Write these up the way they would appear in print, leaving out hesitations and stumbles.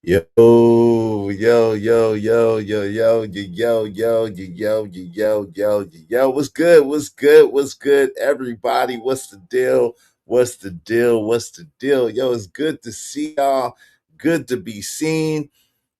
Yo, yo, yo, yo, yo, yo, yo, yo, yo, yo, yo, yo. What's good? What's good? What's good, everybody? What's the deal? What's the deal? What's the deal? Yo, it's good to see y'all. Good to be seen.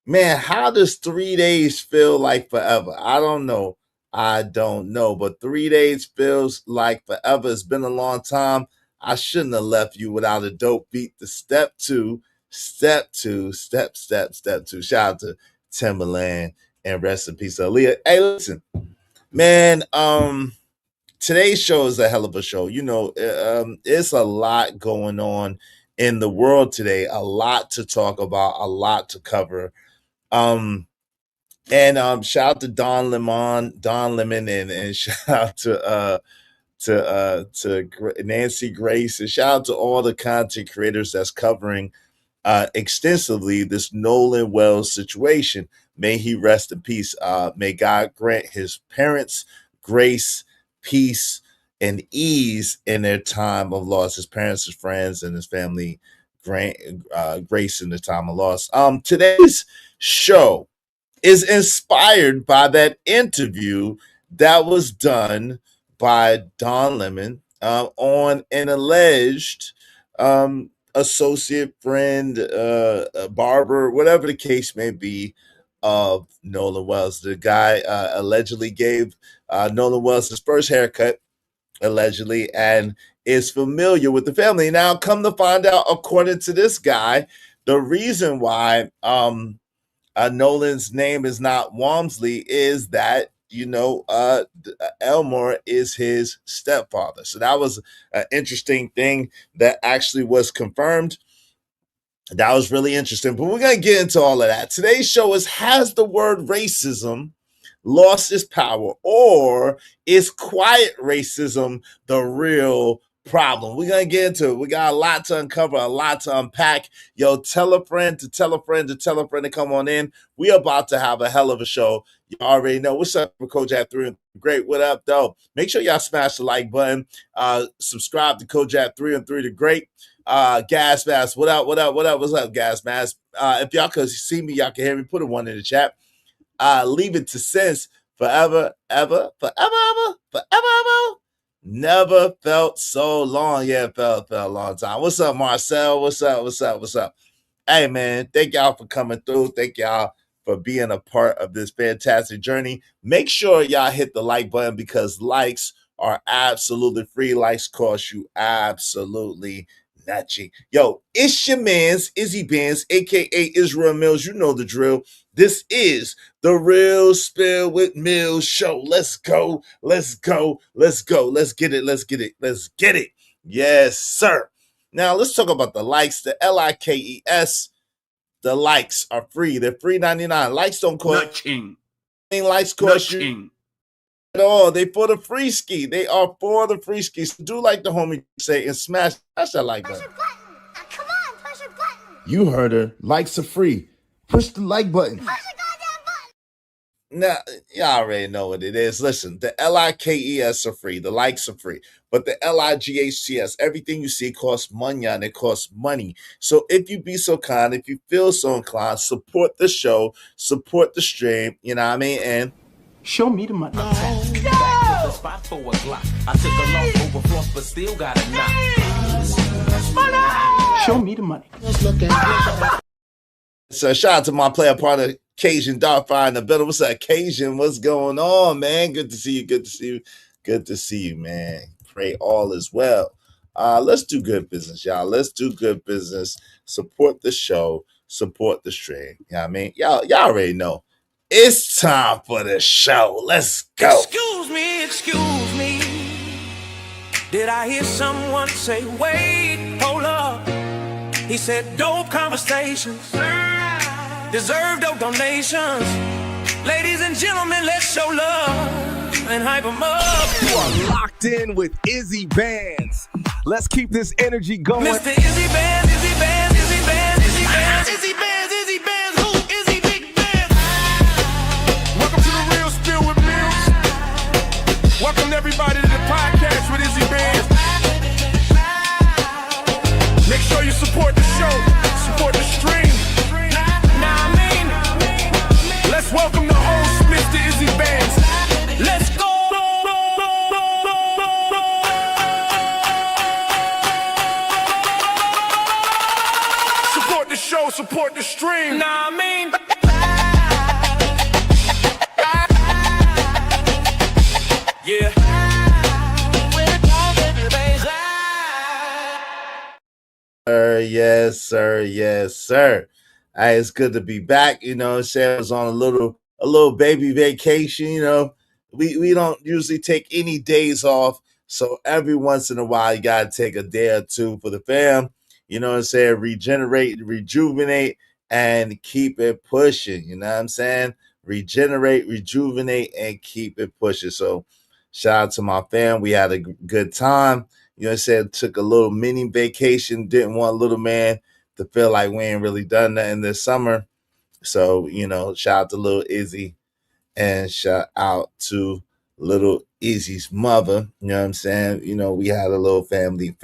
Man, how does 3 days feel like forever? I don't know. I don't know. But 3 days feels like forever. It's been a long time. I shouldn't have left you without a dope beat. The step two. Shout out to Timberland and rest in peace, Aaliyah. Hey, listen, man. Today's show is a hell of a show. It's a lot going on in the world today. A lot to talk about. A lot to cover. Um, and shout out to Don Lemon, and shout out to Nancy Grace, and shout out to all the content creators that's covering extensively this Nolan Wells situation. May he rest in peace. May God grant his parents grace, peace, and ease in their time of loss. His parents, his friends, and his family grant grace in the time of loss. Today's show is inspired by that interview that was done by Don Lemon on an alleged associate, friend, barber, whatever the case may be, of Nolan Wells. The guy allegedly gave Nolan Wells his first haircut, allegedly, and is familiar with the family. Now, come to find out, according to this guy, the reason why Nolan's name is not Walmsley is that Elmore is his stepfather. So that was an interesting thing that actually was confirmed. That was really interesting. But we're going to get into all of that. Today's show is, has the word racism lost its power, or is quiet racism the real problem? We're going to get into it. We got a lot to uncover, a lot to unpack. Yo, tell a friend to tell a friend to tell a friend to come on in. We're about to have a hell of a show. You already know. What's up, Kojak 3 and 3? Great. What up, though? Make sure y'all smash the like button. Subscribe to Kojak 3 and 3 to Great. Gas Mask, what up? What's up, Gas Mask? If y'all could see me, y'all can hear me, put a one in the chat. Leave it to Sense. Forever, ever. Never felt so long. Yeah, it felt a long time. What's up, Marcel? What's up? Hey, man, thank y'all for coming through. Thank y'all for being a part of this fantastic journey. Make sure y'all hit the like button, because likes are absolutely free. Likes cost you absolutely nothing. Yo, it's your man's Izzy Benz, aka Israel Mills. You know the drill. This is the Real Spill with Mills show. Let's go. Let's get it. Yes, sir. Now let's talk about the likes. The LIKES. The likes are free. They're $3.99. Likes don't cost nothing. Likes cost you at all. They for the free ski. They are for the free skis. Do like the homie say, and smash that like button. Come on, push a button. You heard her. Likes are free. Push the like button. Push the goddamn button. Now, y'all already know what it is. Listen, the LIKES are free. The likes are free. But the LIGHTS, everything you see costs money, and it costs money. So if you be so kind, if you feel so inclined, support the show, support the stream, you know what I mean? And show me the money. Spot for a Glock. I took a loss over floss, but still got a knock. Money! Show me the money. So shout out to my player partner, Cajun Darkfire in the building. What's up, Cajun? What's going on, man? Good to see you, man. Pray all is well. Let's do good business, y'all. Let's do good business. Support the show. Support the stream. You know what I mean? Y'all already know. It's time for the show. Let's go. Excuse me. Did I hear someone say, wait, hold up? He said, dope conversations deserve dope donations. Ladies and gentlemen, let's show love and hype them up. You are locked in with Izzy Bands. Let's keep this energy going. Mr. Izzy Bands, Izzy Bands, Izzy Bands, Izzy Bands, Izzy Bands, Izzy Bands, who? Izzy Big Bands. Welcome to the Real Spill with Mills. Welcome everybody to the podcast with Izzy Bands. Make sure you support the show, support the stream. help support the stream. Nah, I mean. Yeah. Yes, sir. Yes, sir. Hey, it's good to be back. You know, Sam was on a little baby vacation. You know, we don't usually take any days off, so every once in a while you gotta take a day or two for the fam. You know what I'm saying? Regenerate, rejuvenate, and keep it pushing. You know what I'm saying? Regenerate, rejuvenate, and keep it pushing. So, shout out to my fam. We had a good time. You know what I'm saying? Took a little mini vacation. Didn't want little man to feel like we ain't really done nothing this summer. So, you know, shout out to little Izzy and shout out to little Izzy's mother. You know what I'm saying? You know, we had a little family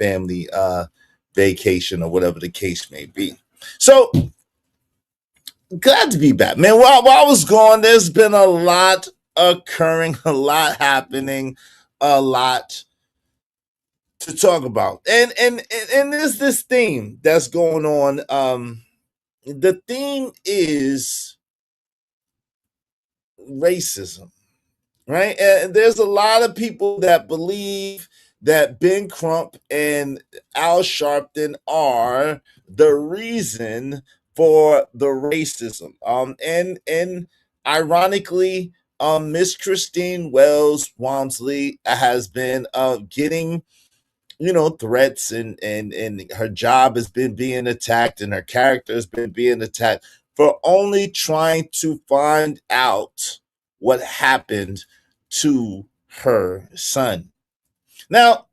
vacation or whatever the case may be. So glad to be back. Man, while I was gone, there's been a lot occurring, a lot happening, a lot to talk about. And there's this theme that's going on. The theme is racism, right? And there's a lot of people that believe that Ben Crump and Al Sharpton are the reason for the racism. And ironically, Miss Christine Wells Walmsley has been getting, you know, threats, and her job has been being attacked, and her character has been being attacked for only trying to find out what happened to her son. Now,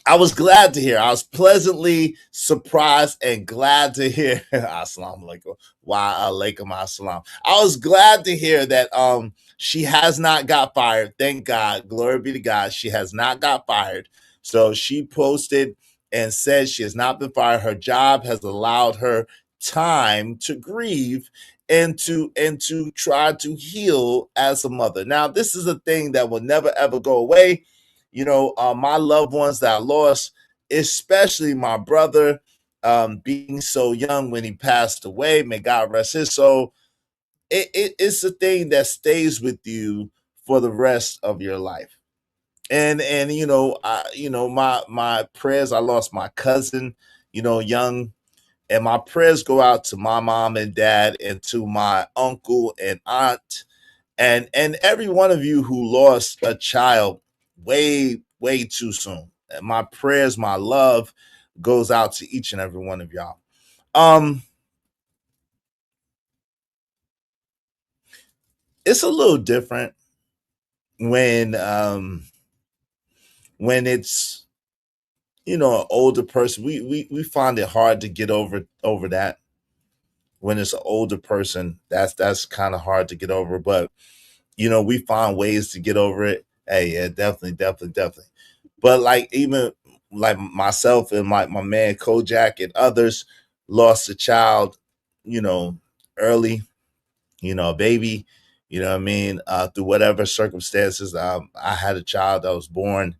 I was glad to hear. I was pleasantly surprised and glad to hear. Assalamu alaikum. Wa alaikum assalam. I was glad to hear that she has not got fired. Thank God. Glory be to God. She has not got fired. So she posted and said she has not been fired. Her job has allowed her time to grieve and to try to heal as a mother. Now, this is a thing that will never ever go away. You know, my loved ones that I lost, especially my brother, being so young when he passed away, may God rest his soul. It's a thing that stays with you for the rest of your life. And you know, my prayers. I lost my cousin, you know, young, and my prayers go out to my mom and dad and to my uncle and aunt and every one of you who lost a child way too soon. And my prayers, my love goes out to each and every one of y'all. Um, it's a little different when when it's, you know, an older person. We find it hard to get over that. When it's an older person, that's kind of hard to get over. But you know, we find ways to get over it. Hey, yeah, definitely. But like even like myself and my man Kojak and others lost a child, you know, early, you know, a baby, you know what I mean, through whatever circumstances. I had a child that was born.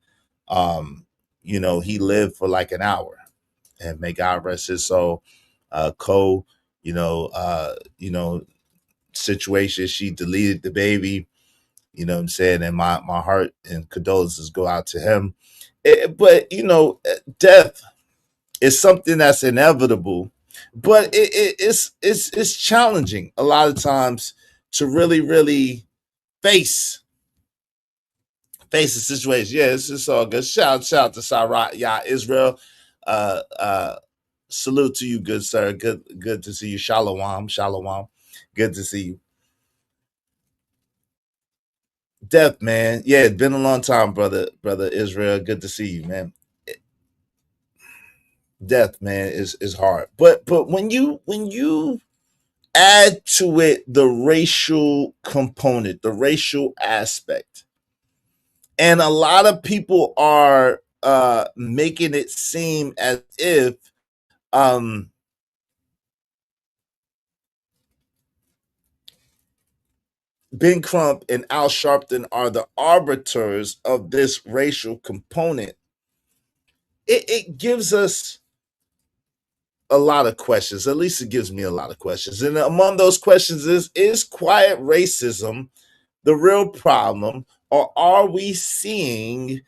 Um, you know, he lived for like an hour, and may God rest his soul. Co, you know, situation. She deleted the baby. You know what I'm saying? And my heart and condolences go out to him. But you know, death is something that's inevitable, but it's challenging a lot of times to really face face the situation. Yeah, it's all good. Shout out to Sarat, yeah, Israel. Uh, uh, Salute to you, good sir. Good to see you. Shalom. Good to see you. Death, man. Yeah, it's been a long time, brother Israel. Good to see you, man. Death, man, is hard. But when you add to it the racial component, the racial aspect, and a lot of people are making it seem as if um Ben Crump and Al Sharpton are the arbiters of this racial component. It gives us a lot of questions. At least it gives me a lot of questions. And among those questions is quiet racism the real problem, or are we seeing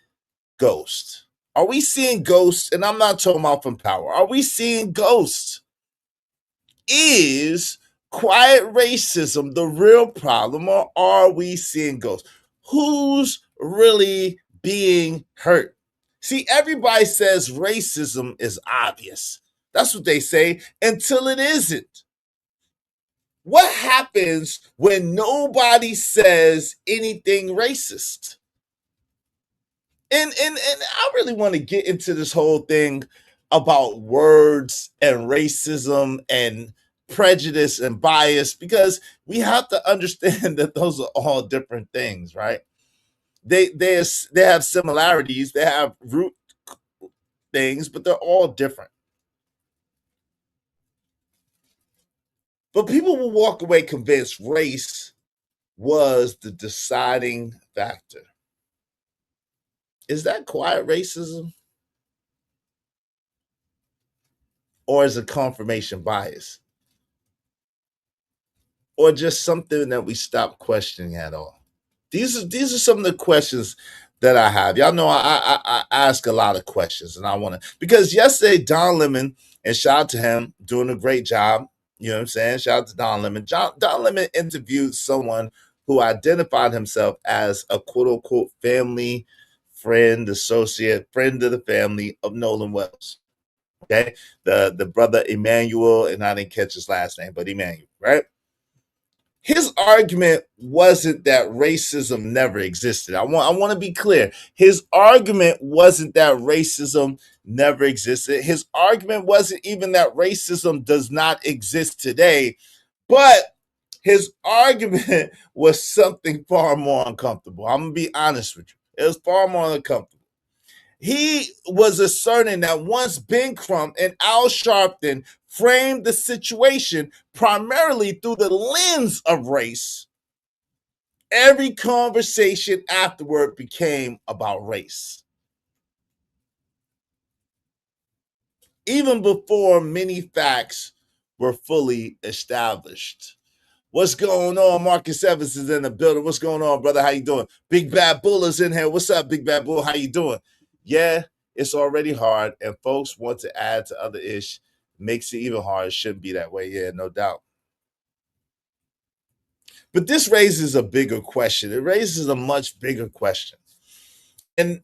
ghosts? Are we seeing ghosts? And I'm not talking about from power. Are we seeing ghosts? Is quiet racism the real problem, or are we seeing ghosts? Who's really being hurt? See, everybody says racism is obvious. That's what they say until it isn't. What happens when nobody says anything racist? And I really want to get into this whole thing about words and racism and prejudice and bias, because we have to understand that those are all different things, right? They have similarities, they have root things, but they're all different. But people will walk away convinced race was the deciding factor. Is that quiet racism? Or is it confirmation bias? Or just something that we stop questioning at all? These are some of the questions that I have. Y'all know I ask a lot of questions, and I want to, because yesterday Don Lemon, and shout out to him, doing a great job. You know what I'm saying? Shout out to Don Lemon. Don Lemon interviewed someone who identified himself as a quote unquote family friend, associate, friend of the family of Nolan Wells. Okay, the brother Emmanuel, and I didn't catch his last name, but Emmanuel, right? His argument wasn't that racism never existed. I want to be clear. His argument wasn't that racism never existed. His argument wasn't even that racism does not exist today, but his argument was something far more uncomfortable. I'm going to be honest with you. It was far more uncomfortable. He was asserting that once Ben Crump and Al Sharpton framed the situation primarily through the lens of race, every conversation afterward became about race. Even before many facts were fully established. What's going on? Marcus Evans is in the building. What's going on, brother? How you doing? Big Bad Bull is in here. What's up, Big Bad Bull? How you doing? Yeah, it's already hard, and folks want to add to other ish. Makes it even harder. It shouldn't be that way. Yeah, no doubt. But this raises a bigger question. It raises a much bigger question. And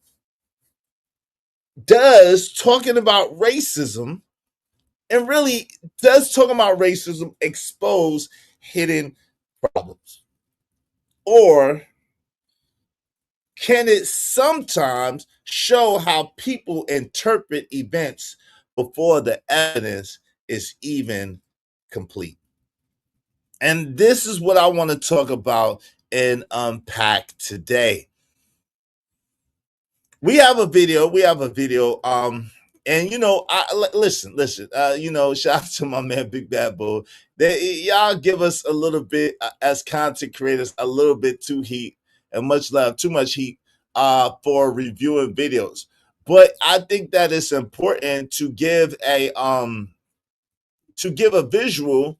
does talking about racism, and really does talking about racism expose hidden problems? Or can it sometimes show how people interpret events before the evidence is even complete? And this is what I want to talk about and unpack today. We have a video. And listen. Shout out to my man Big Bad Bull. Y'all give us a little bit as content creators, a little bit too heat and much love, too much heat for reviewing videos. But I think that it's important to give a visual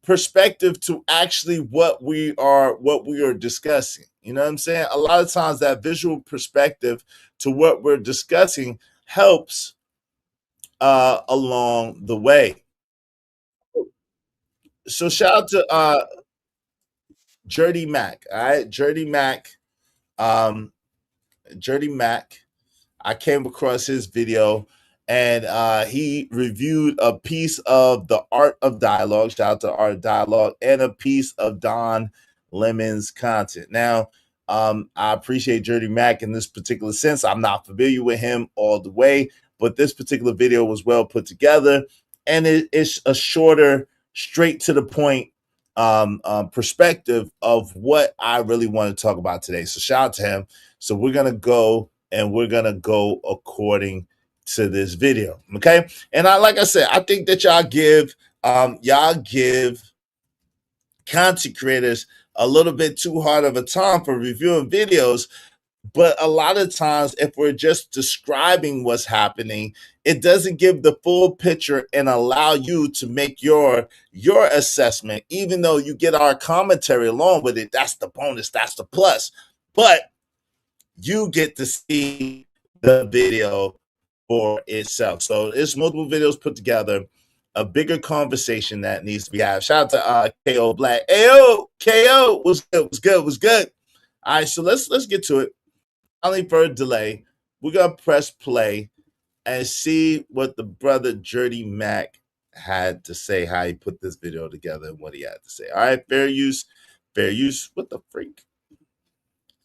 perspective to actually what we are discussing. You know what I'm saying? A lot of times that visual perspective to what we're discussing helps along the way. So shout out to Jerdy Mac. All right, Jerdy Mac. Jerdy Mac. I came across his video, and he reviewed a piece of The Art of Dialogue. Shout out to Art of Dialogue, and a piece of Don Lemon's content. Now, I appreciate Jerdy Mac in this particular sense. I'm not familiar with him all the way, but this particular video was well put together, and it's a shorter, straight to the point perspective of what I really want to talk about today. So shout out to him. So we're gonna go according to this video, okay? And like I said, I think that y'all give content creators a little bit too hard of a time for reviewing videos. But a lot of times, if we're just describing what's happening, it doesn't give the full picture and allow you to make your assessment, even though you get our commentary along with it. That's the bonus, that's the plus. But you get to see the video for itself. So it's multiple videos put together, a bigger conversation that needs to be had. Shout out to KO Black. Ayo, KO, what's good? All right, so let's get to it. Only for a delay, we're gonna press play and see what the brother Jerdy Mac had to say, how he put this video together and what he had to say. All right, fair use. What the freak?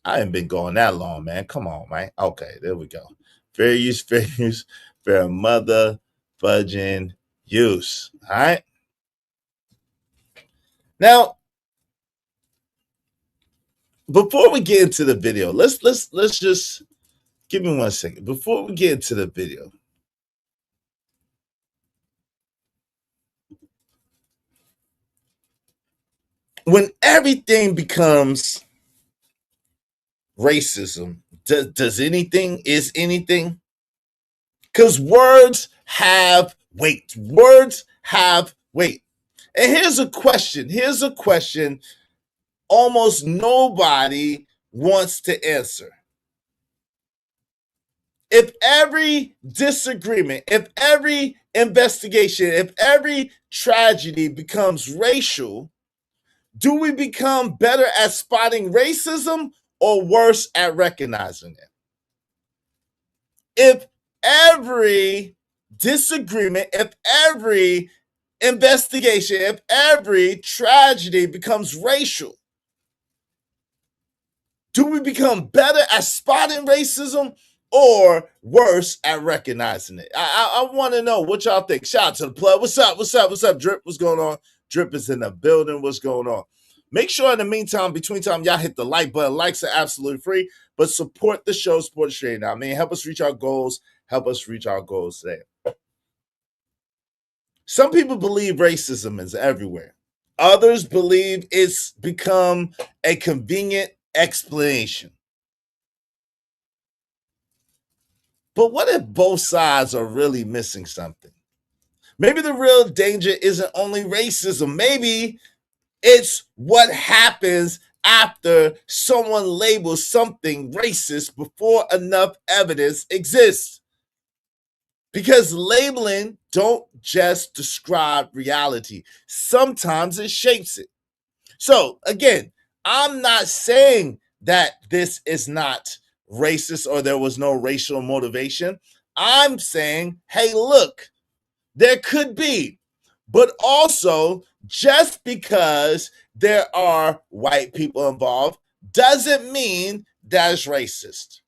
I ain't been going that long, man. Come on, man. Okay, there we go. Fair use, fair mother fudging use. All right. Now, before we get into the video, let's just give me 1 second. Before we get into the video, when everything becomes racism, is anything? Because words have weight. And here's a question almost nobody wants to answer. If every disagreement, if every investigation, if every tragedy becomes racial, do we become better at spotting racism or worse at recognizing it? If every disagreement, if every investigation, if every tragedy becomes racial, do we become better at spotting racism or worse at recognizing it? I want to know what y'all think. Shout out to the plug. What's up, Drip? What's going on? Drip is in the building. What's going on? Make sure in the meantime, between time, y'all hit the like button. Likes are absolutely free, but support the show, support the stream. Now, help us reach our goals. Help us reach our goals today. Some people believe racism is everywhere. Others believe it's become a convenient explanation. But what if both sides are really missing something? Maybe the real danger isn't only racism. Maybe it's what happens after someone labels something racist before enough evidence exists. Because labeling don't just describe reality. Sometimes it shapes it. So again, I'm not saying that this is not racist or there was no racial motivation. I'm saying, hey, look, there could be. But also, just because there are white people involved doesn't mean that it's racist.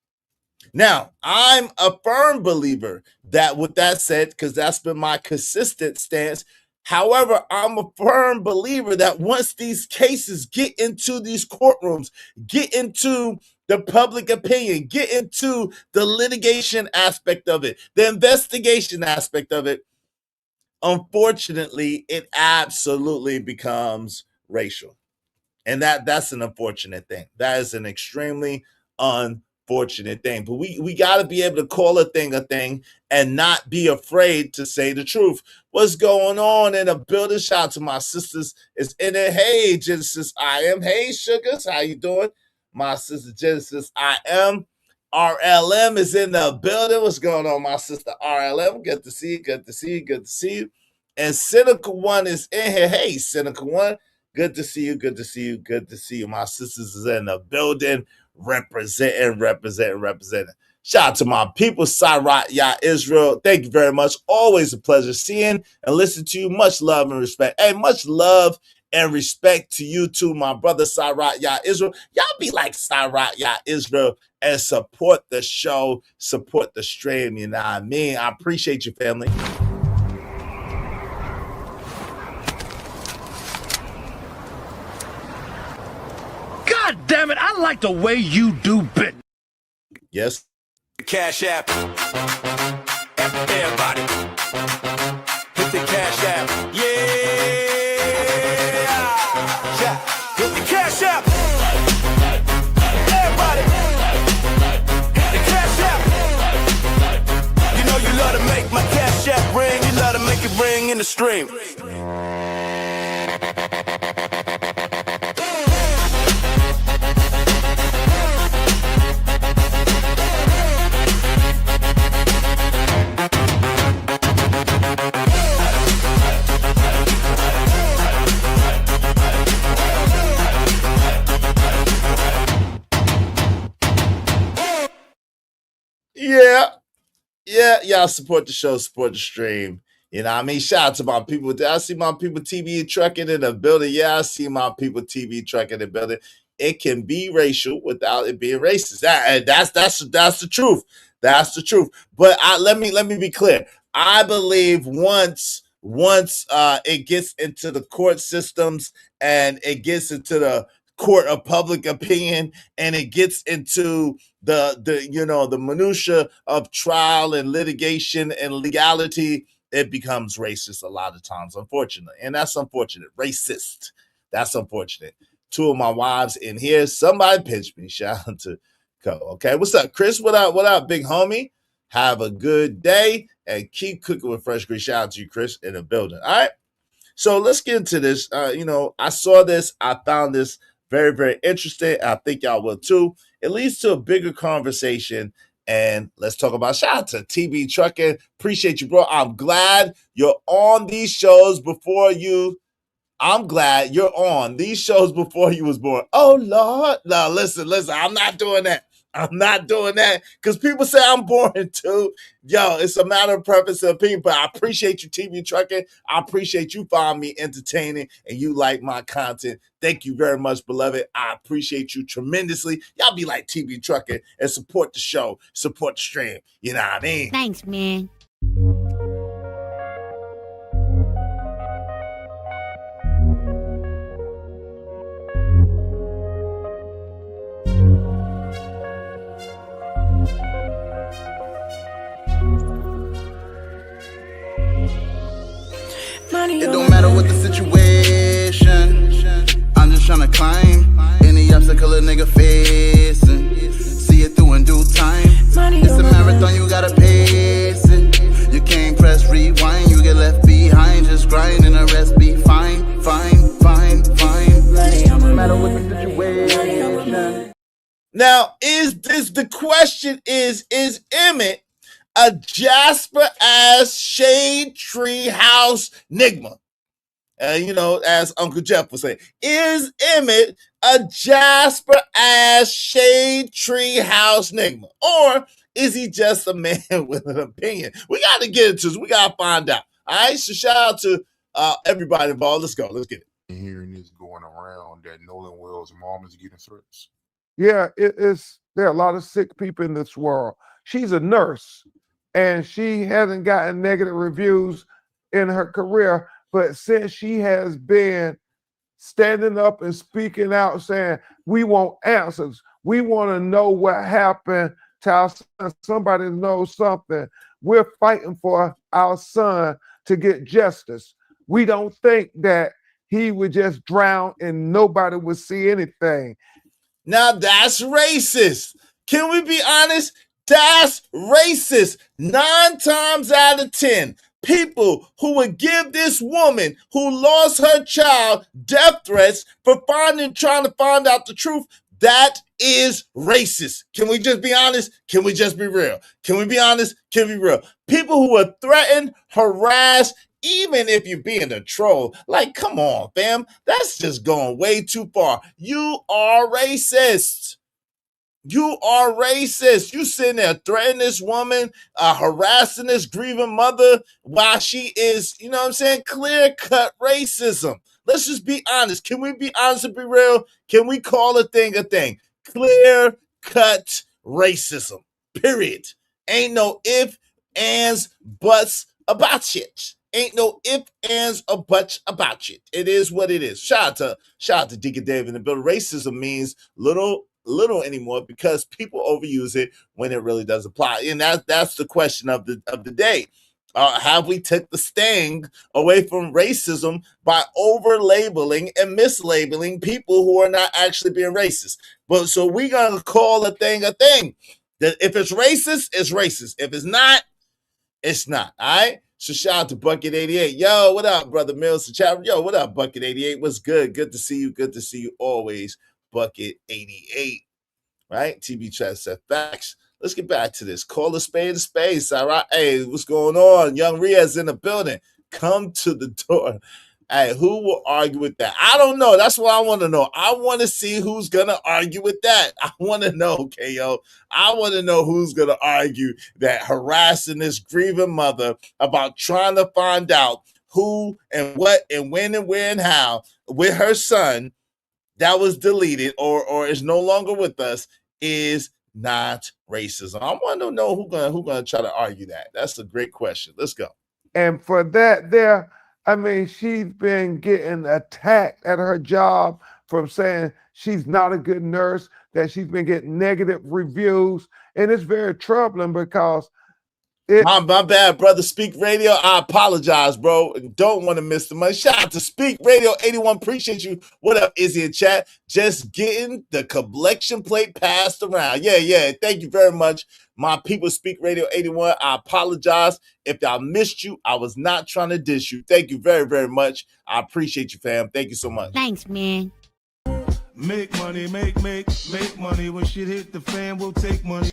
Now, I'm a firm believer that with that said, because that's been my consistent stance. However, I'm a firm believer that once these cases get into these courtrooms, get into the public opinion, get into the litigation aspect of it, the investigation aspect of it, unfortunately, it absolutely becomes racial. And that's an unfortunate thing. That is an extremely unfortunate thing. But we got to be able to call a thing and not be afraid to say the truth. What's going on in a building? Shout out to my sisters. It's in it. Hey, Genesis, I am. Hey, Sugars, how you doing? My sister Genesis, I am. RLM is in the building. What's going on, my sister RLM? Good to see you. And Cynical One is in here. Hey, Cynical One. Good to see you. My sisters is in the building, representing. Shout out to my people, Sarat Yah Israel. Thank you very much. Always a pleasure seeing and listening to you. Much love and respect. Hey, much love and respect to you too, my brother Sarat Yah Israel. Y'all be like Sarat Yah Israel and support the show, support the stream, you know what I mean? I appreciate you, family. God damn it, I like the way you do business. Yes. Cash App. Everybody. Hit the Cash App. Yeah. Hit the Cash App. Everybody. Hit the Cash App. You know you love to make my stream. Yeah, y'all support the show, support the stream. You know what I mean? Shout out to my people. I see my people TV trucking in the building. Yeah, I see my people TV trucking in the building. It can be racial without it being racist. That's the truth. That's the truth. But let me be clear. I believe once it gets into the court systems and it gets into the court of public opinion and it gets into the minutia of trial and litigation and legality, it becomes racist a lot of times, unfortunately. And that's unfortunate. Racist. That's unfortunate. Two of my wives in here. Somebody pinch me. Shout out to Co. Okay. What's up, Chris? What up, big homie? Have a good day and keep cooking with fresh grease. Shout out to you, Chris, in the building. All right. So let's get into this. I saw this. I found this very, very interesting. I think y'all will too. It leads to a bigger conversation. And let's talk about shout out to TB Trucking. Appreciate you, bro. I'm glad you're on these shows before you. I'm glad you're on these shows before you was born. Oh, Lord. No, listen. I'm not doing that. I'm not doing that because people say I'm boring too. Yo, it's a matter of preference and opinion, but I appreciate you, TV Trucking. I appreciate you finding me entertaining and you like my content. Thank you very much, beloved. I appreciate you tremendously. Y'all be like TV Trucking and support the show, support the stream. You know what I mean? Thanks, man. It don't matter what the situation, I'm just tryna climb any obstacle a nigga facing. See it through in due time. It's a marathon, you gotta pace it. You can't press rewind, you get left behind. Just grind and the rest be fine. No matter what the situation. Now, the question is Emmett a Jasper ass shade tree house nigma? As Uncle Jeff would say, is Emmett a Jasper ass shade tree house nigma? Or is he just a man with an opinion? We got to get into this. We got to find out. All right, so shout out to everybody involved. Let's go. Let's get it. Hearing this going around that Nolan Wells' mom is getting threats. Yeah, there are a lot of sick people in this world. She's a nurse, and she hasn't gotten negative reviews in her career, but since she has been standing up and speaking out saying, we want answers, we want to know what happened to our son, somebody knows something, we're fighting for our son to get justice. We don't think that he would just drown and nobody would see anything. Now that's racist. Can we be honest? That's racist. 9 times out of 10, people who would give this woman who lost her child death threats for trying to find out the truth, that is racist. Can we just be honest? Can we just be real? Can we be honest? Can we be real? People who would threaten, harass, even if you're being a troll, like, come on, fam. That's just going way too far. You are racist. You are racist. You sitting there threatening this woman, harassing this grieving mother while she is, clear-cut racism. Let's just be honest. Can we be honest and be real? Can we call a thing? Clear-cut racism. Period. Ain't no ifs, ands, buts about it. Ain't no ifs, ands, or buts about it. It is what it is. Shout out to Deacon Dave in the building. Racism means little anymore because people overuse it when it really does apply. And that's the question of the day. Have we took the sting away from racism by over-labeling and mislabeling people who are not actually being racist? But so we're going to call a thing. That if it's racist, it's racist. If it's not, It's not. All right. So shout out to Bucket 88. Yo, what up, brother Mills? Yo, what up, Bucket 88? What's good? Good to see you. Good to see you always, Bucket 88. Right? TB Chat said facts. Let's get back to this. Call a spade a spade. All right. Hey, what's going on? Young Ria's in the building. Come to the door. Hey, who will argue with that? I don't know. That's what I want to know. I want to see who's going to argue with that. I want to know, KO. I want to know who's going to argue that harassing this grieving mother about trying to find out who and what and when and where and how with her son that was deleted or is no longer with us is not racism. I want to know who's gonna try to argue that. That's a great question. Let's go. And for that there, I mean, she's been getting attacked at her job from saying she's not a good nurse, that she's been getting negative reviews. And it's very troubling because my bad, brother. Speak Radio. I apologize, bro. Don't want to miss the money. Shout out to Speak Radio 81. Appreciate you. What up, Izzy in chat? Just getting the collection plate passed around. Yeah. Thank you very much, my people. Speak Radio 81. I apologize if I missed you. I was not trying to diss you. Thank you very, very much. I appreciate you, fam. Thank you so much. Thanks, man. Make money, make money. When shit hit the fan, we'll take money.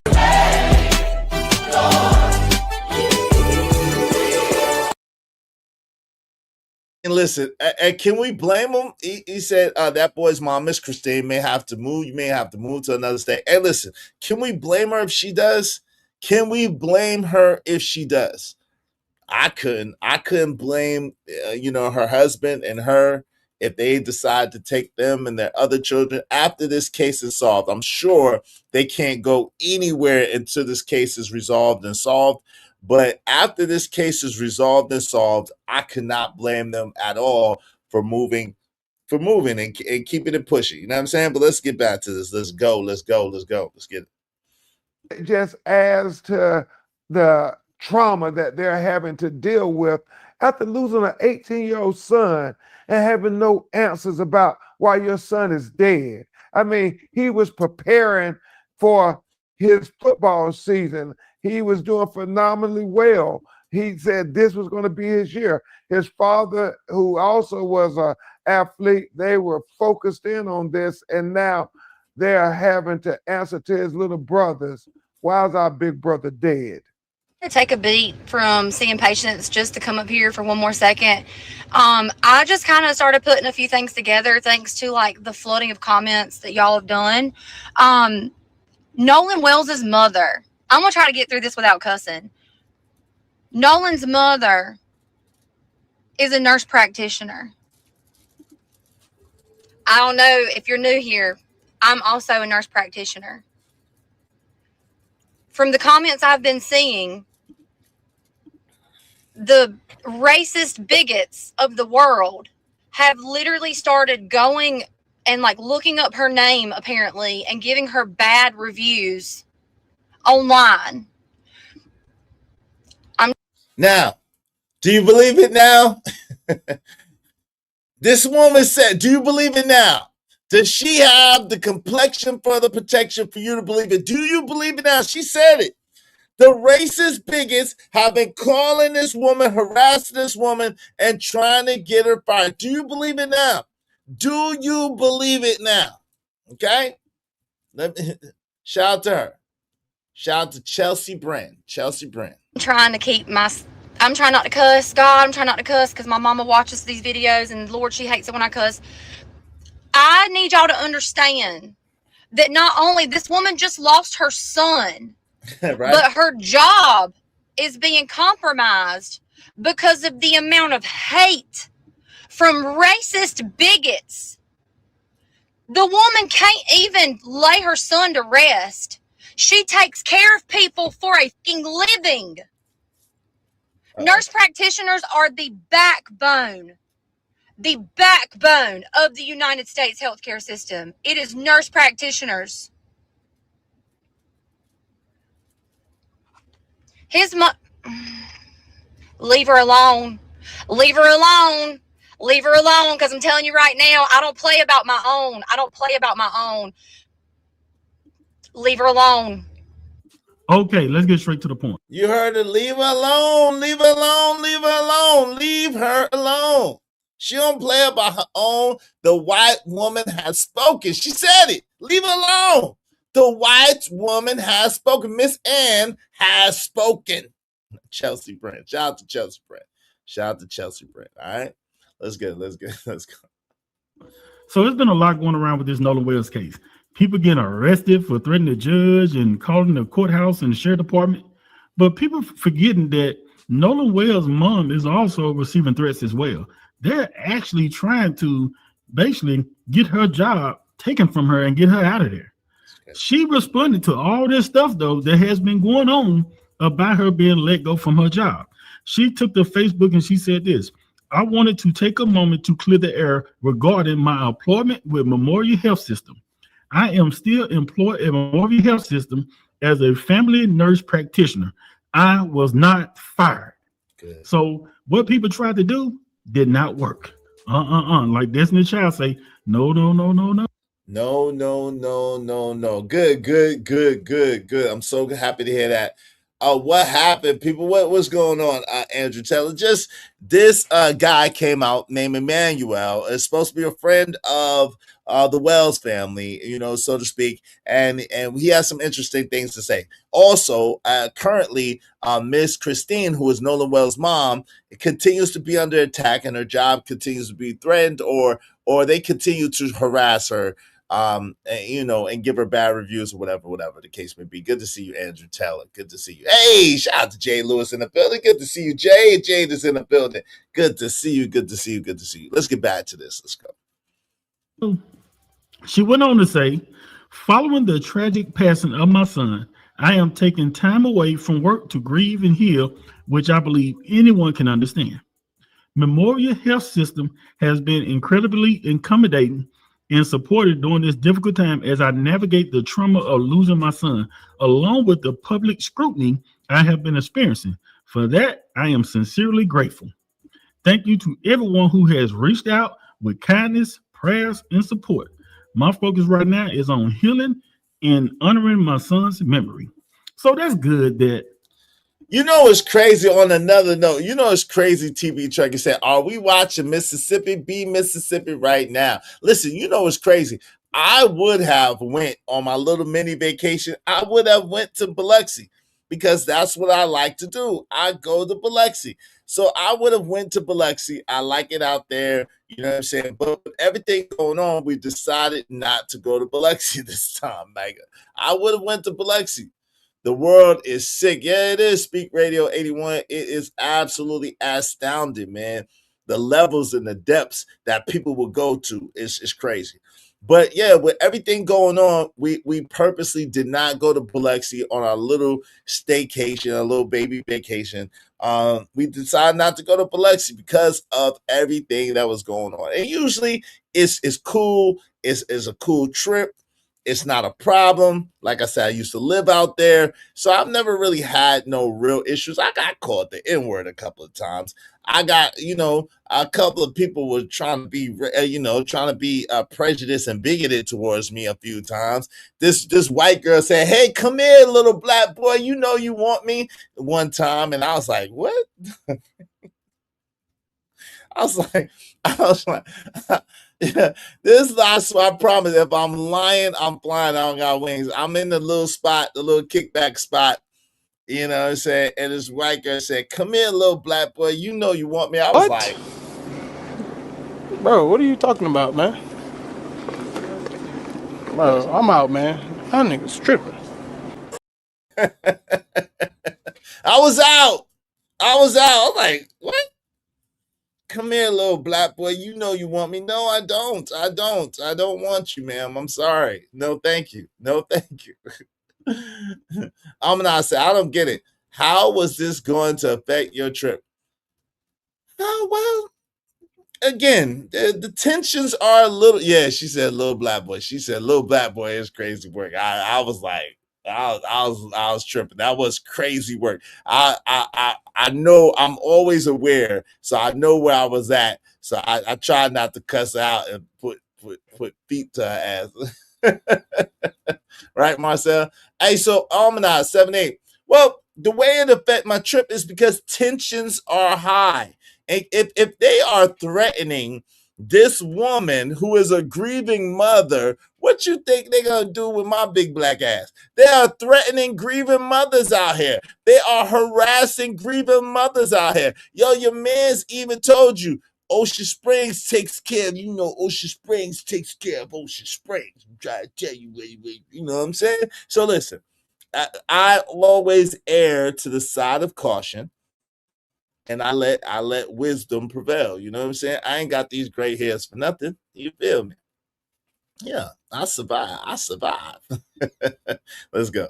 And listen, can we blame him? He said that boy's mom, Miss Christine, may have to move. You may have to move to another state. Hey, listen, can we blame her if she does? Can we blame her if she does? I couldn't blame, her husband and her if they decide to take them and their other children after this case is solved. I'm sure they can't go anywhere until this case is resolved and solved. But after this case is resolved and solved, I cannot blame them at all for moving and keeping it pushing. You know what I'm saying? But let's get back to this. Let's go. Let's get it. Just adds to the trauma that they're having to deal with after losing an 18-year-old son and having no answers about why your son is dead. I mean, he was preparing for his football season. He was doing phenomenally well. He said this was going to be his year. His father, who also was an athlete, they were focused in on this, and now they're having to answer to his little brothers, why is our big brother dead? Take a beat from seeing patients just to come up here for one more second. I just kind of started putting a few things together thanks to like the flooding of comments that y'all have done. Nolan Wells's mother, I'm gonna try to get through this without cussing. Nolan's mother is a nurse practitioner. I don't know if you're new here. I'm also a nurse practitioner. From the comments I've been seeing, the racist bigots of the world have literally started going and like looking up her name apparently and giving her bad reviews online. Now, do you believe it now? This woman said, do you believe it now? Does she have the complexion for the protection for you to believe it? Do you believe it now? She said it. The racist bigots have been calling this woman, harassing this woman, and trying to get her fired. Do you believe it now? Do you believe it now? Okay? Shout out to her. Shout out to Chelsea Brand. I'm trying not to cuss. God, I'm trying not to cuss because my mama watches these videos and Lord, she hates it when I cuss. I need y'all to understand that not only this woman just lost her son, right, but her job is being compromised because of the amount of hate from racist bigots. The woman can't even lay her son to rest. She takes care of people for a fucking living. Nurse practitioners are the backbone of the United States healthcare system. It is nurse practitioners. Leave her alone. Leave her alone. Leave her alone, because I'm telling you right now, I don't play about my own. Leave her alone. Okay, let's get straight to the point. You heard it. Leave her alone. Leave her alone. Leave her alone. Leave her alone. She don't play about her own. The white woman has spoken. She said it. Leave her alone. The white woman has spoken. Miss Ann has spoken. Chelsea Brand. Shout out to Chelsea Brand. Shout out to Chelsea Brand. All right. Let's go. So there's been a lot going around with this Nolan Wells case. People getting arrested for threatening the judge and calling the courthouse and the sheriff department. But people forgetting that Nolan Wells' mom is also receiving threats as well. They're actually trying to basically get her job taken from her and get her out of there. She responded to all this stuff, though, that has been going on about her being let go from her job. She took to Facebook and she said this: I wanted to take a moment to clear the air regarding my employment with Memorial Health System. I am still employed at Memorial Health System as a family nurse practitioner. I was not fired. Good. So what people tried to do did not work. Like Destiny Child say, no. No. Good. I'm so happy to hear that. What happened, people? What's going on, Andrew Taylor? Just this guy came out named Emmanuel. Is supposed to be a friend of the Wells family, so to speak, and he has some interesting things to say. Also, currently, Miss Christine, who is Nolan Wells' mom, continues to be under attack, and her job continues to be threatened, or they continue to harass her. And give her bad reviews or whatever the case may be. Good to see you, Andrew Taylor. Good to see you. Hey, shout out to Jay Lewis in the building. Good to see you, Jay. Jade is in the building. Good to see you. Let's get back to this. Let's go. She went on to say, following the tragic passing of my son, I am taking time away from work to grieve and heal, which I believe anyone can understand. Memorial Health System has been incredibly accommodating and supported during this difficult time as I navigate the trauma of losing my son, along with the public scrutiny I have been experiencing. For that, I am sincerely grateful. Thank you to everyone who has reached out with kindness, prayers, and support. My focus right now is on healing and honoring my son's memory. So that's good that. It's crazy on another note. It's crazy, TV Trucker said, are we watching Mississippi be Mississippi right now? Listen, it's crazy. I would have went on my little mini vacation. I would have went to Biloxi because that's what I like to do. I go to Biloxi. So I would have went to Biloxi. I like it out there. You know what I'm saying? But with everything going on, we decided not to go to Biloxi this time, Mega. I would have went to Biloxi. The world is sick. Yeah, it is. Speak Radio 81. It is absolutely astounding, man. The levels and the depths that people will go to is crazy. But yeah, with everything going on, we purposely did not go to Biloxi on our little staycation, a little baby vacation. We decided not to go to Biloxi because of everything that was going on. And usually it's cool. It's a cool trip. It's not a problem. Like I said, I used to live out there. So I've never really had no real issues. I got called the N-word a couple of times. I got, a couple of people were trying to be, prejudiced and bigoted towards me a few times. This white girl said, hey, come here, little black boy. You want me one time. And I was like, what? I was like, yeah, this is last. I promise. If I'm lying, I'm flying. I don't got wings. I'm in the little spot, the little kickback spot. You know what I'm saying? And this white girl said, "Come here, little black boy. You want me." I was like, "Bro, what are you talking about, man? Bro, I'm out, man. That nigga's tripping." I was out. I was like, what? Come here, little black boy. You want me. No, I don't. I don't want you, ma'am. I'm sorry. No, thank you. I'm not saying, I don't get it. How was this going to affect your trip? Oh, well, again, the tensions are a little, yeah, she said little black boy. She said little black boy is crazy work. I was like, I was tripping. That was crazy work. I know I'm always aware, so I know where I was at. So I tried not to cuss out and put feet to her ass. Right, Marcel? Hey, so Almanac 78. Well, the way it affect my trip is because tensions are high. And if they are threatening this woman who is a grieving mother, what you think they're gonna do with my big black ass? They are threatening grieving mothers out here. They are harassing grieving mothers out here. Yo, your man's even told you Ocean Springs takes care of, Ocean Springs takes care of Ocean Springs. I'm trying to tell you, you know what I'm saying? So listen, I always err to the side of caution, and I let wisdom prevail. You know what I'm saying? I ain't got these gray hairs for nothing. You feel me? Yeah, I survive. Let's go.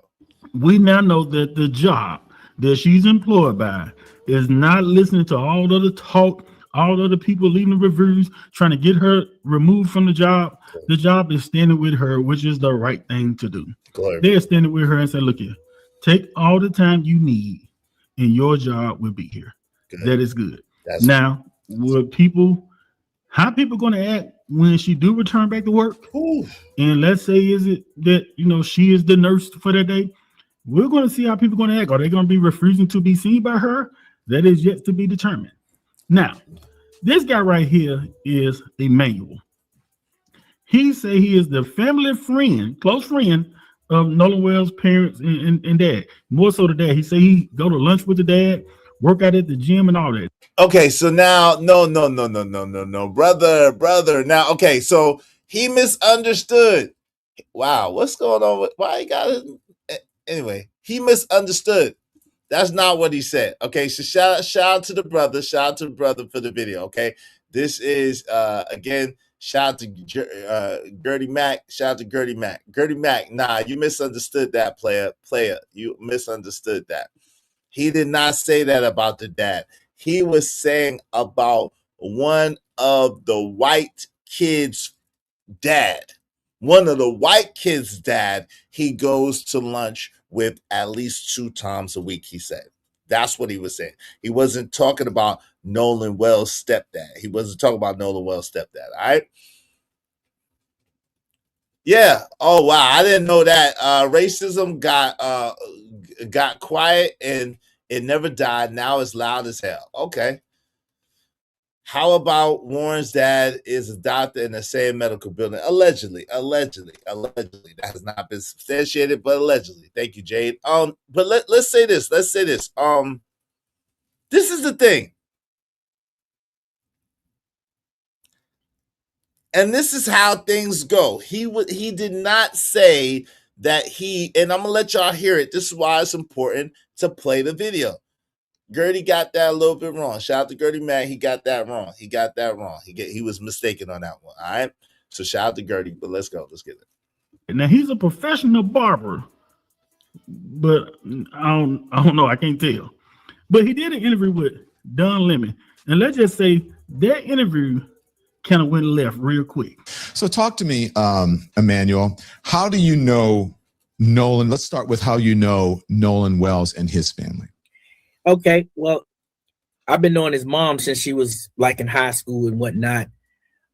We now know that the job that she's employed by is not listening to all of the talk, all of the people leaving reviews, trying to get her removed from the job. The job is standing with her, which is the right thing to do. They're standing with her and say, look here, take all the time you need and your job will be here. Good. That is good. Now, how people going to act when she do return back to work? Ooh. And let's say, is it that, she is the nurse for that day? We're going to see how people are going to act. Are they going to be refusing to be seen by her? That is yet to be determined. Now, this guy right here is Emmanuel. He say he is the family friend, close friend of Nolan Wells' parents and dad. More so the dad. He say he go to lunch with the dad, work out at the gym and all that. Okay, so now, no, brother. Now, okay, so he misunderstood. Wow, what's going on with, why he got it? Anyway, he misunderstood. That's not what he said. Okay, so shout out to the brother. Shout out to the brother for the video. Okay, this is again, shout out to Gertie Mac. Shout out to Gertie Mac. Gertie Mac, nah, you misunderstood that, player. You misunderstood that. He did not say that about the dad. He was saying about one of the white kids' dad. One of the white kids' dad, he goes to lunch with at least 2 times a week, he said. That's what he was saying. He wasn't talking about Nolan Wells' stepdad. He wasn't talking about Nolan Wells' stepdad, all right? Yeah. Oh, wow. I didn't know that. Racism got quiet and it never died. Now it's loud as hell. Okay. How about Warren's dad is a doctor in the same medical building? Allegedly. That has not been substantiated, but allegedly. Thank you, Jade. But let's say this. This is the thing. And this is how things go. He did not say that and I'm gonna let y'all hear it. This is why it's important to play the video. Gertie got that a little bit wrong. Shout out to Gertie Mac. He got that wrong. He was mistaken on that one. All right. So shout out to Gertie, but let's go. Let's get it. Now he's a professional barber, but I don't know. I can't tell. But he did an interview with Don Lemon, and let's just say that interview kind of went left real quick. So talk to me, Emmanuel. How do you know Nolan? Let's start with how you know Nolan Wells and his family. Okay, well, I've been knowing his mom since she was like in high school and whatnot.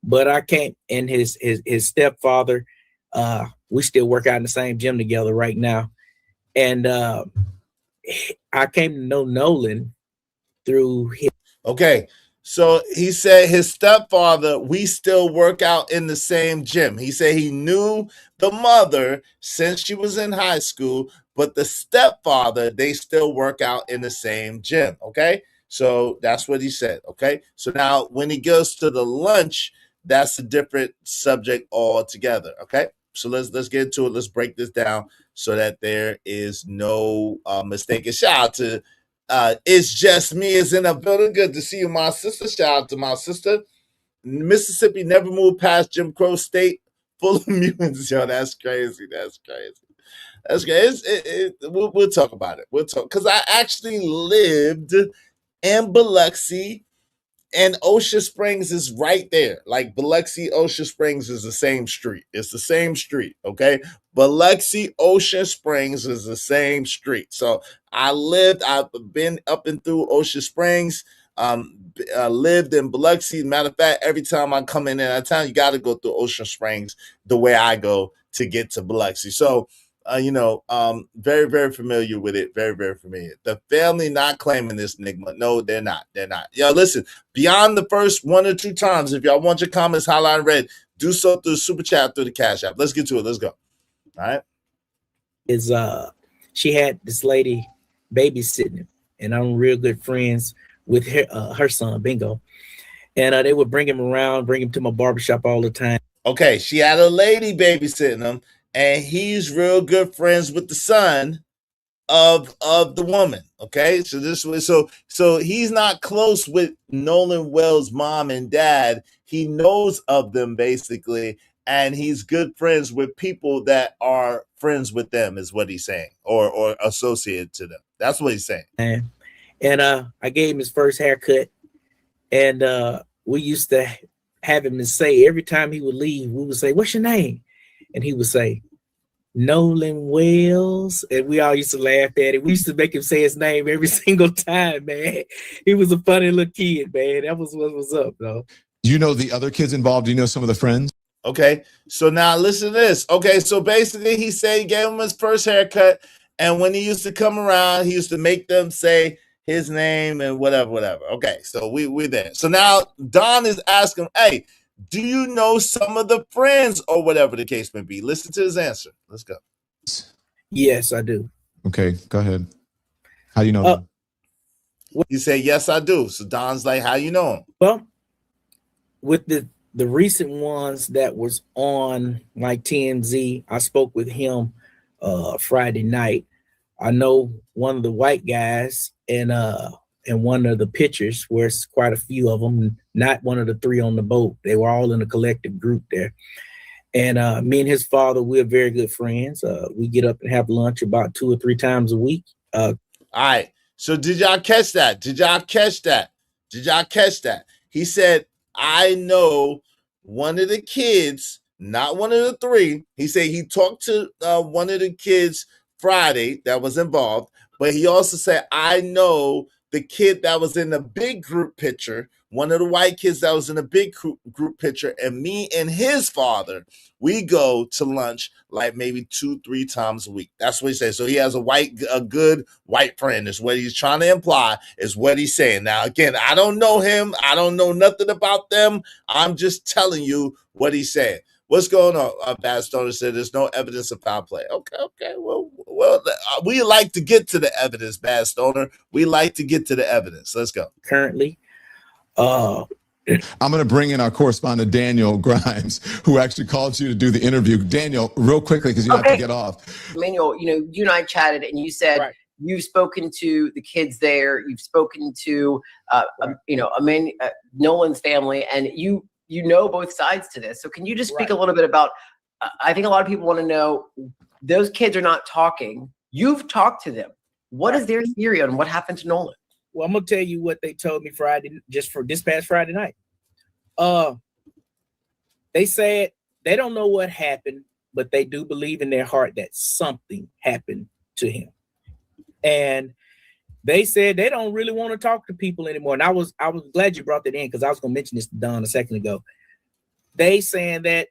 But I came and his stepfather, we still work out in the same gym together right now. And I came to know Nolan through him. Okay. So he said his stepfather, we still work out in the same gym. He said he knew the mother since she was in high school, but the stepfather, they still work out in the same gym. Okay. So that's what he said. Okay. So now when he goes to the lunch, that's a different subject altogether. Okay. So let's get into it. Let's break this down so that there is no mistake. And shout out to It's Just Me is in the building. Good to see you, my sister. Shout out to my sister. Mississippi never moved past Jim Crow State, full of mutants. Yo, that's crazy. That's crazy. We'll talk about it. We'll talk because I actually lived in Biloxi, and Ocean Springs is right there. Like Biloxi, Ocean Springs is the same street. It's the same street. Okay. Biloxi, Ocean Springs is the same street. So I've been up and through Ocean Springs, lived in Biloxi. Matter of fact, every time I come in that town, you got to go through Ocean Springs the way I go to get to Biloxi. So very, very familiar with it. Very, very familiar. The family not claiming this Nigma. No, they're not. They're not. Yo, listen, beyond the first 1 or 2 times, if y'all want your comments highlighted red, do so through the super chat, through the Cash App. Let's get to it. Let's go. All right. She had this lady babysitting him, and I'm real good friends with her son, Bingo. And they would bring him around, bring him to my barbershop all the time. Okay, she had a lady babysitting him, and he's real good friends with the son of the woman. Okay, so this was so he's not close with Nolan Wells' mom and dad. He knows of them basically, and he's good friends with people that are friends with them, is what he's saying, or associated to them. That's what he's saying. And I gave him his first haircut, and we used to have him to say every time he would leave, we would say, "What's your name?" And he would say, "Nolan Wells," and we all used to laugh at it. We used to make him say his name every single time, man. He was a funny little kid, man. That was what was up, though. Do you know the other kids involved? Do you know some of the friends? Okay, so now listen to this. Okay, so basically he said he gave him his first haircut, and when he used to come around, he used to make them say his name and whatever. Okay, so we're there. So now Don is asking, hey, do you know some of the friends or whatever the case may be? Listen to his answer. Let's go. Yes, I do. Okay, go ahead. How do you know them? You say, yes, I do. So Don's like, how you know him? Well, with the recent ones that was on like TMZ, I spoke with him Friday night. I know one of the white guys and one of the pictures, where it's quite a few of them, not one of the 3 on the boat. They were all in a collective group there. And me and his father, we're very good friends. We get up and have lunch about 2 or 3 times a week. All right. So did y'all catch that? He said, I know one of the kids, not one of the 3. He said he talked to one of the kids Friday that was involved, but he also said, I know the kid that was in the big group picture, one of the white kids that was in a big group picture, and me and his father, we go to lunch like maybe 2-3 times a week. That's what he said. So he has a good white friend, is what he's trying to imply, is what he's saying. Now, again, I don't know him. I don't know nothing about them. I'm just telling you what he said. What's going on? Bad Stoner said there's no evidence of foul play. Okay. Well, we like to get to the evidence, Bad Stoner. We like to get to the evidence. Let's go. Currently, I'm going to bring in our correspondent, Daniel Grimes, who actually called you to do the interview. Daniel, real quickly, because you have to get off. Emmanuel, you and I chatted, and you said you've spoken to the kids there. You've spoken to, Nolan's family, and you know both sides to this. So can you just speak a little bit about, I think a lot of people want to know, those kids are not talking. You've talked to them. What is their theory on what happened to Nolan? Well, I'm going to tell you what they told me this past Friday night. They said they don't know what happened, but they do believe in their heart that something happened to him. And they said they don't really want to talk to people anymore. And I was glad you brought that in, because I was going to mention this to Don a second ago. They saying that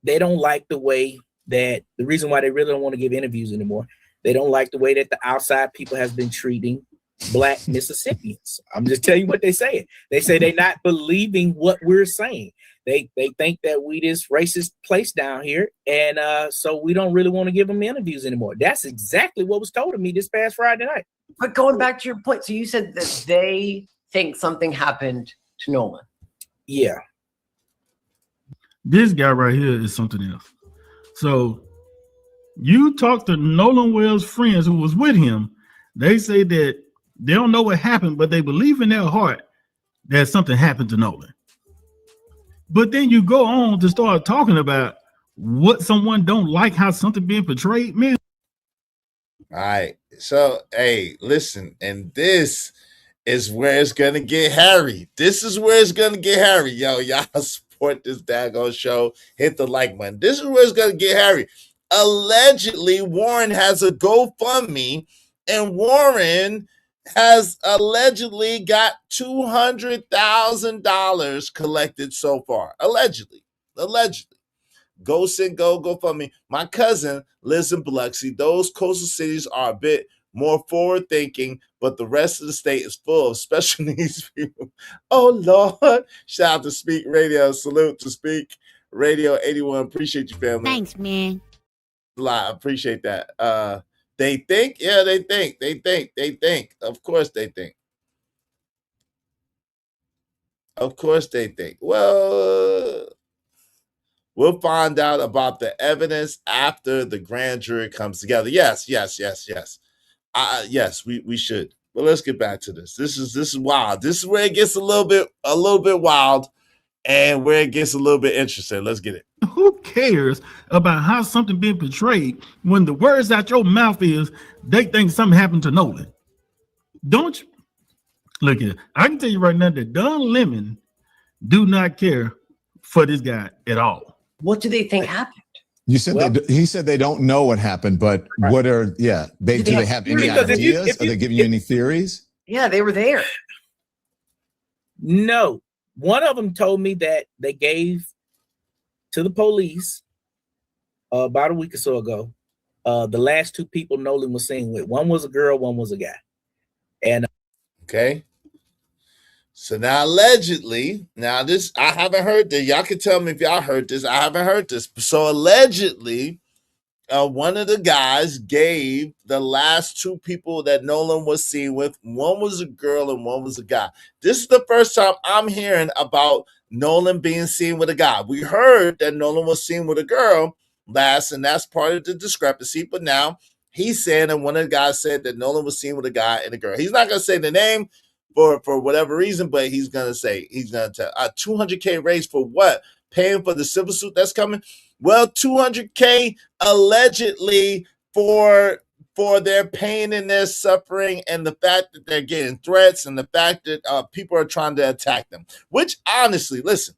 they don't like the way that, the reason why they really don't want to give interviews anymore, they don't like the way that the outside people has been treating Black Mississippians. I'm just telling you what they say. They say they're not believing what we're saying. They think that we this racist place down here, and so we don't really want to give them interviews anymore. That's exactly what was told to me this past Friday night. But going back to your point, so you said that they think something happened to Nolan. Yeah. This guy right here is something else. So you talk to Nolan Wells' friends who was with him. They say that they don't know what happened, but they believe in their heart that something happened to Nolan. But then you go on to start talking about what someone don't like, how something being portrayed, man. All right. So, hey, listen, and this is where it's going to get hairy. Yo, y'all support this daggone show. Hit the like button. This is where it's going to get hairy. Allegedly, Warren has a GoFundMe, and Warren has allegedly got $200,000 collected so far. Allegedly. Go send GoFundMe. My cousin lives in Biloxi. Those coastal cities are a bit more forward thinking, but the rest of the state is full of special needs people. Oh Lord. Shout out to Speak Radio. Salute to Speak Radio 81. Appreciate you, family. Thanks, man. A lot. Appreciate that. They think? Yeah, they think. They think. Of course they think. Of course they think. Well, we'll find out about the evidence after the grand jury comes together. Yes. Yes, we should. But let's get back to this. This is wild. This is where it gets a little bit wild, and where it gets a little bit interesting. Let's get it. Who cares about how something being portrayed when the words out your mouth is they think something happened to Nolan? Don't you? Look at it. I can tell you right now that Don Lemon do not care for this guy at all. What do they think happened? You said he said they don't know what happened, but what are do they have any ideas? Are they giving you any theories? Yeah, they were there. No, one of them told me that they gave to the police about a week or so ago. The last two people Nolan was seen with, one was a girl, one was a guy, and okay. So now allegedly, this I haven't heard this. Y'all can tell me if y'all heard this. I haven't heard this. So allegedly, one of the guys gave the last two people that Nolan was seen with. One was a girl and one was a guy. This is the first time I'm hearing about Nolan being seen with a guy. We heard that Nolan was seen with a girl last, and that's part of the discrepancy. But now he's saying that one of the guys said that Nolan was seen with a guy and a girl. He's not going to say the name for whatever reason, but he's going to tell. A $200K raise for what? Paying for the civil suit that's coming? Well, $200K allegedly for their pain and their suffering and the fact that they're getting threats and the fact that people are trying to attack them. Which, honestly, listen,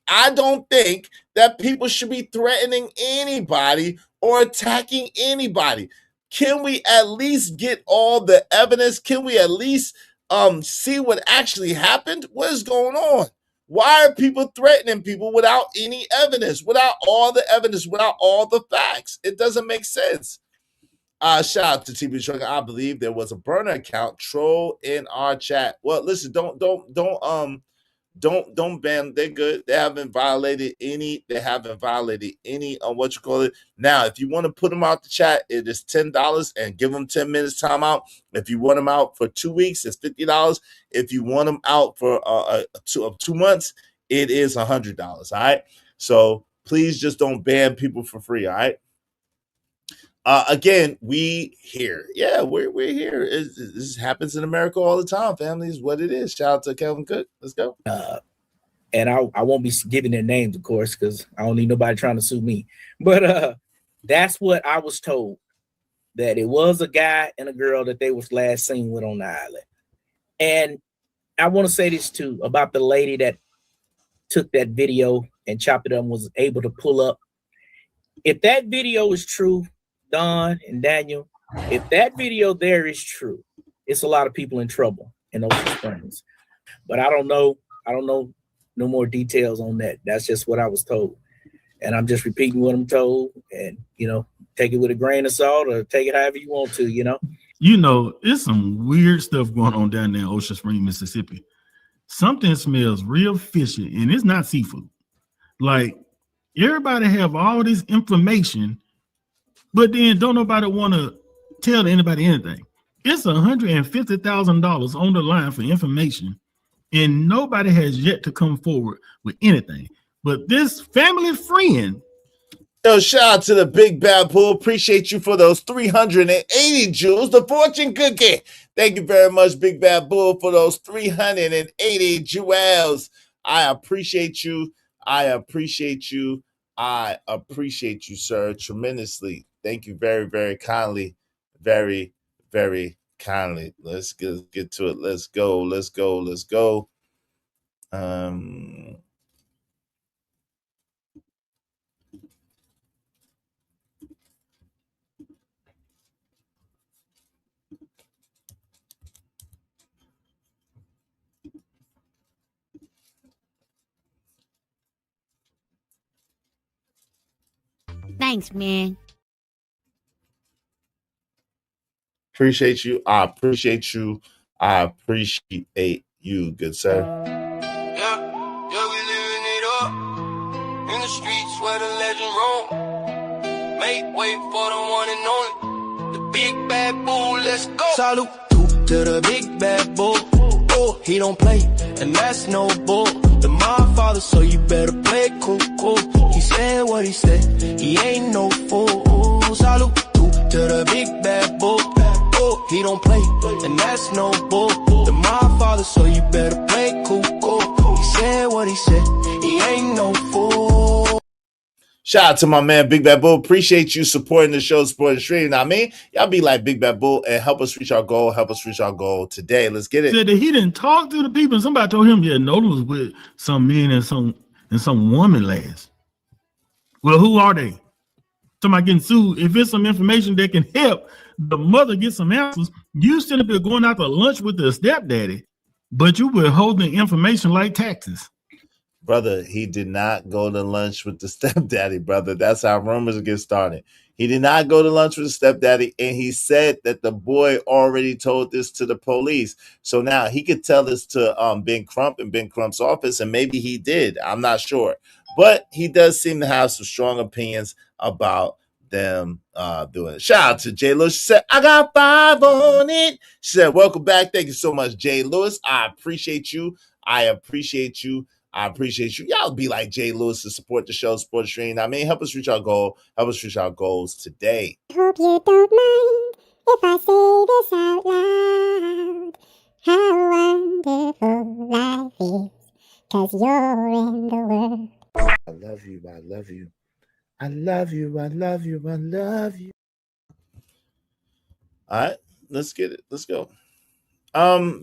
I don't think that people should be threatening anybody or attacking anybody. Can we at least get all the evidence? Can we at least see what actually happened? What is going on? Why are people threatening people without any evidence, without all the evidence, without all the facts? It doesn't make sense. Shout out to TB Trucker. I believe there was a burner account troll in our chat. Well, listen, don't ban. They're good. They haven't violated any what you call it. Now, if you want to put them out the chat, it is $10 and give them 10 minutes timeout. If you want them out for 2 weeks, it's $50. If you want them out for 2 months, it is $100. All right. So please just don't ban people for free. All right. Again, we here. Yeah, we're here. This happens in America all the time. Family is what it is. Shout out to Kelvin Cook. Let's go. And I won't be giving their names, of course, because I don't need nobody trying to sue me. But that's what I was told, that it was a guy and a girl that they was last seen with on the island. And I want to say this too about the lady that took that video and chopped it up and was able to pull up. If that video is true, Don and Daniel, if that video there is true, it's a lot of people in trouble in Ocean Springs. But I don't know no more details on that. That's just what I was told. And I'm just repeating what I'm told, and take it with a grain of salt or take it however you want to, It's some weird stuff going on down there in Ocean Springs, Mississippi. Something smells real fishy, and it's not seafood. Like, everybody have all this information, but then don't nobody want to tell anybody anything. It's $150,000 on the line for information, and nobody has yet to come forward with anything. But this family friend. Yo, shout out to the Big Bad Bull. Appreciate you for those 380 jewels. The fortune cookie. Thank you very much, Big Bad Bull, for those 380 jewels. I appreciate you. I appreciate you, sir, tremendously. Thank you very, very kindly. Very, very kindly. Let's get to it. Let's go. Thanks, man. Appreciate you. I appreciate you. I appreciate you, good sir. Yeah, we living it up in the streets where the legend roam. Make way for the one and only, the big bad bull. Let's go. Salute to the big bad bull. Oh, he don't play, and that's no bull. The my father, so you better play cool. He said what he said. He ain't no fool. Salute to the big bad bull. Oh, he don't play, and that's no bull. The my father, so you better play cool. He said what he said. He ain't no fool. Shout out to my man Big Bad Bull. Appreciate you supporting the show, supporting the stream. Now, I mean, y'all be like Big Bad Bull and help us reach our goal. Help us reach our goal today. Let's get it. Said that he didn't talk to the people, and somebody told him, yeah, Nolan was with some men and some woman last. Well, who are they? Somebody getting sued. If it's some information that can help the mother get some answers, you still be going out to lunch with the stepdaddy, but you were holding information like taxes. Brother, he did not go to lunch with the stepdaddy, brother. That's how rumors get started. He did not go to lunch with the stepdaddy, and he said that the boy already told this to the police. So now he could tell this to Ben Crump in Ben Crump's office, and maybe he did. I'm not sure. But he does seem to have some strong opinions about them doing it. Shout out to Jay Lewis. She said, I got 5 on it. She said, welcome back. Thank you so much, Jay Lewis. I appreciate you. I appreciate you. I appreciate you. Y'all be like Jay Lewis to support the show, support the stream. I mean, help us reach our goal. Help us reach our goals today. Hope you don't mind if I say this out loud. How wonderful life is, 'cause you're in the world. I love you. I love you. I love you. I love you. I love you. All right, let's get it. Let's go.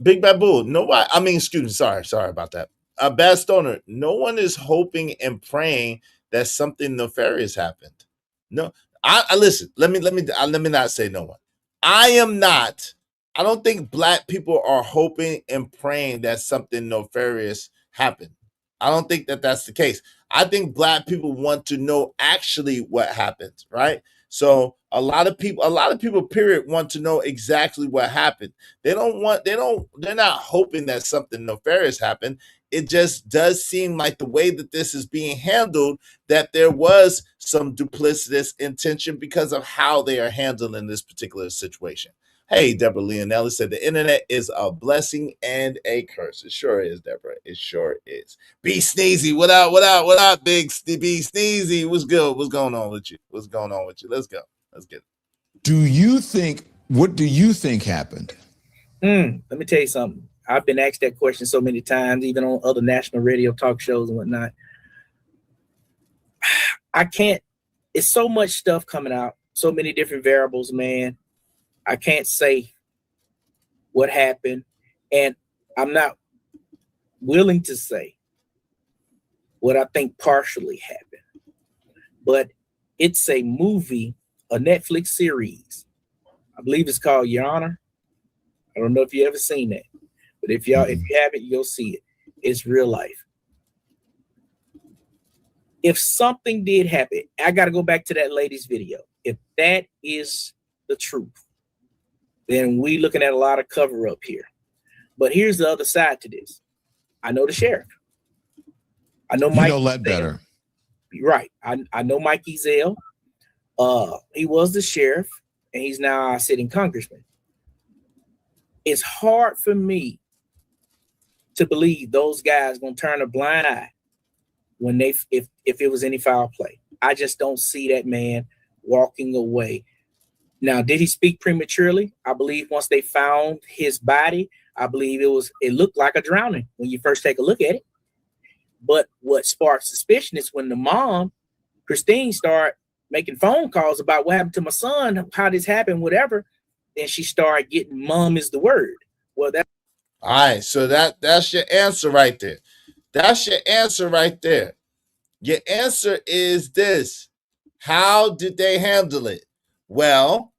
Big Bad Bull. No, I mean, excuse me. Sorry about that. Bad Stoner. No one is hoping and praying that something nefarious happened. No, I listen. Let me not say no one. I am not. I don't think black people are hoping and praying that something nefarious happened. I don't think that that's the case. I think black people want to know actually what happened, right? So a lot of people, period, want to know exactly what happened. They're not hoping that something nefarious happened. It just does seem like the way that this is being handled, that there was some duplicitous intention because of how they are handling this particular situation. Hey, Deborah Leonelli said the internet is a blessing and a curse. It sure is, Deborah. It sure is. B Sneezy, what up, Big B Sneezy? What's good? What's going on with you? Let's go. Let's get it. What do you think happened? Let me tell you something. I've been asked that question so many times, even on other national radio talk shows and whatnot. I can't, it's so much stuff coming out, so many different variables, man. I can't say what happened, and I'm not willing to say what I think partially happened. But it's a movie, a Netflix series. I believe it's called Your Honor. I don't know if you ever seen that, but if you haven't, you'll see it. It's real life. If something did happen, I got to go back to that lady's video. If that is the truth, then we looking at a lot of cover up here. But here's the other side to this. I know the sheriff. I know Mike. You know Ledbetter. Right. I know Mike Ezell. He was the sheriff, and he's now a sitting congressman. It's hard for me to believe those guys gonna turn a blind eye when if it was any foul play. I just don't see that man walking away. Now, did he speak prematurely? I believe once they found his body, I believe it looked like a drowning when you first take a look at it. But what sparked suspicion is when the mom, Christine, started making phone calls about what happened to my son, how this happened, whatever. Then she started getting mom is the word. Well, that. All right, so that's your answer right there. That's your answer right there. Your answer is this. How did they handle it? Well,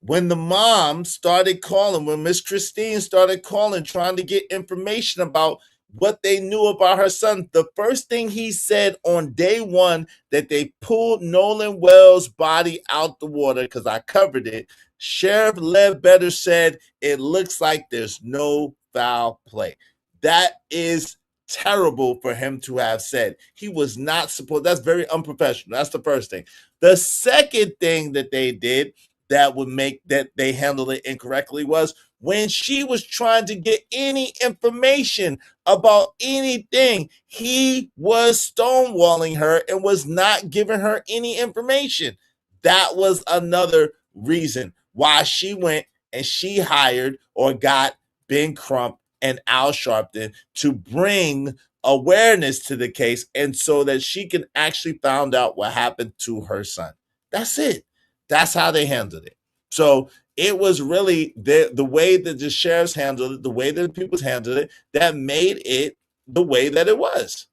when the mom started calling, when Miss Christine started calling, trying to get information about what they knew about her son. The first thing he said on day one that they pulled Nolan Wells' body out the water, because I covered it, Sheriff Ledbetter said, it looks like there's no foul play. That is terrible for him to have said. He was not supposed. That's very unprofessional. That's the first thing. The second thing that they did that would make that they handled it incorrectly was when she was trying to get any information about anything, he was stonewalling her and was not giving her any information. That was another reason why she went and she hired or got Ben Crump and Al Sharpton to bring awareness to the case, and so that she can actually find out what happened to her son. That's it. That's how they handled it. So it was really the way that the sheriffs handled it, the way that the people handled it, that made it the way that it was.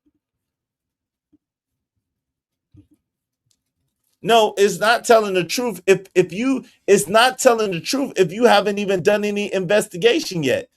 No, it's not telling the truth. It's not telling the truth if you haven't even done any investigation yet.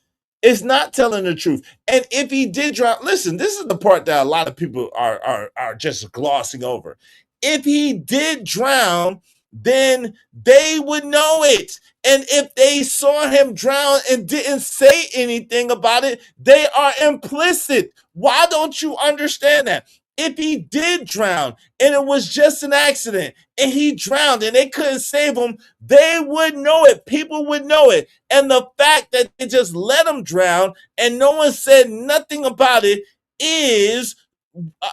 It's not telling the truth. And if he did drown, listen, this is the part that a lot of people are just glossing over. If he did drown, then they would know it. And if they saw him drown and didn't say anything about it, they are implicit. Why don't you understand that? If he did drown and it was just an accident and he drowned and they couldn't save him, they would know it. People would know it. And the fact that they just let him drown and no one said nothing about it is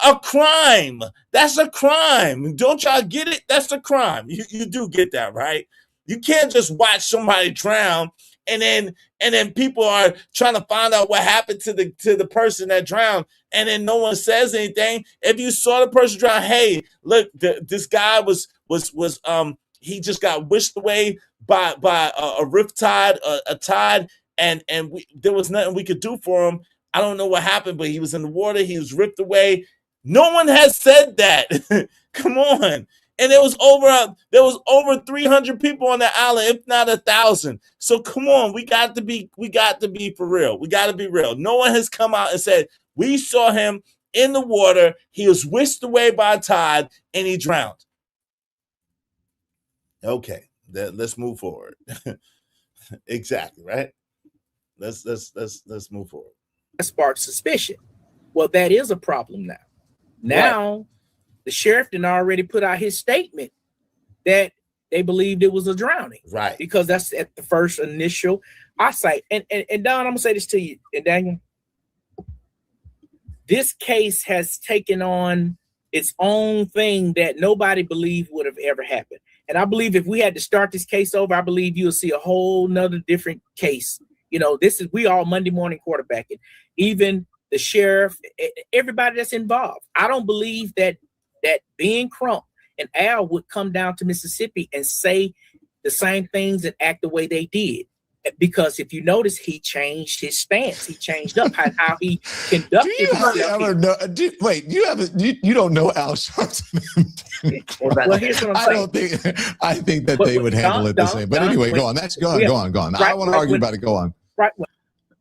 a crime. That's a crime. Don't y'all get it? That's a crime. You do get that, right? You can't just watch somebody drown and then people are trying to find out what happened to the person that drowned, and then no one says anything. If you saw the person drown, hey, look, this guy was he just got whisked away by a riptide, a tide, and there was nothing we could do for him. I don't know what happened, but he was in the water. He was ripped away. No one has said that. Come on. And there was over 300 people on the island, if not 1,000. So come on, we got to be for real. We got to be real. No one has come out and said, we saw him in the water. He was whisked away by a tide and he drowned. Okay, let's move forward. Exactly, right? Let's move forward. That sparks suspicion. Well, that is a problem now. Now, right. The sheriff did already put out his statement that they believed it was a drowning. Right. Because that's at the first initial eyesight. And Don, I'm going to say this to you, and Daniel. This case has taken on its own thing that nobody believed would have ever happened. And I believe if we had to start this case over, I believe you'll see a whole nother different case. You know, we all Monday morning quarterbacking. Even the sheriff, everybody that's involved. I don't believe that Ben Crump and Al would come down to Mississippi and say the same things and act the way they did. Because if you notice, he changed his stance. He changed up how he conducted himself. You don't know Al Sharpton. Well, here's what I'm saying. I think that they would handle it the same. But anyway, go on. Go on. I don't want to argue about it. Go on. Right.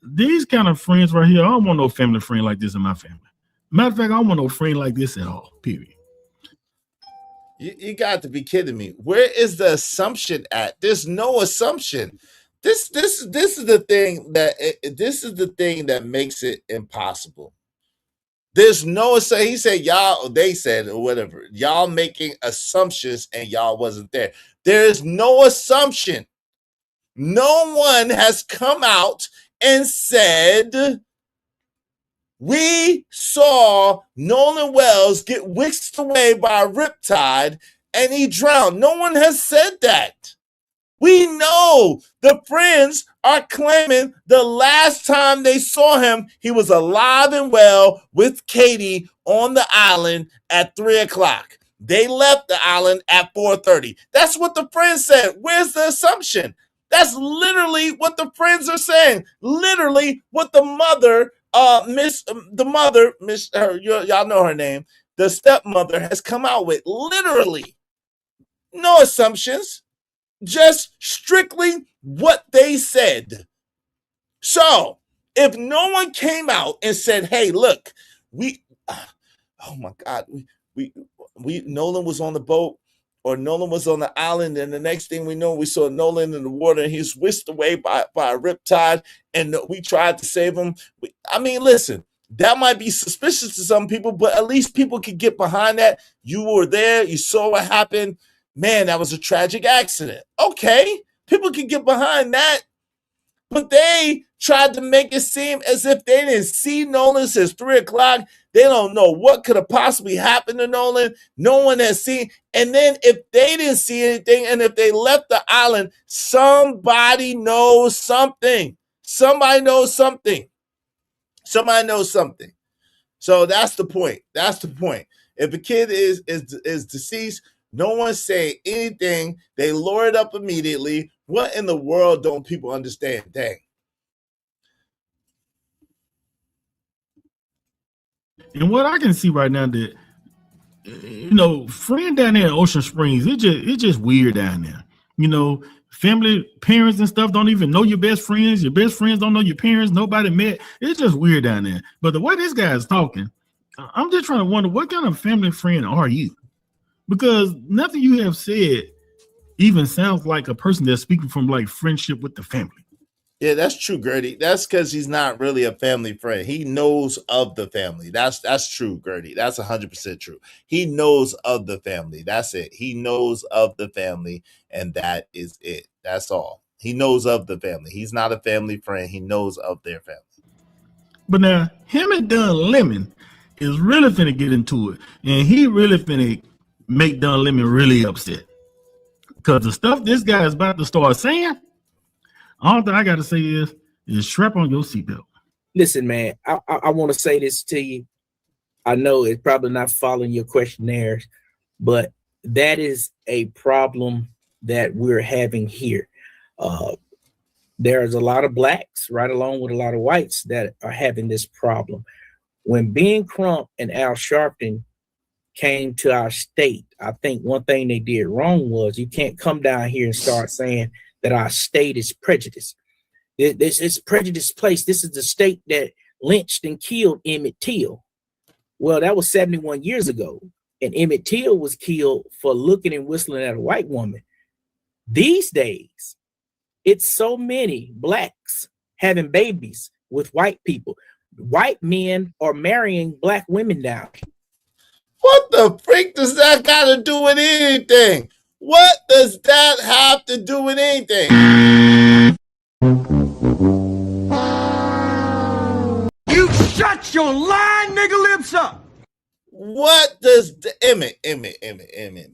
These kind of friends right here, I don't want no family friend like this in my family. Matter of fact, I don't want no friend like this at all, period. You got to be kidding me. Where is the assumption at? There's no assumption. This is the thing that makes it impossible. There's no say. He said y'all, they said, or whatever. Y'all making assumptions and y'all wasn't there. There is no assumption. No one has come out and said, we saw Nolan Wells get whisked away by a riptide and he drowned. No one has said that. We know the friends are claiming the last time they saw him, he was alive and well with Katie on the island at 3:00. They left the island at 4:30. That's what the friends said. Where's the assumption? That's literally what the friends are saying. Literally what the mother, y'all know her name, the stepmother has come out with. Literally. No assumptions. Just strictly what they said. So, If no one came out and said, "Hey, look, oh my God, we Nolan was on the boat, or Nolan was on the island, and the next thing we know, we saw Nolan in the water, and he's whisked away by a riptide, and we tried to save him." I mean, listen, that might be suspicious to some people, but at least people could get behind that. You were there, you saw what happened. Man, that was a tragic accident. Okay, people can get behind that. But they tried to make it seem as if they didn't see Nolan since 3 o'clock. They don't know what could have possibly happened to Nolan. No one has seen. And then if they didn't see anything, and if they left the island, somebody knows something. Somebody knows something. Somebody knows something. So that's the point. That's the point. If a kid is deceased, no one's saying anything. They lure it up immediately. What in the world don't people understand? Dang. And what I can see right now that, you know, friend down there in Ocean Springs, it's just weird down there. You know, family, parents and stuff don't even know your best friends. Your best friends don't know your parents. Nobody met. It's just weird down there. But the way this guy is talking, I'm just trying to wonder, what kind of family friend are you? Because nothing you have said even sounds like a person that's speaking from like friendship with the family. Yeah, that's true, Gertie. That's because he's not really a family friend. He knows of the family. That's true, Gertie. That's 100% true. He knows of the family. That's it. He knows of the family, and that is it. That's all. He knows of the family. He's not a family friend. He knows of their family. But now, him and Don Lemon is really finna get into it, and he really finna make Don Lemon really upset. Because the stuff this guy is about to start saying, all that I got to say is strap on your seatbelt. Listen, man, I want to say this to you. I know it's probably not following your questionnaires, but that is a problem that we're having here. There's a lot of blacks right along with a lot of whites that are having this problem. When Ben Crump and Al Sharpton came to our state, I think one thing they did wrong was you can't come down here and start saying that our state is prejudiced. This is prejudiced place. This is the state that lynched and killed Emmett Till. Well, that was 71 years ago. And Emmett Till was killed for looking and whistling at a white woman. These days, it's so many blacks having babies with white people. White men are marrying black women now. What the freak does that got to do with anything? What does that have to do with anything? You shut your lying nigga lips up. What does Emmett,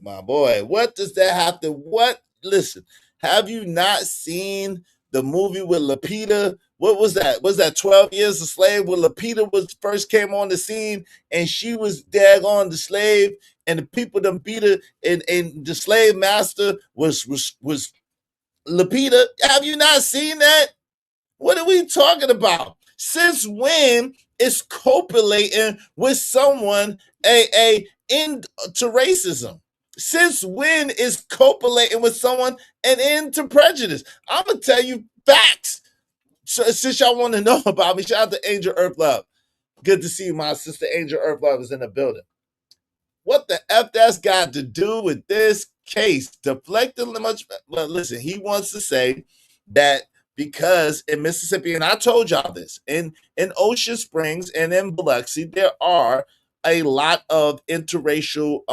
my boy, what does that have to, listen, have you not seen the movie with Lupita? What was that? Was that 12 Years a Slave when Lupita first came on the scene and she was daggone the slave and the people that beat her and the slave master was Lupita? Have you not seen that? What are we talking about? Since when is copulating with someone a end to racism? Since when is copulating with someone an end to prejudice? I'm gonna tell you facts. So, since y'all want to know about me, shout out to Angel Earth Love. Good to see you, my sister Angel Earth Love is in the building. What the F that's got to do with this case? Deflecting much. Well, listen, he wants to say that because in Mississippi, and I told y'all this, in Ocean Springs and in Biloxi, there are a lot of interracial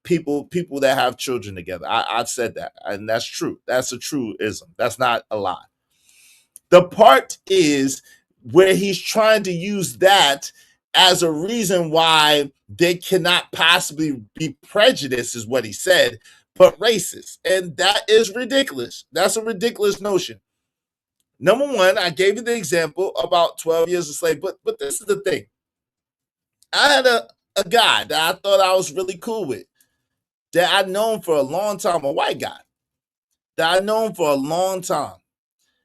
people that have children together. I've said that, and that's true. That's a truism. That's not a lie. The part is where he's trying to use that as a reason why they cannot possibly be prejudiced, is what he said, but racist. And that is ridiculous. That's a ridiculous notion. Number one, I gave you the example about 12 Years a Slave, but this is the thing. I had a guy that I thought I was really cool with, that I'd known for a long time, a white guy, that I'd known for a long time.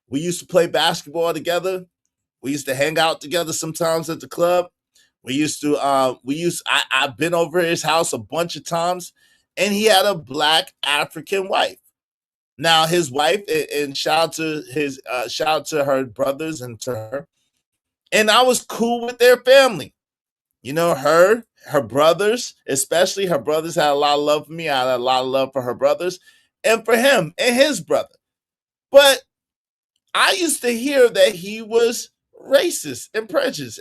We used to play basketball together. We used to hang out together sometimes at the club. I've been over his house a bunch of times, and he had a black African wife. Now his wife, and shout out to her brothers and to her, And I was cool with their family. You know, her brothers, especially her brothers had a lot of love for me. I had a lot of love for her brothers and for him and his brother. But I used to hear that he was racist and prejudiced.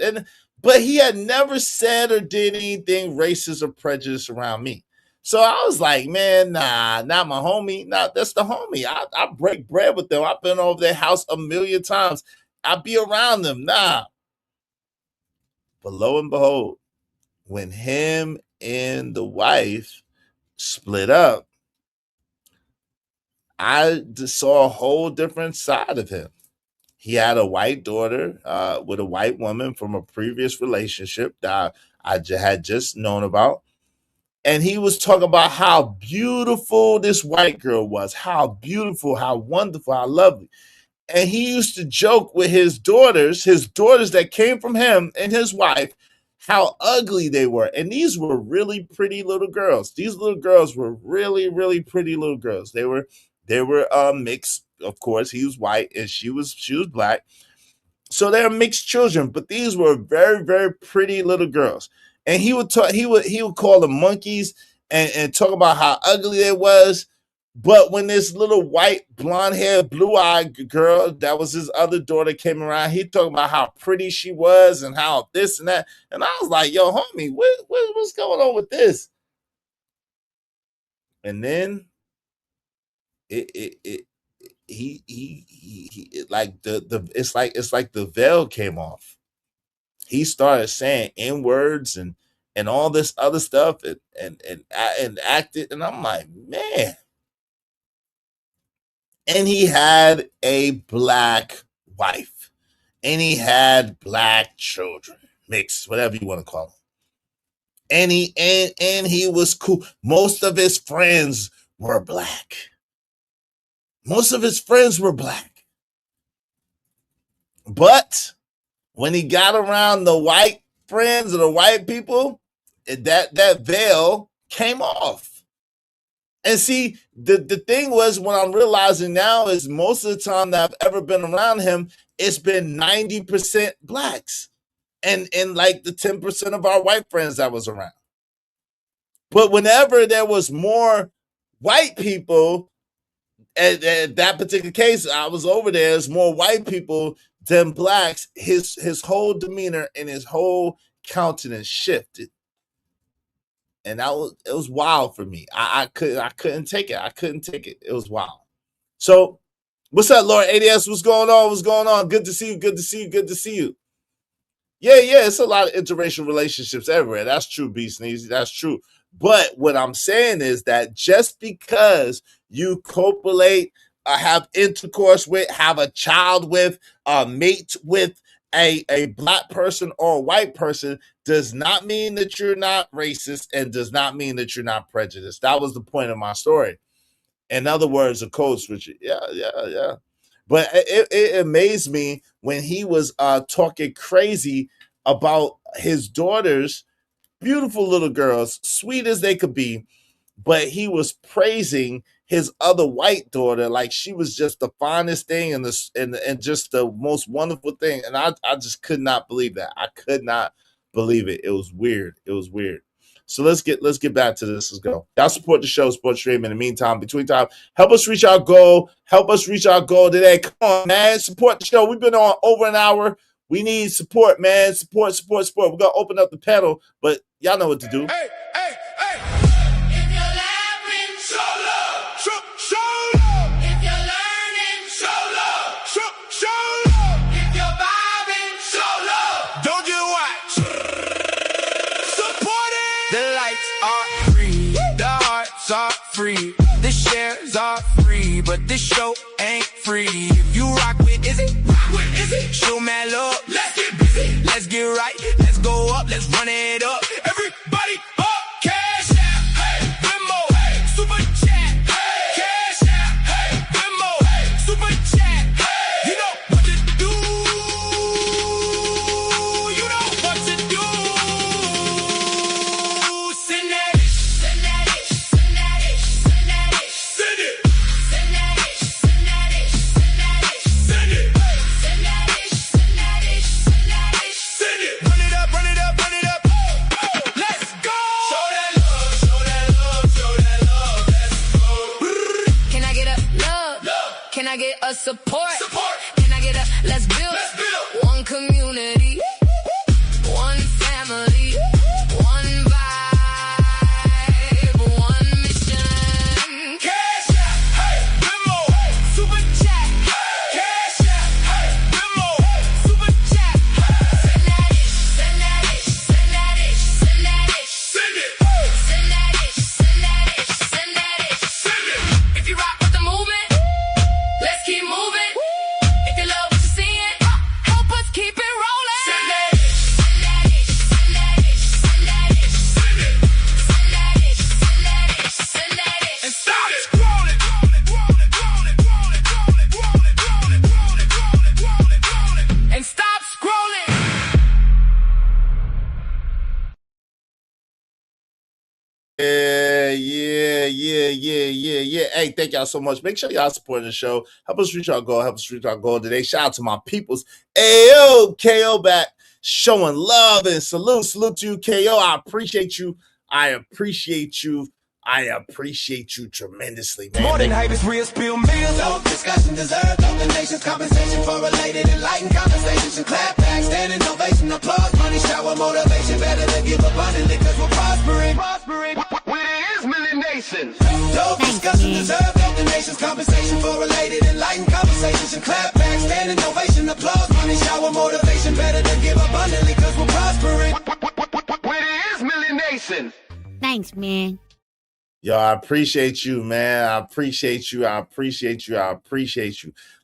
But he had never said or did anything racist or prejudiced around me. So I was like, man, nah, not my homie. Nah, that's the homie. I break bread with them. I've been over their house a million times. I be around them. Nah. But lo and behold, when him and the wife split up, I just saw a whole different side of him. He had a white daughter with a white woman from a previous relationship that I had just known about. And he was talking about how beautiful this white girl was, how beautiful, how wonderful, how lovely. And he used to joke with his daughters that came from him and his wife, how ugly they were. And these were really pretty little girls. These little girls were really, really pretty little girls. They were mixed. Of course, he was white and she was black. So they're mixed children, but these were very, very pretty little girls. And he would call them monkeys and talk about how ugly they was. But when this little white, blonde-haired, blue-eyed girl, that was his other daughter, came around, he talking about how pretty she was and how this and that. And I was like, yo, homie, what's going on with this? And then it's like the veil came off. He started saying N-words and all this other stuff and acted, and I'm like, man. And he had a black wife, and he had black children, mixed, whatever you want to call them. And he was cool. Most of his friends were black. But when he got around the white friends or the white people, that veil came off. And see, the thing was, what I'm realizing now is most of the time that I've ever been around him, it's been 90% blacks and like the 10% of our white friends that was around. But whenever there was more white people, at that particular case, I was over there, there's more white people than blacks, his whole demeanor and his whole countenance shifted. And it was wild for me. I couldn't take it. It was wild. So what's up, Lord ADS? What's going on? Good to see you. Yeah, it's a lot of interracial relationships everywhere. That's true, B Sneezy. That's true. But what I'm saying is that just because you copulate, have intercourse with, have a child with, mate with a black person or a white person does not mean that you're not racist and does not mean that you're not prejudiced. That was the point of my story. In other words, a code switcher. Yeah. But it amazed me when he was talking crazy about his daughters, beautiful little girls, sweet as they could be, but he was praising his other white daughter like she was just the finest thing and just the most wonderful thing. And I just could not believe that. I could not believe it. It was weird. So let's get back to this. Let's go. Y'all support the show, support stream. In the meantime, between time, help us reach our goal. Today. Come on, man. Support the show. We've been on over an hour. We need support, man. Support. We're gonna open up the panel, but y'all know what to do. Hey. If you're laughing, show love. Show love. If you're learning, show love. Show love. If you're vibing, show love. Don't you watch? Support it. The lights are free. The hearts are free. The shares are free. But this show ain't free. If you rock with Izzy, show mad love. Let's get busy. Let's get right. Let's go up. Let's run it up. Everybody up. Cash out. Hey. Venmo. Hey. Super chat. Hey. Cash out. Hey. Venmo. Hey. Super chat. Hey. You know what to do. You know what to do. Send that. Send that. Send that. Send that. Send it. Send that. Send that. Send that. Send it. Send that. Send that. Send that. Let's build one community, one family, one vibe, one mission. Cash out, hey, Venmo, super chat. Cash out, hey, Venmo, super chat. Send that ish, send that ish, send that ish, send that ish. Send it. Send that ish, send that ish, send that ish. Send it. If you rock with the movement, let's keep moving. If you love what you're seeing, help us keep it rolling. Send that ish, send that ish, send that ish, send that ish. Send it. Send that ish, send that ish, send that ish. And stop scrolling. And stop scrolling. Yeah. Hey, thank y'all so much. Make sure y'all supporting the show. Help us reach our goal. Help us reach our goal today. Shout out to my peoples. Ayo, KO back, showing love and salute to you, KO. I appreciate you. I appreciate you tremendously, man. More than hype, it's real, spill meals. No discussion deserved. Donations, compensation for related, enlightened conversations and clap back, standing ovation, applause, money shower, motivation. Better to give abundantly because we're prospering. Where there is million nations. No discussion deserved. Donations, compensation for related, enlightened conversations and clap back, standing ovation, applause, money shower, motivation. Better to give abundantly because we're prospering. Where there is million nations. Thanks, man. Yo, I appreciate you, man. I appreciate you.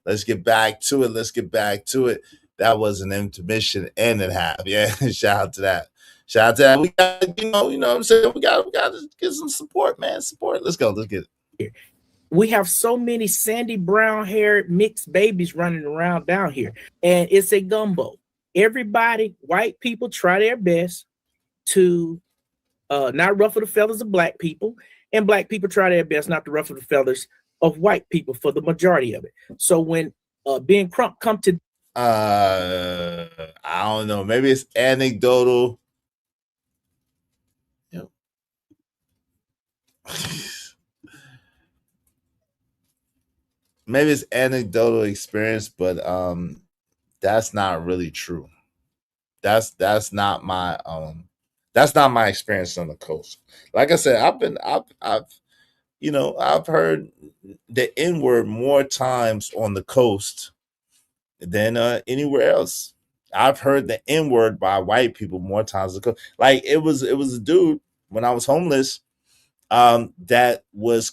Let's get back to it. That was an intermission and a half. Yeah, shout out to that. We got, you know what I'm saying? We got to get some support, man. Let's go. Let's get it. We have so many sandy brown haired mixed babies running around down here, and it's a gumbo. Everybody, white people, try their best to not ruffle the feathers of black people, and black people try their best not to ruffle the feathers of white people for the majority of it. So when Ben Crump come to I don't know, maybe it's anecdotal. Yep. Maybe it's anecdotal experience, but that's not really true. That's not my experience on the coast. Like I said, I've heard the N-word more times on the coast than anywhere else. I've heard the N-word by white people more times than the coast. Like it was a dude when I was homeless that was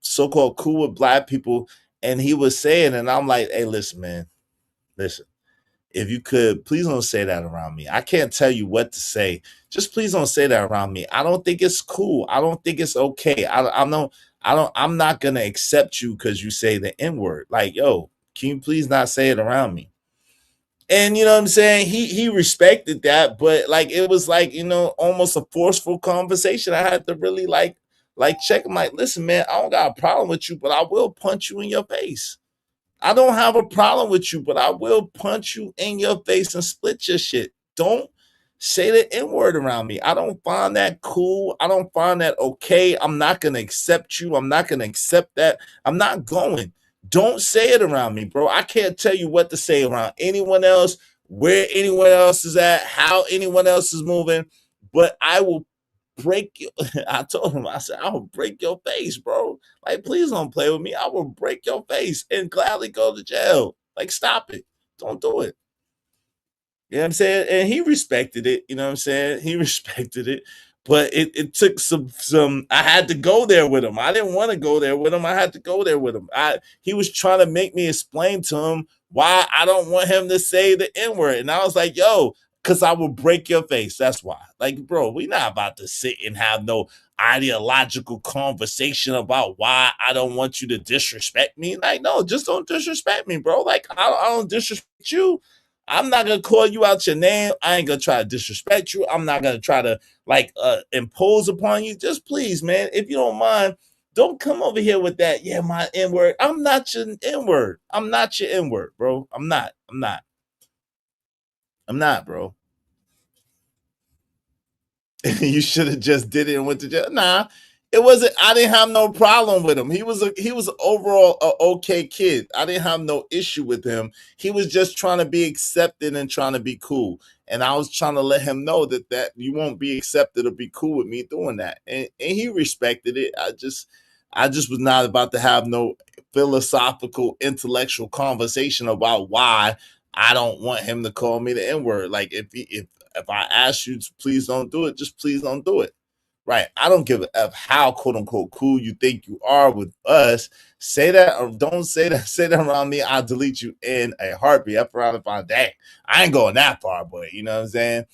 so-called cool with black people, and he was saying, and I'm like, hey, listen, man, listen. If you could, please don't say that around me. I can't tell you what to say. Just please don't say that around me. I don't think it's cool. I don't think it's okay. I'm not gonna accept you because you say the N-word. Like, yo, can you please not say it around me? And you know what I'm saying? He respected that, but like it was like, almost a forceful conversation. I had to really like check him, like, listen, man, I don't got a problem with you, but I will punch you in your face. I don't have a problem with you, but I will punch you in your face and split your shit. Don't say the N-word around me. I don't find that cool. I don't find that okay. I'm not going to accept you. I'm not going to accept that. I'm not going. Don't say it around me, bro. I can't tell you what to say around anyone else, where anyone else is at, how anyone else is moving, but I will break you. I told him, I said, I will break your face, bro. Like, please don't play with me. I will break your face and gladly go to jail. Like, stop it. Don't do it. You know what I'm saying? And he respected it. You know what I'm saying? He respected it. But it took some. I had to go there with him. I didn't want to go there with him. I had to go there with him. He was trying to make me explain to him why I don't want him to say the N-word. And I was like, yo, because I will break your face. That's why. Like, bro, we're not about to sit and have no ideological conversation about why I don't want you to disrespect me. Like, no, just don't disrespect me, bro. Like, I don't disrespect you. I'm not going to call you out your name. I ain't going to try to disrespect you. I'm not going to try to, impose upon you. Just please, man, if you don't mind, don't come over here with that, yeah, my N-word. I'm not your N-word. I'm not your N-word, bro. I'm not, bro. You should have just did it and went to jail. Nah, It wasn't. I didn't have no problem with him. He was overall a okay kid. I didn't have no issue with him. He was just trying to be accepted and trying to be cool. And I was trying to let him know that you won't be accepted or be cool with me doing that. And he respected it. I just was not about to have no philosophical, intellectual conversation about why I don't want him to call me the N-word. Like if I ask you to please don't do it, just please don't do it. Right. I don't give a F how quote unquote cool you think you are with us. Say that or don't say that. Say that around me. I'll delete you in a heartbeat. Up around and find, dang, I ain't going that far, boy. You know what I'm saying?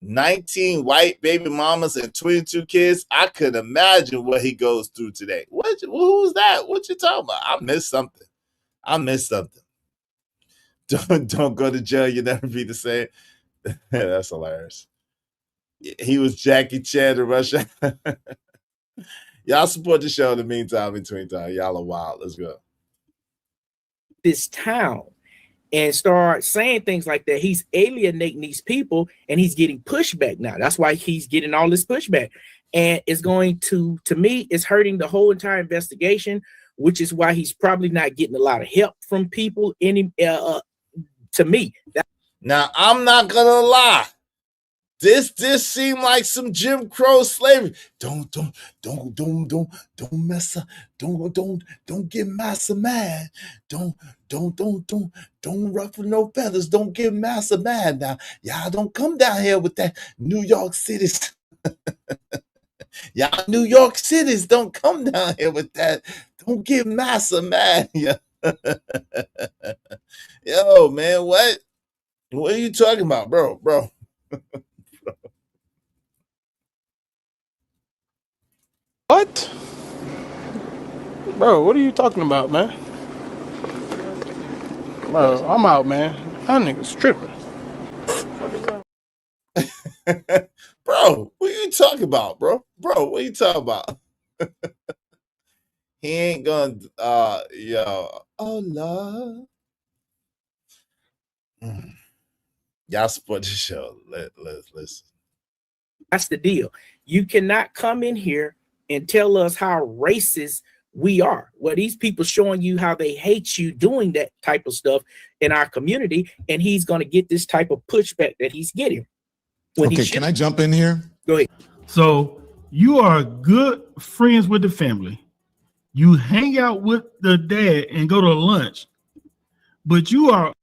19 white baby mamas and 22 kids. I could imagine what he goes through today. Who's that? What you talking about? I missed something. Don't go to jail. You'll never be the same. That's hilarious. He was Jackie Chan in Russia. Y'all support the show in the meantime, between time. Y'all are wild. Let's go. This town and start saying things like that. He's alienating these people and he's getting pushback now. That's why he's getting all this pushback. And it's going to me, it's hurting the whole entire investigation, which is why he's probably not getting a lot of help from people. To me. Now, I'm not going to lie. This seemed like some Jim Crow slavery. Don't mess up. Don't get massa mad. Don't ruffle no feathers. Don't get massa mad. Now, y'all don't come down here with that New York City. Y'all New York Cities don't come down here with that. Don't get massa mad. Yo, man, what are you talking about, bro? What? Bro, what are you talking about, man? Bro, I'm out, man. That nigga's tripping. Bro, what are you talking about, bro? Bro, what are you talking about? He ain't gonna oh Lord. Y'all support the show. Let's listen. That's the deal. You cannot come in here and tell us how racist we are. Well, these people showing you how they hate you doing that type of stuff in our community, and he's going to get this type of pushback that he's getting. Okay, can I jump in here? Go ahead. So you are good friends with the family. You hang out with the dad and go to lunch, but you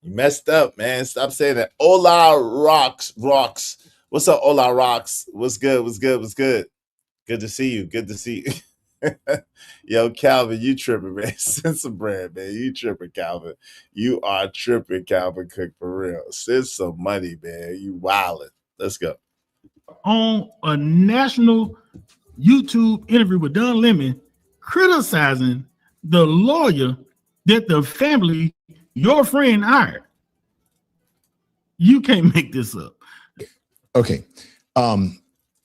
messed up, man. Stop saying that. Hola, rocks. What's up, Hola, rocks? What's good? Good to see you. Yo, Calvin, you tripping, man. Send some bread, man. You tripping, Calvin. You are tripping, Calvin Cook, for real. Send some money, man. You wildin'. Let's go. On a national YouTube interview with Don Lemon criticizing the lawyer that the family, your friend, hired. You can't make this up. Okay.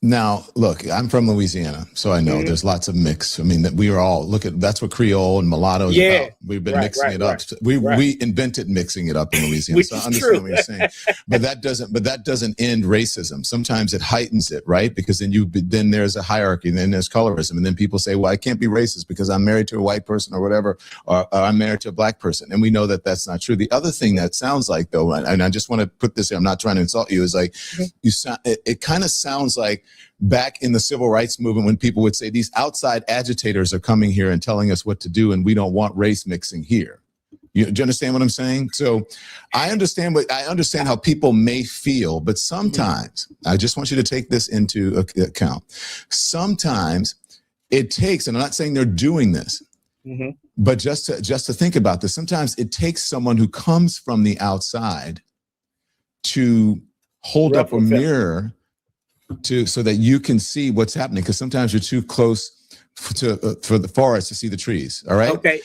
Now, look, I'm from Louisiana, so I know there's lots of mix. I mean, that we are all that's what Creole and mulatto is about. We've been mixing it up. We invented mixing it up in Louisiana. So I understand what you're saying, but that doesn't end racism. Sometimes it heightens it, right? Because then there's a hierarchy, and then there's colorism, and then people say, well, I can't be racist because I'm married to a white person or whatever, or I'm married to a black person, and we know that that's not true. The other thing that sounds like, though, and I just want to put this here, I'm not trying to insult you, is like it kind of sounds like back in the civil rights movement when people would say these outside agitators are coming here and telling us what to do, and we don't want race mixing here. Do you understand what I'm saying? So I understand how people may feel, but sometimes I just want you to take this into account. Sometimes it takes, and I'm not saying they're doing this, but just to think about this, sometimes it takes someone who comes from the outside to hold up a mirror so that you can see what's happening, because sometimes you're too close for the forest to see the trees. All right. Okay.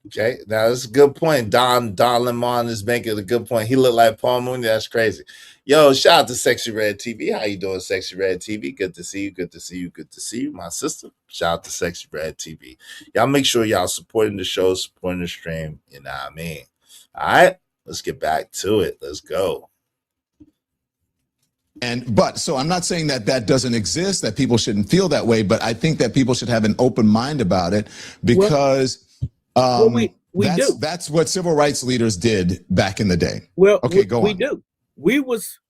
Okay. Now that's a good point. Don Lemon is making a good point. He looked like Paul Mooney. That's crazy. Yo, shout out to Sexy Red TV. How you doing, Sexy Red TV? Good to see you, my sister. Shout out to Sexy Red TV. Y'all make sure y'all supporting the show, supporting the stream. You know what I mean? All right. Let's get back to it. Let's go. So I'm not saying that that doesn't exist, that people shouldn't feel that way, but I think that people should have an open mind about it because that's what civil rights leaders did back in the day. Well, okay, go on. We do.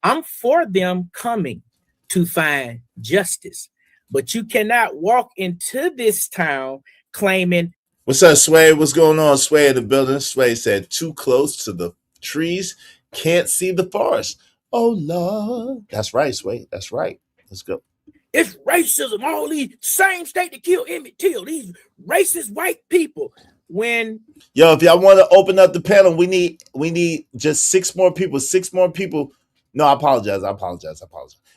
I'm for them coming to find justice, but you cannot walk into this town claiming. What's up, Sway? What's going on, Sway, in the building? Sway said, too close to the trees, can't see the forest. Oh, Lord. That's right, Sway. That's right. Let's go. It's racism. All these same state that killed Emmett Till, these racist white people. When if y'all want to open up the panel, we need just 6 more people. 6 more people. No, I apologize.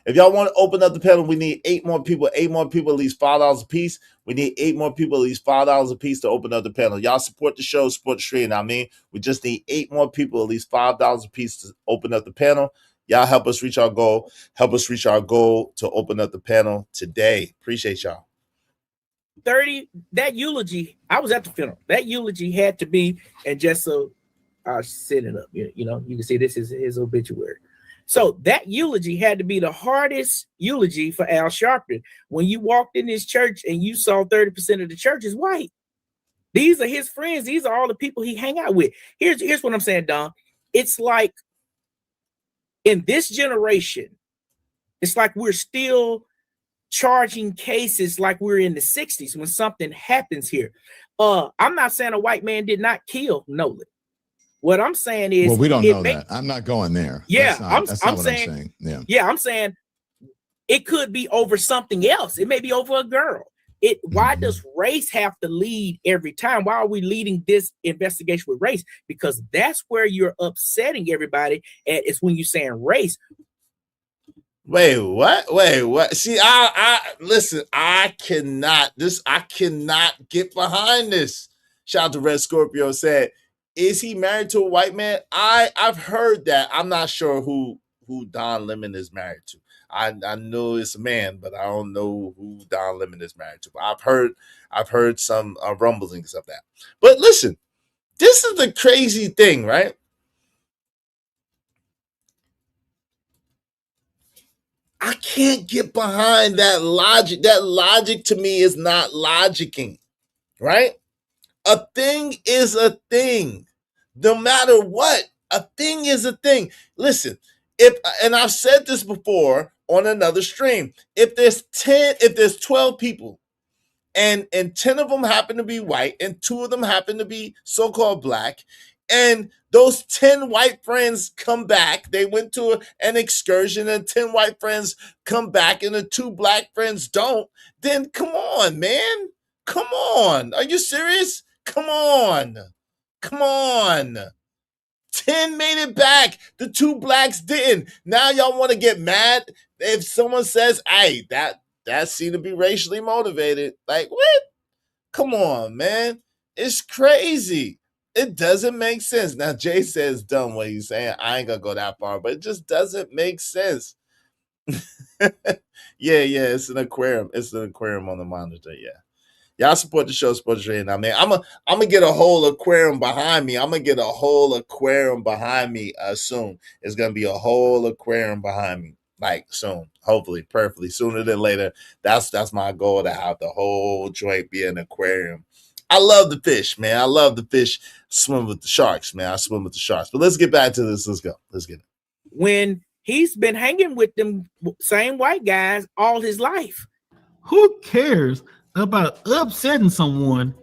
If y'all want to open up the panel, we need 8 more people. 8 more people, at least $5 a piece. We need 8 more people, at least $5 a piece to open up the panel. Y'all support the show, support the stream. We just need 8 more people, at least $5 a piece to open up the panel. Y'all help us reach our goal. Help us reach our goal to open up the panel today. Appreciate y'all. 30, that eulogy, I was at the funeral. That eulogy had to be, and just so I'll set it up, you can see this is his obituary. So that eulogy had to be the hardest eulogy for Al Sharpton. When you walked in this church and you saw 30% of the church is white. These are his friends. These are all the people he hang out with. Here's what I'm saying, Don. It's like in this generation, it's like we're still charging cases like we're in the 60s when something happens here. I'm not saying a white man did not kill Nolan. What I'm saying is, well, we don't know that. I'm not going there. Yeah, I'm saying. Yeah, I'm saying it could be over something else. It may be over a girl. Why does race have to lead every time? Why are we leading this investigation with race? Because that's where you're upsetting everybody. And it's when you're saying race. Wait, what? See, I listen, I cannot get behind this. Shout out to Red Scorpio said, is he married to a white man? I've heard that. I'm not sure who Don Lemon is married to. I know it's a man, but I don't know who Don Lemon is married to. I've heard some rumblings of that. But listen, this is the crazy thing, right? I can't get behind that logic. That logic to me is not logicking, right? A thing is a thing. No matter what, a thing is a thing. Listen, and I've said this before on another stream, if there's 12 people and 10 of them happen to be white and 2 of them happen to be so-called black, and those 10 white friends come back, they went to an excursion and 10 white friends come back and the 2 black friends don't, then come on, man. Come on. Are you serious? Come on. 10 made it back. The 2 blacks didn't. Now y'all want to get mad if someone says, hey, that seemed to be racially motivated. Like, what? Come on, man. It's crazy. It doesn't make sense. Now, Jay says dumb what he's saying. I ain't going to go that far, but it just doesn't make sense. Yeah, it's an aquarium. It's an aquarium on the monitor, yeah. Y'all support the show, support the stream. I'm gonna get a whole aquarium behind me. Soon. It's gonna be a whole aquarium behind me, like soon. Hopefully, perfectly sooner than later. That's my goal, to have the whole joint be an aquarium. I love the fish, man. I love the fish. Swim with the sharks, man. I swim with the sharks. But let's get back to this. Let's go. Let's get it. When he's been hanging with them same white guys all his life, who cares about upsetting someone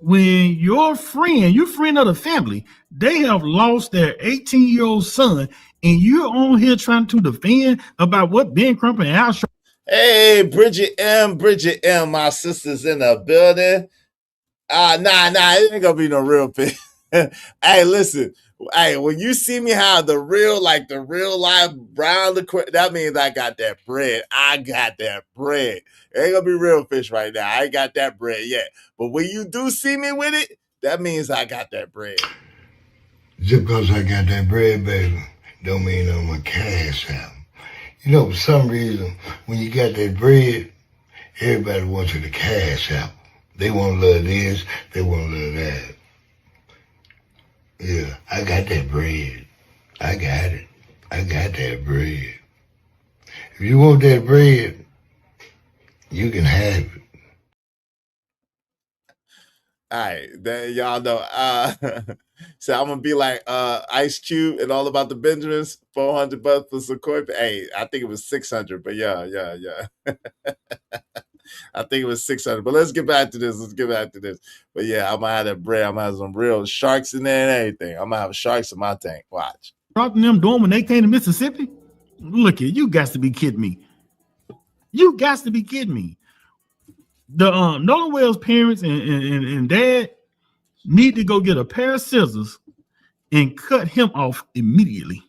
when your friend of the family, they have lost their 18-year-old son, and you're on here trying to defend about what Ben Crump and Al Sharpton. Hey, Bridget M, my sister's in the building. Nah, it ain't gonna be no real fish. Hey, listen. Hey, when you see me have the real live brown liquid, that means I got that bread. It ain't gonna be real fish right now. I ain't got that bread yet. But when you do see me with it, that means I got that bread. Just because I got that bread, baby, don't mean I'm a cash out. You know, for some reason, when you got that bread, everybody wants you to cash out. They want to love this, they want to love that. Yeah, I got that bread. I got it. I got that bread. If you want that bread, you can have it. All right, then y'all know. So I'm gonna be like Ice Cube and All About the Benjamins, $400 for some koi. Hey, I think it was 600, but yeah. I think it was 600. But let's get back to this. But yeah, I'm gonna have that bread. I'm gonna have some real sharks in there and everything. I'm gonna have sharks in my tank. Watch. Dropping them doing when they came to Mississippi? Look at you, got to be kidding me. The Nolan Wells parents and dad need to go get a pair of scissors and cut him off immediately.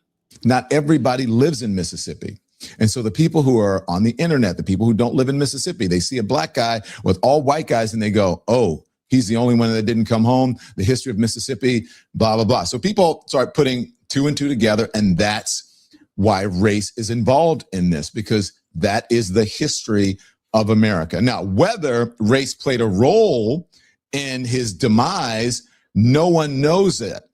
Not everybody lives in Mississippi. And so the people who are on the internet, the people who don't live in Mississippi, they see a black guy with all white guys and they go, oh, he's the only one that didn't come home. The history of Mississippi, blah, blah, blah. So people start putting two and two together, and that's why race is involved in this, because that is the history of America. Now, whether race played a role in his demise, no one knows that.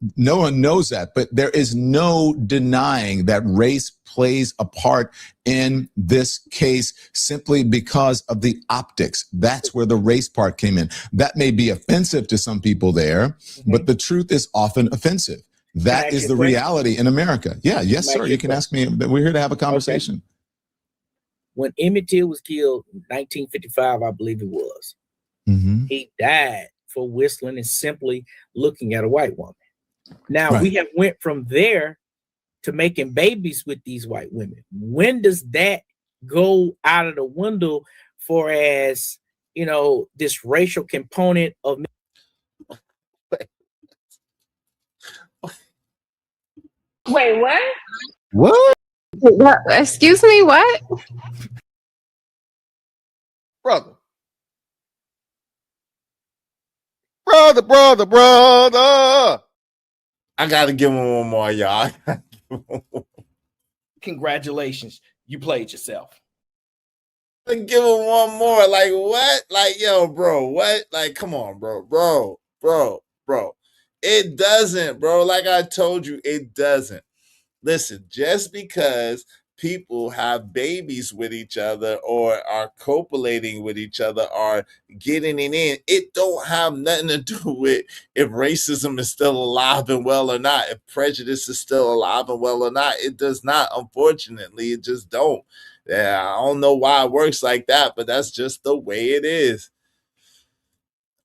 But there is no denying that race plays a part in this case simply because of the optics. That's where the race part came in. That may be offensive to some people there, but the truth is often offensive. That is the reality in America. Yeah, yes, sir. You can ask me. We're here to have a conversation. Okay. When Emmett Till was killed in 1955, I believe it was, he died for whistling and simply looking at a white woman. Now we have went from there to making babies with these white women. When does that go out of the window for, as you know, this racial component of? Wait, what? What? Excuse me, what? Brother. I gotta give him one more, y'all. Congratulations, you played yourself. Give him one more. Like what? Like, yo, bro, what? Like, come on, bro. It doesn't, bro. Like I told you, it doesn't. Listen, just because people have babies with each other or are copulating with each other or getting it in, it don't have nothing to do with if racism is still alive and well or not, if prejudice is still alive and well or not. It does not, unfortunately. It just don't. Yeah, I don't know why it works like that, but that's just the way it is.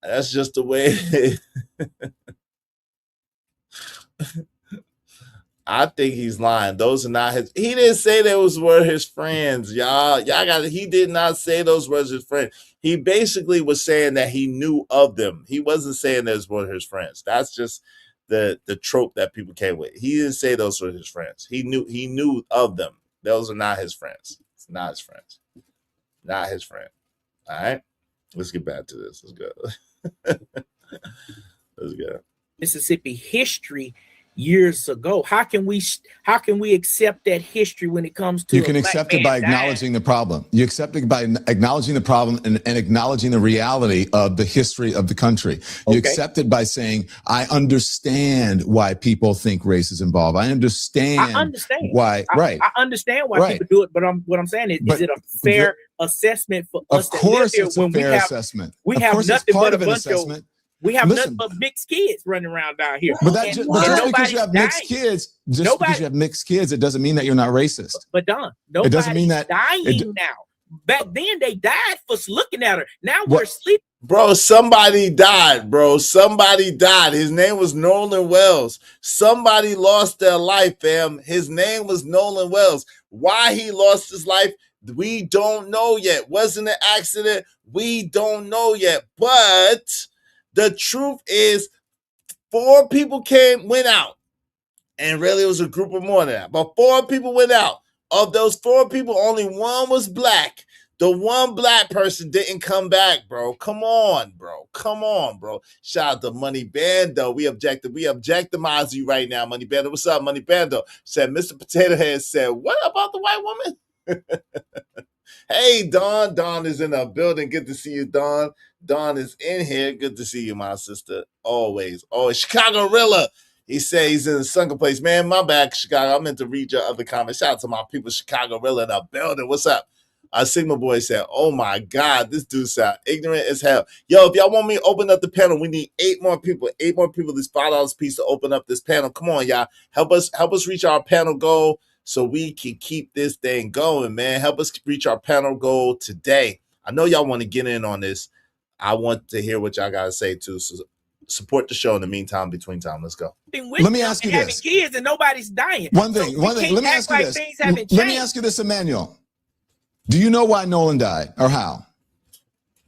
That's just the way it is. I think he's lying. Those are not his. He didn't say those were his friends, y'all. He did not say those were his friends. He basically was saying that he knew of them. He wasn't saying those were his friends. That's just the trope that people came with. He didn't say those were his friends. He knew of them. Those are not his friends. It's not his friends. Not his friend. All right. Let's get back to this. Let's go. Let's go. Mississippi history years ago. How can we accept that history when it comes to? You can accept it by acknowledging the problem. You accept it by acknowledging the problem and acknowledging the reality of the history of the country. You accept it by saying, I understand why people think race is involved. I understand why. I understand why people do it, but what I'm saying is it a fair assessment for us? Of course, it's a fair assessment. We have nothing but a bunch of. We have nothing but mixed kids running around down here. But just because you have mixed kids, because you have mixed kids, it doesn't mean that you're not racist. But Don, it doesn't mean that dying now. Back then they died for looking at her. Now we're sleeping. Bro, somebody died, bro. Somebody died. His name was Nolan Wells. Somebody lost their life, fam. His name was Nolan Wells. Why he lost his life, we don't know yet. Wasn't an accident? We don't know yet. But the truth is, 4 people went out. And really it was a group of more than that. But 4 people went out. Of those 4 people, only one was black. The one black person didn't come back, bro. Come on, bro. Shout out to Money Bando. We objectimize you right now, Money Bando. What's up, Money Bando? Said Mr. Potato Head said, what about the white woman? Hey, Dawn. Dawn is in the building. Good to see you, Dawn. Dawn is in here. Good to see you, my sister. Always. Chicago Rilla. He said he's in a sunken place. Man, my bad, Chicago. I meant to read your other comments. Shout out to my people, Chicago, really in the building. What's up? Sigma Boy said, oh my God, this dude sound ignorant as hell. Yo, if y'all want me to open up the panel, we need 8 more people. 8 more people. This $5 piece to open up this panel. Come on, y'all. Help us reach our panel goal so we can keep this thing going, man. Help us reach our panel goal today. I know y'all want to get in on this. I want to hear what y'all got to say too. So support the show in the meantime, between time. Let's go. Let me ask you this. Kids and nobody's dying. One thing. Let me ask you this. Let me ask you this, Emmanuel. Do you know why Nolan died or how?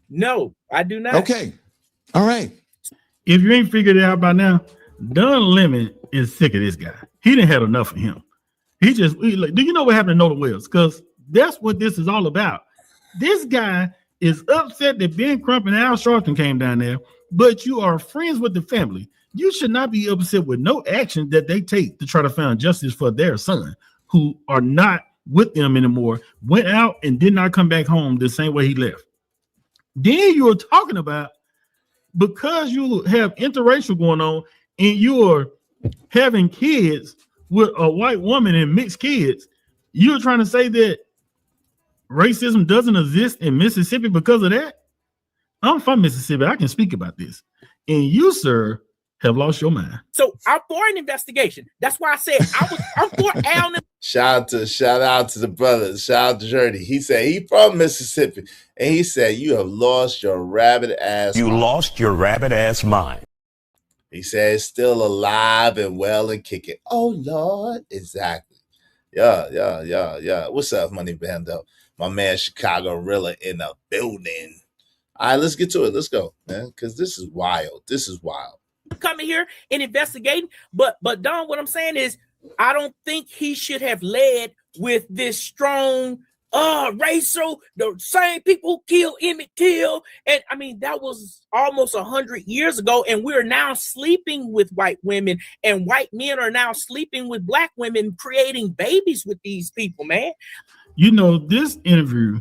No, I do not. Okay. All right. If you ain't figured it out by now, Don Lemon is sick of this guy. He done had enough of him. Do you know what happened to Nolan Wells? Because that's what this is all about. This guy is upset that Ben Crump and Al Sharpton came down there, but you are friends with the family. You should not be upset with no action that they take to try to find justice for their son, who are not with them anymore, went out and did not come back home the same way he left. Then you're talking about, because you have interracial going on and you're having kids with a white woman and mixed kids, you're trying to say that racism doesn't exist in Mississippi because of that? I'm from Mississippi. I can speak about this. And you, sir, have lost your mind. So I'm for an investigation. That's why I said I'm for Al. Shout out to the brother. Shout out to Journey. He said he from Mississippi. And he said, you have lost your rabbit ass mind. You lost your rabbit ass mind. He said it's still alive and well and kicking. Oh, Lord. Exactly. Yeah. What's up, Money Bando? My man Chicago Rilla in the building. All right, let's get to it. Let's go, man, because this is wild. Coming here and investigating, but Don, what I'm saying is, I don't think he should have led with this strong racial, the same people who killed Emmett Till, and I mean that was almost 100 years ago, and we're now sleeping with white women, and white men are now sleeping with black women, creating babies with these people, man. You know, this interview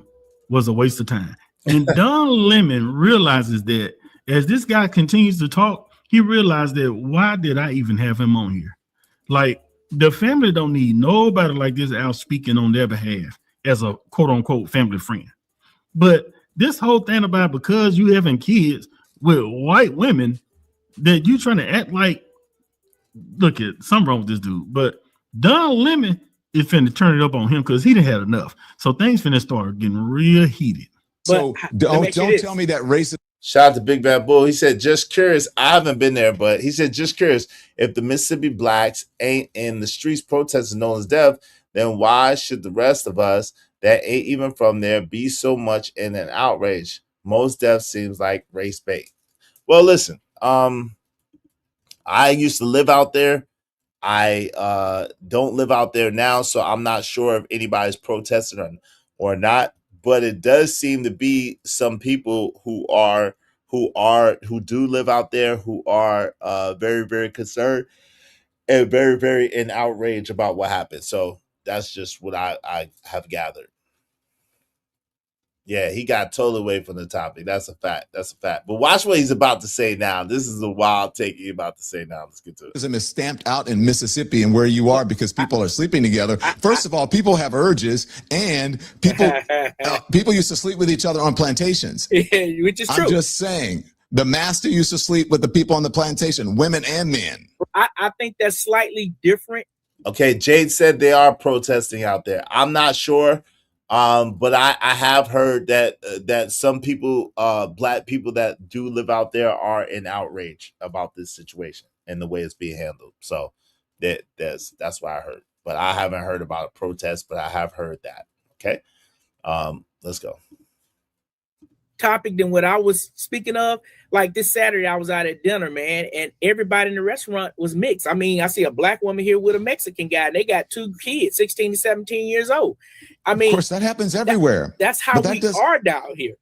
was a waste of time, and Don Lemon realizes that as this guy continues to talk, he realized that why did I even have him on here? Like, the family don't need nobody like this out speaking on their behalf as a quote unquote family friend. But this whole thing about because you having kids with white women that you trying to act like, look at something wrong with this dude. But Don Lemon is finna turn it up on him because he done had enough. So things finna start getting real heated. So don't tell me that racist. Shout out to Big Bad Bull. He said, just curious. I haven't been there, but he said, just curious. If the Mississippi blacks ain't in the streets protesting Nolan's death, then why should the rest of us that ain't even from there be so much in an outrage? Most deaths seems like race bait. Well, listen, I used to live out there. I don't live out there now, so I'm not sure if anybody's protesting or not. But it does seem to be some people who do live out there who are very, very concerned and very, very in outrage about what happened. So that's just what I have gathered. Yeah, he got totally away from the topic. That's a fact. But watch what he's about to say now. This is a wild take he's about to say now. Let's get to it. Racism is stamped out in Mississippi and where you are because people are sleeping together. First of all, people have urges, and people used to sleep with each other on plantations. Which is true. I'm just saying, the master used to sleep with the people on the plantation, women and men. I think that's slightly different. Okay, Jade said they are protesting out there. I'm not sure. But I have heard that some people, black people that do live out there, are in outrage about this situation and the way it's being handled. So that's what I heard. But I haven't heard about a protest, but I have heard that. Okay, let's go. Topic than what I was speaking of. Like this Saturday, I was out at dinner, man, and everybody in the restaurant was mixed. I mean, I see a black woman here with a Mexican guy, and they got 2 kids, 16 to 17 years old. I mean, of course, that happens everywhere. That's how we are down here.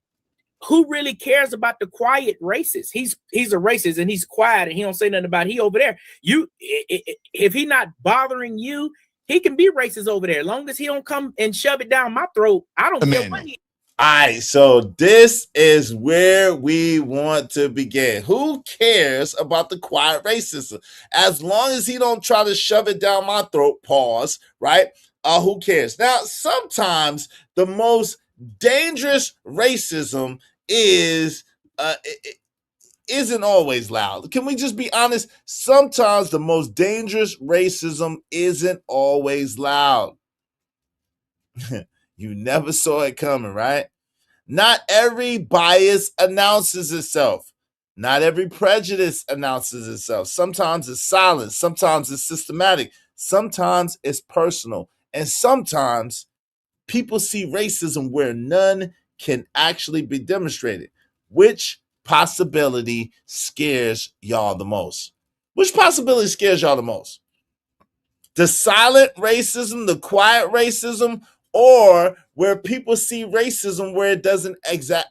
Who really cares about the quiet racist? He's a racist, and he's quiet, and he don't say nothing about it. He over there. If he not bothering you, he can be racist over there. As long as he don't come and shove it down my throat, I don't care what he. All right, so this is where we want to begin. Who cares about the quiet racism? As long as he don't try to shove it down my throat, pause, right? Who cares? Now, sometimes the most dangerous racism isn't always loud. Can we just be honest? Sometimes the most dangerous racism isn't always loud. You never saw it coming, right? Not every bias announces itself. Not every prejudice announces itself. Sometimes it's silent. Sometimes it's systematic. Sometimes it's personal. And sometimes people see racism where none can actually be demonstrated. Which possibility scares y'all the most? Which possibility scares y'all the most? The silent racism, the quiet racism, or where people see racism where it doesn't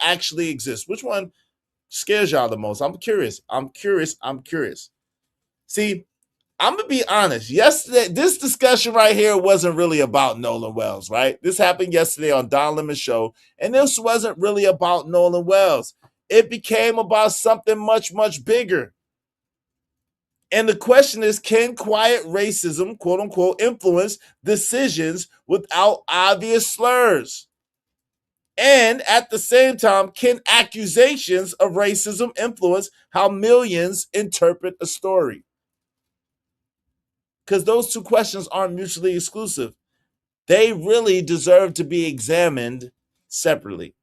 actually exist? Which one scares y'all the most? I'm curious. See, I'm going to be honest. Yesterday, this discussion right here wasn't really about Nolan Wells, right? This happened yesterday on Don Lemon's show, and this wasn't really about Nolan Wells. It became about something much, much bigger. And the question is, can quiet racism, quote unquote, influence decisions without obvious slurs? And at the same time, can accusations of racism influence how millions interpret a story? Because those two questions aren't mutually exclusive. They really deserve to be examined separately,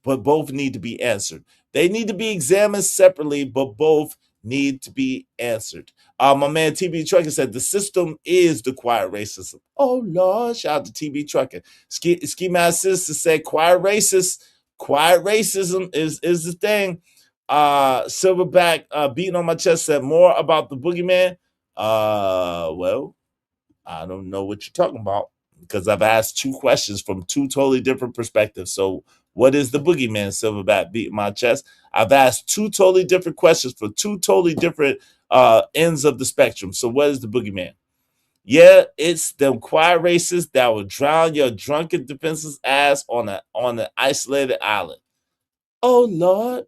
but both need to be answered. They need to be examined separately, but both need to be answered. My man TB Trucker said the system is the quiet racism. Oh Lord, shout out to TB Trucker. Ski Master Sister said quiet racism is the thing. Silverback beating on my chest said more about the boogeyman. Well, I don't know what you're talking about because I've asked two questions from two totally different perspectives. So what is the boogeyman? Silverback beating my chest. I've asked two totally different questions for two totally different ends of the spectrum. So what is the boogeyman? Yeah, it's them quiet racists that will drown your drunken defenseless ass on an isolated island. Oh Lord.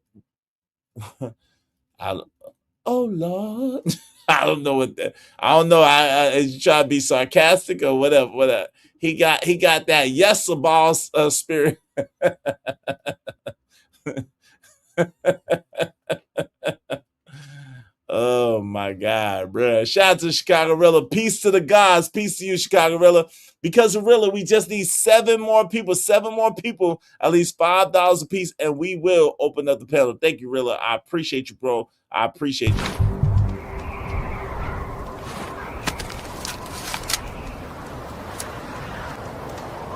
Oh Lord. I don't know what that. I don't know. I you try to be sarcastic or whatever. He got that yes boss spirit. Oh my God, bro! Shout out to Chicago-Rilla. Peace to the gods. Peace to you, Chicago-Rilla. Because of Rilla, we just need 7 more people. 7 more people. At least $5 a piece, and we will open up the panel. Thank you, Rilla. I appreciate you, bro. I appreciate you.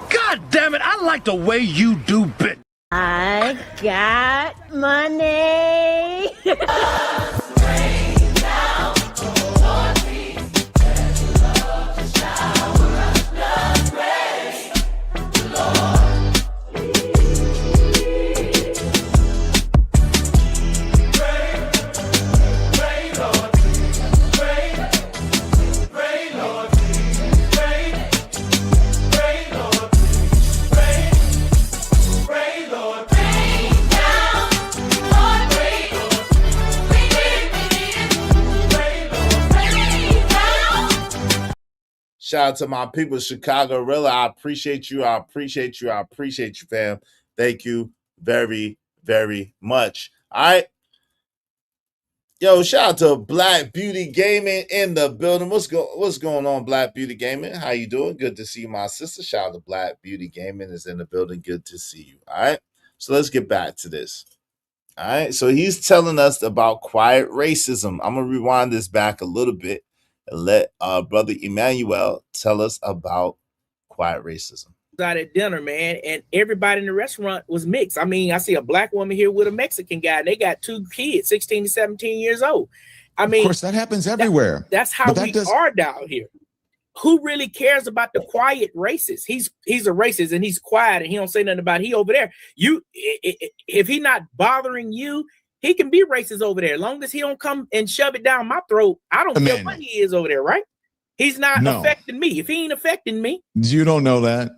God damn it, I like the way you do bit. I got money. Shout out to my people, Chicago-Rilla. I appreciate you. I appreciate you. I appreciate you, fam. Thank you very, very much. All right. Yo, shout out to Black Beauty Gaming in the building. What's going on, Black Beauty Gaming? How you doing? Good to see you, my sister. Shout out to Black Beauty Gaming is in the building. Good to see you. All right. So let's get back to this. All right. So he's telling us about quiet racism. I'm going to rewind this back a little bit and let Brother Emmanuel tell us about quiet racism. Out at dinner, man, and everybody in the restaurant was mixed. I mean, I see a black woman here with a Mexican guy, and they got 2 kids, 16 to 17 years old. I mean, of course, that happens everywhere. That's how we are down here. Who really cares about the quiet racist? He's a racist, and he's quiet, and he don't say nothing about it. He over there. If he not bothering you, he can be racist over there. As long as he don't come and shove it down my throat, I don't care what he is over there, right? He's not affecting me. If he ain't affecting me, you don't know that.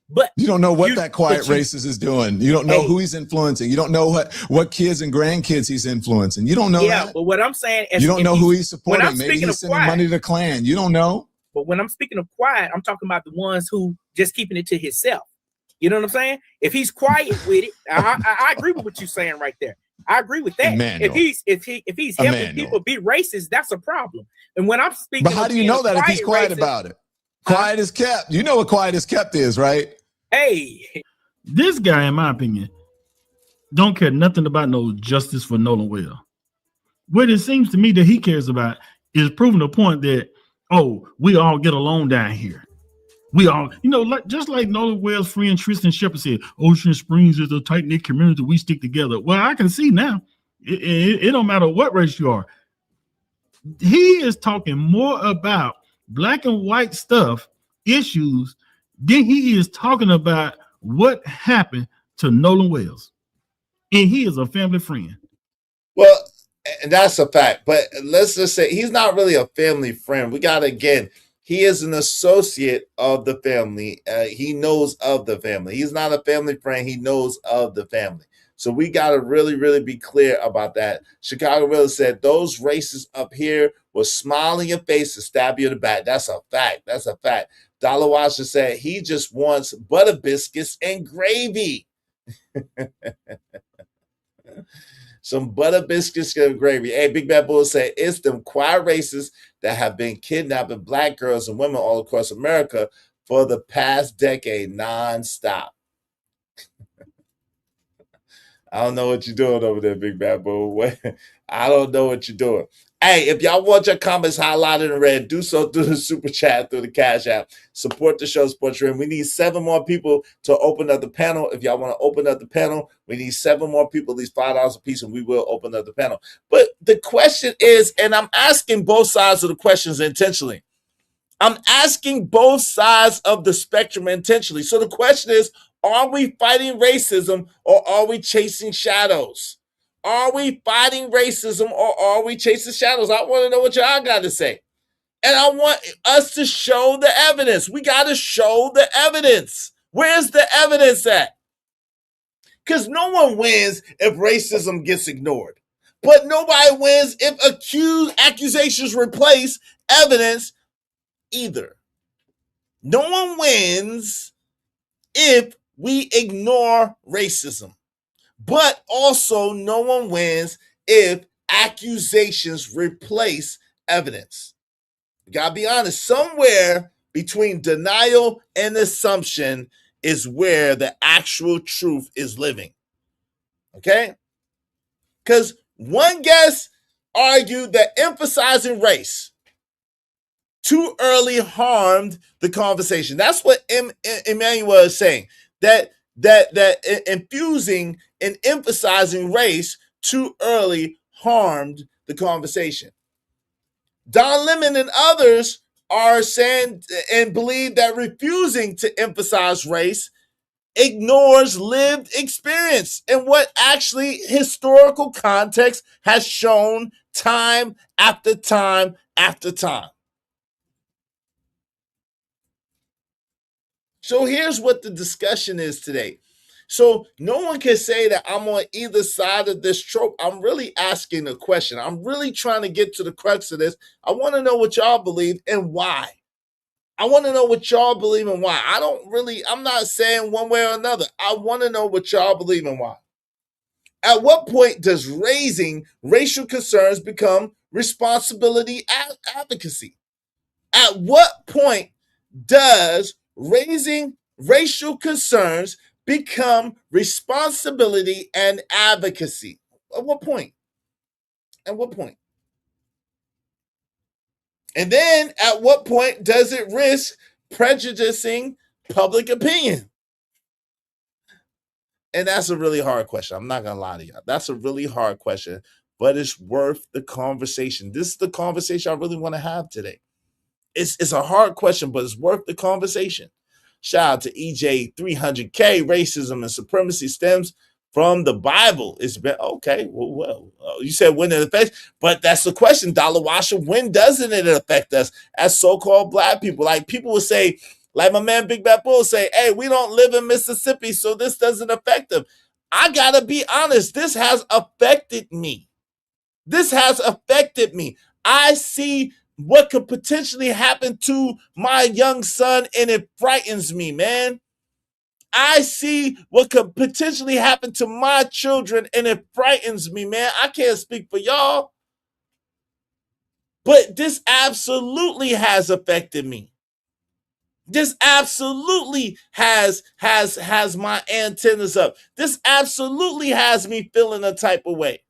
But you don't know what that quiet racist is doing. You don't know who he's influencing. You don't know what kids and grandkids he's influencing. You don't know that. But what I'm saying is, you don't know who he's supporting. Maybe he's sending money to the Klan. You don't know. But when I'm speaking of quiet, I'm talking about the ones who just keeping it to himself. You know what I'm saying? If he's quiet with it, I agree with what you're saying right there. I agree with that. Emmanuel. If he's helping people be racist, that's a problem. And when I'm speaking, but how do you know that if he's quiet about it? Quiet is kept. You know what quiet is kept is, right? Hey, this guy, in my opinion, don't care nothing about no justice for Nolan Wells. What it seems to me that he cares about is proving the point that, oh, we all get along down here. We all, just like Nolan Wells' friend Tristan Shepard said, Ocean Springs is a tight-knit community. We stick together. Well, I can see now. It don't matter what race you are. He is talking more about black and white stuff, issues, than he is talking about what happened to Nolan Wells. And he is a family friend. Well, and that's a fact. But let's just say he's not really a family friend. We got to, again, he is an associate of the family. He knows of the family. He's not a family friend. He knows of the family. So we got to really, really be clear about that. Chicago Real said those racists up here will smile in your face and stab you in the back. That's a fact. That's a fact. Dollar Washer said he just wants butter biscuits and gravy. Some butter biscuits and gravy. Hey, Big Bad Bull said it's them quiet racists that have been kidnapping black girls and women all across America for the past decade nonstop. I don't know what you're doing over there, Big Bad Bull. I don't know what you're doing. Hey, if y'all want your comments highlighted in red, do so through the super chat, through the Cash App. Support the show, Sports Room. We need 7 more people to open up the panel. If y'all want to open up the panel, we need 7 more people, at least $5 a piece, and we will open up the panel. But the question is, and I'm asking both sides of the questions intentionally. I'm asking both sides of the spectrum intentionally. So the question is, are we fighting racism or are we chasing shadows? Are we fighting racism or are we chasing shadows? I want to know what y'all got to say. And I want us to show the evidence. We got to show the evidence. Where's the evidence at? Because no one wins if racism gets ignored. But nobody wins if accusations replace evidence either. No one wins if we ignore racism. But also no one wins if accusations replace evidence. You gotta be honest. Somewhere between denial and assumption is where the actual truth is living. Okay? Because one guest argued that emphasizing race too early harmed the conversation. That's what Emmanuel is saying. That infusing and emphasizing race too early harmed the conversation. Don Lemon and others are saying and believe that refusing to emphasize race ignores lived experience and what actually historical context has shown time after time after time. So here's what the discussion is today. So no one can say that I'm on either side of this trope. I'm really asking a question. I'm really trying to get to the crux of this. I want to know what y'all believe and why. I want to know what y'all believe and why. I'm not saying one way or another. I want to know what y'all believe and why. At what point does raising racial concerns become responsibility advocacy? At what point does raising racial concerns become responsibility and advocacy? At what point? At what point? And then at what point does it risk prejudicing public opinion? And that's a really hard question. I'm not going to lie to y'all. That's a really hard question, but it's worth the conversation. This is the conversation I really want to have today. It's a hard question, but it's worth the conversation. Shout out to EJ 300K. Racism and supremacy stems from the Bible. It's been okay. Well, you said when it affects, but that's the question, Dollar Washer. When doesn't it affect us as so-called black people? Like people will say, Like my man Big Bad Bull say, hey, we don't live in Mississippi, so this doesn't affect them. I gotta be honest, this has affected me. This has affected me. I see what could potentially happen to my young son, and it frightens me, man. I see what could potentially happen to my children, and it frightens me, man. I can't speak for y'all, but this absolutely has affected me. This absolutely has my antennas up. This absolutely has me feeling a type of way.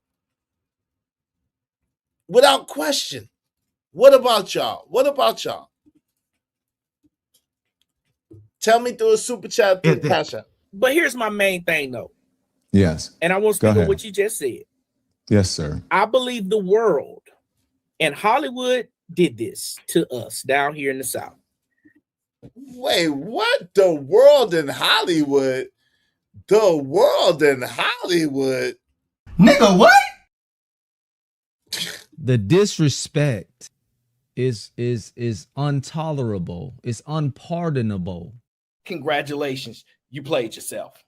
Without question. What about y'all? What about y'all? Tell me through a super chat, through Cash App. But here's my main thing, though. Yes. And I want to speak on what you just said. Yes, sir. I believe the world and Hollywood did this to us down here in the South. Wait, what? The world in Hollywood? The world in Hollywood? Nigga, what? The disrespect is intolerable. It's unpardonable. Congratulations, you played yourself.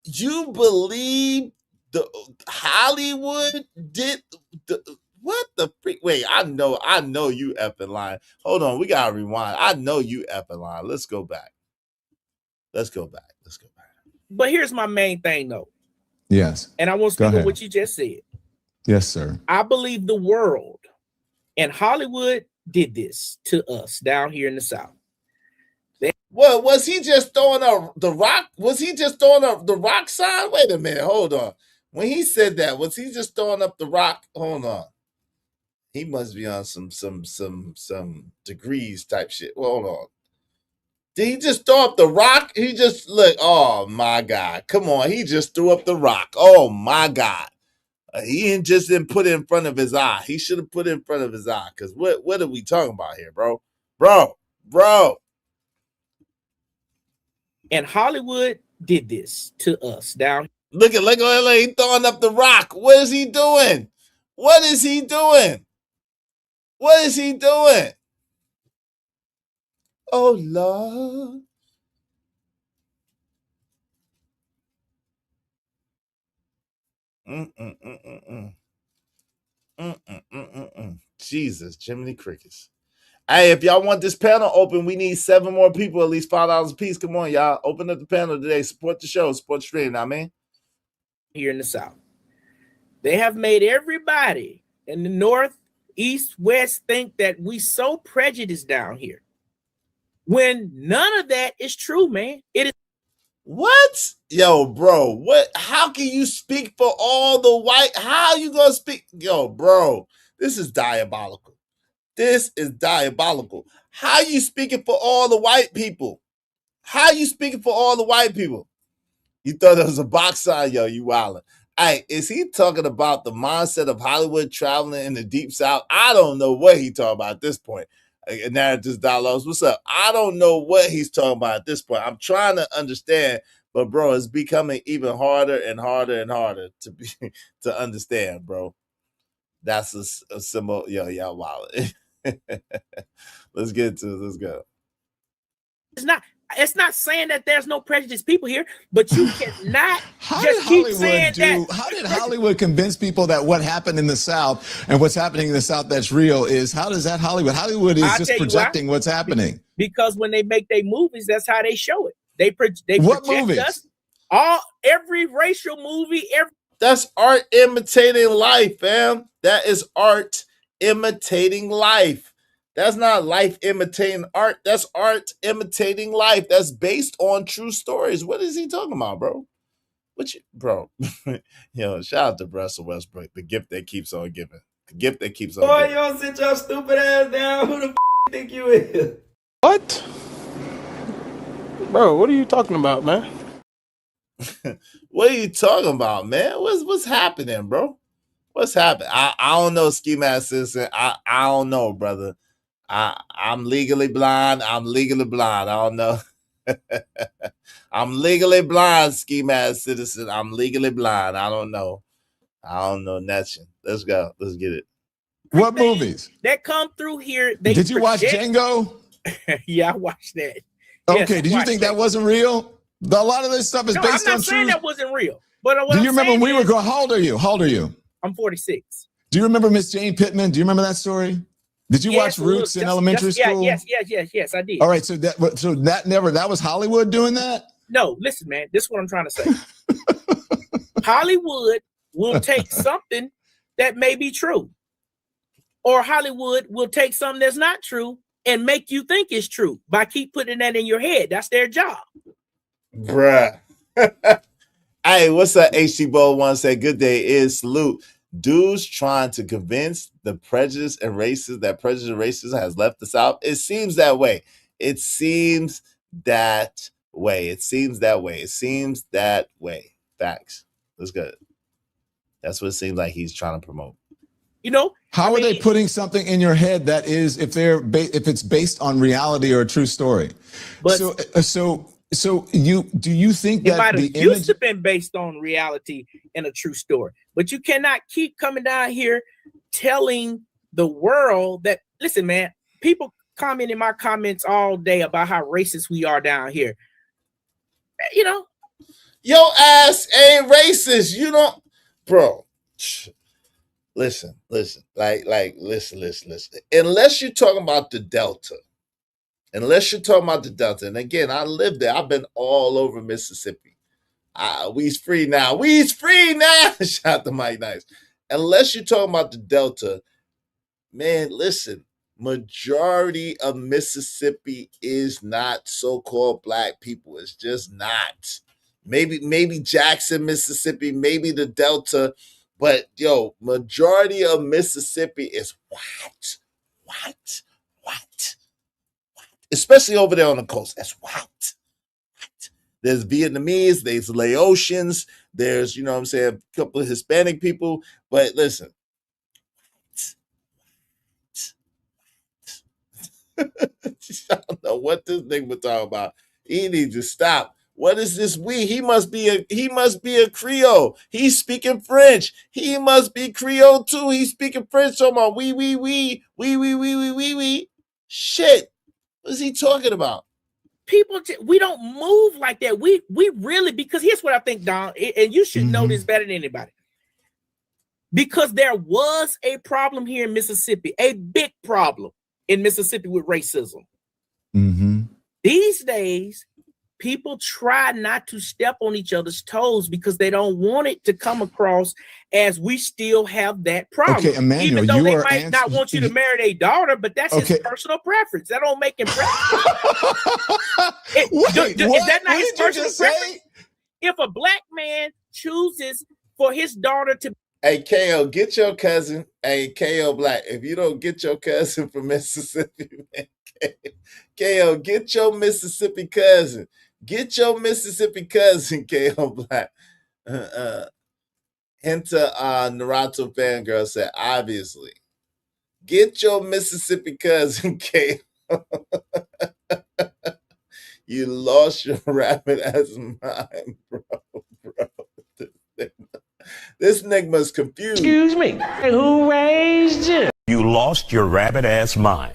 You believe the Hollywood did the what the freak? Wait, I know you effing lying. Hold on, we gotta rewind. I know you effing lying. Let's go back. But here's my main thing, though. Yes. And I want to speak on what you just said. Yes, sir. I believe the world and Hollywood did this to us down here in the South. Well, was he just throwing up the rock? Was he just throwing up the rock sign? Wait a minute, hold on. When he said that, was he just throwing up the rock? Hold on. He must be on some degrees type shit. Well, hold on. Did he just throw up the rock? He just look. Oh my God! Come on, he just threw up the rock. Oh my God! He didn't put it in front of his eye. He should have put it in front of his eye. Cause what are we talking about here, bro? Bro. And Hollywood did this to us down. Look at he throwing up the rock. What is he doing? What is he doing? What is he doing? Oh Lord. Jesus, Jiminy Crickets. Hey, if y'all want this panel open, we need 7 more people, at least $5 a piece. Come on, y'all. Open up the panel today. Support the show. Support the stream, I mean. Here in the South. They have made everybody in the North, East, West think that we so prejudiced down here. When none of that is true, man. It is. What? Yo, bro, what? How can you speak for all the white? How you gonna speak? Yo, bro, this is diabolical. This is diabolical. How you speaking for all the white people? How you speaking for all the white people? You thought it was a box sign? Yo, you wildin'. Hey, is he talking about the mindset of Hollywood traveling in the deep South? I don't know what he talking about at this point. Narratives Dialogues, what's up? I don't know what he's talking about at this point. I'm trying to understand, but bro, it's becoming even harder and harder and harder to understand, bro. That's a symbol. Yo, y'all wild. Let's get to it. Let's go. It's not saying that there's no prejudiced people here, but you cannot just keep saying that. How did Hollywood convince people that what happened in the South and what's happening in the South that's real is, how does that Hollywood? Hollywood is just projecting what's happening. Because when they make their movies, that's how they show it. They what project movies? Us. Every racial movie, that's art imitating life, fam. That is art imitating life. That's not life imitating art. That's art imitating life. That's based on true stories. What is he talking about, bro? Bro? Yo, shout out to Russell Westbrook, the gift that keeps on giving. The gift that keeps on giving. Boy, you don't sit your stupid ass down. Who the you think you is? What? Bro, what are you talking about, man? What are you talking about, man? What's happening, bro? What's happening? I don't know, Ski Mask Citizen. I don't know, brother. I'm legally blind. I don't know. I'm legally blind, Ski Mask Citizen. I'm legally blind. I don't know nothing. Let's go. Let's get it. What movies that come through here? Did you watch Django? Yeah, I watched that. Okay, did you think that wasn't real? A lot of this stuff is based I'm on not saying true. that wasn't real. But Do you remember when we were growing? How old are you? How old are you? I'm 46. Do you remember Miss Jane Pittman? Do you remember that story? Did you watch Roots in elementary school? Yes, I did. All right, so that was Hollywood doing that? No, listen, man. This is what I'm trying to say. Hollywood will take something that may be true, or Hollywood will take something that's not true and make you think it's true by keep putting that in your head. That's their job. Bruh. Hey, what's up? HT Bowl one say, good day is salute. Dudes trying to convince the prejudice and racism that prejudice and racism has left the South. It seems that way. It seems that way. It seems that way. It seems that way. Facts. That's good. That's what it seems like he's trying to promote. You know, how are they putting something in your head that is, if it's based on reality or a true story? But so do you think it that might the have image used to been based on reality and a true story, but you cannot keep coming down here telling the world that, listen, man, people comment in my comments all day about how racist we are down here. You know, your ass ain't racist. You don't, bro. Listen. Listen. Unless you're talking about the Delta. And again, I live there. I've been all over Mississippi. We's free now. Shout out to Mike Nice. Unless you're talking about the Delta, man, listen. Majority of Mississippi is not so-called black people. It's just not. Maybe Jackson, Mississippi, maybe the Delta, but yo, majority of Mississippi is white. Especially over there on the coast. That's white. There's Vietnamese, there's Laotians, there's, you know what I'm saying, a couple of Hispanic people. But listen. I don't know what this nigga was talking about. He needs to stop. What is this we? He must be a Creole. He's speaking French. He must be Creole too. He's speaking French. Talking about we. Shit. What is he talking about? People, we don't move like that. We really, because here's what I think, Don, and you should know this better than anybody. Because there was a problem here in Mississippi, a big problem in Mississippi with racism. These days, people try not to step on each other's toes because they don't want it to come across as we still have that problem. Okay, Emmanuel, even though they might not want you to marry their daughter, but that's his personal preference. That don't make him preference. Is that not his personal preference? If a black man chooses for his daughter to, hey, KO, get your cousin. Hey, KO Black, if you don't get your cousin from Mississippi, man, KO, get your Mississippi cousin. Get your Mississippi cousin, KO Black. Enter Naruto fangirl said, obviously. Get your Mississippi cousin, KO. You lost your rabbit ass mind, bro. This nigga's confused. Excuse me. Who raised you? You lost your rabbit ass mind.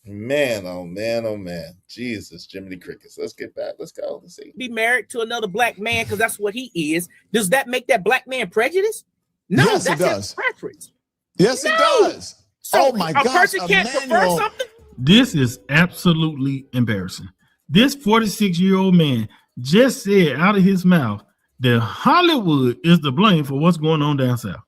Man, oh man. Jesus, Jiminy Crickets. Let's get back. Let's go. Let's see. be married to another black man because that's what he is. Does that make that black man prejudiced? No, yes, that's it does. his preference. Yes, it does. So oh my a God. person can't prefer something? This is absolutely embarrassing. This 46-year-old man just said out of his mouth that Hollywood is to blame for what's going on down south.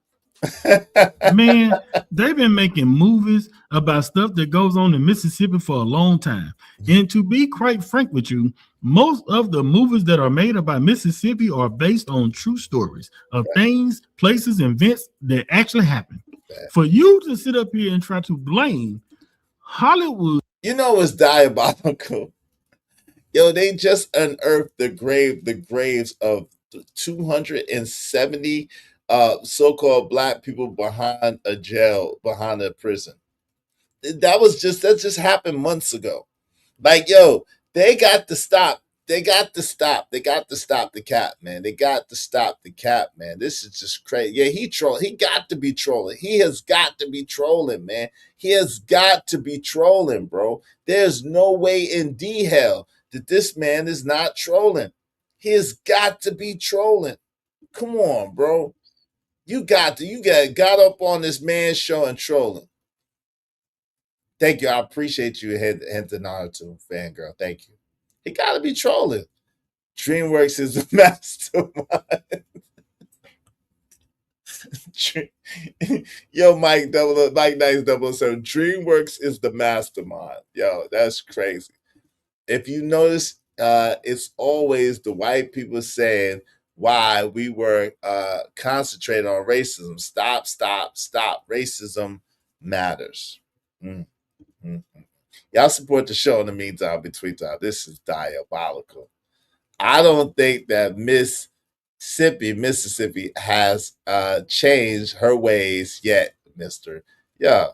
Man, they've been making movies about stuff that goes on in Mississippi for a long time. And to be quite frank with you, most of the movies that are made about Mississippi are based on true stories of things, places, and events that actually happened. For you to sit up here and try to blame Hollywood. You know what's diabolical? Yo, they just unearthed the graves of 270 so-called black people behind a jail, behind a prison. That just happened months ago. Like, yo, they got to stop They got to stop. They got to stop the cap, man. They got to stop the cap, man. This is just crazy. Yeah, he troll. He got to be trolling. He has got to be trolling, man. He has got to be trolling, bro. There's no way in D hell that this man is not trolling. He has got to be trolling. Come on, bro. You got up on this man's show and trolling. Thank you. I appreciate you, Hinta Naruto fangirl. Thank you. He got to be trolling. DreamWorks is the mastermind. Yo, Mike Nice 007. DreamWorks is the mastermind. Yo, that's crazy. If you notice, it's always the white people saying why we were concentrating on racism. Stop. Racism matters. Y'all support the show in the meantime between time. This is diabolical. I don't think that Mississippi has changed her ways yet, mister. Yeah.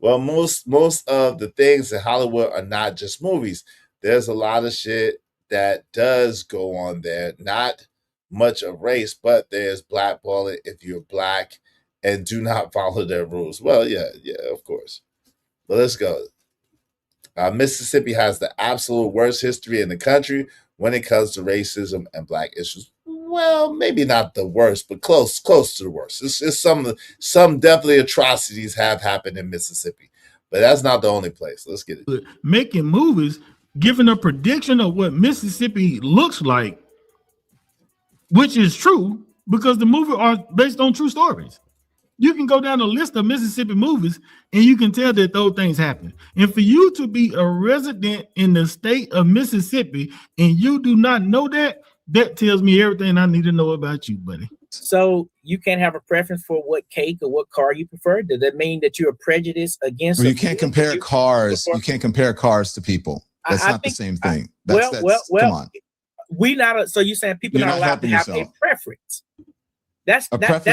Well, most of the things in Hollywood are not just movies. There's a lot of shit that does go on there. Not much of race, but there's blackballing if you're black and do not follow their rules. Well, yeah, of course. But let's go. Mississippi has the absolute worst history in the country when it comes to racism and black issues. Well, maybe not the worst, but close to the worst. It's some definitely atrocities have happened in Mississippi, but that's not the only place. Let's get it. Making movies, giving a prediction of what Mississippi looks like, which is true because the movie are based on true stories. You can go down a list of Mississippi movies and you can tell that those things happen. And for you to be a resident in the state of Mississippi and you do not know that, that tells me everything I need to know about you, buddy. So you can't have a preference for what cake or what car you prefer? Does that mean that you're prejudiced against? Well, you can't compare cars. You can't compare cars to people. That's not the same thing. Come on. So you're saying people are not allowed to have a preference? That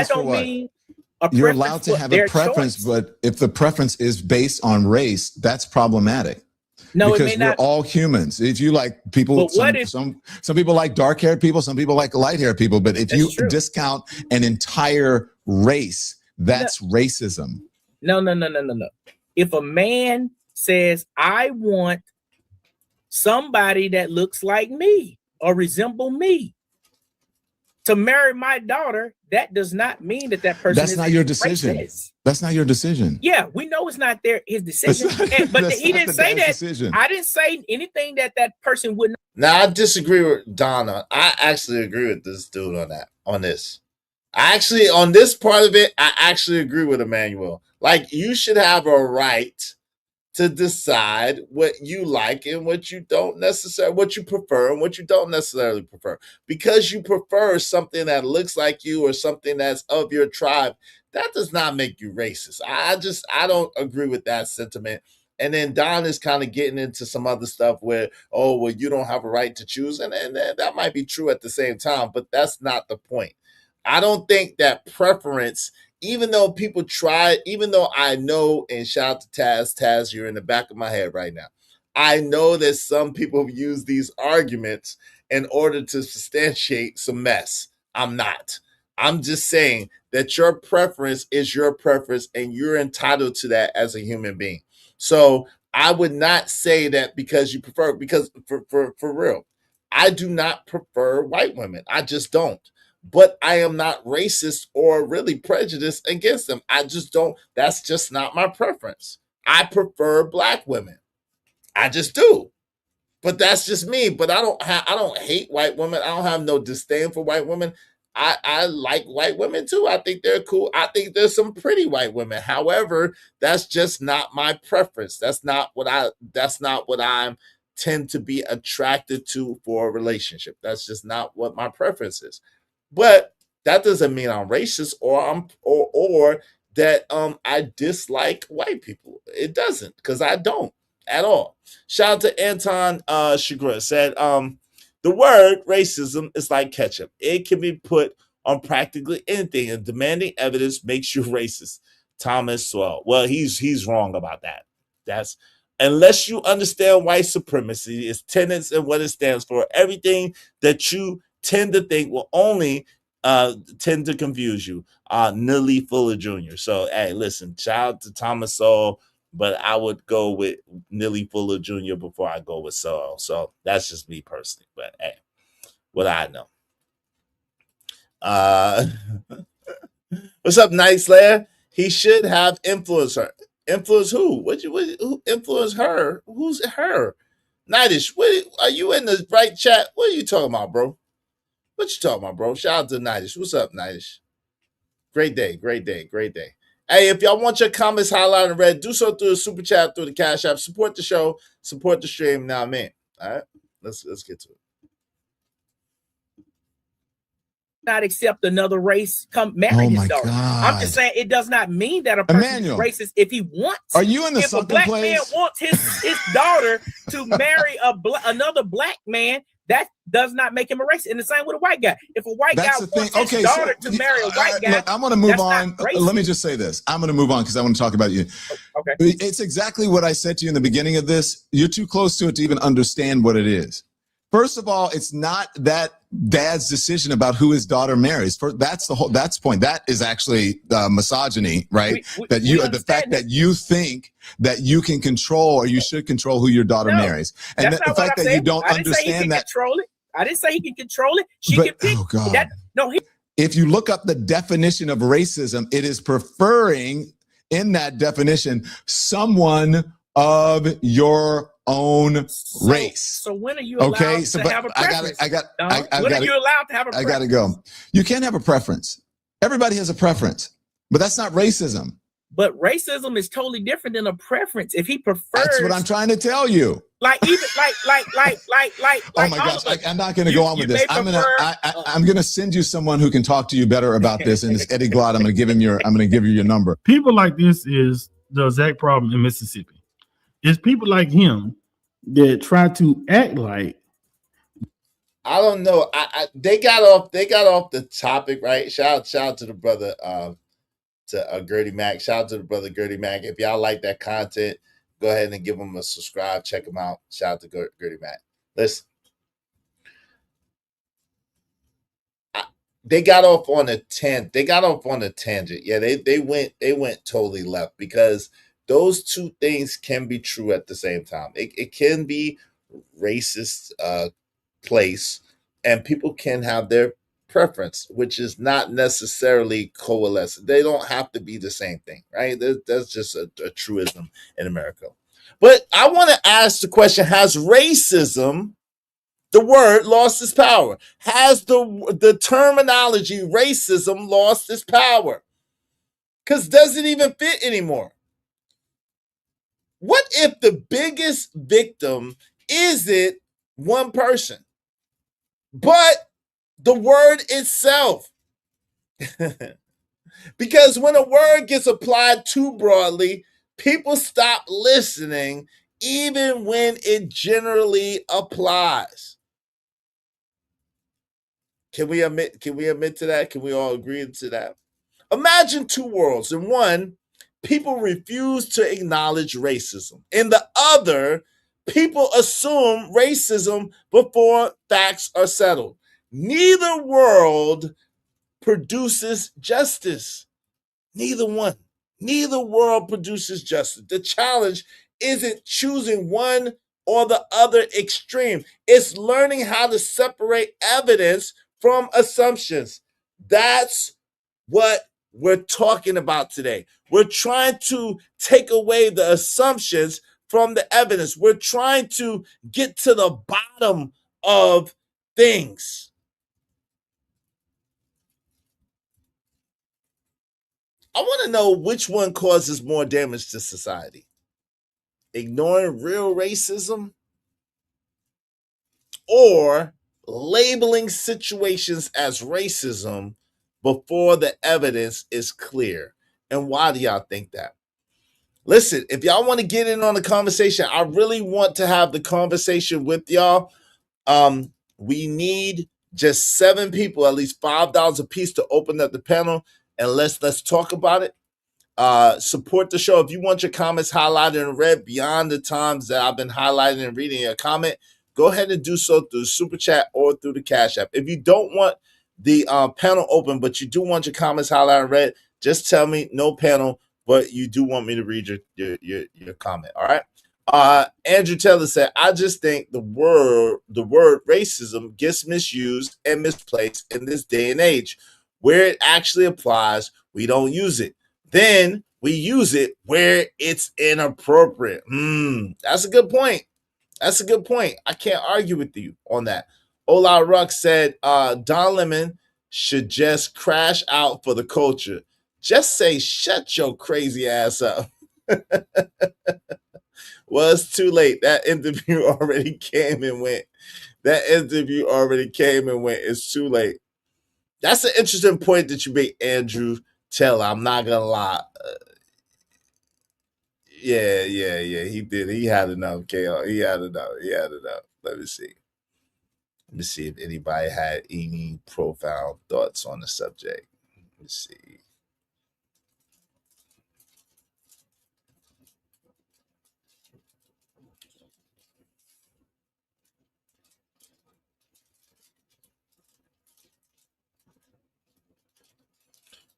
don't mean you're allowed to have a preference, but if the preference is based on race, that's problematic. No, because we're all humans. If you like people, some people like dark-haired people, some people like light-haired people. But if you discount an entire race, that's racism. No. If a man says, "I want somebody that looks like me or resemble me to marry my daughter," that does not mean that person That's not your decision. Racist. That's not your decision. Yeah, we know it's not his decision. But he didn't say that. Decision. I didn't say anything that person wouldn't. Now, I disagree with Donna. I actually agree with this dude on this. On this part of it, I actually agree with Emmanuel. Like, you should have a right to decide what you like and what you prefer and what you don't necessarily prefer. Because you prefer something that looks like you or something that's of your tribe, that does not make you racist. I don't agree with that sentiment. And then Don is kind of getting into some other stuff where, you don't have a right to choose. And that might be true at the same time, but that's not the point. I don't think that preference, even though people try, even though I know, and shout out to Taz, you're in the back of my head right now. I know that some people use these arguments in order to substantiate some mess. I'm not. I'm just saying that your preference is your preference and you're entitled to that as a human being. So I would not say that because you prefer, because for real, I do not prefer white women. I just don't. But I am not racist or really prejudiced against them. I just don't. That's just not my preference. I prefer black women. I just do. But that's just me. But I don't hate white women. I don't have no disdain for white women. I like white women too. I think they're cool. I think there's some pretty white women. However, that's just not my preference. That's not what I'm tend to be attracted to for a relationship. That's just not what my preference is. But that doesn't mean I'm racist or that I dislike white people. It doesn't, because I don't at all. Shout out to Anton Chigrin said, the word racism is like ketchup. It can be put on practically anything, and demanding evidence makes you racist. Thomas Swell. Well, he's wrong about that. Unless you understand white supremacy, its tenets and what it stands for, everything that you tend to think will only tend to confuse you. Neely Fuller Jr. So, hey, listen, shout out to Thomas Sowell, but I would go with Neely Fuller Jr. before I go with Sowell. So that's just me personally. But hey, what I know. What's up, Night Slayer? He should have influenced her. Influence who? Who influenced her? Who's her? Nightish, what are you in the right chat? What are you talking about, bro? What you talking about, bro? Shout out to Nightish. What's up, Nightish? Great day, great day, great day. Hey, if y'all want your comments highlighted in red, do so through the super chat, through the Cash App. Support the show, support the stream. Now, man. All right, let's get to it. Not accept another race come marry his daughter. I'm just saying it does not mean that a person is racist if he wants. Are you in the if a black man wants his daughter to marry another black man, that does not make him a racist. And the same with a white guy. If a white guy wants his daughter to marry a white guy, look, I'm going to move on. Let me just say this. I'm going to move on because I want to talk about you. Okay. It's exactly what I said to you in the beginning of this. You're too close to it to even understand what it is. First of all, it's not that dad's decision about who his daughter marries. That's the point. That is actually misogyny, right? The fact that you think that you can control or you should control who your daughter marries, and the fact that you don't understand that. Control it. I didn't say he can control it. She can pick. Oh God. If you look up the definition of racism, it is preferring in that definition someone of your own race. So when are you allowed to have a preference? When are you allowed to have a preference? I gotta go. You can't have a preference. Everybody has a preference, but that's not racism. But racism is totally different than a preference. If he prefers, that's what I'm trying to tell you. Like even like. Oh my gosh! I'm not going to go on with this. I'm gonna send you someone who can talk to you better about this, and it's Eddie Glott. I'm gonna give you your number. People like this is the exact problem in Mississippi. It's people like him that try to act like. I don't know. They got off the topic, right? Shout out to the brother to Gertie Mac. Shout out to the brother Gertie Mac. If y'all like that content, go ahead and give him a subscribe. Check him out. Shout out to Gertie Mac. Listen. They got off on a tangent. Yeah, they went totally left because those two things can be true at the same time. It can be racist place, and people can have their preference, which is not necessarily coalescent. They don't have to be the same thing, right? That's just a truism in America. But I want to ask the question: has racism, the word, lost its power? Has the terminology racism lost its power? Because does it even fit anymore? What if the biggest victim isn't one person, but the word itself? Because when a word gets applied too broadly, people stop listening even when it generally applies. Can we admit to that? Can we all agree to that? Imagine two worlds. In one, people refuse to acknowledge racism. In the other, people assume racism before facts are settled. Neither world produces justice. Neither one. Neither world produces justice. The challenge isn't choosing one or the other extreme. It's learning how to separate evidence from assumptions. That's what we're talking about today. We're trying to take away the assumptions from the evidence. We're trying to get to the bottom of things. I want to know which one causes more damage to society. Ignoring real racism or labeling situations as racism before the evidence is clear. And why do y'all think that? Listen, if y'all want to get in on the conversation, I really want to have the conversation with y'all. We need just 7 people, at least $5 a piece, to open up the panel, and let's talk about it. Support the show. If you want your comments highlighted and read beyond the times that I've been highlighting and reading your comment, go ahead and do so through the Super Chat or through the Cash App. If you don't want the panel open, but you do want your comments highlighted and read, just tell me no panel, but you do want me to read your comment. All right. Andrew Taylor said, I just think the word racism gets misused and misplaced in this day and age. Where it actually applies, we don't use it. Then we use it where it's inappropriate. That's a good point. That's a good point. I can't argue with you on that. Ola Ruck said, Don Lemon should just crash out for the culture. Just say, shut your crazy ass up. Well, it's too late. That interview already came and went. It's too late. That's an interesting point that you make, Andrew Taylor. I'm not going to lie. Yeah. He did. He had enough, KO. He had enough. Let me see if anybody had any profound thoughts on the subject. Let me see.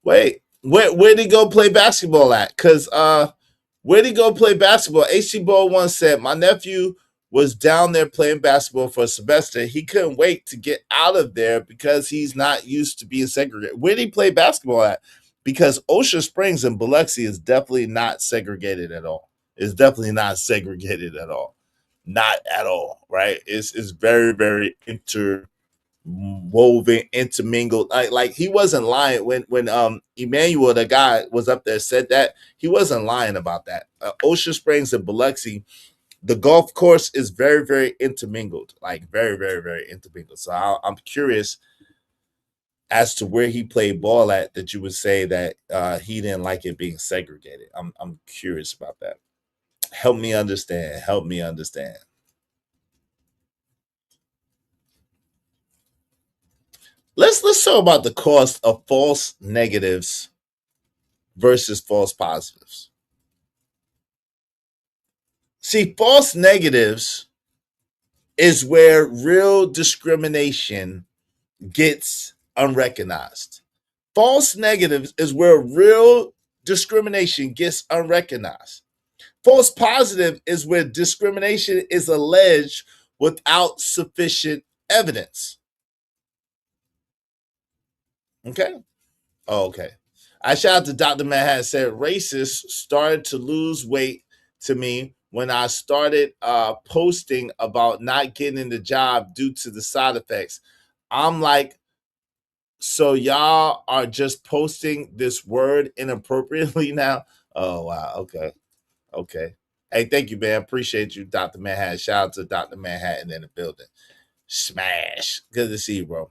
Wait, where'd he go play basketball at? Because where'd he go play basketball? AC Ball once said, my nephew was down there playing basketball for a semester. He couldn't wait to get out of there because he's not used to being segregated. Where'd he play basketball at? Because Ocean Springs and Biloxi is definitely not segregated at all. It's definitely not segregated at all. Not at all, right? It's very, very interwoven, intermingled. Like he wasn't lying when Emmanuel, the guy, was up there, said that. He wasn't lying about that. Ocean Springs and Biloxi, the golf course is very, very intermingled, like very, very, very intermingled. So I'm curious as to where he played ball at that you would say that he didn't like it being segregated. I'm curious about that. Help me understand. Let's talk about the cost of false negatives versus false positives. See, false negatives is where real discrimination gets unrecognized. False negatives is where real discrimination gets unrecognized. False positive is where discrimination is alleged without sufficient evidence. Okay. Oh, okay. I shout out to Dr. Manhattan said racists started to lose weight to me when I started posting about not getting the job due to the side effects. I'm like, so y'all are just posting this word inappropriately now? Oh, wow. Okay. Hey, thank you, man. Appreciate you, Dr. Manhattan. Shout out to Dr. Manhattan in the building. Smash. Good to see you, bro.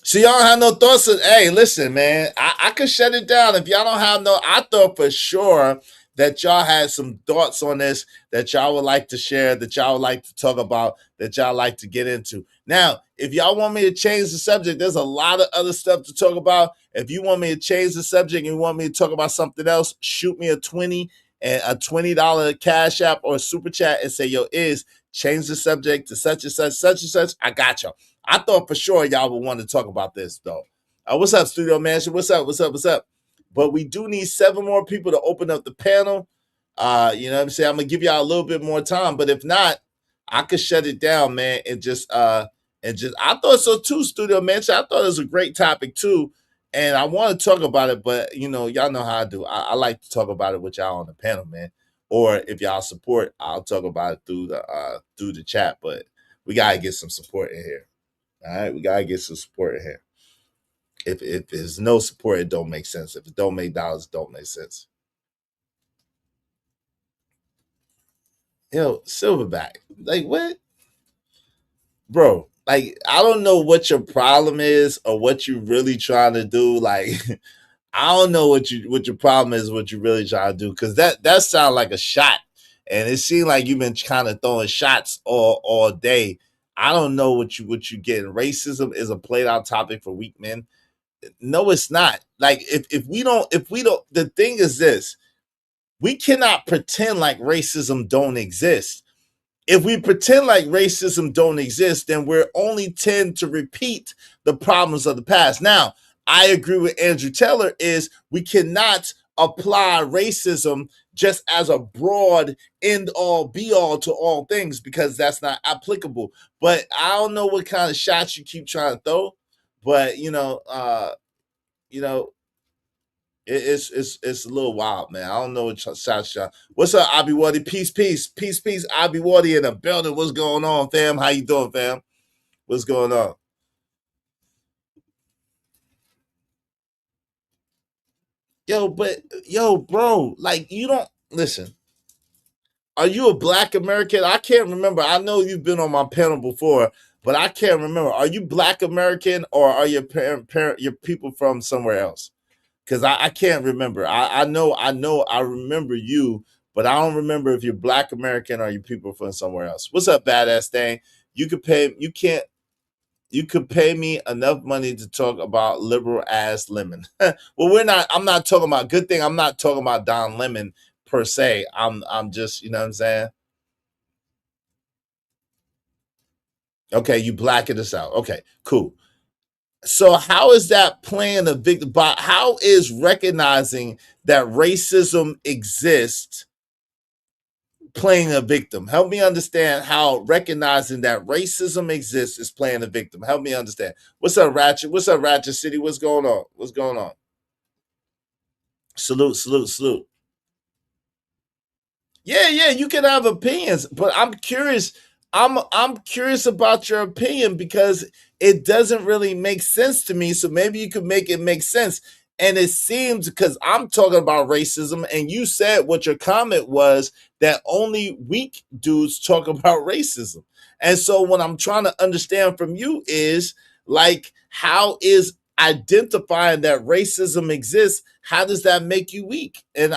So y'all have no thoughts of, hey, listen, man, I could shut it down. If y'all don't have no, I thought for sure that y'all had some thoughts on this that y'all would like to share, that y'all would like to talk about, that y'all like to get into. Now, if y'all want me to change the subject, there's a lot of other stuff to talk about. If you want me to change the subject and you want me to talk about something else, shoot me a $20 Cash App or a Super Chat and say, yo, change the subject to such and such. I got y'all. I thought for sure y'all would want to talk about this, though. What's up, Studio Mansion? What's up? But we do need 7 more people to open up the panel. You know what I'm saying? I'm going to give y'all a little bit more time. But if not, I could shut it down, man, and just I thought so, too, Studio Mansion. I thought it was a great topic, too. And I want to talk about it, but, you know, y'all know how I do. I like to talk about it with y'all on the panel, man. Or if y'all support, I'll talk about it through the chat. But we got to get some support in here. All right, we gotta get some support in here. If there's no support, it don't make sense. If it don't make dollars, it don't make sense. Yo, Silverback, like what, bro? Like I don't know what your problem is or what you really trying to do. Like I don't know what your problem is, what you really trying to do, because that sounds like a shot, and it seemed like you've been kind of throwing shots all day. I don't know what you getting. Racism is a played out topic for weak men. No, it's not. Like if we don't, the thing is this, we cannot pretend like racism don't exist. If we pretend like racism don't exist, then we're only tend to repeat the problems of the past. Now, I agree with Andrew Taylor is we cannot apply racism just as a broad end all be all to all things because that's not applicable. But I don't know what kind of shots you keep trying to throw, but you know, it's a little wild, man. I don't know what shot. What's up, Abi Wadi? Peace. Abi Wadi in the building. What's going on, fam? How you doing, fam? What's going on? Yo, bro, like you don't listen. Are you a Black American? I can't remember. I know you've been on my panel before, but I can't remember. Are you Black American or are your your people from somewhere else? Because I can't remember. I know I remember you, but I don't remember if you're Black American or you people from somewhere else. What's up, badass thing? You could pay me enough money to talk about liberal ass Lemon. Well, I'm not talking about good thing. I'm not talking about Don Lemon per se. I'm just, you know what I'm saying? Okay, you blacking us out. Okay, cool. So how is that playing a victim? But how is recognizing that racism exists playing a victim? Help me understand how recognizing that racism exists is playing a victim. Help me understand. What's up, Ratchet? What's up, Ratchet City? What's going on? What's going on? Salute. Yeah, you can have opinions, but I'm curious. I'm curious about your opinion because it doesn't really make sense to me. So maybe you could make it make sense. And it seems because I'm talking about racism, and you said what your comment was that only weak dudes talk about racism. And so what I'm trying to understand from you is like, how is identifying that racism exists? How does that make you weak? And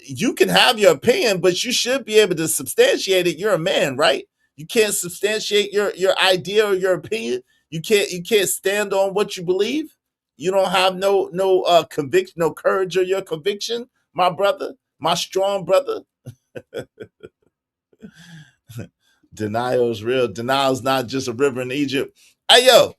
you can have your opinion, but you should be able to substantiate it. You're a man, right? You can't substantiate your idea or your opinion. You can't stand on what you believe. You don't have no conviction, no courage or your conviction, my brother, my strong brother. Denial is real. Denial is not just a river in Egypt. Hey, yo.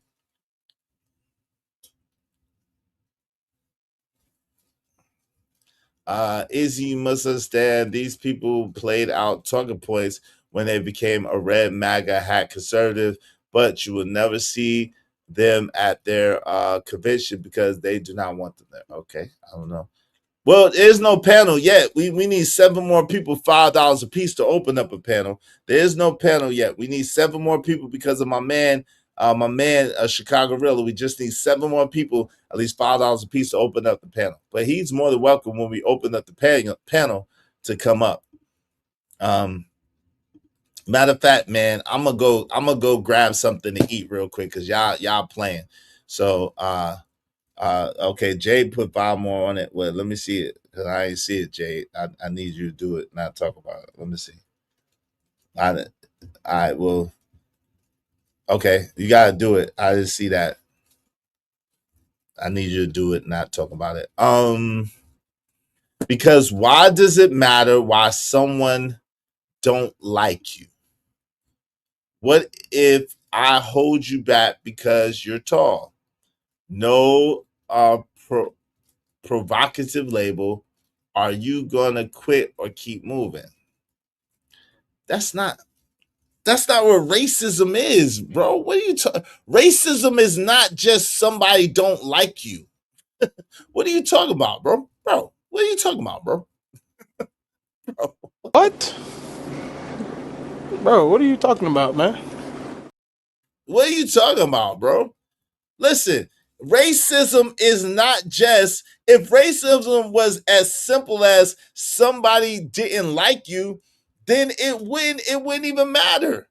Izzy, you must understand these people played out talking points when they became a red MAGA hat conservative, but you will never see them at their convention because they do not want them there. Okay, I don't know. Well, there's no panel yet. We need 7 more people, $5 a piece to open up a panel. There is no panel yet. We need 7 more people because of my man, Chicago Rilla. We just need 7 more people, at least $5 a piece to open up the panel. But he's more than welcome when we open up the panel to come up. Matter of fact, man, I'm gonna go grab something to eat real quick because y'all playing. So okay, Jade put 5 more on it. Well, let me see it because I ain't see it, Jade. I need you to do it, not talk about it. Let me see. All right, well, okay, you gotta do it. I didn't see that. I need you to do it, not talk about it. Because why does it matter why someone don't like you? What if I hold you back because you're tall? No provocative label. Are you gonna quit or keep moving? That's not what racism is, bro. What are you talking? Racism is not just somebody don't like you. What are you talking about, bro? Bro, what are you talking about, bro? Bro. What? Bro, what are you talking about, man? What are you talking about, bro? Listen, racism is not just, if racism was as simple as somebody didn't like you, then it wouldn't even matter.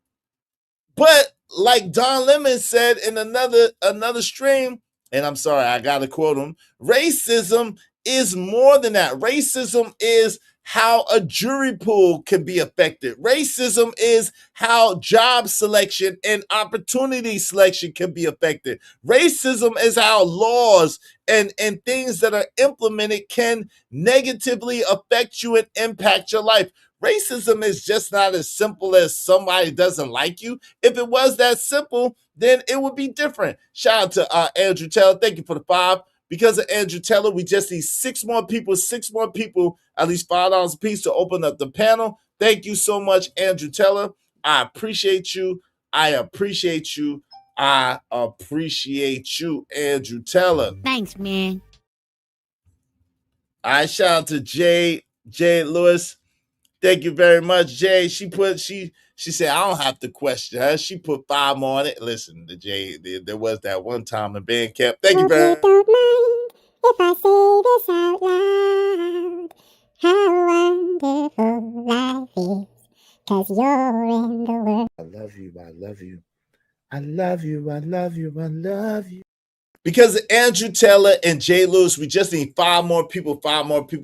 But like Don Lemon said in another stream, and I'm sorry, I gotta quote him, racism is more than that. Racism is how a jury pool can be affected. Racism is how job selection and opportunity selection can be affected. Racism is how laws and things that are implemented can negatively affect you and impact your life. Racism is just not as simple as somebody doesn't like you. If it was that simple, then it would be different. Shout out to Andrew Taylor. Thank you for the 5. Because of Andrew Taylor, we just need 6 more people, at least $5 a piece to open up the panel. Thank you so much, Andrew Taylor. I appreciate you. I appreciate you. I appreciate you, Andrew Taylor. Thanks, man. I shout out to Jay Lewis. Thank you very much, Jay. She said, I don't have to question her. She put 5 more on it. Listen, the Jay, there was that one time in band camp. Thank you very much. Don't mind if I say this out loud. How wonderful life is, 'cause you're in the world. I love you. I love you. I love you. I love you. I love you. Because of Andrew Taylor and Jay Lewis, we just need 5 more people,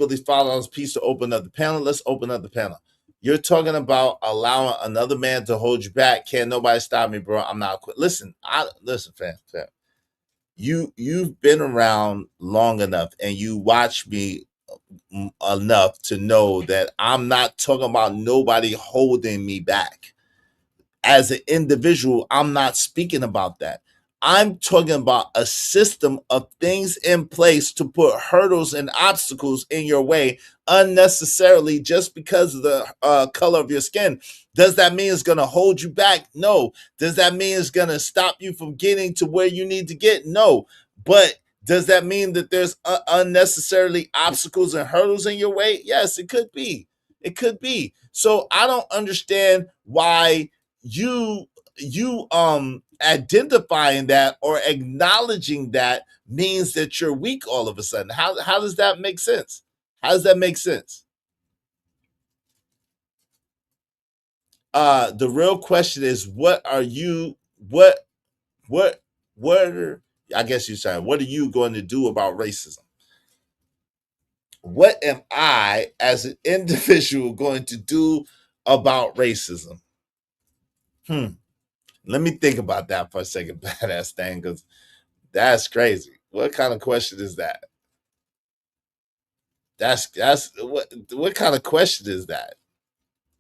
these $5 a piece to open up the panel. Let's open up the panel. You're talking about allowing another man to hold you back. Can't nobody stop me, bro. I'm not quit. Listen, fam. You've been around long enough and you watch me enough to know that I'm not talking about nobody holding me back. As an individual, I'm not speaking about that. I'm talking about a system of things in place to put hurdles and obstacles in your way unnecessarily just because of the color of your skin. Does that mean it's going to hold you back? No. Does that mean it's going to stop you from getting to where you need to get? No. But does that mean that there's unnecessarily obstacles and hurdles in your way? Yes, it could be. It could be. So I don't understand why you identifying that or acknowledging that means that you're weak all of a sudden. How does that make sense? How does that make sense? The real question is, what are you I guess you're saying, what are you going to do about racism? What am I as an individual going to do about racism? Let me think about that for a second, badass thing, because that's crazy. What kind of question is that? That's what kind of question is that?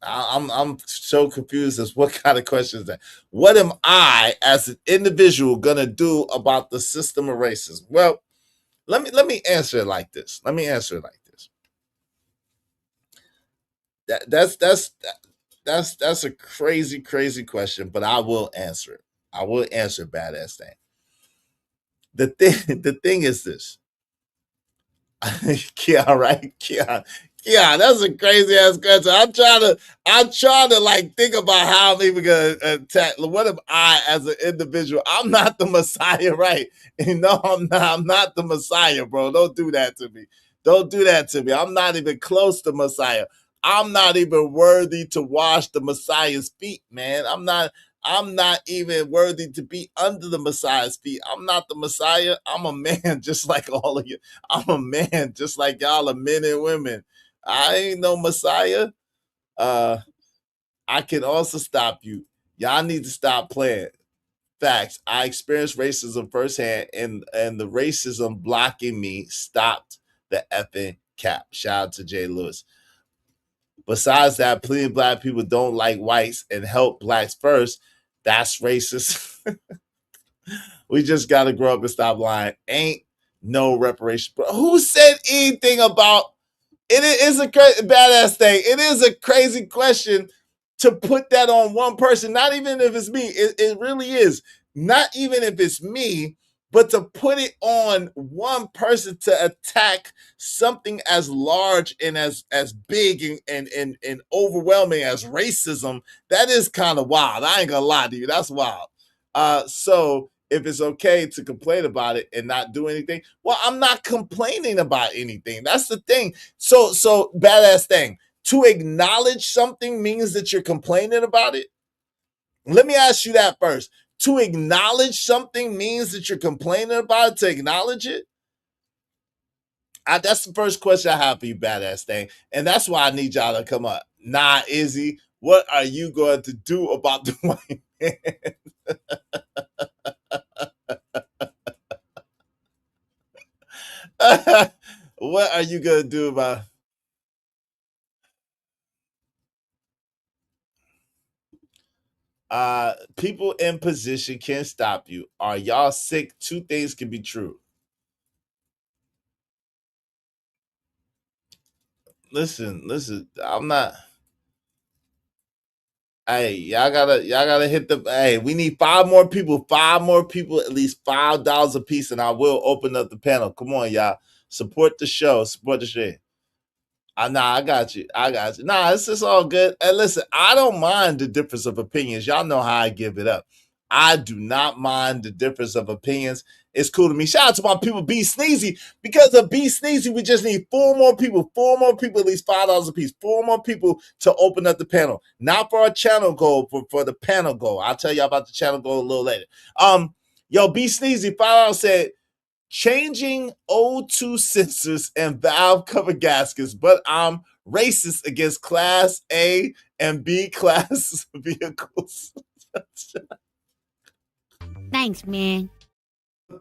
I'm so confused as what kind of question is that? What am I as an individual gonna do about the system of racism? Well, let me answer it like this. That's a crazy question, but I will answer it. I will answer badass thing. The thing is this. Keon, right? Keon, that's a crazy ass question. I'm trying to like think about how I'm even gonna attack. What am I as an individual? I'm not the Messiah, right? No, I'm not the Messiah, bro. Don't do that to me. Don't do that to me. I'm not even close to Messiah. I'm not even worthy to wash the Messiah's feet, man. I'm not even worthy to be under the Messiah's feet. I'm not the Messiah. I'm a man just like all of you. I'm a man just like y'all are men and women. I ain't no Messiah. I can also stop you. Y'all need to stop playing. Facts. I experienced racism firsthand, and the racism blocking me stopped the effing cap. Shout out to Jay Lewis. Besides that, plenty of black people don't like whites and help blacks first. That's racist. We just got to grow up and stop lying. Ain't no reparation. But who said anything about it? Is a badass thing. It is a crazy question to put that on one person. Not even if it's me. It really is. Not even if it's me, but to put it on one person to attack something as large and as big and overwhelming as racism, that is kind of wild. I ain't gonna lie to you. That's wild. So if it's okay to complain about it and not do anything, well, I'm not complaining about anything. That's the thing. So badass thing. To acknowledge something means that you're complaining about it. Let me ask you that first. To acknowledge something means that you're complaining about it, to acknowledge it? That's the first question I have for you, badass thing. And that's why I need y'all to come up. Nah, Izzy, what are you going to do about the white man? What are you going to do about people in position can't stop you? Are y'all sick? Two things can be true. Listen, I'm not. Hey, y'all gotta hit the. Hey, we need 5 more people. 5 more people, at least $5 a piece, and I will open up the panel. Come on, y'all. Support the show. Support the show. Nah, I got you. Nah, it's just all good. And listen, I don't mind the difference of opinions. Y'all know how I give it up. I do not mind the difference of opinions. It's cool to me. Shout out to my people, B Sneezy. Because of B Sneezy, we just need 4 more people. 4 more people, at least $5 a piece. 4 more people to open up the panel. Not for our channel goal, but for the panel goal. I'll tell you about the channel goal a little later. Yo, B Sneezy, $5 said, changing O2 sensors and valve cover gaskets, but I'm racist against Class A and B class vehicles. Thanks, man.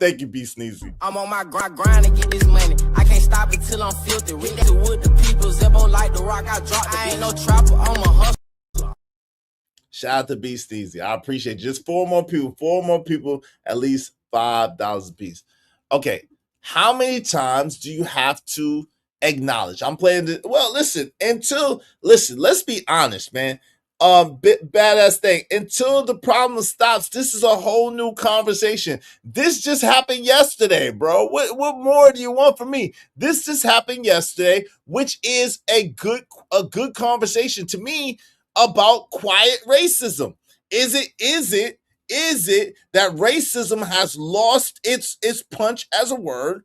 Thank you, B Sneezy. I'm on my grind to get this money. I can't stop it till I'm filthy. With that wood, the people, Zebo like the rock. I dropped. I ain't no trapper. I'm a hustler. Shout out to B Sneezy. I appreciate it. Just 4 more people. 4 more people. At least $5 a piece. Okay, how many times do you have to acknowledge? I'm playing the, well, listen, let's be honest, man. Badass thing. Until the problem stops, this is a whole new conversation. This just happened yesterday, bro. What more do you want from me? This just happened yesterday, which is a good conversation to me about quiet racism. Is it that racism has lost its punch as a word,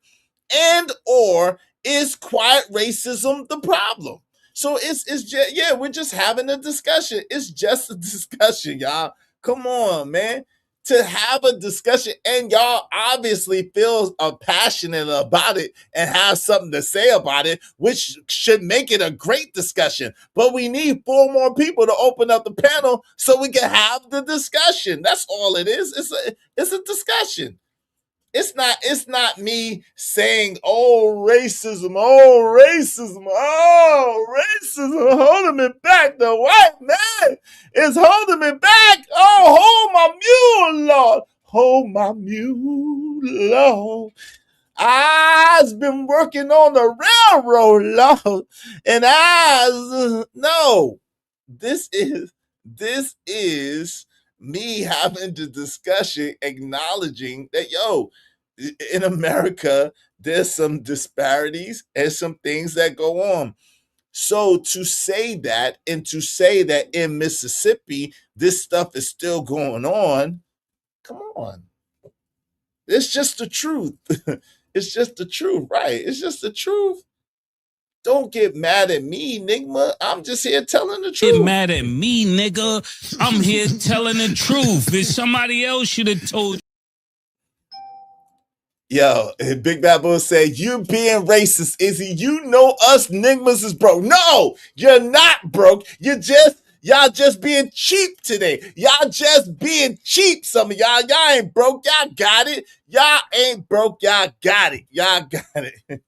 and or is quiet racism the problem? So it's just, yeah, we're just having a discussion. It's just a discussion, y'all. Come on, man. To have a discussion, and y'all obviously feel passionate about it and have something to say about it, which should make it a great discussion. But we need 4 more people to open up the panel so we can have the discussion. That's all it is. It's a discussion. It's not me saying, oh, racism, holding me back. The white man is holding me back. Oh, hold my mule, Lord. Hold my mule, Lord. I've been working on the railroad, Lord. And no, this is me having the discussion, acknowledging that, yo, in America, there's some disparities and some things that go on. So to say that, and to say that in Mississippi, this stuff is still going on, come on. It's just the truth. It's just the truth, right? It's just the truth. Don't get mad at me, Nigma. I'm just here telling the truth. Get mad at me, nigga. I'm here telling the truth. If somebody else should have told you. Yo, Big Bad Bull said, you being racist, Izzy. You know us Nigmas is broke. No, you're not broke. Y'all just being cheap today. Y'all just being cheap. Some of y'all ain't broke. Y'all got it. Y'all ain't broke. Y'all got it. Y'all got it.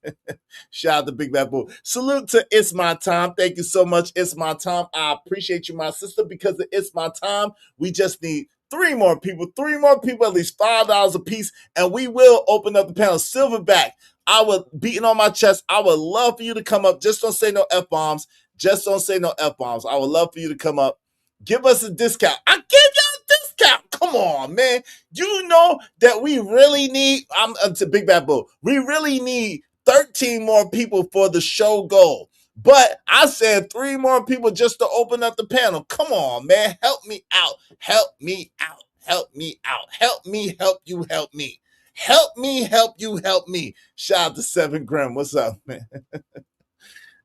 Shout out to Big Bad Bull. Salute to It's My Time. Thank you so much, It's My Time. I appreciate you, my sister, because of It's My Time. We just need 3 more people, at least $5 a piece, and we will open up the panel. Silverback, I was beating on my chest. I would love for you to come up. Just don't say no F-bombs. Just don't say no F-bombs. I would love for you to come up. Give us a discount. I give y'all a discount. Come on, man. You know that we really need, I'm to Big Bad Bull, we really need 13 more people for the show goal. But I said 3 more people just to open up the panel. Come on, man. Help me out. Help me out. Help me out. Help me help you help me. Help me help you help me. Shout out to 7 Grim. What's up, man?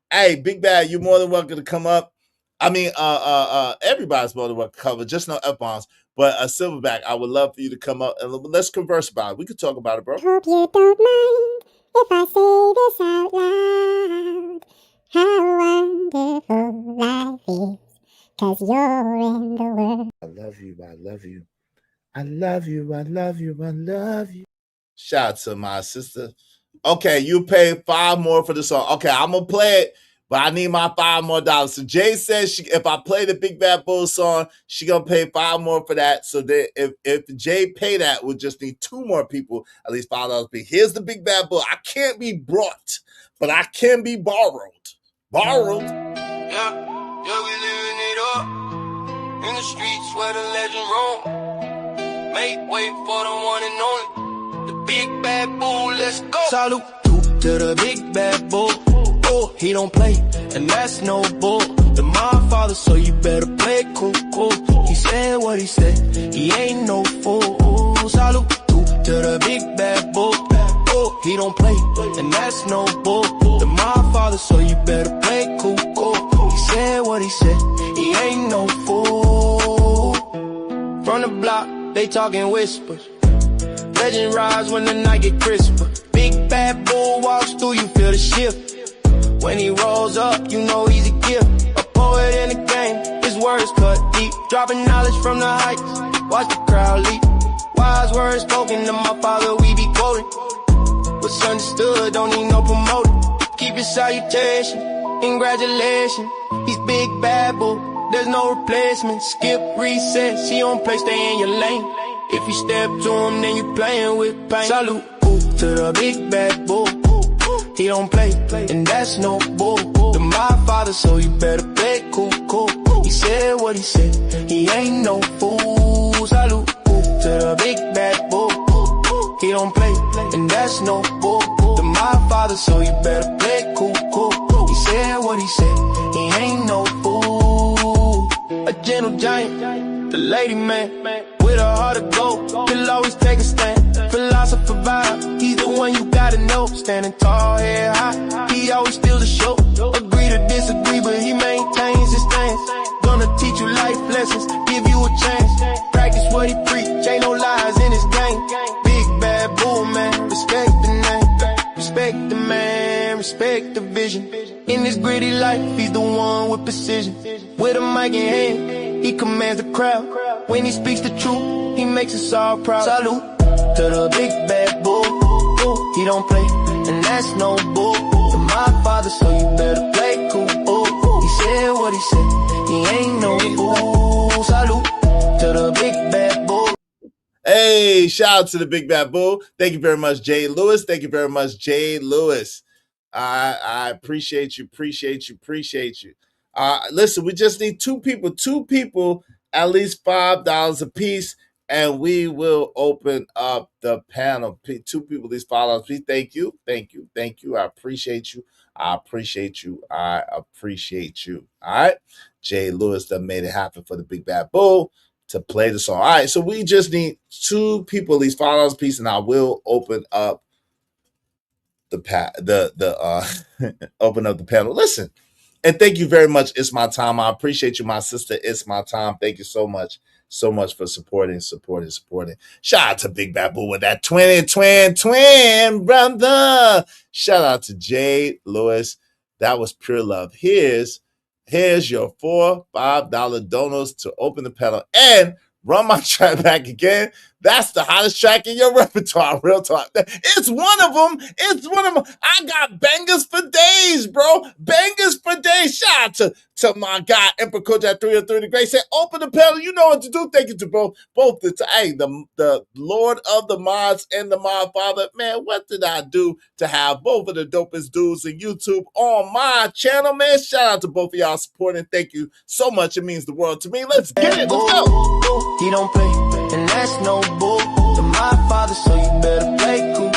Hey, Big Bad, you're more than welcome to come up. I mean, everybody's more than welcome to cover, just no F-bombs. But Silverback, I would love for you to come up and let's converse about it. We could talk about it, bro. Hope you don't mind if I say this out loud. How wonderful life is, 'cause you're in the world. I love you, I love you. I love you, I love you, I love you. Shout out to my sister. Okay, you pay $5 more for the song. Okay, I'm gonna play it, but I need my $5 more. So Jay says if I play the Big Bad Bull song, she gonna pay $5 more for that. So that if Jay pay that, we'll just need 2 more people, at least $5. Here's the Big Bad Bull. I can't be brought, but I can be borrowed. Borrowed. Yeah, we living it up in the streets where the legend roam. Make way for the one and only, the Big Bad Bull. Let's go. Salute to the Big Bad Bull. Oh, he don't play, and that's no bull. The my father, so you better play cool. He said what he said. He ain't no fool. Salute to the Big Bad Bull. Oh, he don't play, and that's no bull. The my father, so you better play cool. He said what he said. He ain't no fool. From the block, they talking whispers. Legend rise when the night get crisper. Big Bad Bull walks through, you feel the shift. When he rolls up, you know he's a gift. A poet in the game, his words cut deep. Dropping knowledge from the heights, watch the crowd leap. Wise words spoken to my father, we be quoting. What's understood, don't need no promoting. Keep your salutation, congratulations. He's Big Bad Bull, there's no replacement. Skip, reset, she on play, stay in your lane. If you step to him, then you playing with pain. Salute to the Big Bad Bull. He don't play, and that's no bull. The my father, so you better play cool. He said what he said, he ain't no fool. Salute to the Big Bad Bull. He don't play, and that's no bull. The my father, so you better play cool. He said what he said, he ain't no fool. A gentle giant, the lady man, with a heart of gold, he'll always take a stand. Philosopher vibe, he's the one you gotta know. Standing tall, head high, he always steals the show. Agree to disagree, but he maintains his stance. Gonna teach you life lessons, give you a chance. Practice what he preach, ain't no lies in his game. Big Bad Bull, man, respect the name. Respect the man, respect the vision. In this gritty life, he's the one with precision. With a mic in hand, he commands the crowd. When he speaks the truth, he makes us all proud. Salute to the Big Bad Bull. He don't play, and that's no bull. To my father, so you better play cool. He said what he said, he ain't no fool. Salute to the Big Bad Bull. Hey, shout out to the Big Bad Bull. Thank you very much, Jay Lewis. Thank you very much, Jay Lewis. I appreciate you. Listen, we just need 2 people, at least $5 a piece, and we will open up the panel. 2 people, at least $5 a piece. Thank you. I appreciate you. All right. Jay Lewis done made it happen for the Big Bad Bull to play the song. All right, so we just need 2 people, at least $5 a piece, and I will open up open up the panel. Listen, and thank you very much. It's my time. I appreciate you, my sister. It's my time. Thank you so much for supporting. Shout out to Big Bad Bull with that twin, brother. Shout out to Jay Lewis. That was pure love. Here's your $4, $5 donos to open the panel and run my track back again. That's the hottest track in your repertoire. Real talk. It's one of them. I got bangers for days, bro. Bangers for days. Shout out to my guy, Emperor Coach at 303 the Great. Said, open the panel. You know what to do. Thank you to both the Lord of the Mods and the Mod Father. Man, what did I do to have both of the dopest dudes in YouTube on my channel, man? Shout out to both of y'all supporting. Thank you so much. It means the world to me. Let's get it. Let's go. He don't play, and that's no bull. To my father, so you better play cool.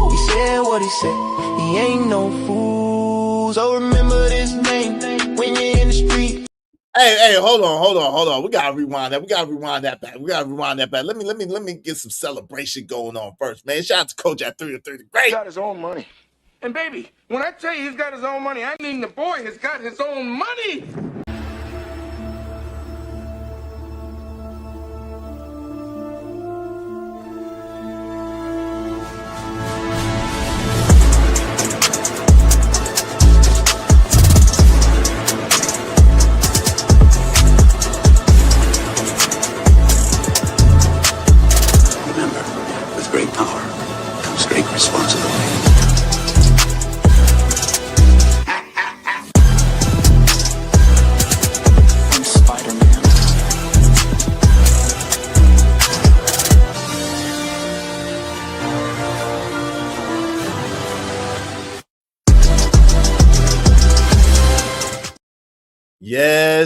He said what he said, he ain't no fool. So remember this name when you're in the street. Hey, hold on. We gotta rewind that back. Let me get some celebration going on first, man. Shout out to Coach at 303 the Great. He's got his own money. And baby, when I tell you he's got his own money, I mean the boy has got his own money.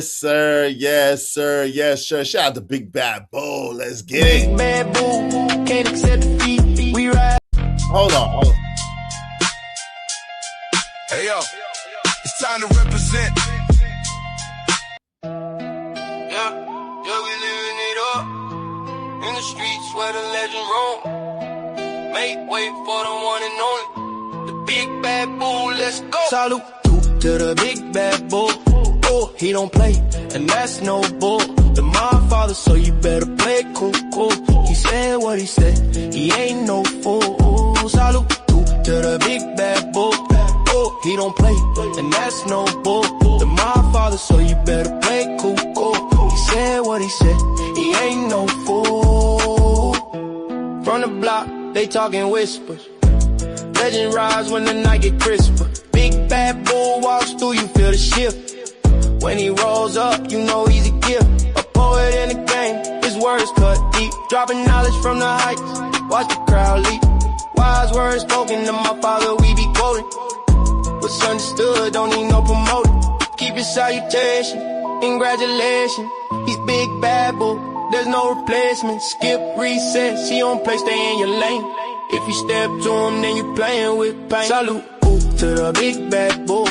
Yes, sir. Yes, sir. Yes, sir. Shout out to Big Bad Bull. Let's get it. Big Bad Bull, can't accept defeat. We ride. Hold on. Hey, yo. It's time to represent. Yeah, we living it up. In the streets where the legend roam. Make way for the one and only. The Big Bad Bull, let's go. Salute to the Big Bad Bull. Oh, he don't play, and that's no bull. The my father, so you better play cool. He said what he said, he ain't no fool. Salute to the Big Bad Bull. Oh, he don't play, and that's no bull. The my father, so you better play cool. He said what he said, he ain't no fool. From the block, they talking whispers. Legend rise when the night get crisper. Big Bad Bull walks through, you feel the shift. When he rolls up, you know he's a gift. A poet in the game, his words cut deep. Dropping knowledge from the heights, watch the crowd leap. Wise words spoken to my father, we be quoting. What's understood, don't need no promoting. Keep your salutation, congratulations. He's Big Bad Bull, there's no replacement. Skip, reset, she don't play, stay in your lane. If you step to him, then you playing with pain. Salute to the Big Bad Bull.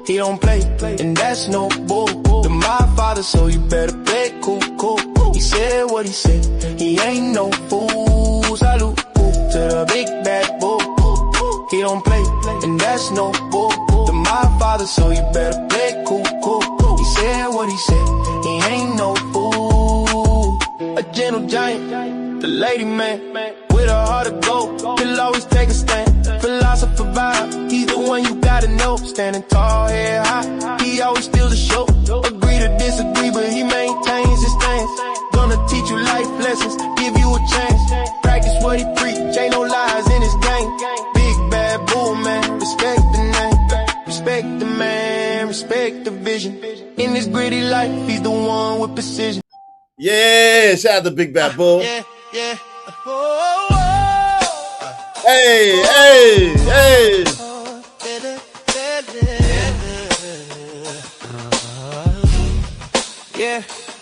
He don't play, and that's no bull. The my father, so you better play cool. He said what he said, he ain't no fool. Salute to the Big Bad Bull. He don't play, and that's no bull. The my father, so you better play cool. He said what he said, he ain't no fool. A gentle giant, the lady man, with a heart of gold, he'll always take a stand. Philosopher vibe, he's the one you gotta know. Standing tall, head high, he always steals the show. Agree to disagree, but he maintains his stance. Gonna teach you life lessons, give you a chance. Practice what he preach, ain't no lies in his game. Big Bad Bull, man, respect the name. Respect the man, respect the vision. In this gritty life, he's the one with precision. Yeah, shout out to Big Bad Bull. Yeah. Hey.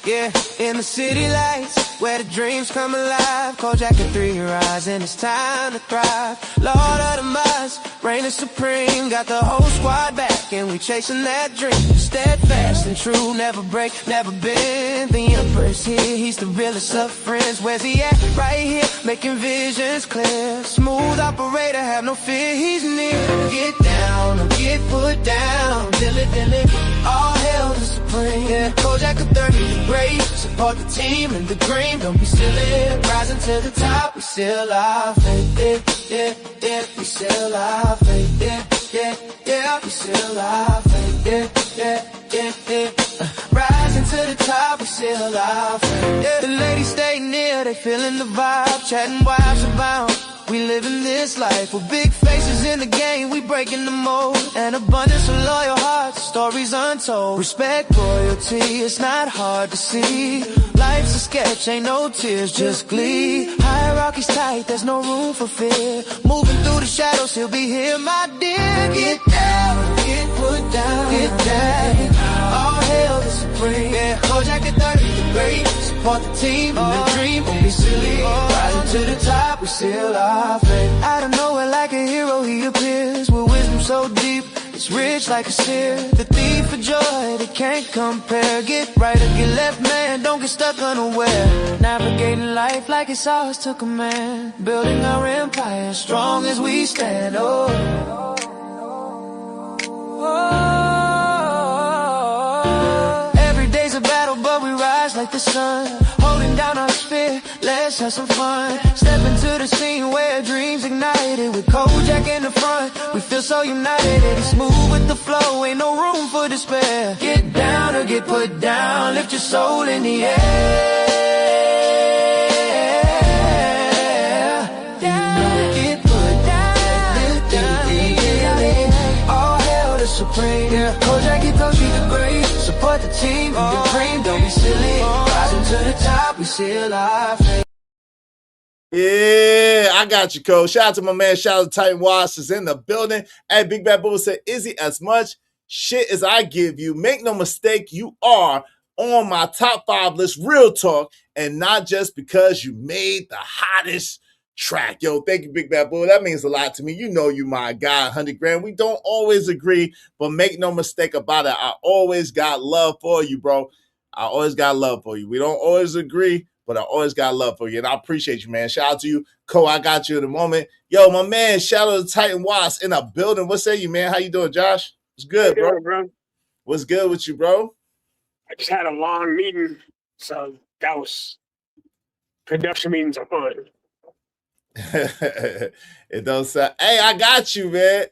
Yeah, in the city lights, where the dreams come alive. Kojak and 3 rise, and it's time to thrive. Lord of the Mars, reign is supreme. Got the whole squad back, and we chasing that dream. Steadfast and true, never break, never bend. The Emperor's here, he's the realest of friends. Where's he at? Right here, making visions clear. Smooth operator, have no fear, he's near. Get down, or get put down. Dilly, all hail the supreme. Yeah, Kojak of 30, great. Support the team and the green, don't be silly. Rising to the top, we still our faith. Yeah, we still our faith. Yeah, we still our faith. Yeah. Rising to the top, we still our faith. Yeah. The ladies stay near, they feeling the vibe. Chatting wives about, we living this life. With big faces in the game, we breaking the mold. An abundance of loyal hearts, stories untold. Respect, royalty, it's not hard to see. Life's a sketch, ain't no tears, just glee. Hierarchy's tight, there's no room for fear. Moving through the shadows, he'll be here, my dear. Get down, get put down, get down. All hail the supreme. Yeah, Kojak at 30, the great. Support the team and the dream, don't be silly. Rising to the top, we still our faith. Out of nowhere like a hero he appears, with wisdom so deep, it's rich like a seer. The thief of joy, they can't compare. Get right or get left, man, don't get stuck unaware. Navigating life like it's ours to command. Building our empire, strong as we stand. Every day's a battle, but we rise like the sun. Holding down our sphere, let's have some fun. Step into the scene where dreams ignited. With Kojak in the front, we feel so united. It's smooth with the flow, ain't no room for despair. Get down or get put down, lift your soul in the air. Get put down, all hail the supreme. Yeah, Kojak, he told you the great. Support the team and the dream, don't be silly. Rising to the top, we still our faith. Yeah, I got you, Coach. Shout out to my man. Shout out to Titan Wash is in the building. Hey, Big Bad Bull said, Izzy, as much shit as I give you. Make no mistake, you are on my top 5 list, real talk, and not just because you made the hottest track. Yo, thank you, Big Bad Bull. That means a lot to me. You know you my guy, 100 grand. We don't always agree, but make no mistake about it. I always got love for you, bro. I always got love for you. We don't always agree, but I always got love for you, and I appreciate you, man. Shout out to you. Cole, I got you in a moment. Yo, my man, shout out to Titan Watts in a building. What say you, man? How you doing, Josh? What's good, bro? What's good with you, bro? I just had a long meeting, so that was production meetings are fun. It don't sound. Hey, I got you, man.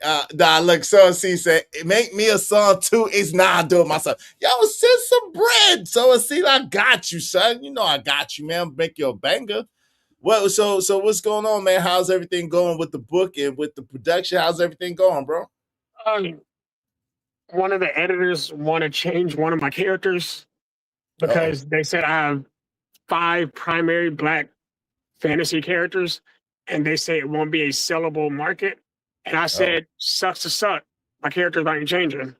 Look, so C said, make me a song too. It's not doing myself. Yo, send some bread. So C, I got you, son. You know I got you, man. Make you a banger. Well, so what's going on, man? How's everything going with the book and with the production? How's everything going, bro? One of the editors want to change one of my characters because they said I have 5 primary Black fantasy characters, and they say it won't be a sellable market. And I said, sucks to suck. My characters aren't changing.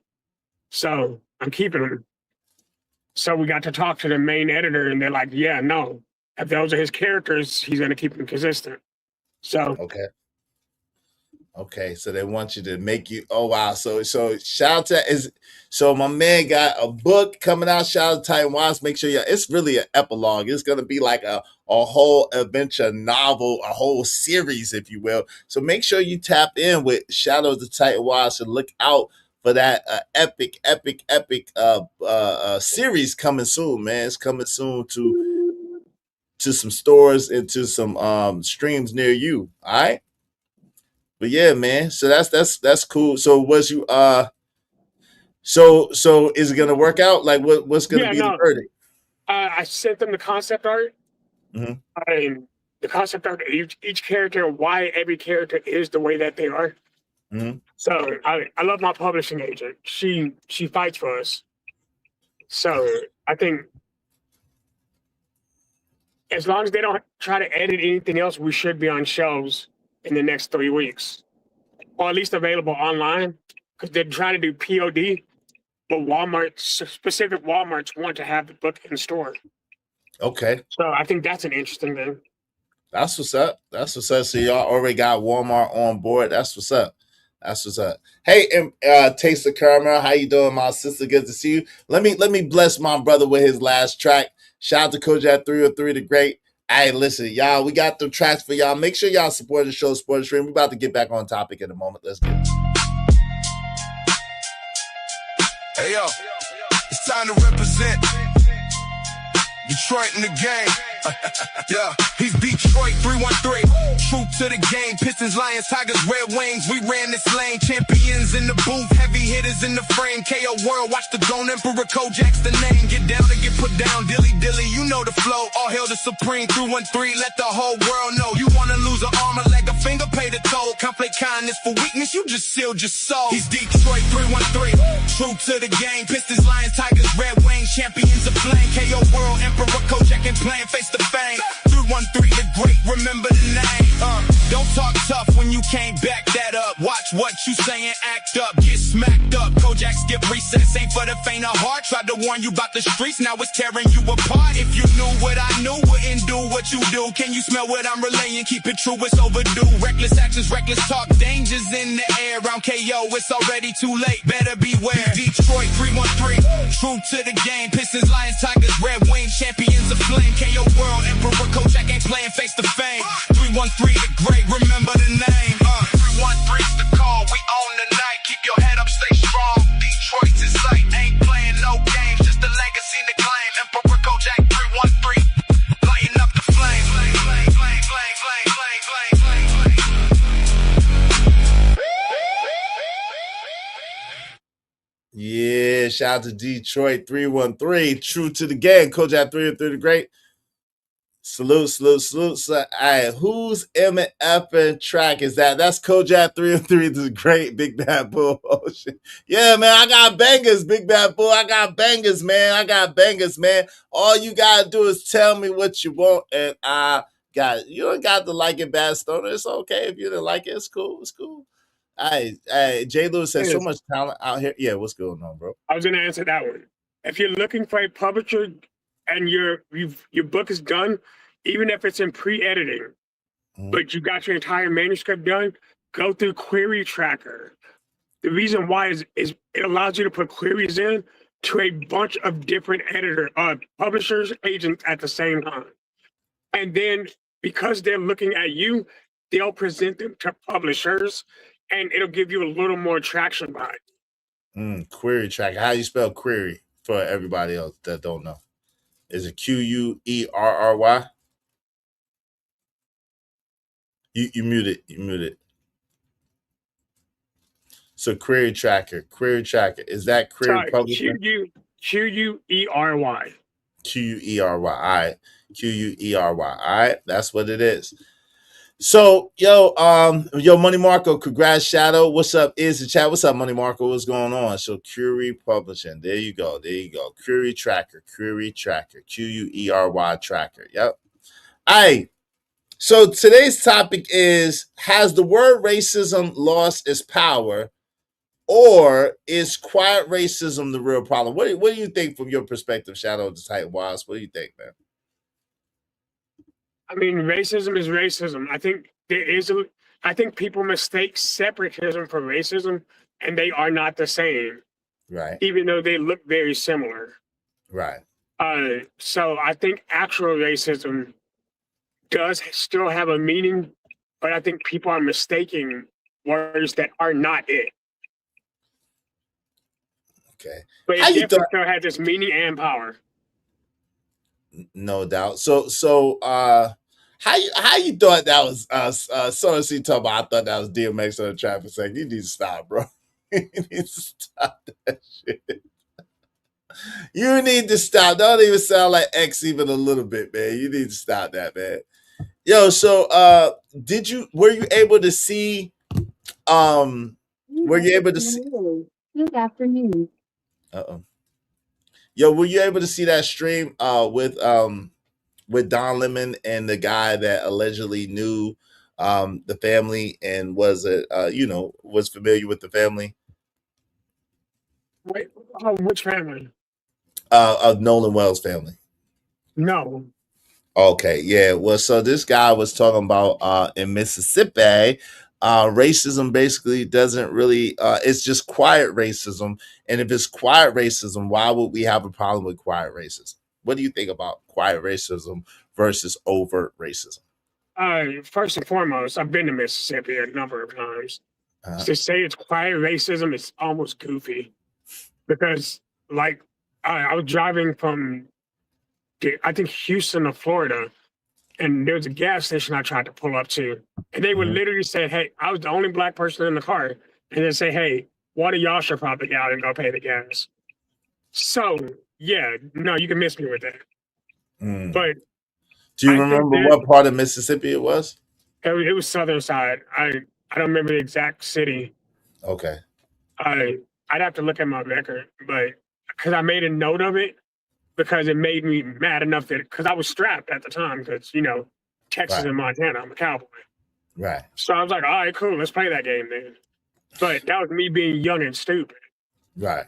So I'm keeping them. So we got to talk to the main editor, and they're like, yeah, no. If those are his characters, he's going to keep them consistent. So Okay, so they want you to make you. Oh wow! So shout out to so my man got a book coming out. Shout out to Titan Watts. Make sure it's really an epilogue. It's gonna be like a whole adventure novel, a whole series, if you will. So make sure you tap in with shout out to Titan Watts and look out for that epic series coming soon, man. It's coming soon to some stores and to some streams near you. All right. But yeah, man. So that's cool. So was you so is it gonna work out? Like what's gonna be the verdict? I sent them the concept art. Mm-hmm. The concept art of each character, why every character is the way that they are. Mm-hmm. So I love my publishing agent. She fights for us. So I think as long as they don't try to edit anything else, we should be on shelves in the next 3 weeks, or at least available online, because they're trying to do POD, but specific Walmarts want to have the book in store. Okay. So I think that's an interesting thing. That's what's up. So y'all already got Walmart on board. That's what's up. Hey, Taste of Caramel, how you doing, my sister? Good to see you. Let me bless my brother with his last track. Shout out to Kojak 303 the Great. Hey, listen, y'all, we got the tracks for y'all. Make sure y'all support the show, support the stream. We're about to get back on topic in a moment. Let's get it. Hey, yo, it's time to represent Detroit in the game. Yeah, he's Detroit 313. True to the game. Pistons, Lions, Tigers, Red Wings. We ran this lane. Champions in the booth. Heavy hitters in the frame. KO World. Watch the Gone Emperor. Kojak's the name. Get down to get put down. Dilly dilly. You know the flow. All hail the Supreme 313. Let the whole world know. You wanna lose an arm, a leg, a finger, pay the toll. Contemplate kindness for weakness. You just sealed your soul. He's Detroit 313. True to the game. Pistons, Lions, Tigers, Red Wings. Champions of flame. KO World. Emperor. Kojak ain't playing face to fame. 313 the Great, remember the name. Don't talk tough when you can't back that up. Watch what you saying, act up, get smacked up. Kojak skip recess, ain't for the faint of heart. Tried to warn you about the streets, now it's tearing you apart. If you knew what I knew, wouldn't do what you do. Can you smell what I'm relaying? Keep it true, it's overdue. Reckless actions, reckless talk, dangers in the air. Round KO, it's already too late, better beware. Detroit 313, true to the game. Pistons, Lions, Tigers, Red Wings, champions of flame. KO World, Emperor, Kojak ain't playing face to fame. 313 the Great, remember the name. 313's the call, we own the night. Keep your head up, stay strong. Detroit's in sight, ain't playing no games, just a legacy to claim. Emperor Kojak 313, lighting up the flame. Flame, flame, flame, flame, flame, flame, flame, flame, flame. Yeah, shout out to Detroit 313. True to the game. Kojak 313 the Great. Salute. So, right, whose MF track is that? That's Kojak 303 the Great, Big Bad Bull. Oh, shit. Yeah, man, I got bangers, Big Bad Bull. I got bangers, man. All you got to do is tell me what you want, and I got it. You don't got to like it, Bad Stoner. It's okay if you didn't like it. It's cool. Jay Lewis has so Yes. much talent out here. Yeah, what's going on, bro? I was going to answer that one. If you're looking for a publisher and your book is done, even if it's in pre-editing, but you got your entire manuscript done, go through Query Tracker. The reason why is it allows you to put queries in to a bunch of different publishers, agents at the same time. And then because they're looking at you, they'll present them to publishers and it'll give you a little more traction behind it. Query Tracker. How you spell query for everybody else that don't know? Is it Querry? You muted. You muted. So Query Tracker. Is that Query Publisher? Query. Query. All right. Query. All right. That's what it is. So, yo, Money Marco, congrats, Shadow. What's up? Is the chat? What's up, Money Marco? What's going on? So, Query Publishing. There you go. Query Tracker. Query Tracker. Tracker. Yep. All right. So today's topic is: has the word racism lost its power, or is quiet racism the real problem? What do you think from your perspective, Shadow of the Titan Wasp? What do you think, man? I mean, racism is racism. I think people mistake separatism for racism, and they are not the same. Right. Even though they look very similar. Right. So I think actual racism does still have a meaning, but I think people are mistaking words that are not it. Okay. But it definitely still has its meaning and power. No doubt. So how you thought that was Sono C talking about? I thought that was DMX on the track for a second. You need to stop, bro. You need to stop that shit. You need to stop. Don't even sound like X even a little bit, man. You need to stop that, man. Yo, so were you able to see Good afternoon. Yo, were you able to see that stream with Don Lemon and the guy that allegedly knew the family and was familiar with the family? Wait, which family? Of Nolan Wells' family. No. Okay, yeah. Well, so this guy was talking about in Mississippi, racism basically doesn't really it's just quiet racism. And if it's quiet racism, why would we have a problem with quiet racism? What do you think about quiet racism versus overt racism? First and foremost, I've been to Mississippi a number of times. To say it's quiet racism is almost goofy because, like, I was driving from, I think, Houston to Florida, and there was a gas station I tried to pull up to, and they would literally say, "Hey," I was the only black person in the car, and they say, "Hey, one of y'all should probably get out and go pay the gas." So, yeah, no, you can miss me with that. But do you remember what part of Mississippi it was? It was southern side. I don't remember the exact city. Okay. I'd have to look at my record, but because I made a note of it, because it made me mad enough that because I was strapped at the time, because Texas and Montana, I'm a cowboy. Right. So I was like, all right, cool, let's play that game then. But that was me being young and stupid. Right.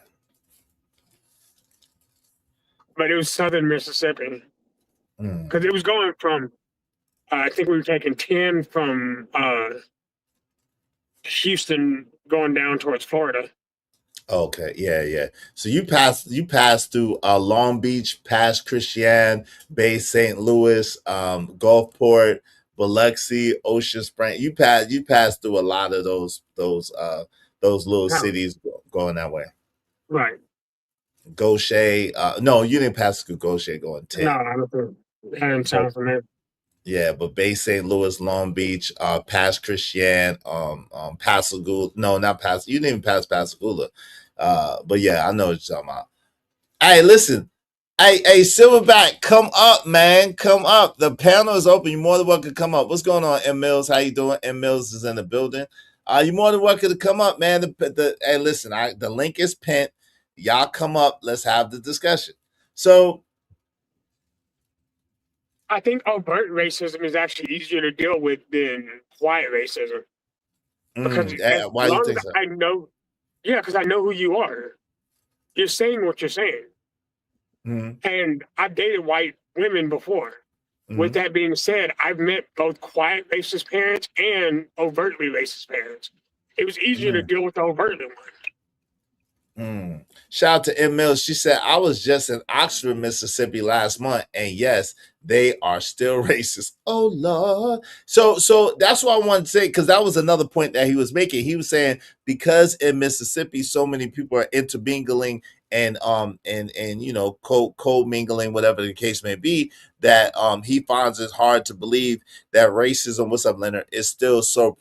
But it was southern Mississippi. Because it was going from, I think we were taking 10 from Houston going down towards Florida. Okay, yeah. So you passed through Long Beach, past Christian, Bay St. Louis, Gulfport, Biloxi, Ocean Spring. You passed through a lot of those little cities going that way. Right. Gaucher. No, you didn't pass through Gaucher going 10. No, I don't think I didn't sound from there. Yeah, but Bay St. Louis, Long Beach, past Christian, Pascagoula. No, not past. You didn't even pass Pascagoula. But yeah, I know what you're talking about. Hey, listen. Hey, Silverback, come up, man. Come up. The panel is open. You're more than welcome to come up. What's going on, M. Mills? How you doing? M. Mills is in the building. You're more than welcome to come up, man. Hey, listen, the link is pinned. Y'all come up. Let's have the discussion. So, I think overt racism is actually easier to deal with than quiet racism. Because why do you think so? I know, yeah, because I know who you are. You're saying what you're saying. And I've dated white women before. With that being said, I've met both quiet racist parents and overtly racist parents. It was easier to deal with the overtly ones. Shout out to M. Mills. She said, I was just in Oxford, Mississippi last month, and yes, they are still racist. Oh, Lord. So that's what I wanted to say, because that was another point that he was making. He was saying, because in Mississippi, so many people are intermingling and you know, co-mingling, whatever the case may be, that he finds it hard to believe that racism, what's up, Leonard, is still so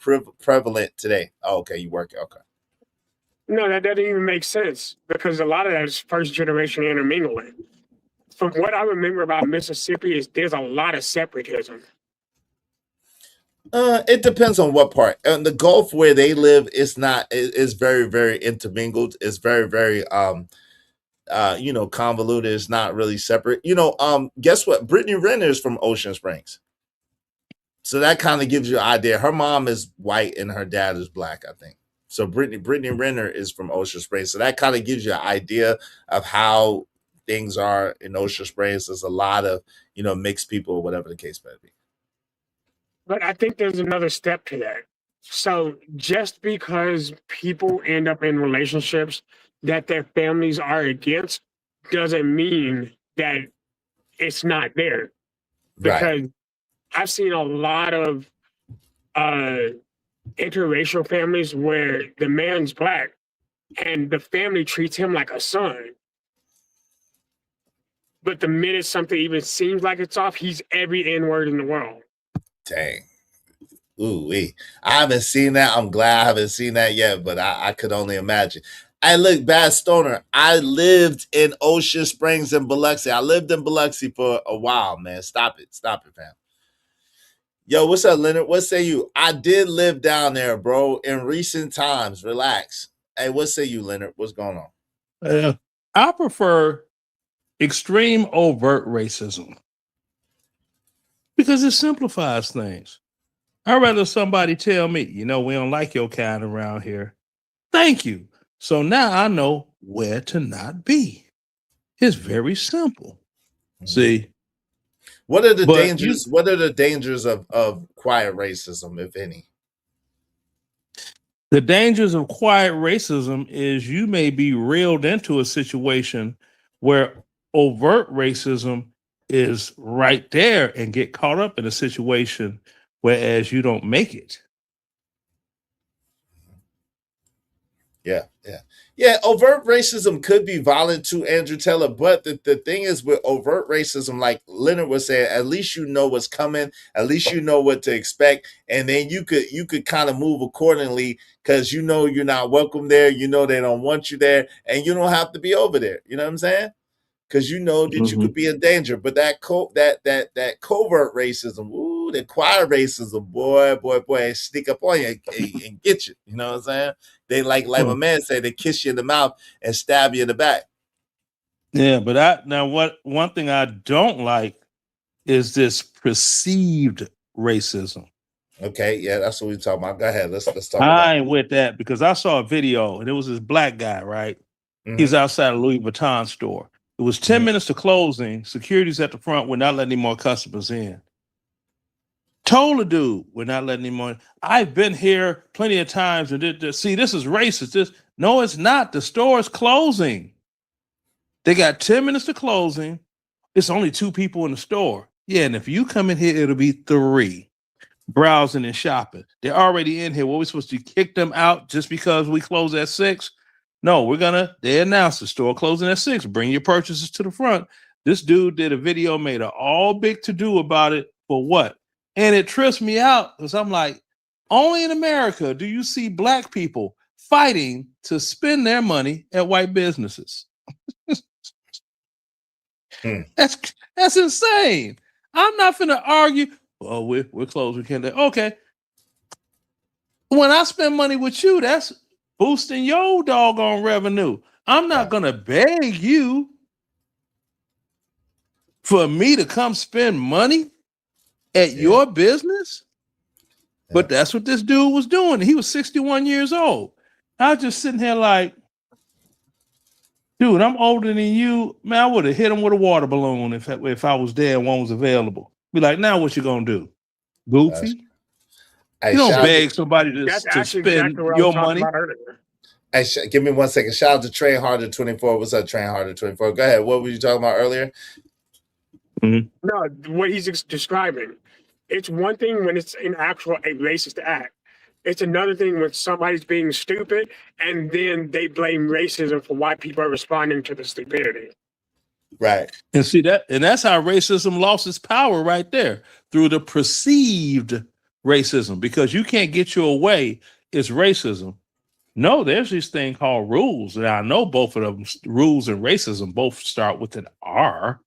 prevalent today. Oh, okay, you work it. Okay. No, that doesn't even make sense, because a lot of that is first generation intermingling. From what I remember about Mississippi is there's a lot of separatism. It depends on what part. And the Gulf where they live is not, is very, very intermingled. It's very, very you know, convoluted. It's not really separate. You know, guess what? Brittany Renner is from Ocean Springs. So that kind of gives you an idea. Her mom is white and her dad is black, I think. So Brittany Renner is from Ocean Springs. So that kind of gives you an idea of how things are in Ocean Springs. There's a lot of, you know, mixed people, whatever the case may be. But I think there's another step to that. So just because people end up in relationships that their families are against doesn't mean that it's not there. Because I've seen a lot of interracial families where the man's black and the family treats him like a son. But the minute something even seems like it's off, he's every N-word in the world. Dang. Ooh-wee. I haven't seen that. I'm glad I haven't seen that yet, but I could only imagine. I look, Bad Stoner, I lived in Ocean Springs and Biloxi. I lived in Biloxi for a while, man. Stop it, fam. Yo, what's up, Leonard? What say you? I did live down there, bro, in recent times. Relax. Hey, what say you, Leonard? What's going on? I prefer extreme overt racism because it simplifies things. I'd rather somebody tell me, you know, we don't like your kind around here. Thank you. So now I know where to not be. It's very simple. See? What are the dangers? What are the dangers of quiet racism, if any? The dangers of quiet racism is you may be reeled into a situation where overt racism is right there and get caught up in a situation, whereas you don't make it. Yeah, overt racism could be violent too, Andrew Taylor, but the thing is with overt racism, like Leonard was saying, at least you know what's coming, at least you know what to expect, and then you could kind of move accordingly because you know you're not welcome there, you know they don't want you there, and you don't have to be over there. You know what I'm saying? Because you know that you could be in danger. But that covert racism, ooh, the quiet racism, boy, sneak up on you and get you. You know what I'm saying? They like my man said, they kiss you in the mouth and stab you in the back. Yeah, but one thing I don't like is this perceived racism. Okay, yeah, that's what we're talking about. Go ahead, let's talk about it. I ain't with that because I saw a video and it was this black guy, right? He's outside a Louis Vuitton store. It was 10 minutes to closing. Security's at the front. We're not letting any more customers in. Told the dude, we're not letting any more. I've been here plenty of times and see, this is racist. No, it's not. The store is closing. They got 10 minutes to closing. It's only 2 people in the store. Yeah, and if you come in here, it'll be 3 browsing and shopping. They're already in here. What are we supposed to kick them out just because we close at 6? No, they announced the store closing at 6. Bring your purchases to the front. This dude did a video, made an all big to-do about it for what? And it trips me out because I'm like, only in America do you see black people fighting to spend their money at white businesses. That's insane. I'm not finna argue. Well, we're closed. We can't. Okay. When I spend money with you, that's boosting your doggone revenue. I'm not gonna beg you for me to come spend money at your business. But that's what this dude was doing. He was 61 years old. I was just sitting here like, dude, I'm older than you. Man, I would have hit him with a water balloon if I was there and one was available. Be like, now what you gonna do? Goofy? You don't beg somebody to spend your money. Hey, give me 1 second. Shout out to Train Harder 24. What's up, Train Harder 24? Go ahead. What were you talking about earlier? No, what he's describing. It's one thing when it's an actual a racist act. It's another thing when somebody's being stupid and then they blame racism for why people are responding to the stupidity. Right. And see that, and that's how racism lost its power right there, through the perceived racism, because you can't get your way. It's racism. No, there's this thing called rules. And I know both of them, rules and racism, both start with an R,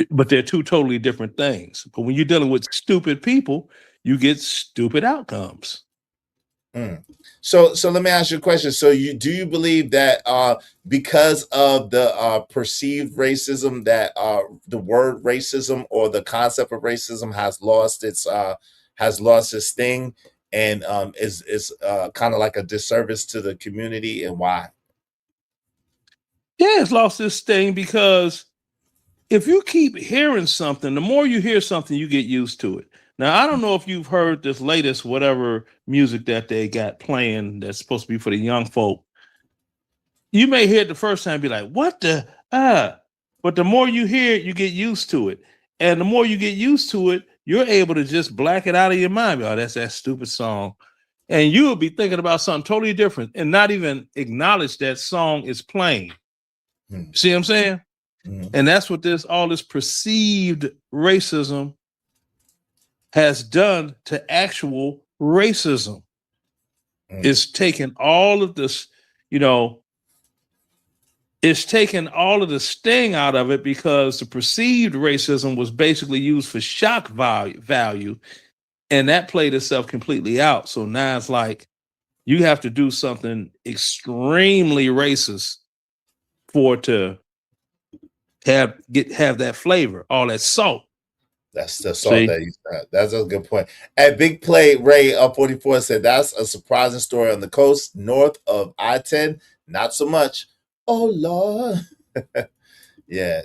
but they're two totally different things. But when you're dealing with stupid people, you get stupid outcomes. So let me ask you a question. So do you believe that because of the perceived racism, that the word racism or the concept of racism has lost its sting, and is kind of like a disservice to the community, and why? Yeah, it's lost its sting because if you keep hearing something, the more you hear something, you get used to it. Now, I don't know if you've heard this latest whatever music that they got playing that's supposed to be for the young folk. You may hear it the first time and be like, what the? But the more you hear it, you get used to it. And the more you get used to it, you're able to just black it out of your mind. Oh, that's that stupid song. And you will be thinking about something totally different and not even acknowledge that song is playing. See what I'm saying? And that's what all this perceived racism has done to actual racism. It's taken all of this, it's taken all of the sting out of it, because the perceived racism was basically used for shock value, and that played itself completely out. So now it's like you have to do something extremely racist for it to have that flavor, all that salt. That's the salt that you said. That's a good point. At Big Play, Ray 44 said that's a surprising story on the coast north of I-10. Not so much. Oh Lord. yeah.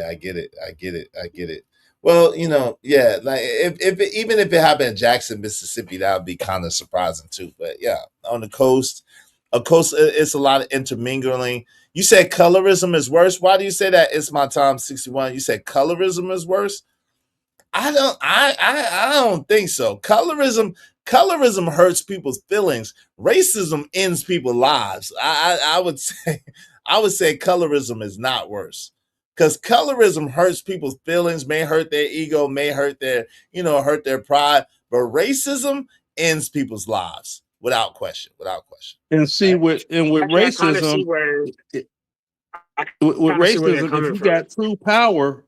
I get it. Well, like even if it happened in Jackson, Mississippi, that would be kind of surprising too. But yeah, on the coast, it's a lot of intermingling. You said colorism is worse. Why do you say that? It's my time 61. You said colorism is worse. I don't think so. Colorism hurts people's feelings. Racism ends people's lives. I would say colorism is not worse, because colorism hurts people's feelings, may hurt their ego, may hurt their pride, but racism ends people's lives without question. And see, with racism, if you got true power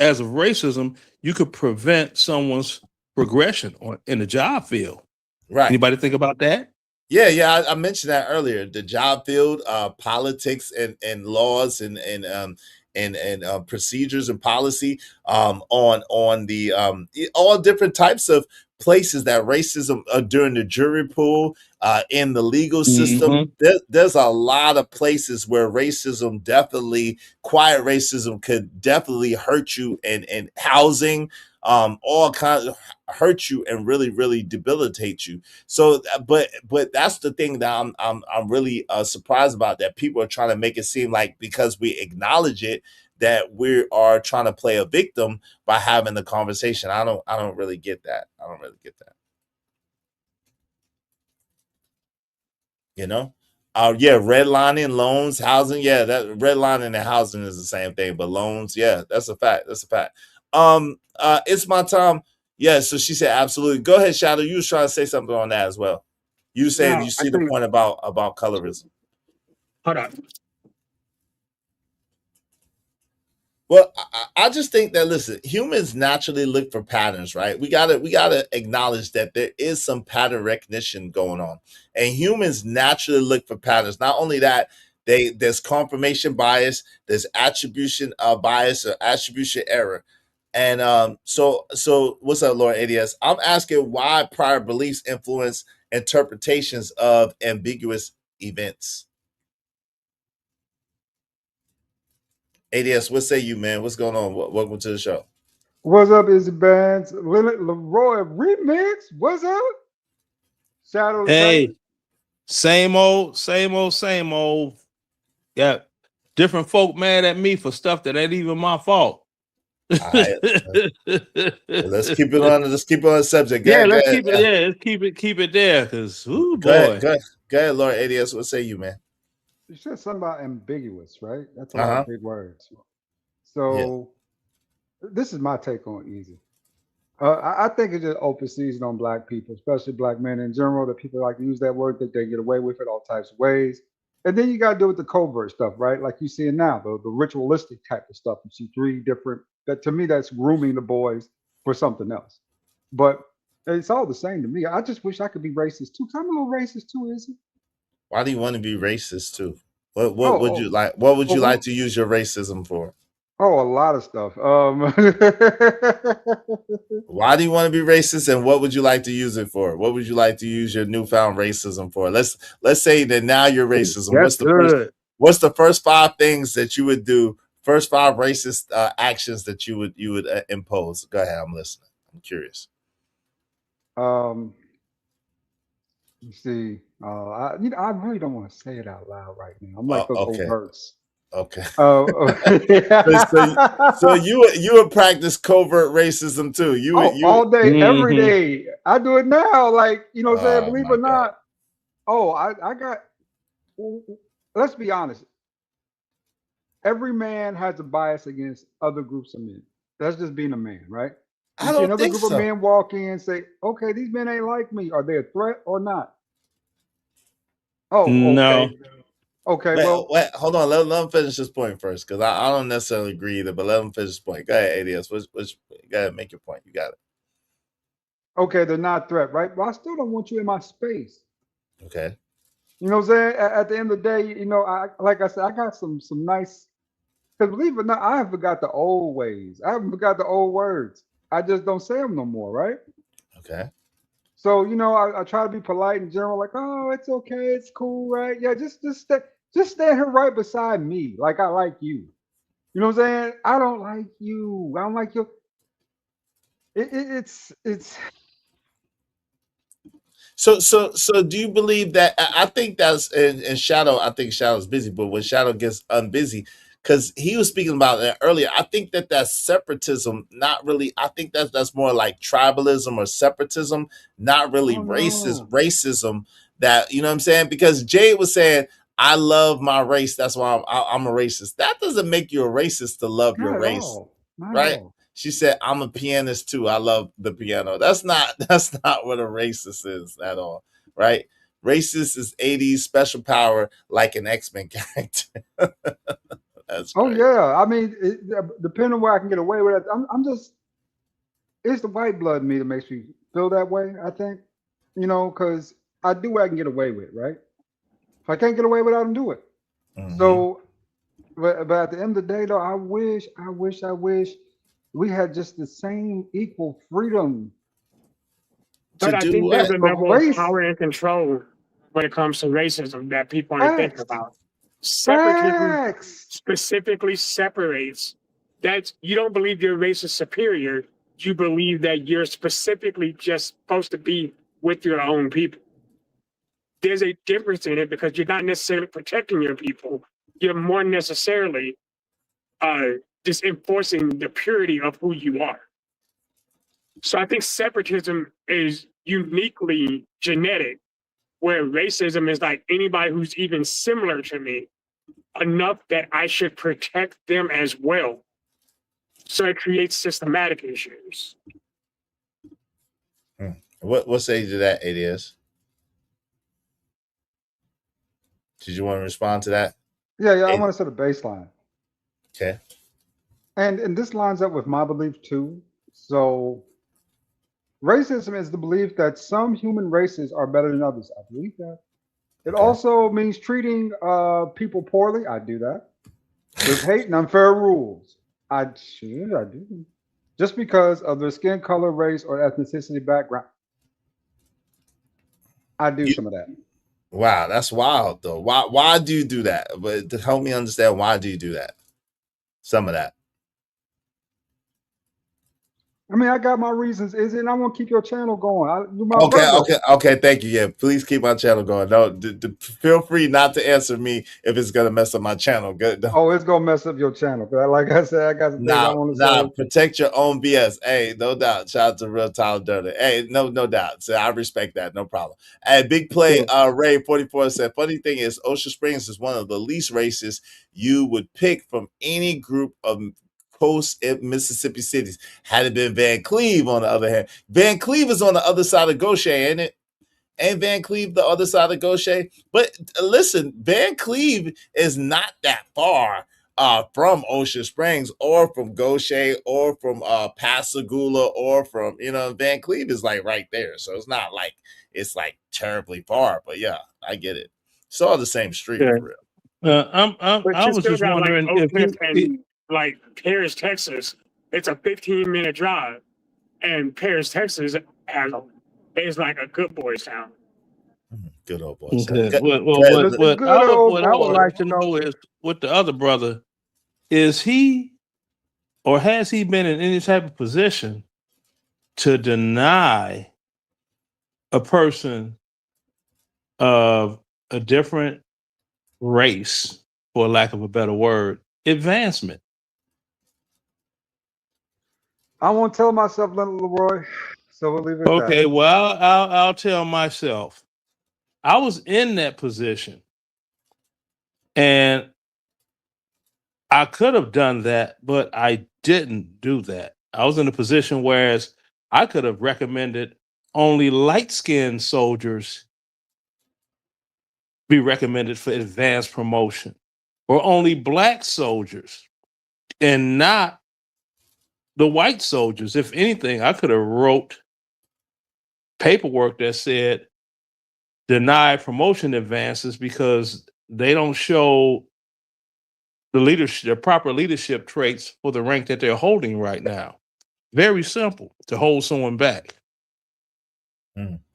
as of racism, you could prevent someone's progression in the job field. Right. Anybody think about that? Yeah. I mentioned that earlier. The job field, politics and laws and procedures and policy on the all different types of places that racism during the jury pool, in the legal system. There's a lot of places where racism quiet racism could definitely hurt you, and housing, all kinds of hurt you and really, really debilitate you. So, but that's the thing that I'm really surprised about, that people are trying to make it seem like because we acknowledge it, that we are trying to play a victim by having the conversation. I don't really get that. Redlining, loans, housing. Yeah, that redlining and housing is the same thing, but loans, yeah, that's a fact. It's my time. Yeah, so she said absolutely. Go ahead, Shadow. You was trying to say something on that as well. You said you see the point about colorism. Hold on. Well, I just think that, listen, humans naturally look for patterns, right? We gotta acknowledge that there is some pattern recognition going on, and humans naturally look for patterns. Not only that, there's confirmation bias, there's attribution bias or attribution error, And so what's up, Lord ADS? I'm asking why prior beliefs influence interpretations of ambiguous events. ADS, what say you, man? What's going on? Welcome to the show. What's up, Izzy Bands? Lilith Leroy remix. What's up? Shadow. Hey, same old. Yeah, different folk mad at me for stuff that ain't even my fault. All right. Let's keep it on. Let's keep it on the subject. Let's keep it there. Cause boy. Go ahead, Lord ADS. What say you, man? You said something about ambiguous, right? That's a lot of big words. So this is my take on Easy. I think it's just open season on black people, especially black men in general, that people like to use that word, that they get away with it all types of ways. And then you got to deal with the covert stuff, right? Like you see it now, the ritualistic type of stuff. You see three different, that to me, that's grooming the boys for something else. But it's all the same to me. I just wish I could be racist too, because I'm a little racist too, Izzy. Why do you want to be racist too? What would you like? What would you like to use your racism for? Oh, a lot of stuff. Why do you want to be racist, and what would you like to use it for? What would you like to use your newfound racism for? Let's say that now you're racism. What's the first 5 things that you would do? First 5 racist actions that you would impose. Go ahead, I'm listening. I'm curious. You see, I really don't want to say it out loud right now. I'm like those old birds. Okay. Okay. So you would practice covert racism too. You all day, every day. I do it now. Like, you know what I'm saying? Believe it or not. Oh, I got. Let's be honest. Every man has a bias against other groups of men. That's just being a man, right? I don't another think group so. of men walk in and say, "Okay, these men ain't like me. Are they a threat or not?" Oh, okay. No. Okay, wait, hold on. Let him finish this point first, because I don't necessarily agree either. But let him finish this point. Go ahead, ADS. Go ahead, make your point. You got it. Okay, they're not a threat, right? But I still don't want you in my space. Okay. You know what I'm saying? At the end of the day, you know, like I said, I got some nice. Because believe it or not, I haven't forgot the old ways. I haven't forgot the old words. I just don't say them no more, right? Okay. So, you know, I try to be polite in general, like, oh, it's okay, it's cool, right? Yeah, just stand here right beside me, like I like you. You know what I'm saying? I don't like you. I don't like you. It's. So do you believe that? I think that's in Shadow. I think Shadow's busy, but when Shadow gets unbusy, because he was speaking about that earlier, I think that's separatism, not really. I think that's more like tribalism or separatism, not really racism. That, you know what I'm saying? Because Jade was saying, I love my race, that's why I'm a racist. That doesn't make you a racist to love your race, right? She said, I'm a pianist too. I love the piano. That's not what a racist is at all, right? Racist is 80s special power, like an X-Men character. That's great. Yeah. I mean, depending on where I can get away with it, I'm just, it's the white blood in me that makes me feel that way, I think. You know, because I do what I can get away with, right? If I can't get away with it, I don't do it. Mm-hmm. So, but at the end of the day, though, I wish we had just the same equal freedom. But I think there's a level of power and control when it comes to racism that people aren't thinking about. Separatism specifically separates that you don't believe your race is superior. You believe that you're specifically just supposed to be with your own people. There's a difference in it because you're not necessarily protecting your people. You're more necessarily just enforcing the purity of who you are. So I think separatism is uniquely genetic, where racism is like anybody who's even similar to me, enough that I should protect them as well. So it creates systematic issues. What stage of that it is? Did you want to respond to that? Yeah, I want to set a baseline. Okay. And this lines up with my belief too. So racism is the belief that some human races are better than others. I believe that. It also means treating people poorly. I do that. With hate and unfair rules. I do. just because of their skin color, race, or ethnicity background. I do some of that. Wow, that's wild though. Why do you do that? But to help me understand, why do you do that? Some of that. I mean, I got my reasons, Izzy, and I want to keep your channel going. You're my Okay. Thank you. Yeah, please keep my channel going. No, feel free not to answer me if it's gonna mess up my channel. Good. Oh, it's gonna mess up your channel. Like I said, I got some things I want to say. Protect your own BS. Hey, no doubt. Shout out to Real Tyler Durden. Hey, no doubt. So I respect that. No problem. Hey, big play. Ray 44 said, funny thing is, Ocean Springs is one of the least racist you would pick from any group of coast Mississippi cities. Had it been Van Cleve, on the other hand, Van Cleve is on the other side of Gaucher, ain't it? Ain't Van Cleve the other side of Gaucher? But listen, Van Cleve is not that far from Ocean Springs or from Gaucher or from Pascagoula or from, Van Cleve is like right there. So it's not like it's like terribly far, but yeah, I get it. It's all the same street for real. I was just wondering if like Paris, Texas, it's a 15-minute drive, and Paris, Texas is like a good boys town. Good old boys. Okay. What I would like to know is, with the other brother, is he or has he been in any type of position to deny a person of a different race, for lack of a better word, advancement? I won't tell myself, Leroy. So we'll leave it. Okay, well, I'll tell myself. I was in that position, and I could have done that, but I didn't do that. I was in a position where I could have recommended only light-skinned soldiers be recommended for advanced promotion, or only black soldiers, and not the white soldiers. If anything, I could have wrote paperwork that said deny promotion advances because they don't show the proper leadership traits for the rank that they're holding right now. Very simple to hold someone back.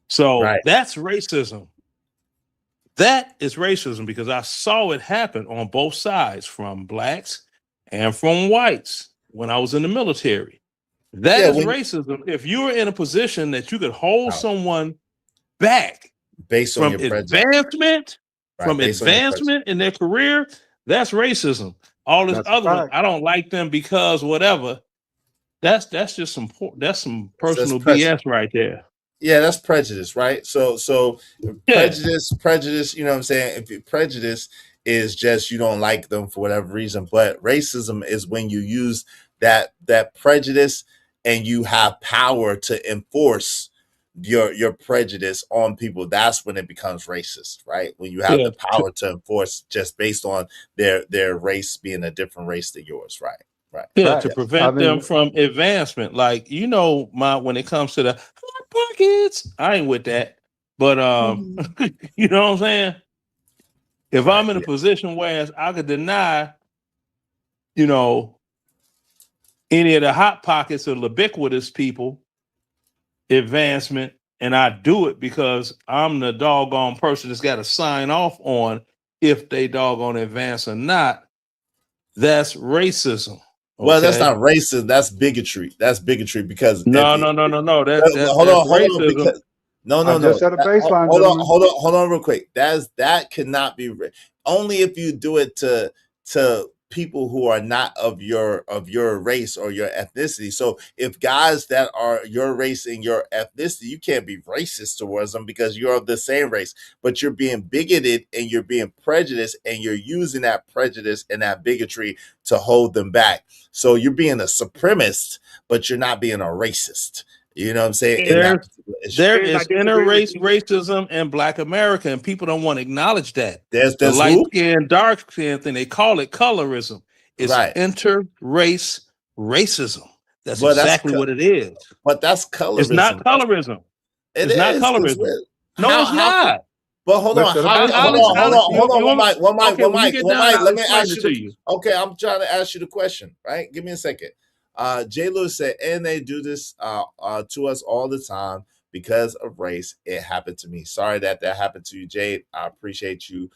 So that's racism. That is racism because I saw it happen on both sides, from blacks and from whites, when I was in the military. That is racism. If you were in a position that you could hold someone back based on your advancement, in their career, that's racism. All this other, I don't like them because whatever. That's just some personal BS right there. Yeah, that's prejudice, right? So prejudice, you know what I'm saying? If prejudice is just you don't like them for whatever reason, but racism is when you use that prejudice and you have power to enforce your prejudice on people. That's when it becomes racist, right? When you have the power to enforce just based on their race being a different race than yours, right? Right. Yeah, to prevent them from advancement. Like, when it comes to the hot pockets, I ain't with that. But you know what I'm saying? If I'm in a position where I could deny, any of the hot pockets or ubiquitous people advancement, and I do it because I'm the doggone person that's got to sign off on if they doggone advance or not, that's racism. Okay? Well, that's not racism. That's bigotry. That's bigotry because no. Hold on. Because, no. Just set a baseline. Hold on, real quick. That cannot be only if you do it to people who are not of your race or your ethnicity. So if guys that are your race and your ethnicity, you can't be racist towards them because you're of the same race, but you're being bigoted and you're being prejudiced and you're using that prejudice and that bigotry to hold them back. So you're being a supremacist, but you're not being a racist. You know what I'm saying? There is inter-race racism in Black America, and people don't want to acknowledge that. There's the light skin, dark skin thing. They call it colorism. It's inter-race racism. That's exactly what it is. But that's colorism. It's not colorism. It's not colorism. No, it's not. But hold on, one mic. Let me ask you. Okay, I'm trying to ask you the question, right? Give me a second. J. Lewis said, and they do this to us all the time because of race. It happened to me. Sorry that happened to you, Jade. I appreciate you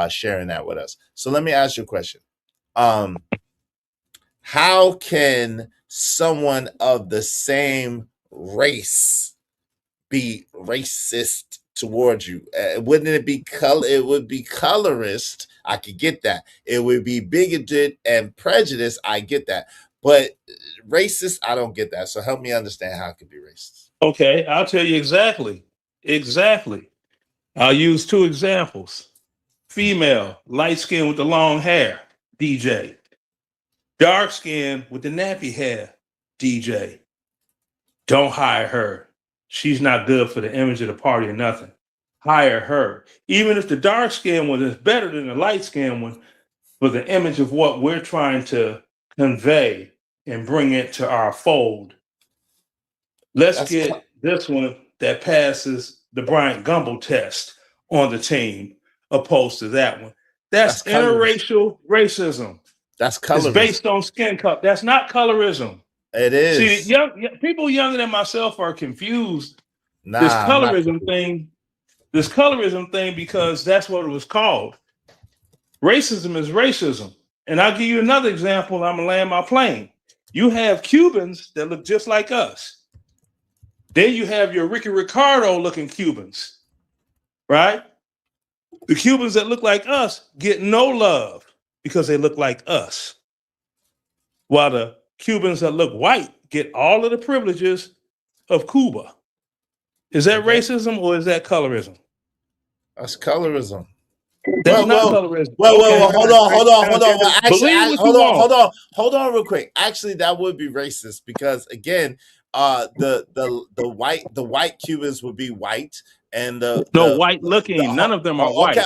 sharing that with us. So let me ask you a question. How can someone of the same race be racist towards you? Wouldn't it be color? It would be colorist. I could get that. It would be bigoted and prejudiced. I get that. But racist, I don't get that. So help me understand how it could be racist. Okay, I'll tell you exactly. Exactly. I'll use 2 examples. Female, light skin with the long hair, DJ. Dark skin with the nappy hair, DJ. Don't hire her. She's not good for the image of the party or nothing. Hire her. Even if the dark skin one is better than the light skin one, for the image of what we're trying to convey and bring it to our fold. Let's get this one that passes the Bryant Gumbel test on the team, opposed to that one. That's interracial racism. That's colorism. It's based on skin color. That's not colorism. It is. See, young people younger than myself are confused. This colorism thing, because that's what it was called. Racism is racism. And I'll give you another example. I'm gonna land my plane. You have Cubans that look just like us. Then you have your Ricky Ricardo looking Cubans, right? The Cubans that look like us get no love because they look like us. While the Cubans that look white get all of the privileges of Cuba. Is that racism or is that colorism? That's colorism. That's not colorism. Well, hold on. Actually, hold on real quick. Actually, that would be racist because again, the white Cubans would be white and the white looking. None of them are white.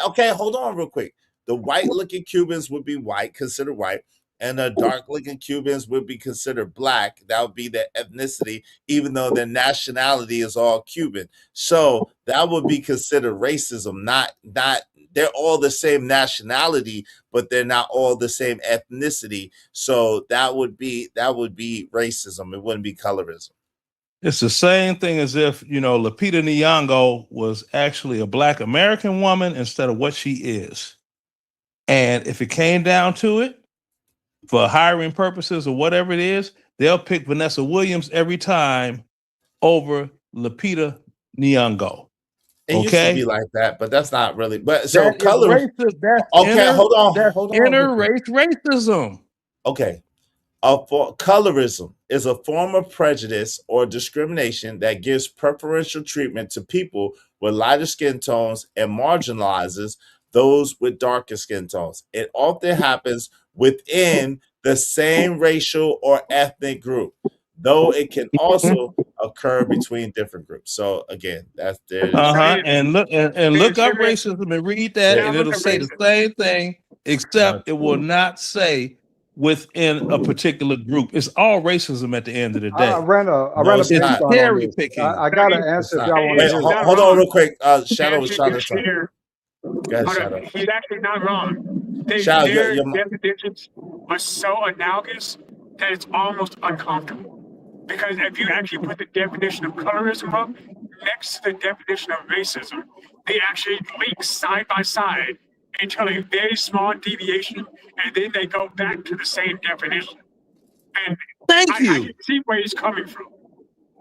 Okay. Hold on real quick. The white looking Cubans would be white, considered white, and the dark looking Cubans would be considered black. That would be their ethnicity, even though their nationality is all Cuban. So that would be considered racism. Not they're all the same nationality, but they're not all the same ethnicity. So that would be racism. It wouldn't be colorism. It's the same thing as if, Lupita Nyong'o was actually a Black American woman instead of what she is. And if it came down to it, for hiring purposes or whatever it is, they'll pick Vanessa Williams every time over Lupita Nyong'o. It used to be like that, but that's not really. But so that color. Hold on. Interrace racism. Okay. Colorism is a form of prejudice or discrimination that gives preferential treatment to people with lighter skin tones and marginalizes those with darker skin tones. It often happens within the same racial or ethnic group, though it can also occur between different groups. So again, that's there. And look up racism and read that, and it'll say the same thing, except it will not say within a particular group. It's all racism at the end of the day. I ran a baseline. Cherry picking. I got an answer if y'all want to. Hold on real quick. Shadow was trying to talk. He's actually not wrong. Their definitions are so analogous that it's almost uncomfortable. Because if you actually put the definition of colorism up next to the definition of racism, they actually link side by side until a very small deviation, and then they go back to the same definition. And I can see where he's coming from.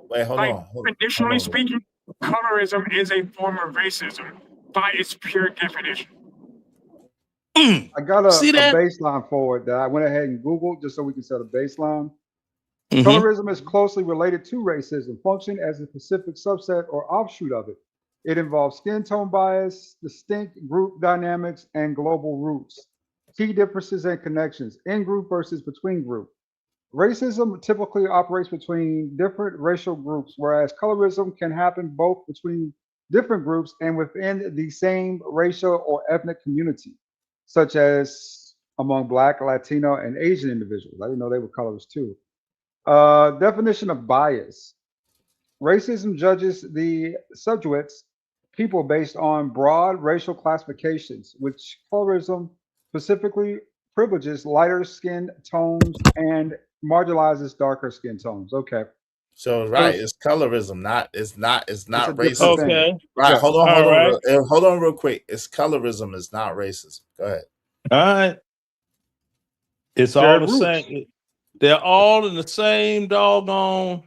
Wait, hold on. Traditionally speaking, colorism is a form of racism by its pure definition. I got a baseline for it that I went ahead and Googled just so we can set a baseline. Colorism is closely related to racism, functioning as a specific subset or offshoot of it. It involves skin tone bias, distinct group dynamics, and global roots. Key differences and connections, in-group versus between group. Racism typically operates between different racial groups, whereas colorism can happen both between different groups and within the same racial or ethnic community, such as among Black, Latino, and Asian individuals. I didn't know they were colorists too. Definition of bias. Racism judges the subjects, people based on broad racial classifications, which colorism specifically privileges lighter skin tones and marginalizes darker skin tones. Okay. So right, it's colorism, it's not racism. Okay. Right, Yeah. hold on real quick. It's colorism, it's not racism. Go ahead. All right. It's all the same. They're all in the same doggone.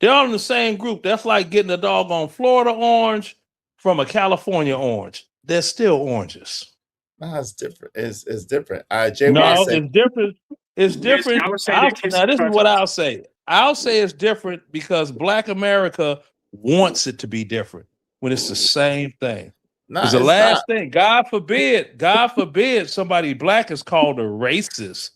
They're all in the same group. That's like getting a doggone Florida orange from a California orange. They're still oranges. No, it's different. It's different. It's different. It's different. Now, this is what I'll say. I'll say it's different because Black America wants it to be different when it's the same thing. It's the last thing. God forbid somebody Black is called a racist.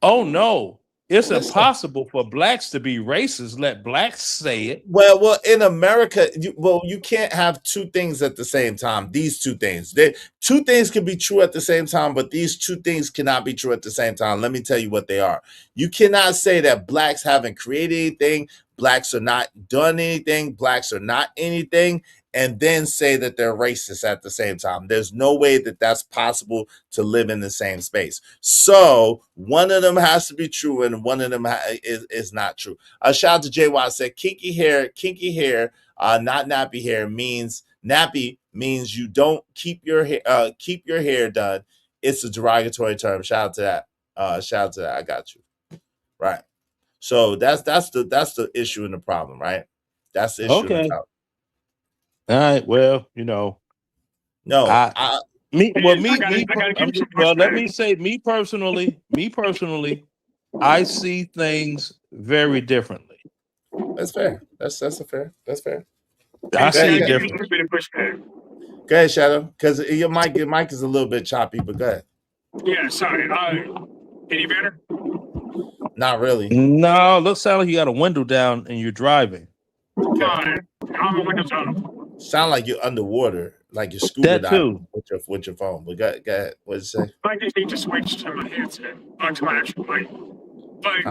Oh no. It's impossible for Blacks to be racist. Let Blacks say it. Well, in America, you can't have two things at the same time. These two things. Two things can be true at the same time, but these two things cannot be true at the same time. Let me tell you what they are. You cannot say that Blacks haven't created anything, Blacks are not done anything, Blacks are not anything, and then say that they're racist at the same time. There's no way that that's possible to live in the same space. So one of them has to be true and one of them is not true. Shout out to JY said kinky hair, not nappy hair means nappy means you don't keep your hair done. It's a derogatory term. Shout out to that. I got you. Right. So that's the issue and the problem, right? That's the issue. Okay. And the problem. All right. Well, no. Let me say, me personally, I see things very differently. That's fair. That's fair. I see it different. Go ahead, Shadow, because your mic is a little bit choppy, but go ahead. Yeah, sorry. Any better? Not really. No, looks like you got a window down and you're driving. Okay. Sound like you're underwater, like you're scuba That diving with your phone. But go ahead. What did you say? I just need to switch to my headset, onto my actual mic. But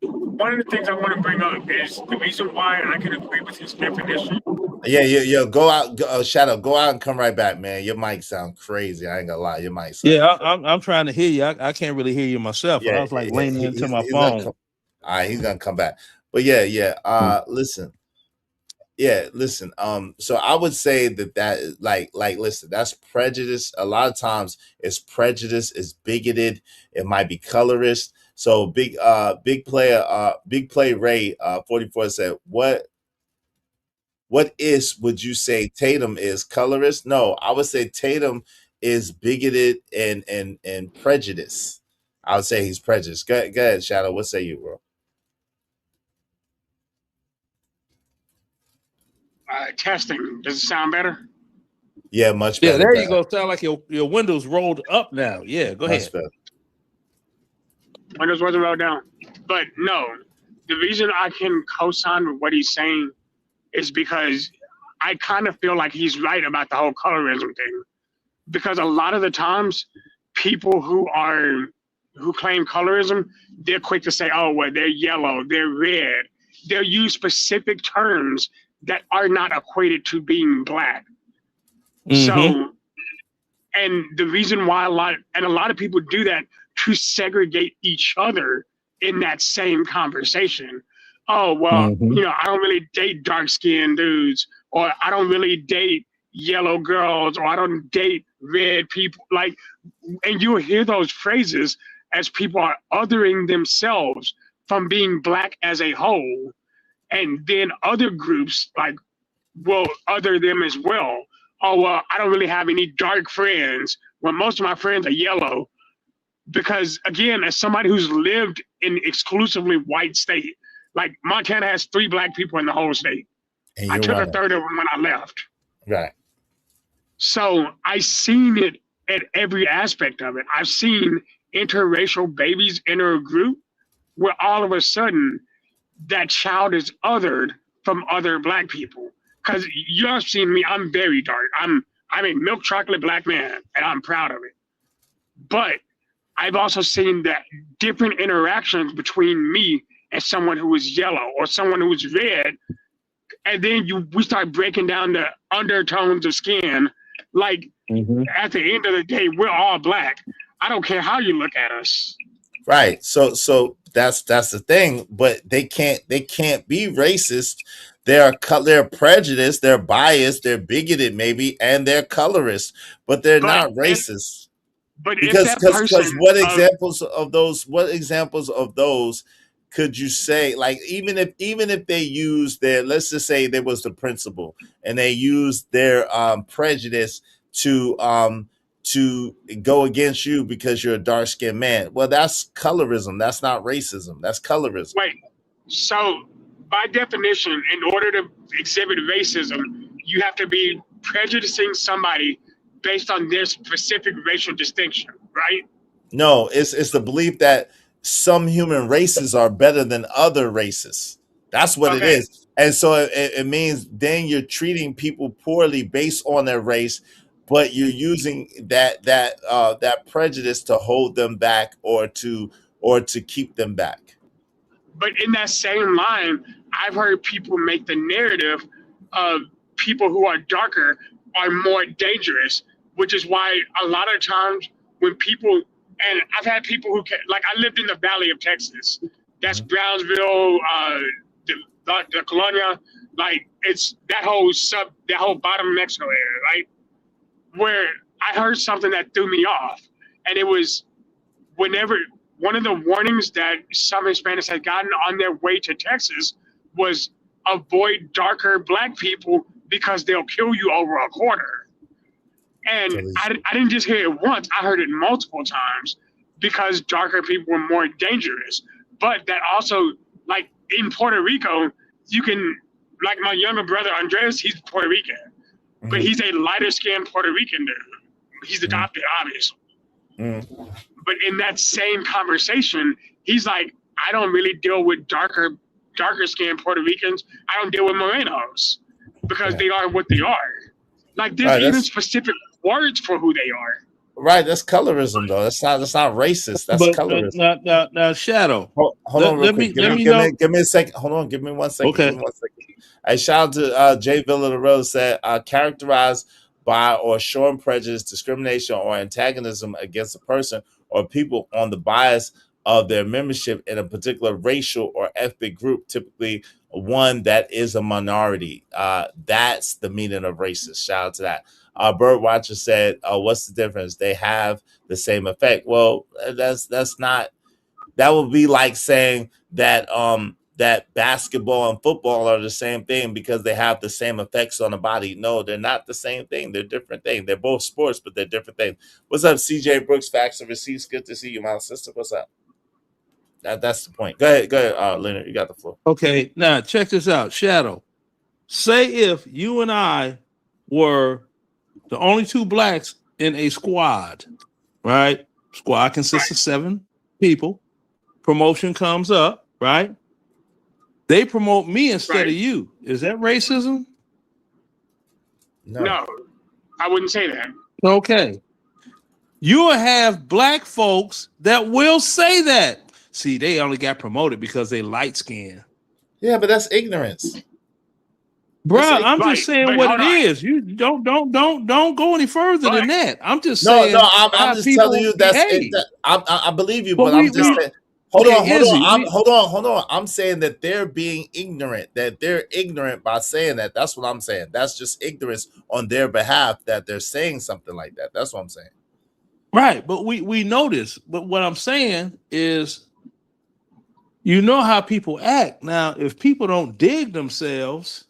one of the things I want to bring up is the reason why I can agree with his definition. Yeah. Go out, Shadow. Go out and come right back, man. Your mic sound crazy. I ain't gonna lie. Your mic. I'm trying to hear you. I can't really hear you myself. I was like leaning into my phone. All right, he's gonna come back. But yeah. Listen. Yeah, listen. So I would say that is listen, that's prejudice. A lot of times it's prejudice, it's bigoted, it might be colorist. So big play Ray 44 said, What would you say Tatum is colorist? No, I would say Tatum is bigoted and prejudice. I would say he's prejudiced. Go ahead, Shadow. What say you, bro? Testing. Does it sound better? Yeah, much better. Yeah, there you go. Sound like your windows rolled up now. Yeah, go ahead. Better. Windows wasn't rolled down. But no, the reason I can co-sign with what he's saying is because I kind of feel like he's right about the whole colorism thing. Because a lot of the times, people who claim colorism, they're quick to say, oh, well, they're yellow, they're red. They'll use specific terms that are not equated to being Black. So, and the reason why a lot of people do that to segregate each other in that same conversation. Oh, well, I don't really date dark-skinned dudes, or I don't really date yellow girls, or I don't date red people. And you'll hear those phrases as people are othering themselves from being Black as a whole. And then other groups will other them as well. Oh, well, I don't really have any dark friends. Well, most of my friends are yellow. Because again, as somebody who's lived in exclusively white state, like Montana has 3 Black people in the whole state. I took a third of them when I left. Right. So I've seen it at every aspect of it. I've seen interracial babies enter a group where all of a sudden that child is othered from other Black people. Because you have seen me, I'm very dark. I'm a milk chocolate Black man, and I'm proud of it. But I've also seen that different interactions between me and someone who was yellow or someone who was red. And then we start breaking down the undertones of skin. At the end of the day, we're all Black. I don't care how you look at us. Right. So that's the thing, but they can't be racist. They're prejudiced, they're biased, they're bigoted maybe, and they're colorist, but they're not racist. But Because if that person, what examples of those could you say? Like even if they use their, let's just say there was the principal and they used their prejudice to go against you because you're a dark skinned man. Well, that's colorism. That's not racism. That's colorism. wait, so by definition, in order to exhibit racism, you have to be prejudicing somebody based on their specific racial distinction, right? No, it's the belief that some human races are better than other races. That's what it is. And so it means then you're treating people poorly based on their race, but you're using that prejudice to hold them back or to keep them back. But in that same line, I've heard people make the narrative of people who are darker are more dangerous, which is why a lot of times when people, and I've had people who can, like I lived in the Valley of Texas. That's Brownsville, the Colonia, like it's that whole bottom Mexico area, right? Where I heard something that threw me off. And it was whenever one of the warnings that some Hispanics had gotten on their way to Texas was avoid darker Black people because they'll kill you over a quarter. And I didn't just hear it once, I heard it multiple times because darker people were more dangerous. But that also, like in Puerto Rico, you can, like my younger brother Andres, he's Puerto Rican, but he's a lighter skinned Puerto Rican dude. He's adopted, obviously. But in that same conversation, he's like, I don't really deal with darker skinned Puerto Ricans. I don't deal with Morenos because they are what they are. Like there's even specific words for who they are. Right, that's colorism though. That's not racist. That's colorism. Now, Shadow. Hold on, real quick. Give me a second. Hold on, give me 1 second. Okay. Give me 1 second. I shout out to Jay Villarreal said, characterized by or showing prejudice, discrimination, or antagonism against a person or people on the bias of their membership in a particular racial or ethnic group, typically one that is a minority. That's the meaning of racist. Shout out to that. Birdwatcher said, what's the difference? They have the same effect. Well, that's not, that would be like saying that that basketball and football are the same thing because they have the same effects on the body. No, they're not the same thing. They're different things. They're both sports, but they're different things. What's up, CJ Brooks, Facts and Receipts? Good to see you, my sister. What's up? That's the point. Go ahead, Leonard. You got the floor. Okay, now check this out. Shadow, say if you and I were the only two Blacks in a squad, right? Squad consists of 7 people. Promotion comes up, right? They promote me instead of you. Is that racism? No, I wouldn't say that. Okay. You will have Black folks that will say that. See, they only got promoted because they light skinned. Yeah, but that's ignorance. Bro, I'm just saying what it is. You don't go any further than that. I'm just saying. No, I'm just telling you I believe you, but I'm just saying. Hold on. I'm saying that they're being ignorant, that they're ignorant by saying that. That's what I'm saying. That's just ignorance on their behalf that they're saying something like that. That's what I'm saying. Right, but we know this. But what I'm saying is, you know how people act. Now, if people don't dig themselves,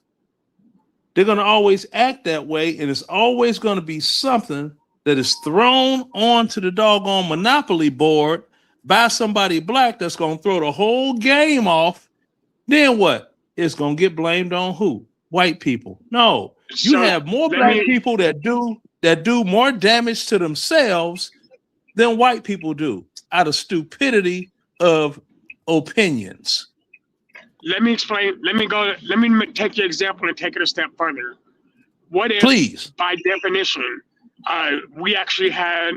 they're going to always act that way, and it's always going to be something that is thrown onto the doggone Monopoly board by somebody Black that's going to throw the whole game off. Then what? It's going to get blamed on who? White people. No, you have more Black people that do more damage to themselves than white people do out of stupidity of opinions. Let me explain. Let me take your example and take it a step further. What if, please, by definition, we actually had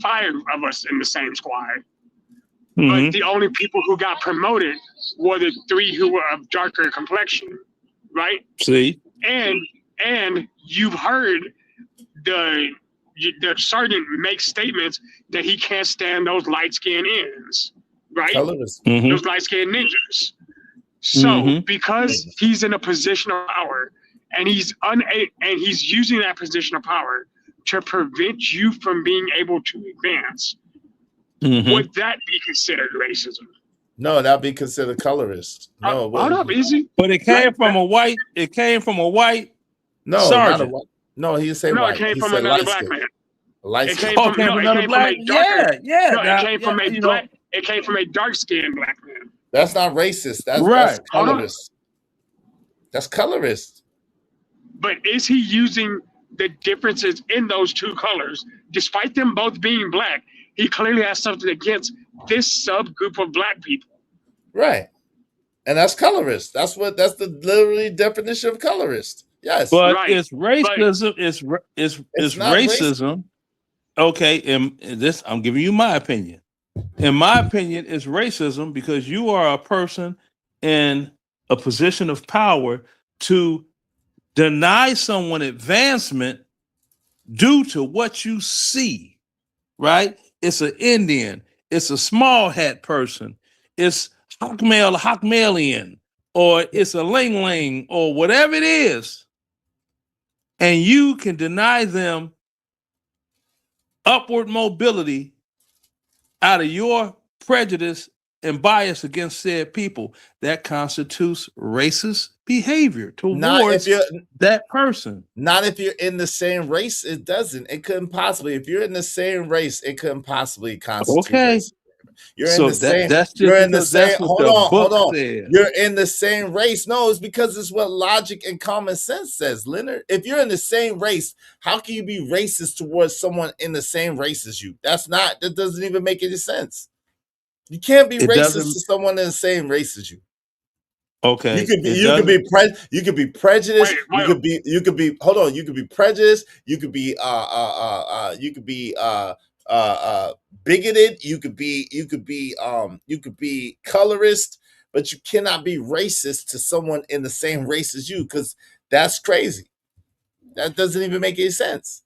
5 of us in the same squad, but the only people who got promoted were the 3 who were of darker complexion, right? See, and you've heard the sergeant make statements that he can't stand those light skinned ends. right? Colorist. Those light-skinned ninjas. So because he's in a position of power and he's using that position of power to prevent you from being able to advance, would that be considered racism? No, that'd be considered colorist. No, hold up, easy. But it came from a white. It came from a white. No, sergeant. not a white. No, he didn't say No, white. it came He from said another light black skin. man. Light It skin. came from another black. a darker. Yeah. No, it came from a you black. It came from a dark-skinned black man. That's not racist. That's Right. That's colorist. That's colorist. But is he using the differences in those two colors, despite them both being black? He clearly has something against this subgroup of black people. Right. And that's colorist. That's the literally definition of colorist. Yes. But it's racism. It's not racism. Okay, and this I'm giving you my opinion. In my opinion, it's racism because you are a person in a position of power to deny someone advancement due to what you see, right? It's an Indian, it's a small hat person, it's Hawkmalian, or it's a Ling Ling, or whatever it is, and you can deny them upward mobility out of your prejudice and bias against said people. That constitutes racist behavior towards that person. Not if you're in the same race, it doesn't. It couldn't possibly. If you're in the same race, it couldn't possibly constitute racism. You're in the same. You're in the same. Hold on. You're in the same race. No, it's because it's what logic and common sense says, Leonard. If you're in the same race, how can you be racist towards someone in the same race as you? That doesn't even make any sense. You can't be racist to someone in the same race as you. Okay. You could be prejudiced. You could be prejudiced. You could be bigoted. You could be colorist, but you cannot be racist to someone in the same race as you, because that's crazy. That doesn't even make any sense.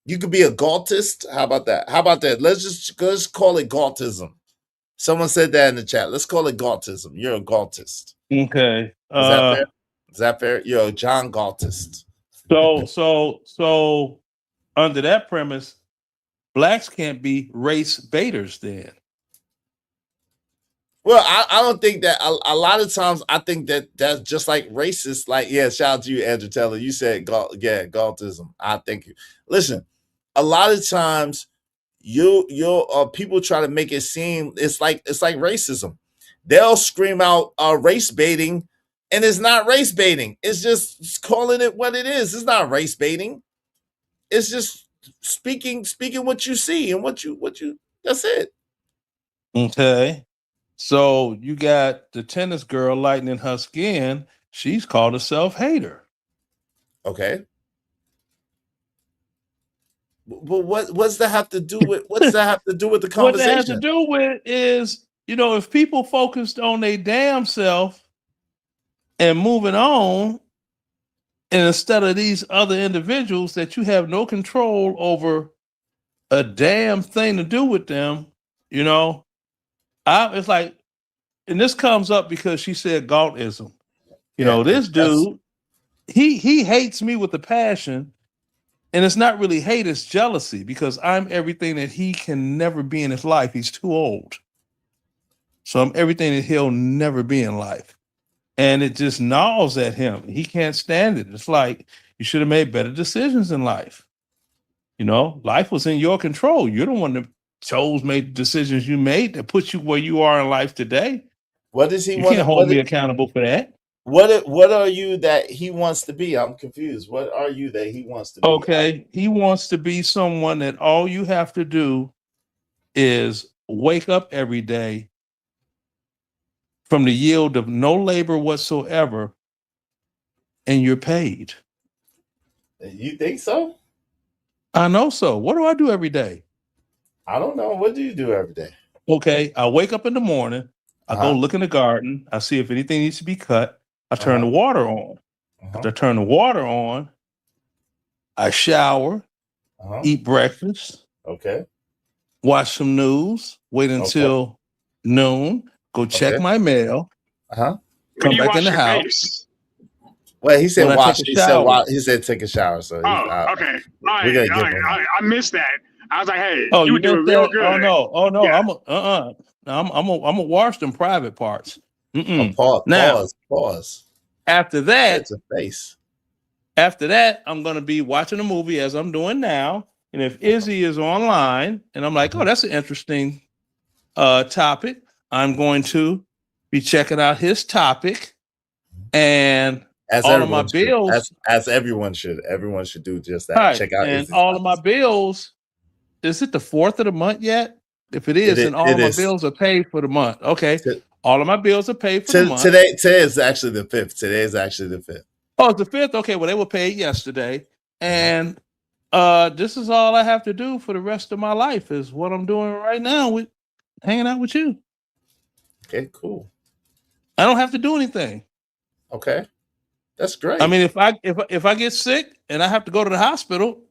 You could be a Galtist. How about that? Let's call it Galtism. Someone said that in the chat. Let's call it Galtism. You're a Galtist. Okay. Is that fair? You're a John Galtist. So under that premise, blacks can't be race baiters then. Well, I don't think that a lot of times. I think that that's just like racist. Like, yeah, shout out to you, Andrew Taylor. You said Galtism. I think you listen. A lot of times, people try to make it seem it's like racism. They'll scream out race baiting, and it's not race baiting. It's just calling it what it is. It's not race baiting. It's just speaking what you see and what you. That's it. Okay. So you got the tennis girl lightening her skin. She's called a self-hater. Okay. But what's that have to do with the conversation? What that has to do with is, if people focused on their damn self and moving on, and instead of these other individuals that you have no control over a damn thing to do with them, it's like, and this comes up because she said Galtism. This dude, he hates me with a passion, and it's not really hate, it's jealousy, because I'm everything that he can never be in his life. He's too old. So I'm everything that he'll never be in life. And it just gnaws at him. He can't stand it. It's like, you should have made better decisions in life. Life was in your control. You're the one that made the decisions you made that put you where you are in life today. What does he you want? Can't hold me accountable for that. What are you that he wants to be? I'm confused. What are you that he wants to be? Okay, he wants to be someone that all you have to do is wake up every day from the yield of no labor whatsoever, and you're paid. You think so? I know so. What do I do every day? I don't know. What do you do every day? Okay, I wake up in the morning. I go look in the garden. I see if anything needs to be cut. I turn the water on. After I turn the water on, I shower, eat breakfast. Okay. Watch some news. wait until noon, go check my mail, come back in the house. Well, he said When I wash. take a He said shower. wash. He said take a shower. So Okay. All right. we're gonna give him. I missed that. I was like, hey, Oh, you were doing real good. Oh no. Yeah. I'm gonna wash them private parts. Pause. After that, it's a face. After that, I'm gonna be watching a movie as I'm doing now. And if Izzy is online, and I'm like, oh, that's an interesting topic, I'm going to be checking out his topic, and As all of my everyone should. bills. As everyone should. Everyone should do just that. Right, Check out and Izzy's all of my bills. Is it the 4th of the month yet? If it is, then all of my bills are paid for the month. Okay, all of my bills are paid for the month. Today is actually the 5th. Today is actually the 5th. Oh, it's the 5th. Okay, well they were paid yesterday, and this is all I have to do for the rest of my life is what I'm doing right now with hanging out with you. Okay, cool. I don't have to do anything. Okay, that's great. I mean, if I get sick and I have to go to the hospital,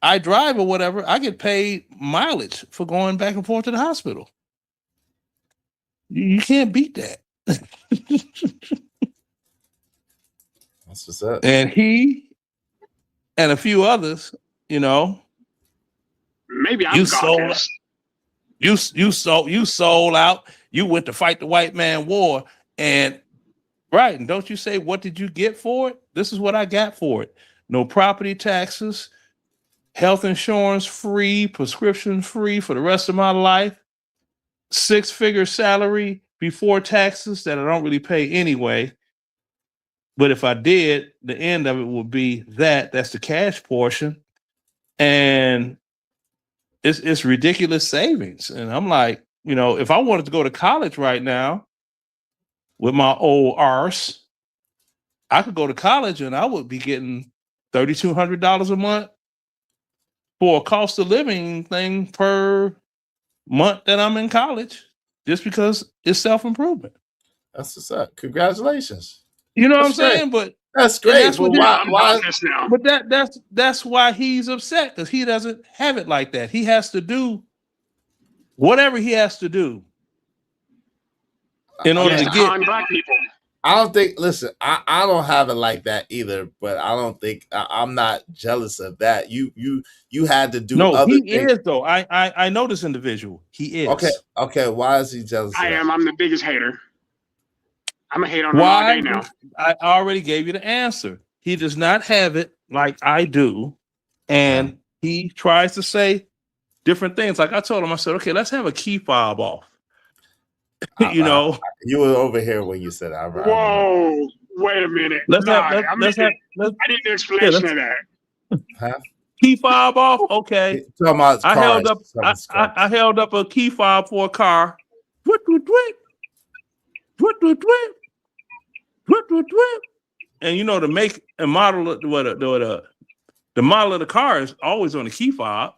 I drive or whatever, I get paid mileage for going back and forth to the hospital. You can't beat that. That's what's up. And he and a few others, Maybe I'm you sold out. You went to fight the white man war, and right. And don't you say, what did you get for it? This is what I got for it. No property taxes, health insurance free, prescription free for the rest of my life, 6-figure salary before taxes that I don't really pay anyway. But if I did, the end of it would be that's the cash portion. And it's ridiculous savings. And I'm like, if I wanted to go to college right now with my old arse, I could go to college and I would be getting $3,200 a month for a cost of living thing per month that I'm in college, just because it's self-improvement. That's what's up. Congratulations. You know That's what I'm great. saying? But That's great. that's But what why? But that's why he's upset, because he doesn't have it like that. He has to do whatever he has to do in order to get black people. I don't think. Listen, I don't have it like that either. But I don't think I'm not jealous of that. You had to do. No, other he things. is though. I know this individual. He is. Okay. Why is he jealous? I am. I'm the biggest hater. I'm a hate on him all Why? day now. I already gave you the answer. He does not have it like I do, and he tries to say different things. Like I told him, I said, okay, let's have a key fob off. You were over here when you said that. Whoa! Wait a minute. I need the explanation of that. Huh? Key fob off. Okay. Talking about I cars. I held up a key fob for a car. Twit. And the make and model of the model of the car is always on the key fob.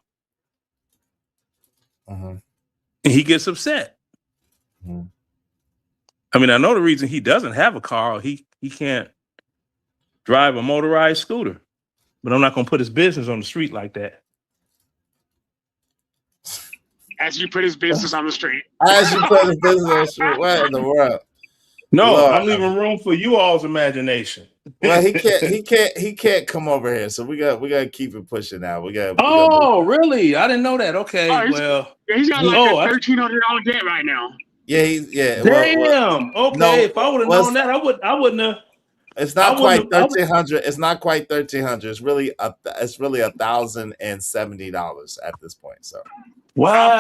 And he gets upset. I mean, I know the reason he doesn't have a car, or he can't drive a motorized scooter, but I'm not going to put his business on the street like that. As you put his business on the street. As you put his business on the street. What in the world? No, Lord, I'm leaving room for you all's imagination. Well, he can't come over here, so we got to keep it pushing now. Really? I didn't know that. Okay, he's got like a $1,300 debt right now. Yeah. Damn. Okay. No, if I would have known that, I wouldn't have. It's not quite 1,300. It's not quite 1,300. It's really $1,070 at this point. So wow.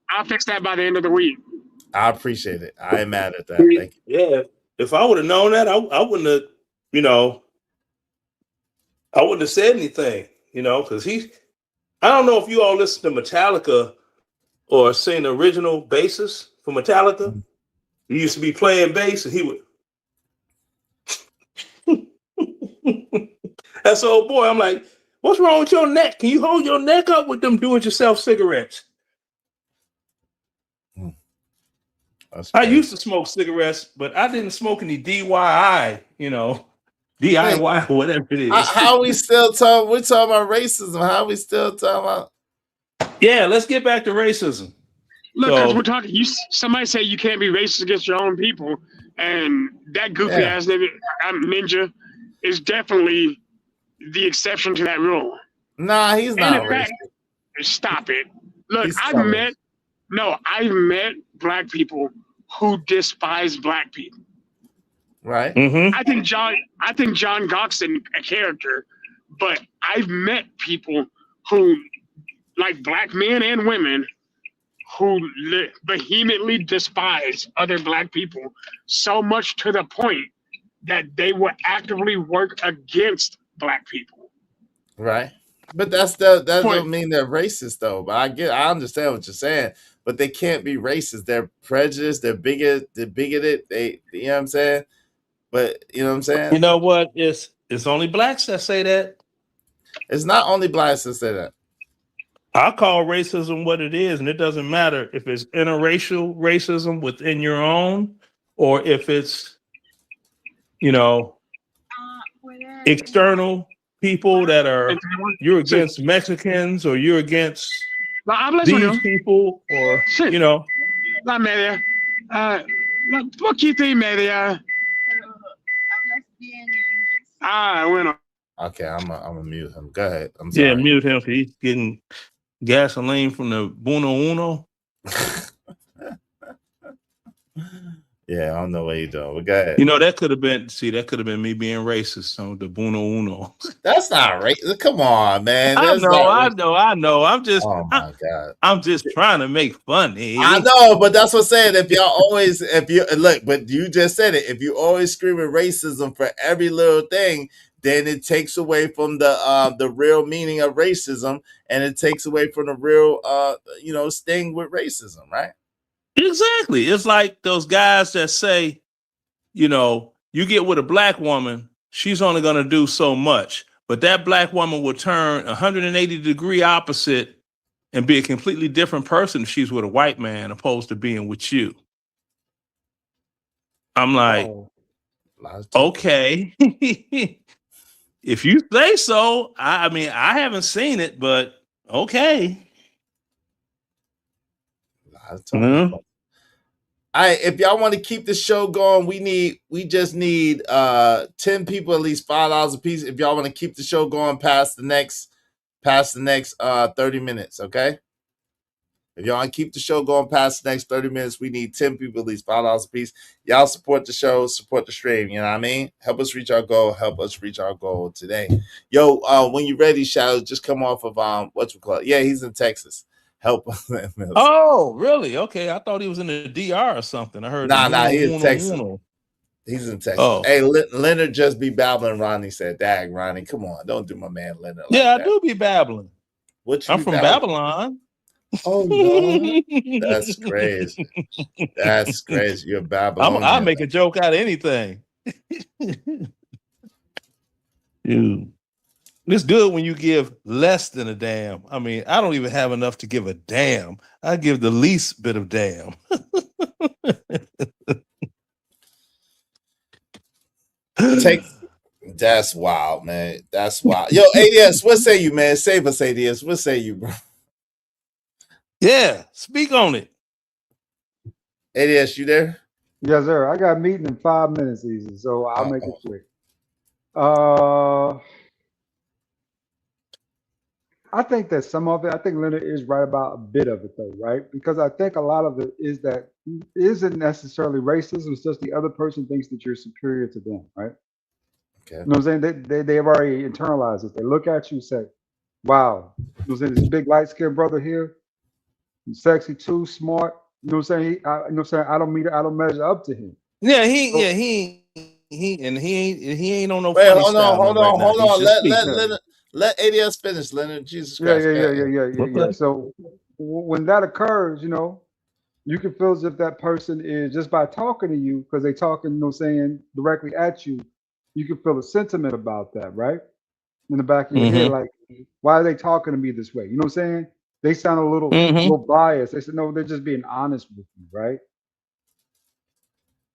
I'll fix that by the end of the week. I appreciate it. I am mad at that. Thank you. Yeah. If I would have known that, I wouldn't have. I wouldn't have said anything. Because I don't know if you all listen to Metallica or seen the original bassist for Metallica. He used to be playing bass, and he would. That's old boy. I'm like, what's wrong with your neck? Can you hold your neck up with them do-it-yourself cigarettes? I used to smoke cigarettes, but I didn't smoke any DIY, DIY or whatever it is. How are we still talking? We're talking about racism. How are we still talking about? Yeah, let's get back to racism. Look, because we're talking, somebody say you can't be racist against your own people, and that goofy ass nigga, Ninja, is definitely the exception to that rule. Nah, he's not racist. Stop it. Look, I've met black people who despise black people. Right. Mm-hmm. I think John Goxon a character, but I've met people who, like black men and women, who vehemently despise other black people so much to the point that they will actively work against black people. Right. But that don't mean they're racist though. But I understand what you're saying. But they can't be racist. They're prejudiced. They're bigoted. They, you know what I'm saying? But you know what I'm saying? You know what? It's only blacks that say that. It's not only blacks that say that. I call racism what it is, and it doesn't matter if it's interracial racism within your own, or if it's, external people that are, you're against Mexicans or you're against these people, or La media. Poquito y media. Bueno. Okay, I'm gonna mute him. Go ahead. I'm sorry. Yeah, mute him. He's getting gasoline from the Buno Uno. Yeah, I don't know what you're doing. But go ahead. That could have been me being racist on the Buno Uno. That's not racist. Come on, man. I know. I'm just, oh my God. I'm just trying to make funny. I know, but that's what I'm saying. But you just said it. If you always screaming racism for every little thing, then it takes away from the real meaning of racism, and it takes away from the real sting with racism, right? Exactly. It's like those guys that say, you get with a black woman, she's only going to do so much, but that black woman will turn 180-degree opposite and be a completely different person if she's with a white man opposed to being with you. I'm like, okay. If you say so. I mean, I haven't seen it, but okay. All right, if y'all want to keep the show going, we just need 10 people, at least $5 a piece. If y'all want to keep the show going past the next 30 minutes, okay? If y'all want to keep the show going past the next 30 minutes, we need 10 people, at least $5 a piece. Y'all support the show, support the stream, you know what I mean? Help us reach our goal. Help us reach our goal today. Yo, when you're ready, Shadow, just come off of Yeah, he's in Texas. Help. Oh, really? Okay, I thought he was in the DR or something. I heard. Nah, he's in Texas. He's in Texas. Oh. Hey, Leonard just be babbling. Ronnie said, "Dag, Ronnie, come on, don't do my man Leonard." I do be babbling. I'm from Babylon. Oh no, that's crazy. That's crazy. You're Babylon. I'll make a joke out of anything. Dude. It's good when you give less than a damn. I mean, I don't even have enough to give a damn. I give the least bit of damn. That's wild, man. That's wild. Yo, ADS, what say you, man? Save us, ADS. What say you, bro? Yeah, speak on it. ADS, you there? Yes, sir. I got a meeting in 5 minutes, easy, so I'll make it quick. I think that some of it, I think Leonard is right about a bit of it though, right? Because I think a lot of it is that it isn't necessarily racism, it's just the other person thinks that you're superior to them, right? Okay. You know what I'm saying? They've already internalized it. They look at you and say, wow, you know what I'm saying? This big light-skinned brother here, he's sexy too, smart. You know what I'm saying? I don't measure up to him. Yeah, he ain't on no. Wait, hold on. Let ADS finish, Leonard. Jesus Christ. Yeah. So when that occurs, you can feel as if that person is just by talking to you, because they talking, saying directly at you, you can feel a sentiment about that, right? In the back of your head, like, why are they talking to me this way? You know what I'm saying? They sound a little biased. They said, no, they're just being honest with you, right?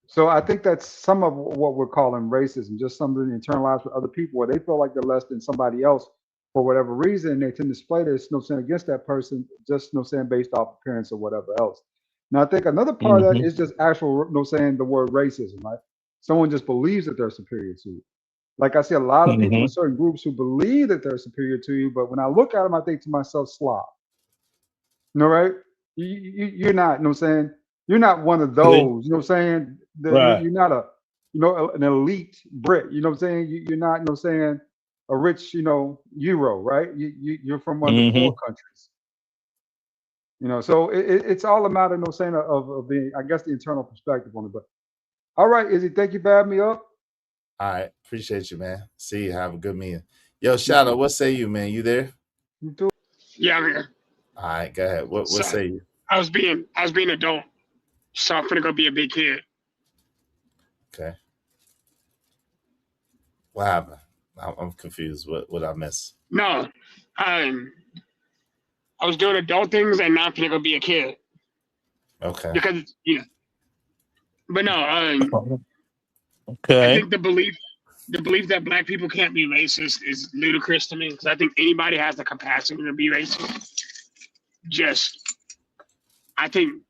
So I think that's some of what we're calling racism, just something internalized with other people where they feel like they're less than somebody else for whatever reason, they tend to display this, against that person, just, based off appearance or whatever else. Now, I think another part of that is just actual, the word racism, right? Someone just believes that they're superior to you. Like I see a lot of people in certain groups who believe that they're superior to you, but when I look at them, I think to myself, slob. Right? You're not, You're not one of those, Right. You're not an elite Brit, You're not, a rich, Euro, right? You're from one of the poor countries. So it's all a matter, of the, I guess, the internal perspective on it. But all right, Izzy, thank you for having me up. All right, appreciate you, man. See you. Have a good meal. Yo, Shadow, what say you, man? You there? You too. Yeah, I'm here. All right, go ahead. What say you? I was being adult, so I'm finna go be a big kid. Okay. What happened? I'm confused. What I miss? No, I was doing adult things, and now I'm finna go be a kid. Okay. Because but no, Okay. I think the belief that Black people can't be racist is ludicrous to me, because I think anybody has the capacity to be racist. I think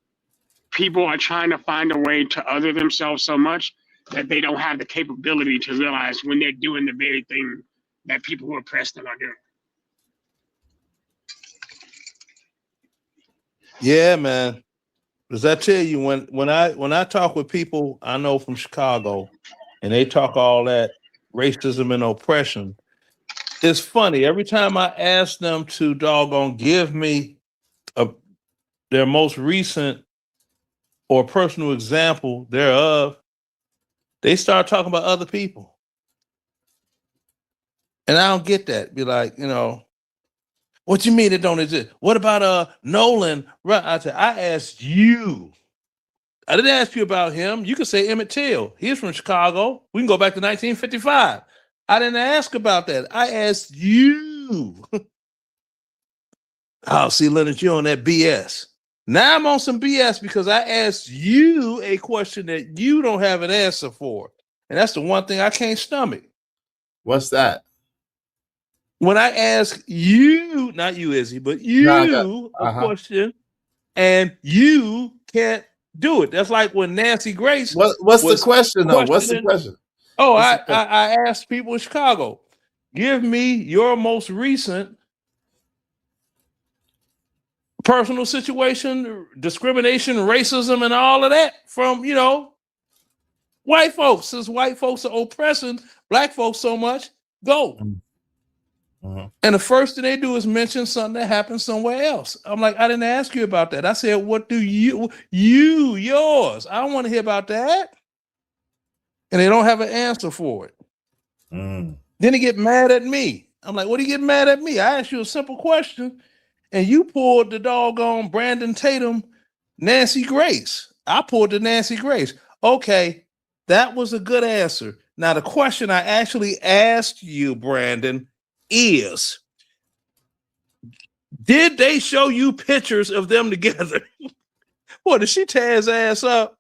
people are trying to find a way to other themselves so much that they don't have the capability to realize when they're doing the very thing that people who oppress them are doing. Yeah, man. Because I tell you, when I talk with people I know from Chicago, and they talk all that racism and oppression, it's funny. Every time I ask them to doggone give me their most recent or personal example thereof, they start talking about other people. And I don't get that. Be like, what you mean it don't exist? What about Nolan? Right? I asked you. I didn't ask you about him. You could say Emmett Till. He's from Chicago. We can go back to 1955. I didn't ask about that. I asked you. Oh, see, Leonard, you're on that BS. Now I'm on some BS because I asked you a question that you don't have an answer for. And that's the one thing I can't stomach. What's that? When I ask you, not you, Izzy, but you a question, and you can't do it. That's like when Nancy Grace. What's the question, though? What's the question? Oh, I asked people in Chicago, give me your most recent personal situation, discrimination, racism, and all of that from, white folks. Since white folks are oppressing Black folks so much, go. And the first thing they do is mention something that happened somewhere else. I'm like, I didn't ask you about that. I said, what do yours? I don't want to hear about that. And they don't have an answer for it. Then they get mad at me. I'm like, what are you getting mad at me? I asked you a simple question, and you pulled the doggone Brandon Tatum, Nancy Grace. I pulled the Nancy Grace. Okay, that was a good answer. Now, the question I actually asked you, Brandon, is, did they show you pictures of them together? Boy, did she tear his ass up?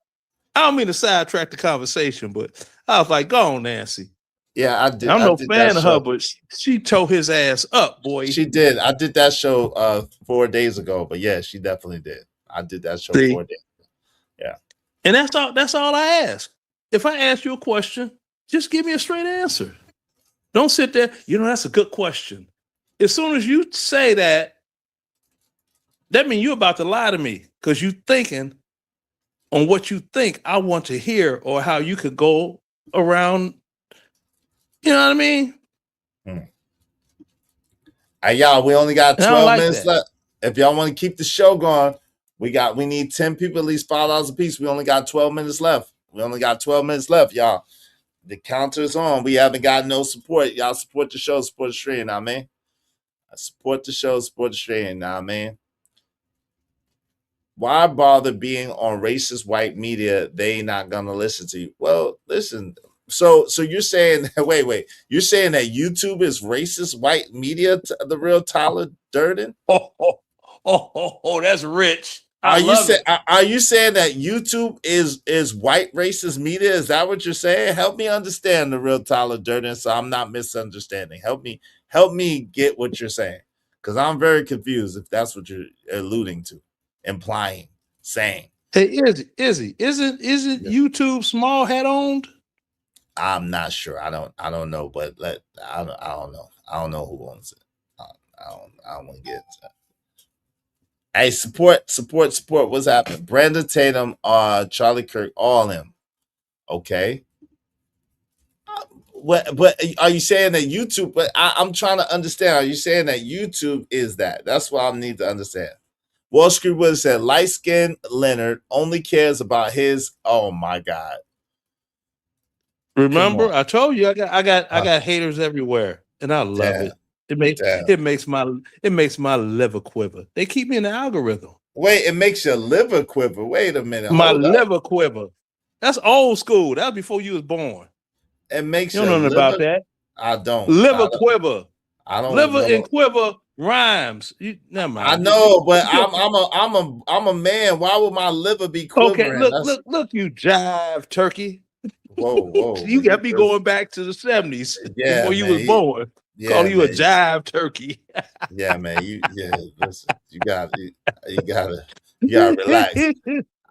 I don't mean to sidetrack the conversation, but I was like, go on, Nancy. Yeah, I did. I'm no fan of her, but she tore his ass up, boy. She did. I did that show 4 days ago, but yeah, she definitely did. I did that show 4 days ago. Yeah. And that's all I ask. If I ask you a question, just give me a straight answer. Don't sit there. That's a good question. As soon as you say that means you're about to lie to me because you're thinking on what you think I want to hear or how you could go around. You know what I mean? Hey, y'all, we only got 12 minutes left. If y'all want to keep the show going, we need 10 people, at least $5 a piece. We only got 12 minutes left. Y'all. The counter's on. We haven't got no support. Y'all support the show, support the stream, now, man. Support the show, support the stream, now, man. Why bother being on racist white media? They not gonna listen to you. Well, listen. So you're saying, wait. You're saying that YouTube is racist white media? The real Tyler Durden? Oh, that's rich. Are you saying that YouTube is white racist media? Is that what you're saying? Help me understand the real Tyler Durden, so I'm not misunderstanding. Help me Help me get what you're saying, because I'm very confused if that's what you're alluding to, implying, saying. Hey, Izzy, isn't YouTube small hat owned? I'm not sure. I don't know, but I don't know. I don't know who owns it. I don't want to get into that. Hey, support. What's happening? Brandon Tatum, Charlie Kirk, all them. Okay. But are you saying that YouTube? But I'm trying to understand. Are you saying that YouTube is that? That's what I need to understand. Wall Street Wizard said, light skinned Leonard only cares about his. Oh my God. Remember, I told you I got haters everywhere, and I love it. It makes my liver quiver. They keep me in the algorithm. Wait, it makes your liver quiver. Wait a minute. My liver quiver. That's old school. That was before you was born. It makes you don't know about that. I don't. Liver quiver. I don't. Liver and quiver rhymes. Never mind. I know, but I'm a man. Why would my liver be quivering? Okay, look, you jive turkey. Whoa. You got me going back to the 70s before you was born. Calling you a jive turkey. Yeah, man. Listen, you gotta relax.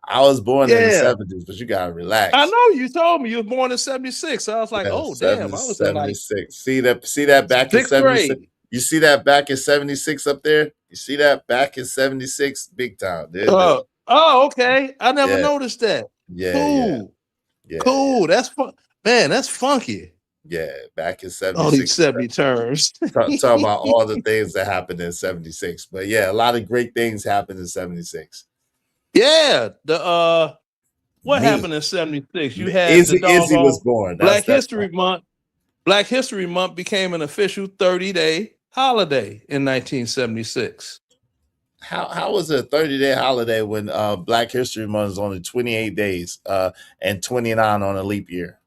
I was born in the 70s, but you gotta relax. I know you told me you was born in 76. So I was like, damn, I was 76. Like, see that back in 76. Grade. You see that back in 76 up there? You see that back in 76? Big time. Oh, okay. I never noticed that. Yeah. Cool. That's fun. Man, that's funky. Yeah, back in 76. All these 70 terms. Talk about all the things that happened in 76. But yeah, a lot of great things happened in 76. Yeah. What happened in 76? You had Izzy was born. Black History Month. Black History Month became an official 30-day holiday in 1976. How was it a 30-day holiday when Black History Month is only 28 days and 29 on a leap year?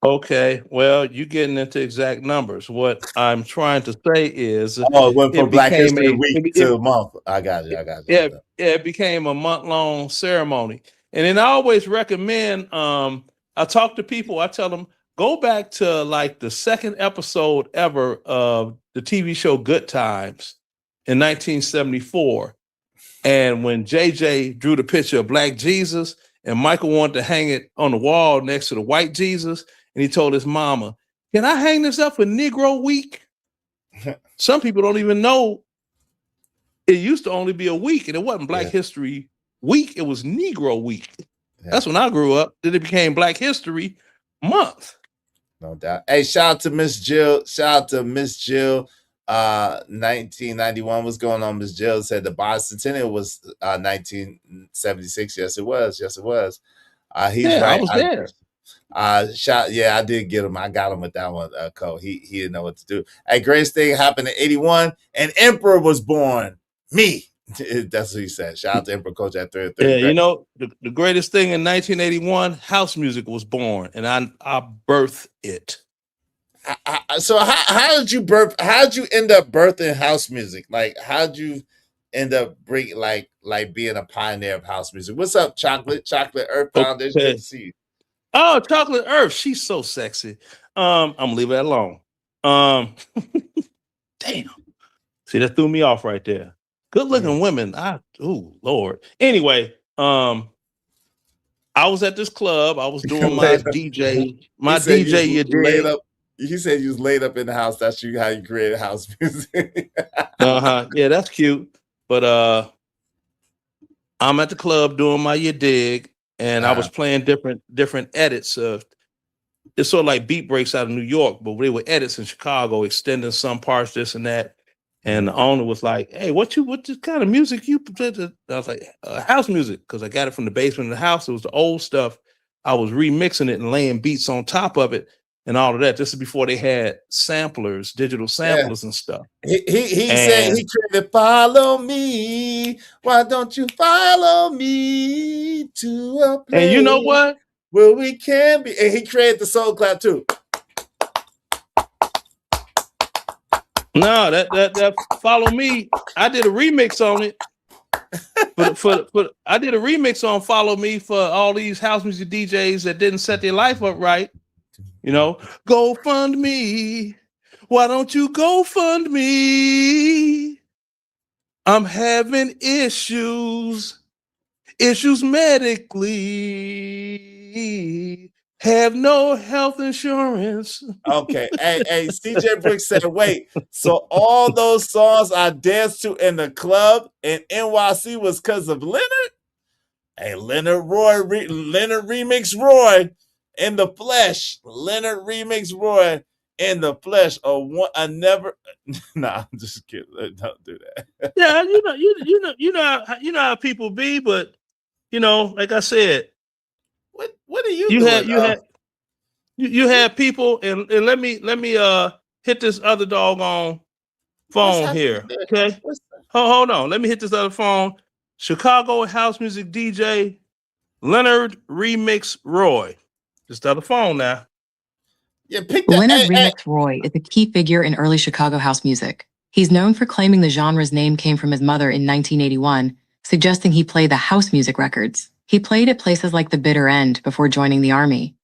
Okay, well, you're getting into exact numbers. What I'm trying to say is, it went from Black History Week to a month. I got it. Yeah, it became a month-long ceremony, and then I always recommend. I talk to people. I tell them go back to like the second episode ever of the TV show Good Times in 1974, and when JJ drew the picture of Black Jesus, and Michael wanted to hang it on the wall next to the white Jesus. And he told his mama, can I hang this up for Negro Week? Some people don't even know it used to only be a week, and it wasn't Black History Week. It was Negro Week. Yeah. That's when I grew up. Then it became Black History Month. No doubt. Hey, shout out to Miss Jill. 1991. What's going on, Miss Jill? Said the bicentennial was 1976. Yes, it was. He's right. I was there. I did get him. I got him with that one, Cole. He didn't know what to do. Hey, greatest thing happened in 81. An emperor was born. Me. That's what he said. Shout out to Emperor Coach at 3rd. Yeah, you know, the greatest thing in 1981, house music was born, and I birthed it. So how did you birth? How did you end up birthing house music? Like, how did you end up bringing like being a pioneer of house music? What's up, Chocolate Earth Foundation? Good to see you. Oh, Chocolate Earth, she's so sexy. I'm gonna leave that alone. Damn. See, that threw me off right there. Good looking women. Oh Lord. Anyway, I was at this club. I was doing my DJ. He said you was laid up in the house. That's how you created house music. Yeah, that's cute. But I'm at the club doing my You Dig. And I was playing different edits of it's sort of like beat breaks out of New York, but they were edits in Chicago, extending some parts, this and that. And the owner was like, "Hey, what kind of music you play?" I was like, "House music," because I got it from the basement of the house. It was the old stuff. I was remixing it and laying beats on top of it and all of that. This is before they had samplers, digital samplers and stuff. He said he created "Follow Me." Why don't you follow me to a place? And you know what? Where we can be. And he created the soul clap too. No, that "Follow Me." I did a remix on it. I did a remix on "Follow Me" for all these house music DJs that didn't set their life up right. You know, GoFundMe. Why don't you go fund me? I'm having issues medically. Have no health insurance. Okay. Hey, CJ Brooks said, wait, so all those songs I danced to in the club in NYC was because of Leonard? Hey, Leonard remix Roy in the flesh. Leonard remix Roy in the flesh. I never. Nah, I'm just kidding. Don't do that. Yeah, you know how people be, but like I said, what are you doing? You had people, and let me hit this other doggone phone here. Okay, hold on. Let me hit this other phone. Chicago house music DJ Leonard Remix Roy. Just the other phone now. Yeah, pick Leonard Remix Roy is a key figure in early Chicago house music. He's known for claiming the genre's name came from his mother in 1981, suggesting he played the house music records. He played at places like the Bitter End before joining the army.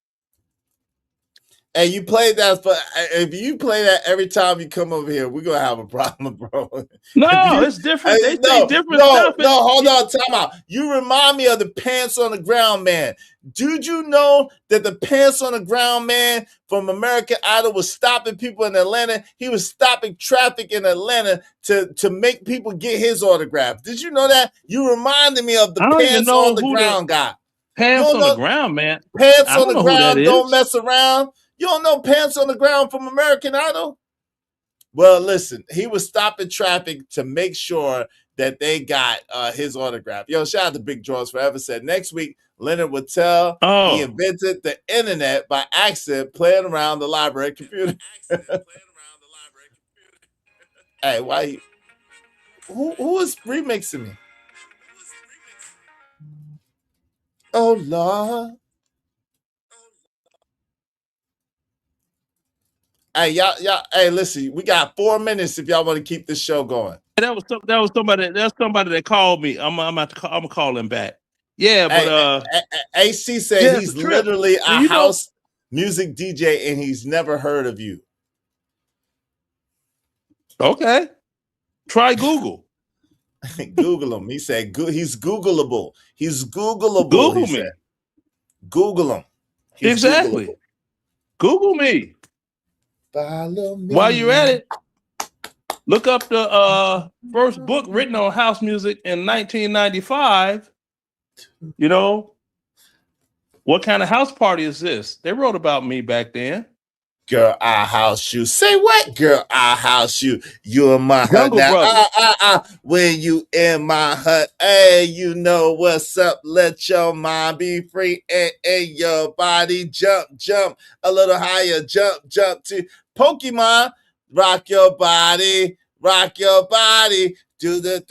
Hey, you played that, but if you play that every time you come over here, we're gonna have a problem, bro. No, it's different. They say different stuff. No, hold on, time out. You remind me of the Pants on the Ground Man. Did you know that the Pants on the Ground Man from American Idol was stopping people in Atlanta? He was stopping traffic in Atlanta to make people get his autograph. Did you know that? You reminded me of the Pants on the Ground guy. Pants on the Ground, man. Pants on the Ground, don't mess around. You don't know Pants on the Ground from American Idol? Well, listen, he was stopping traffic to make sure that they got his autograph. Yo, shout out to Big Draws Forever said next week, Leonard would tell he invented the internet by accident playing around the library computer. Hey, why you? Who is remixing me? Oh, Lord. Hey, y'all, hey, listen, we got 4 minutes if y'all want to keep this show going. That was somebody that called me. I'm gonna call him back. Yeah, but AC said he's literally a house music DJ and he's never heard of you. Okay. Try Google. Google him. He said he's Googleable. He's Googleable. Google me. Said. Google him. He's exactly. Googleable. Google me. Follow me. While you're at it, look up the first book written on house music in 1995. You know, what kind of house party is this? They wrote about me back then. Girl, I house you. Say what? Girl, I house you. You in my hut now. When you in my hut, hey, you know what's up. Let your mind be free and your body jump a little higher. Jump to Pokemon. Rock your body. Do the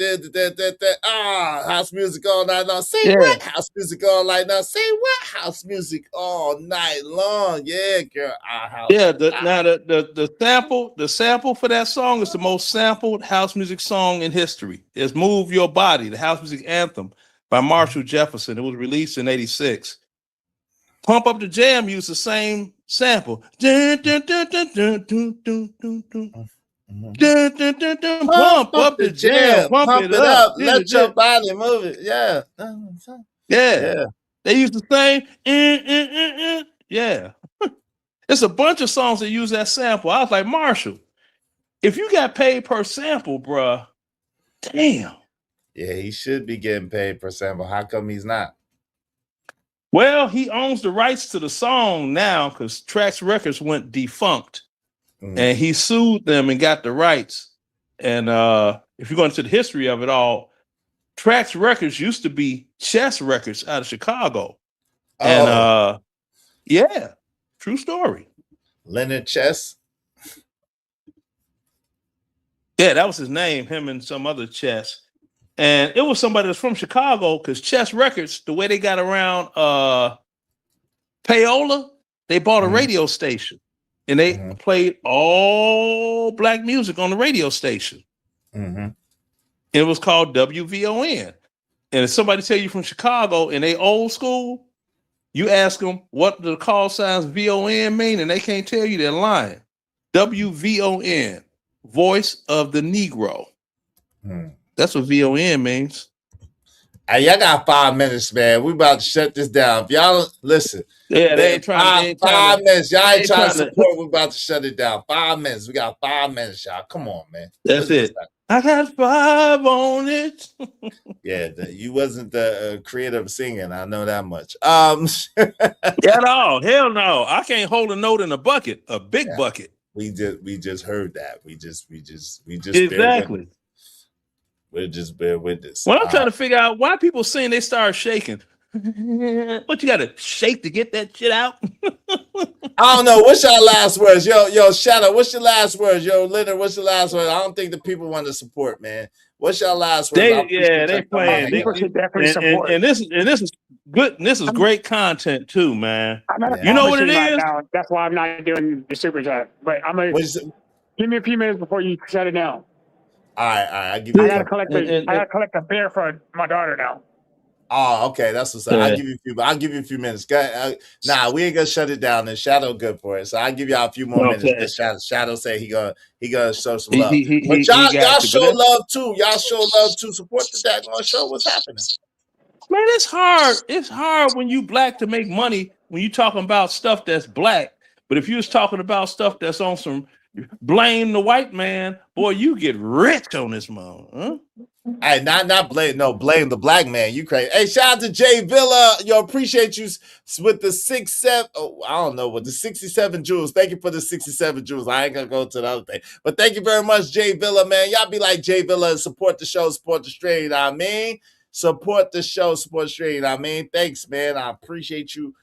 house music all night long. Say what? House music all night long. Say what? House music all night long. Yeah, girl. The sample for that song is the most sampled house music song in history. It's "Move Your Body," the house music anthem by Marshall Jefferson. It was released in '86. Pump Up the Jam used the same sample. Pump up the jam, pump it up, let your body move it. Yeah. They use the same. Yeah, it's a bunch of songs that use that sample. I was like, Marshall, if you got paid per sample, bruh, damn. Yeah, he should be getting paid per sample. How come he's not? Well, he owns the rights to the song now because Trax Records went defunct. And he sued them and got the rights. And if you go into the history of it all, Trax Records used to be Chess Records out of Chicago. And yeah, true story. Leonard Chess? Yeah, that was his name, him and some other Chess. And it was somebody that's from Chicago because Chess Records, the way they got around payola, they bought a radio station. And they played all black music on the radio station. It was called WVON. And if somebody tell you from Chicago and they old school, you ask them what the call signs VON mean, and they can't tell you, they're lying. WVON, Voice of the Negro. That's what VON means. Hey, y'all got 5 minutes, man. We about to shut this down. If y'all listen, yeah, they ain't trying. 5 minutes. Y'all ain't trying to support. We about to shut it down. 5 minutes. We got 5 minutes, y'all. Come on, man. That's it. I got 5 on it. Yeah, you wasn't the creator of singing. I know that much. At all? Hell no. I can't hold a note in a bucket, a big bucket. We just heard that. We just exactly. We'll just bear with this. Well, I'm trying to figure out why people saying they start shaking. What, you got to shake to get that shit out? I don't know. What's your last words? Yo, Shadow, what's your last words? Yo, Leonard, what's your last words? I don't think the people want to support, man. What's your last words? They playing. They definitely support. And this is good. And this is great content too, man. You know what it is? Now. That's why I'm not doing the super chat. But I'm gonna give me a few minutes before you shut it down. All right. I gotta collect a bear for my daughter now. Oh, okay. That's what's up. I'll give you a few minutes. Nah, we ain't gonna shut it down. And Shadow good for it. So I'll give y'all a few more minutes. Shadow say he gonna show some love. But y'all show love too. Y'all show love too. Support the daggone show. What's happening? Man, it's hard. It's hard when you black to make money when you talking about stuff that's black. But if you was talking about stuff that's on some blame the white man, boy, you get rich on this mom. Huh? Hey, not blame. No, blame the black man. You crazy. Hey, shout out to Jay Villa. Yo, appreciate you with the 67. Oh, I don't know what the 67 jewels. Thank you for the 67 jewels. I ain't gonna go to the other thing, but thank you very much, Jay Villa, man. Y'all be like Jay Villa and support the show, support the stream. You know what I mean, support the show, support the stream. You know what I mean, thanks, man. I appreciate you.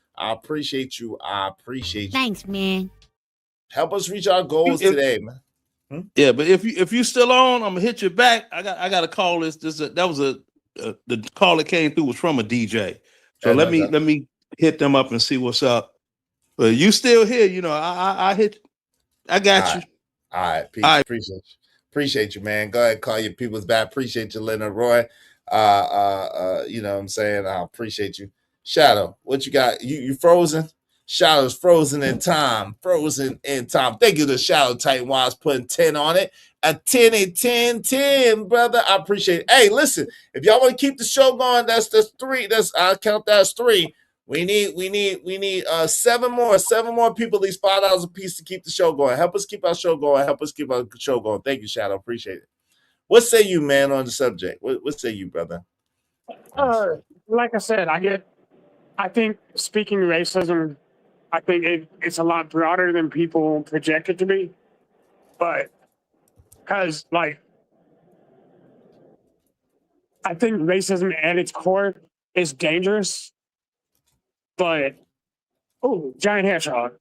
Thanks, man. Help us reach our goals today, man. Yeah, but if you still on, I'm gonna hit you back. I got to call this. That was the call that came through was from a DJ. So let me hit them up and see what's up. But you still here? You know, I got you. All right, Pete, appreciate you, man. Go ahead, call your people's back. Appreciate you, Leonard Roy. You know what I'm saying? I appreciate you. Shadow, what you got? You frozen? Shadow's frozen in time. Thank you to Shadow Titan Wise putting 10 on it. A 10 and 10, brother. I appreciate it. Hey, listen, if y'all want to keep the show going, that's 3. I'll count that as 3. We need 7 more people, at least $5 a piece to keep the show going. Help us keep our show going. Thank you, Shadow. Appreciate it. What say you, man, on the subject? What say you, brother? Like I said, I think speaking racism, I think it's a lot broader than people project it to be. But because, like, I think racism at its core is dangerous. But, giant hedgehog.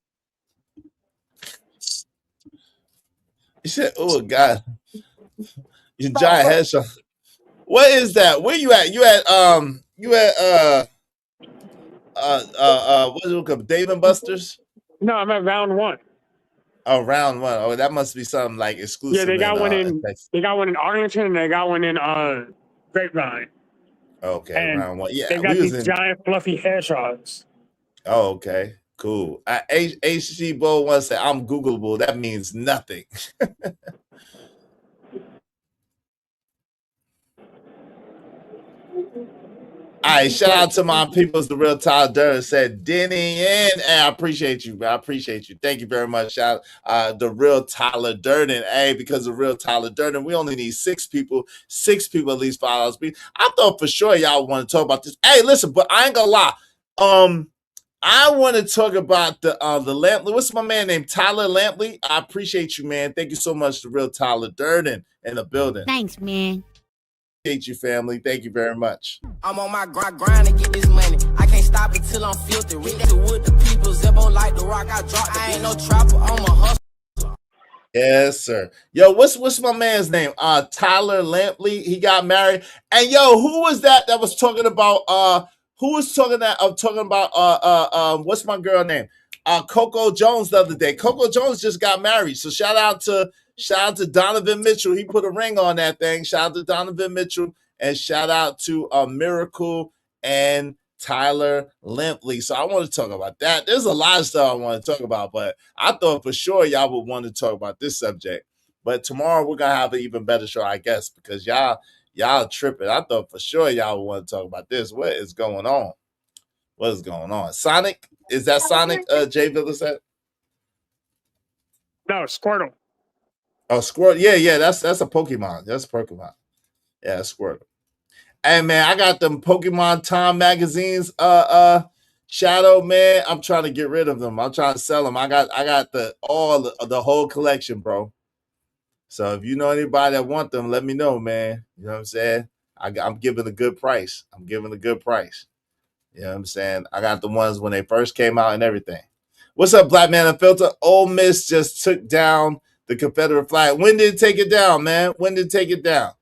You said, oh, God. You giant hedgehog. What is that? Where you at? You at what is it called? Dave and Buster's? No, I'm at round 1. Oh, round 1. Oh, that must be something like exclusive. Yeah, they got one in Arlington and they got one in Grapevine. Okay, and round 1. Yeah, they got these giant fluffy hedgehogs. Oh, okay, cool. HC Bull once said, "I'm Googleable." That means nothing. All right, shout out to my peoples. The real Tyler Durden said, Denny, and I appreciate you, man. I appreciate you. Thank you very much. Shout out the real Tyler Durden. Hey, because of real Tyler Durden, we only need 6 people. 6 people at least $5. I thought for sure y'all want to talk about this. Hey, listen, but I ain't gonna lie. I want to talk about the Lampley. What's my man named Tyler Lampley? I appreciate you, man. Thank you so much, the real Tyler Durden in the building. Thanks, man. Appreciate you, family. Thank you very much. I'm on my grind to get this money. I can't stop it till I'm filthy. With the people, Zebo like the rock. I drop. I ain't no trapper. I'm a hustler. Yes, sir. Yo, what's my man's name? Tyler Lampley. He got married. And yo, who was that was talking about? Who was talking that? I'm talking about. What's my girl name? Coco Jones the other day. Coco Jones just got married. So shout out to Donovan Mitchell. He put a ring on that thing. Shout out to Donovan Mitchell and shout out to Miracle and Tyler Lempley. So I want to talk about that. There's a lot of stuff I want to talk about, but I thought for sure y'all would want to talk about this subject. But tomorrow we're gonna have an even better show, I guess, because y'all tripping. I thought for sure y'all would want to talk about this. What is going on? What is going on? Sonic? Is that Sonic? Jay Villa said? No, Squirtle. Oh, Squirtle. Yeah. That's a Pokemon. That's a Pokemon. Yeah, Squirtle. Hey man, I got them Pokemon Time magazines. Shadow, man. I'm trying to get rid of them. I'm trying to sell them. I got the whole collection, bro. So if you know anybody that want them, let me know, man. You know what I'm saying? I'm giving a good price. You know what I'm saying? I got the ones when they first came out and everything. What's up, Black Man Unfiltered? Ole Miss just took down the Confederate flag. When did it take it down, man? When did it take it down?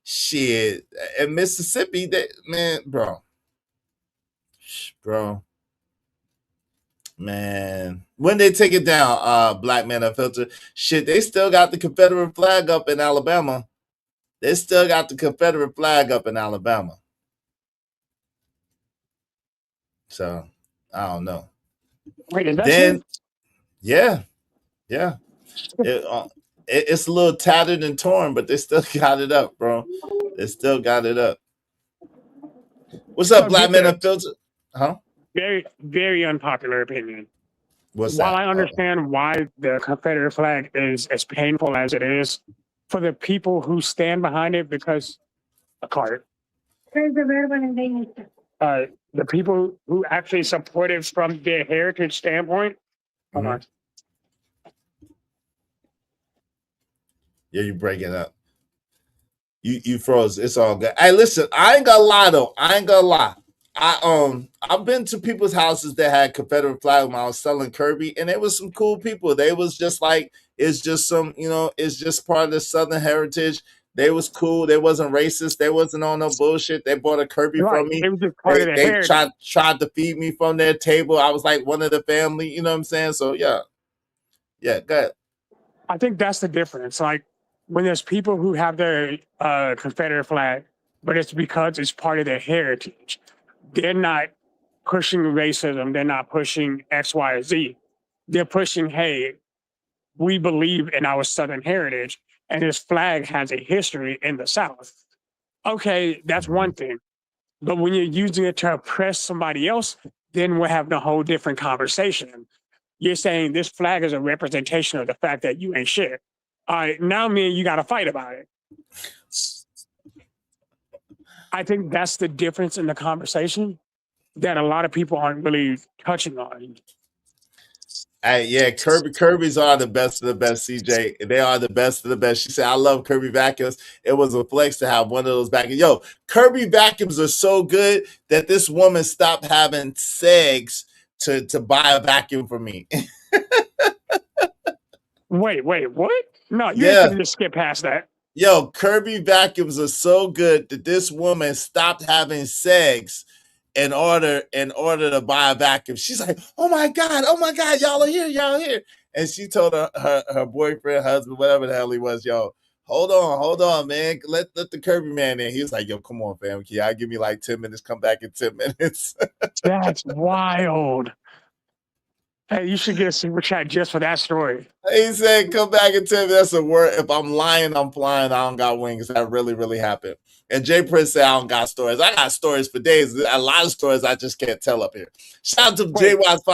Shit. In Mississippi, bro. Man. When they take it down, Black Man Unfiltered? Shit, they still got the Confederate flag up in Alabama. So, I don't know. Wait, is that then? Yeah. It's a little tattered and torn, but they still got it up, bro. What's up, Black Man Unfiltered? Huh? Very, very unpopular opinion. While I understand why the Confederate flag is as painful as it is for the people who stand behind it, because the people who actually support it from their heritage standpoint. Hold on. Yeah, you break it up. You froze. It's all good. Hey, listen, I ain't gonna lie though. I've been to people's houses that had Confederate flag when I was selling Kirby, and it was some cool people. They was just like, it's just some, it's just part of the Southern heritage. They was cool. They wasn't racist. They wasn't on no bullshit. They bought a Kirby from me. They tried to feed me from their table. I was like one of the family. You know what I'm saying? So yeah, go ahead. I think that's the difference. Like when there's people who have their Confederate flag, but it's because it's part of their heritage. They're not pushing racism. They're not pushing X, Y, or Z. They're pushing, hey, we believe in our Southern heritage, and this flag has a history in the South. Okay, that's one thing. But when you're using it to oppress somebody else, then we're having a whole different conversation. You're saying this flag is a representation of the fact that you ain't shit. All right, now me and you got to fight about it. I think that's the difference in the conversation that a lot of people aren't really touching on. Yeah, Kirby's are the best of the best, CJ. They are the best of the best. She said, I love Kirby vacuums. It was a flex to have one of those vacuums. Yo, Kirby vacuums are so good that this woman stopped having segs to buy a vacuum for me. Wait, what? No, you can just skip past that. Yo, Kirby vacuums are so good that this woman stopped having segs in order to buy a vacuum. She's like, oh my God, y'all are here. And she told her boyfriend, husband, whatever the hell he was, yo, hold on, man. Let the Kirby man in. He was like, yo, come on, fam. Can y'all give me like 10 minutes? Come back in 10 minutes. That's wild. Hey, you should get a super chat just for that story. He said, come back and tell me that's a word. If I'm lying, I'm flying. I don't got wings. That really, really happened. And Jay Prince said, I don't got stories. I got stories for days. A lot of stories I just can't tell up here. Shout out to Jay Watts.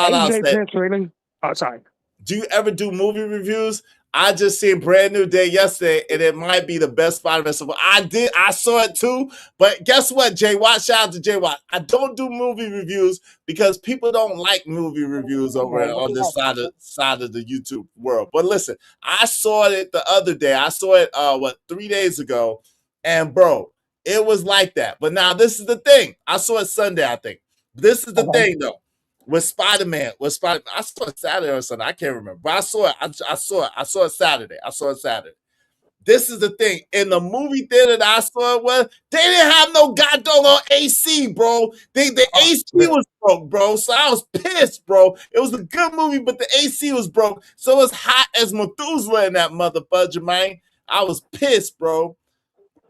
Really? Oh, sorry. Do you ever do movie reviews? I just seen Brand New Day yesterday, and it might be the best Spider-Man. So I saw it too. But guess what, Jay Watt? Shout out to Jay Watt. I don't do movie reviews because people don't like movie reviews over on this side of the YouTube world. But listen, I saw it the other day. I saw it 3 days ago, and bro, it was like that. But now this is the thing. I saw it Sunday, I think. This is the thing though. With Spider-Man, I saw it Saturday or Sunday. I can't remember, but I saw it. I saw it Saturday. This is the thing. In the movie theater that I saw it with, they didn't have no goddamn AC, bro. The AC was broke, bro. So I was pissed, bro. It was a good movie, but the AC was broke. So it was hot as Methuselah in that motherfucker, man. I was pissed, bro.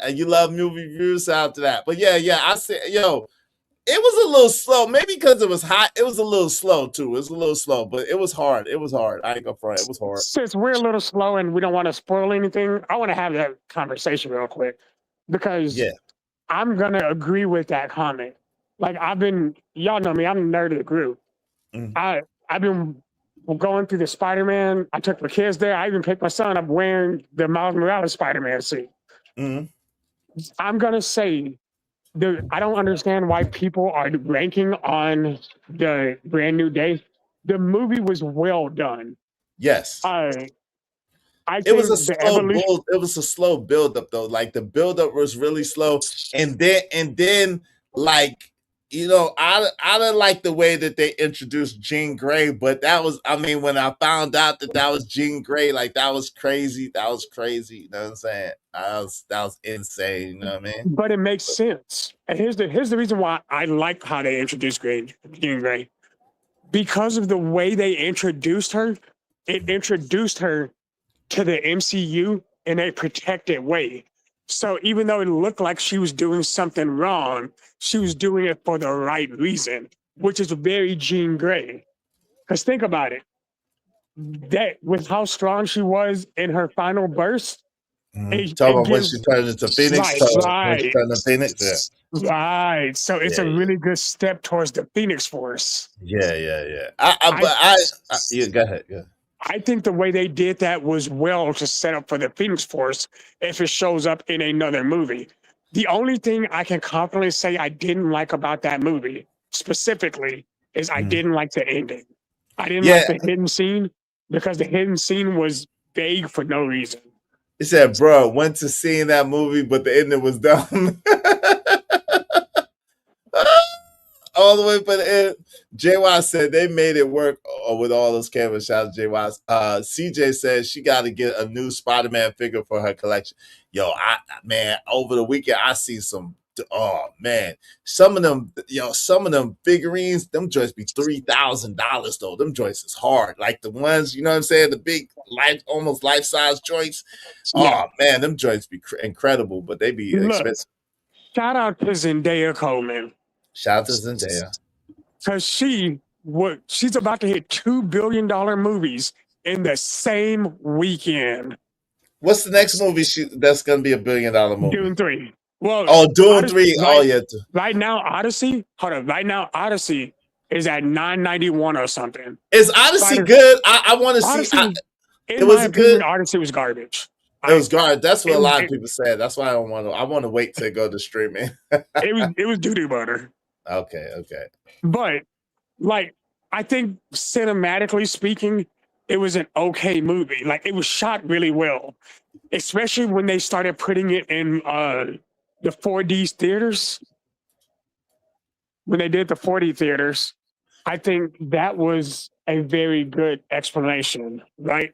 And you love movie reviews out to that. But yeah, I said, yo, It was a little slow, maybe because it was hot. It was a little slow too. It was a little slow, but it was hard. It was hard. I ain't gonna front. It was hard. Since we're a little slow and we don't want to spoil anything, I want to have that conversation real quick because I'm gonna agree with that comment. Like y'all know me, I'm the nerd of the group. I've been going through the Spider-Man. I took my kids there. I even picked my son up wearing the Miles Morales Spider-Man suit. I'm gonna say, I don't understand why people are ranking on the Brand New Day. The movie was well done. Yes. It was a slow build. It was a slow build up though. Like the build up was really slow, and then like, you know, I didn't like the way that they introduced Jean Grey, but that was, I mean, when I found out that was Jean Grey, like that was crazy. That was crazy. You know what I'm saying? That was insane. You know what I mean? But it makes sense. And here's the reason why I like how they introduced Jean Grey. Because of the way they introduced her, it introduced her to the MCU in a protected way. So even though it looked like she was doing something wrong, she was doing it for the right reason, which is very Jean Grey. Because think about it, that with how strong she was in her final burst. Talking about when she turned into Phoenix. Right. Right. So it's a really good step towards the Phoenix Force. Yeah. Go ahead. Yeah. I think the way they did that was well to set up for the Phoenix Force if it shows up in another movie. The only thing I can confidently say I didn't like about that movie specifically is I didn't like the ending. I didn't like the hidden scene because the hidden scene was vague for no reason. He said, bro, went to seeing that movie, but the ending was dumb. All the way for the end. JY said they made it work with all those camera shots. JY, CJ said she got to get a new Spider-Man figure for her collection. Yo, man, over the weekend I see some. Oh man, some of them figurines, them joints be $3,000 though. Them joints is hard, like the ones, you know what I'm saying, the big almost life-size joints. Oh man, them joints be incredible, but they be expensive. Shout out to Zendaya Coleman. Shout out to Zendaya. Because she's about to hit $2 billion movies in the same weekend. What's the next movie that's going to be $1 billion movie? Dune 3. Well, Dune 3. Right now, Odyssey. Hold on. Right now, Odyssey is at $991 or something. Is Odyssey good? I want to see. It was good. Odyssey was garbage. It was garbage. That's what a lot of people said. That's why I want to wait to go to streaming. It was doo-doo butter. Okay. But like, I think cinematically speaking, it was an okay movie. Like, it was shot really well, especially when they started putting it in the 4D theaters. When they did the 4D theaters, I think that was a very good explanation, right?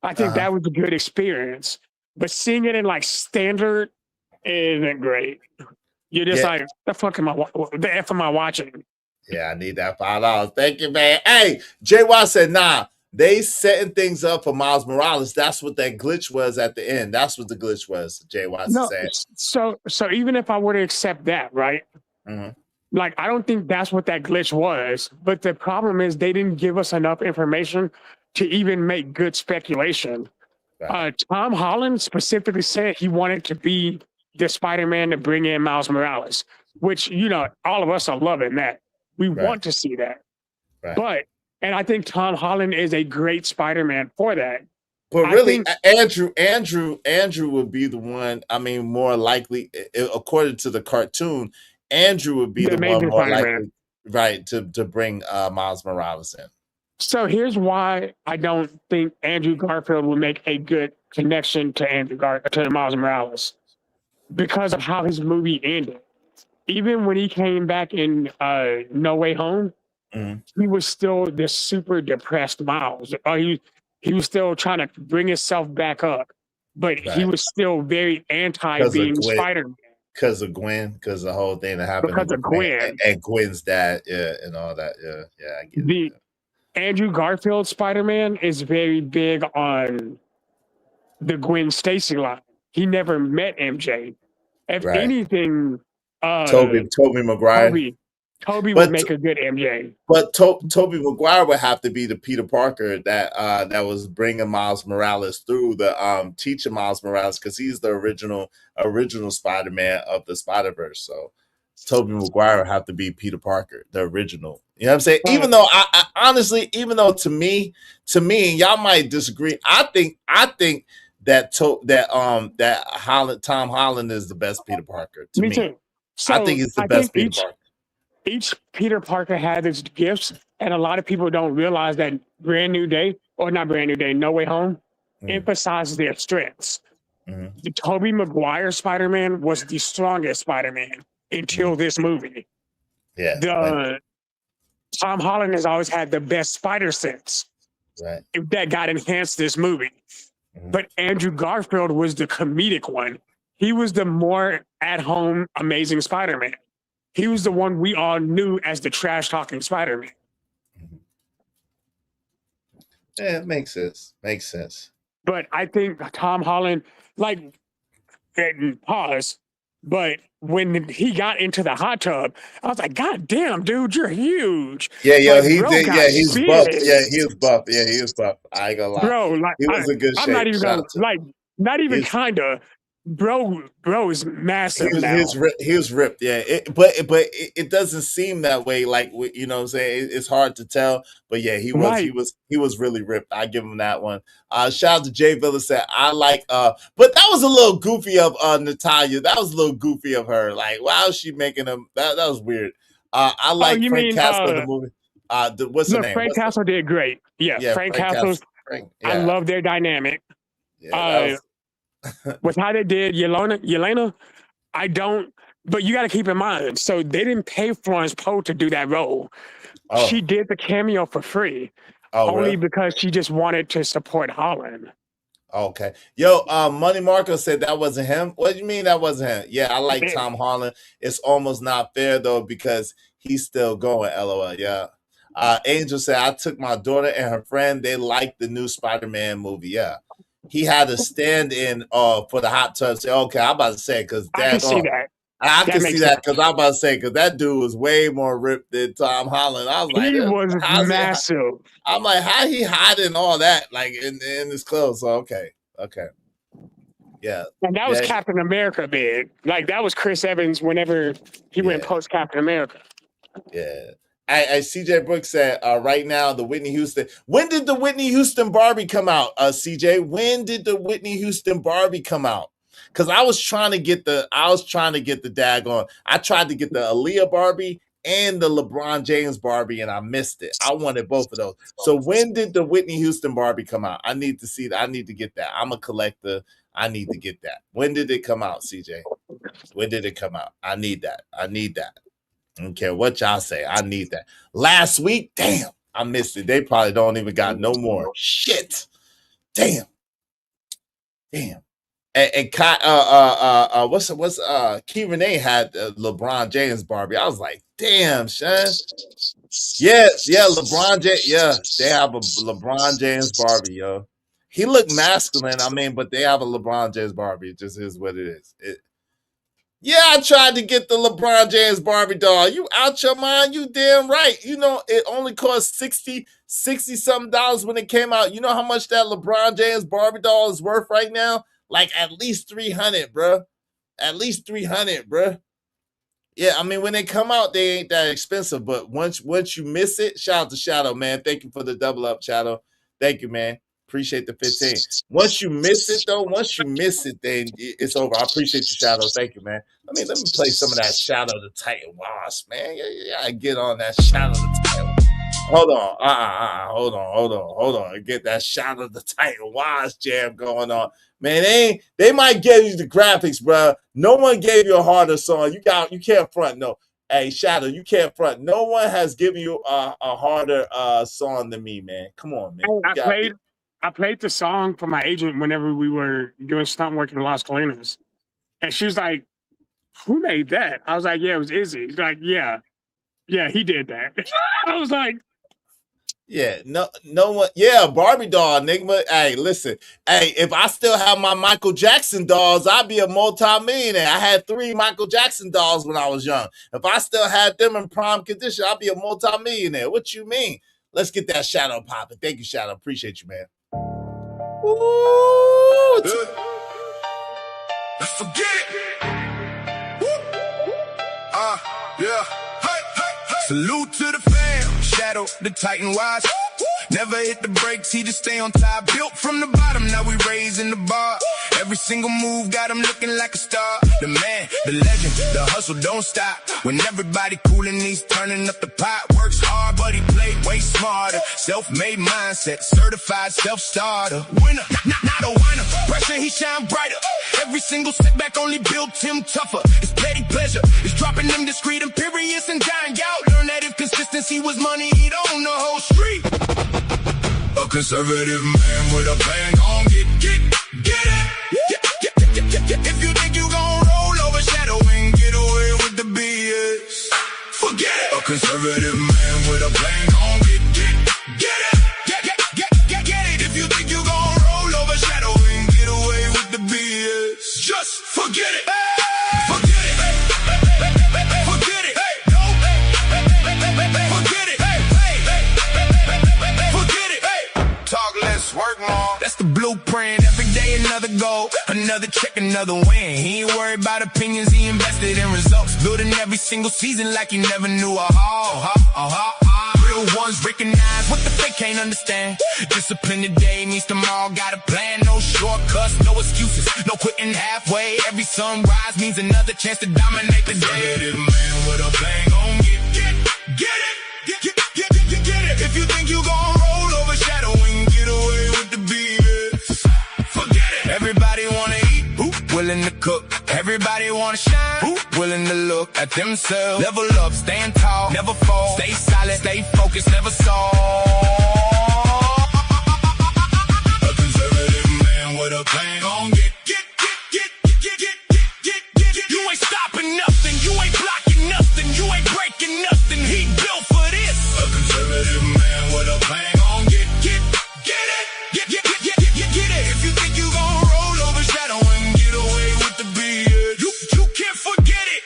I think that was a good experience. But seeing it in like standard isn't great. You're just like, the F am I watching? Yeah, I need that $5. Thank you, man. Hey, JY said, nah, they setting things up for Miles Morales. That's what that glitch was at the end. That's what the glitch was, JY said. So even if I were to accept that, right? Like, I don't think that's what that glitch was. But the problem is they didn't give us enough information to even make good speculation. Right. Tom Holland specifically said he wanted to be the Spider-Man to bring in Miles Morales, which, you know, all of us are loving that. We want to see that. Right. And I think Tom Holland is a great Spider-Man for that. But really, Andrew would be the one, I mean, more likely, according to the cartoon, Andrew would be the one more likely, right, to bring Miles Morales in. So here's why I don't think Andrew Garfield will make a good connection to Miles Morales. Because of how his movie ended. Even when he came back in No Way Home, he was still this super depressed Miles. He was still trying to bring himself back up, but he was still very anti being Spider-Man. Because of Gwen, because the whole thing that happened. Because of Gwen. And Gwen's dad, and all that. Yeah, I get it. Andrew Garfield Spider-Man is very big on the Gwen Stacy line. He never met MJ. If anything, Tobey Maguire. Tobey would make a good MJ. But Tobey Maguire would have to be the Peter Parker that was bringing Miles Morales through, the teaching Miles Morales, because he's the original Spider-Man of the Spider-Verse. So Tobey Maguire would have to be Peter Parker, the original. You know what I'm saying? Right. Even though I honestly, to me, y'all might disagree. I think that Tom Holland is the best Peter Parker. To me too. So I think it's the best Peter Parker. Each Peter Parker had its gifts, and a lot of people don't realize that No Way Home emphasizes their strengths. The Tobey Maguire Spider-Man was the strongest Spider-Man until this movie. Yeah. Tom Holland has always had the best spider sense. Right. That got enhanced this movie. But Andrew Garfield was the comedic one. He was the more at-home, amazing Spider-Man. He was the one we all knew as the trash-talking Spider-Man. Yeah, it makes sense. But I think Tom Holland, pause, but when he got into the hot tub, I was like, God damn, dude, you're huge. Yeah, he's buff. Yeah, he was buff. Yeah, he was buff. I ain't gonna lie. Bro, he was in good shape. I'm not even kinda. Bro is massive. He was ripped, yeah. But it doesn't seem that way. Like, you know what I'm saying? It's hard to tell. But yeah, he was really ripped. I give him that one. Shout out to Jay Villa said I like but that was a little goofy of Natalia. That was a little goofy of her. Like, why is she making him? That was weird. I like Frank Castle in the movie. What's the name? Frank Castle did great. Yeah, Frank Castle. I love their dynamic. Yeah, with how they did Yelena, I don't, but you got to keep in mind, so they didn't pay Florence Poe to do that role. She did the cameo for free, only because she just wanted to support Holland. Okay. Yo, Money Marco said that wasn't him. What do you mean that wasn't him? Yeah, I like Tom Holland. It's almost not fair, though, because he's still going, LOL. Yeah. Angel said, I took my daughter and her friend. They liked the new Spider-Man movie. Yeah. He had to stand in for the hot tub. Say, okay, I'm about to say, because I can see that. I can see that because I'm about to say, because that dude was way more ripped than Tom Holland. I was like, he was massive. I'm like, how he hiding all that like in his clothes? So okay, yeah. And that was Captain America big. Like that was Chris Evans whenever he went post Captain America. Yeah. I CJ Brooks said right now the Whitney Houston. When did the Whitney Houston Barbie come out? CJ, when did the Whitney Houston Barbie come out? Because I was trying to get the daggone. I tried to get the Aaliyah Barbie and the LeBron James Barbie, and I missed it. I wanted both of those. So when did the Whitney Houston Barbie come out? I need to see that. I need to get that. I'm a collector. I need to get that. When did it come out, CJ? When did it come out? I need that. I don't care what y'all say. I need that. Last week, damn, I missed it. They probably don't even got no more. Shit. Damn. And Key Renee had LeBron James Barbie. I was like, damn, son. Yeah, LeBron James. Yeah, they have a LeBron James Barbie, yo. He looked masculine. I mean, but they have a LeBron James Barbie. It just is what it is. Yeah, I tried to get the LeBron James Barbie doll. You out your mind? You damn right. You know, it only cost $60 something when it came out. You know how much that LeBron James Barbie doll is worth right now? Like at least $300, bro. At least $300, bro. Yeah, I mean, when they come out, they ain't that expensive. But once you miss it, shout out to Shadow, man. Thank you for the double up, Shadow. Thank you, man. Appreciate the 15. Once you miss it, then it's over. I appreciate you, Shadow. Thank you, man. Let me play some of that Shadow the Titan Wasp, man. Yeah, I get on that Shadow the Titan. Hold on. Hold on. Get that Shadow the Titan Wasp jam going on. Man, they might give you the graphics, bro. No one gave you a harder song. You can't front, no. Hey, Shadow, you can't front. No one has given you a harder song than me, man. Come on, man. I played the song for my agent whenever we were doing stunt work in Las Colinas. And she was like, who made that? I was like, yeah, it was Izzy. She's like, yeah, he did that. I was like, Yeah, no one. Yeah, Barbie doll, Enigma. Hey, listen. Hey, if I still have my Michael Jackson dolls, I'd be a multi-millionaire. I had 3 Michael Jackson dolls when I was young. If I still had them in prime condition, I'd be a multi-millionaire. What you mean? Let's get that Shadow popping. Thank you, Shadow. Appreciate you, man. Woo! Let's forget it. Yeah. Salute to the fam. Shadow, the Titan wise. Never hit the brakes, he just stay on top. Built from the bottom, now we raising the bar. Every single move got him looking like a star. The man, the legend, the hustle don't stop. When everybody coolin', he's turning up the pot. Works hard, but he played way smarter. Self-made mindset, certified self-starter. Winner, not a whiner. Pressure, he shine brighter. Every single setback only built him tougher. It's petty pleasure, it's dropping them discreet, imperious, and dying out. Learn that if consistency was money, he'd own the whole street. A conservative man with a plan, gon' get it. If you think you gon' roll over Shadow and get away with the BS, forget it. A conservative man with a plan, gon' get it. If you think you gon' roll over Shadow and get away with the BS, just forget it. Forget it. Forget it. Forget it. Forget it. Talk less, work more. That's the blueprint. Every day another goal, another check, another win. He ain't worried about opinions, he invested in results. Building every single season like he never knew a real ones recognize what the fake can't understand. Discipline today means tomorrow got a plan. No shortcuts, no excuses, no quitting halfway. Every sunrise means another chance to dominate the day. Man with a plan gon' get it. If you think you gon' roll over Shadow and get away with the BS, forget it. Everybody wanna eat, who willing to cook? Everybody wanna shine, who willing to look at themselves? Level up, stand tall, never fall. Stay solid, stay focused, never soft. A conservative man with a plan gon' get. You ain't stopping nothing, you ain't blocking nothing, you ain't breaking nothing. He built for this. A conservative man with a plan gon' get it. If you think you gon' roll over Shadow and get away with the BS, you can't forget it.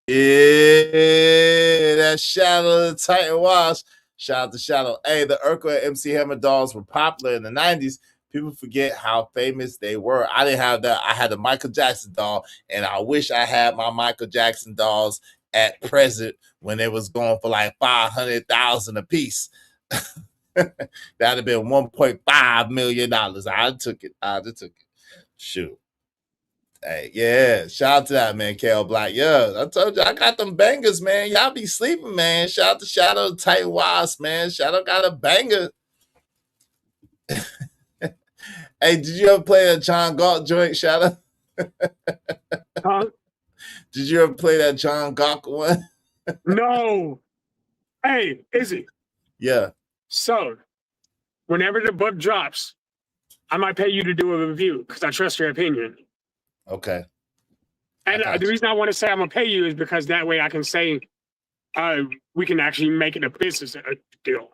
Yeah, that Shadow, the Titan Wash. Shout out to Shadow. Hey, the Urkel and MC Hammer dolls were popular in the 90s. People forget how famous they were. I didn't have that. I had a Michael Jackson doll, and I wish I had my Michael Jackson dolls at present when it was going for like $500,000 a piece. That'd have been $1.5 million. I'd took it. Shoot. Hey, yeah. Shout out to that, man, Kale Black. Yeah, I told you, I got them bangers, man. Y'all be sleeping, man. Shout out to Shadow Titan Wasp, man. Shadow got a banger. Hey, did you ever play a John Gawk joint, Shadow? Did you ever play that John Gawk one? No. Hey, Izzy. Yeah. So, whenever the book drops, I might pay you to do a review because I trust your opinion. Okay. And the reason I want to say I'm going to pay you is because that way I can say we can actually make it a business deal.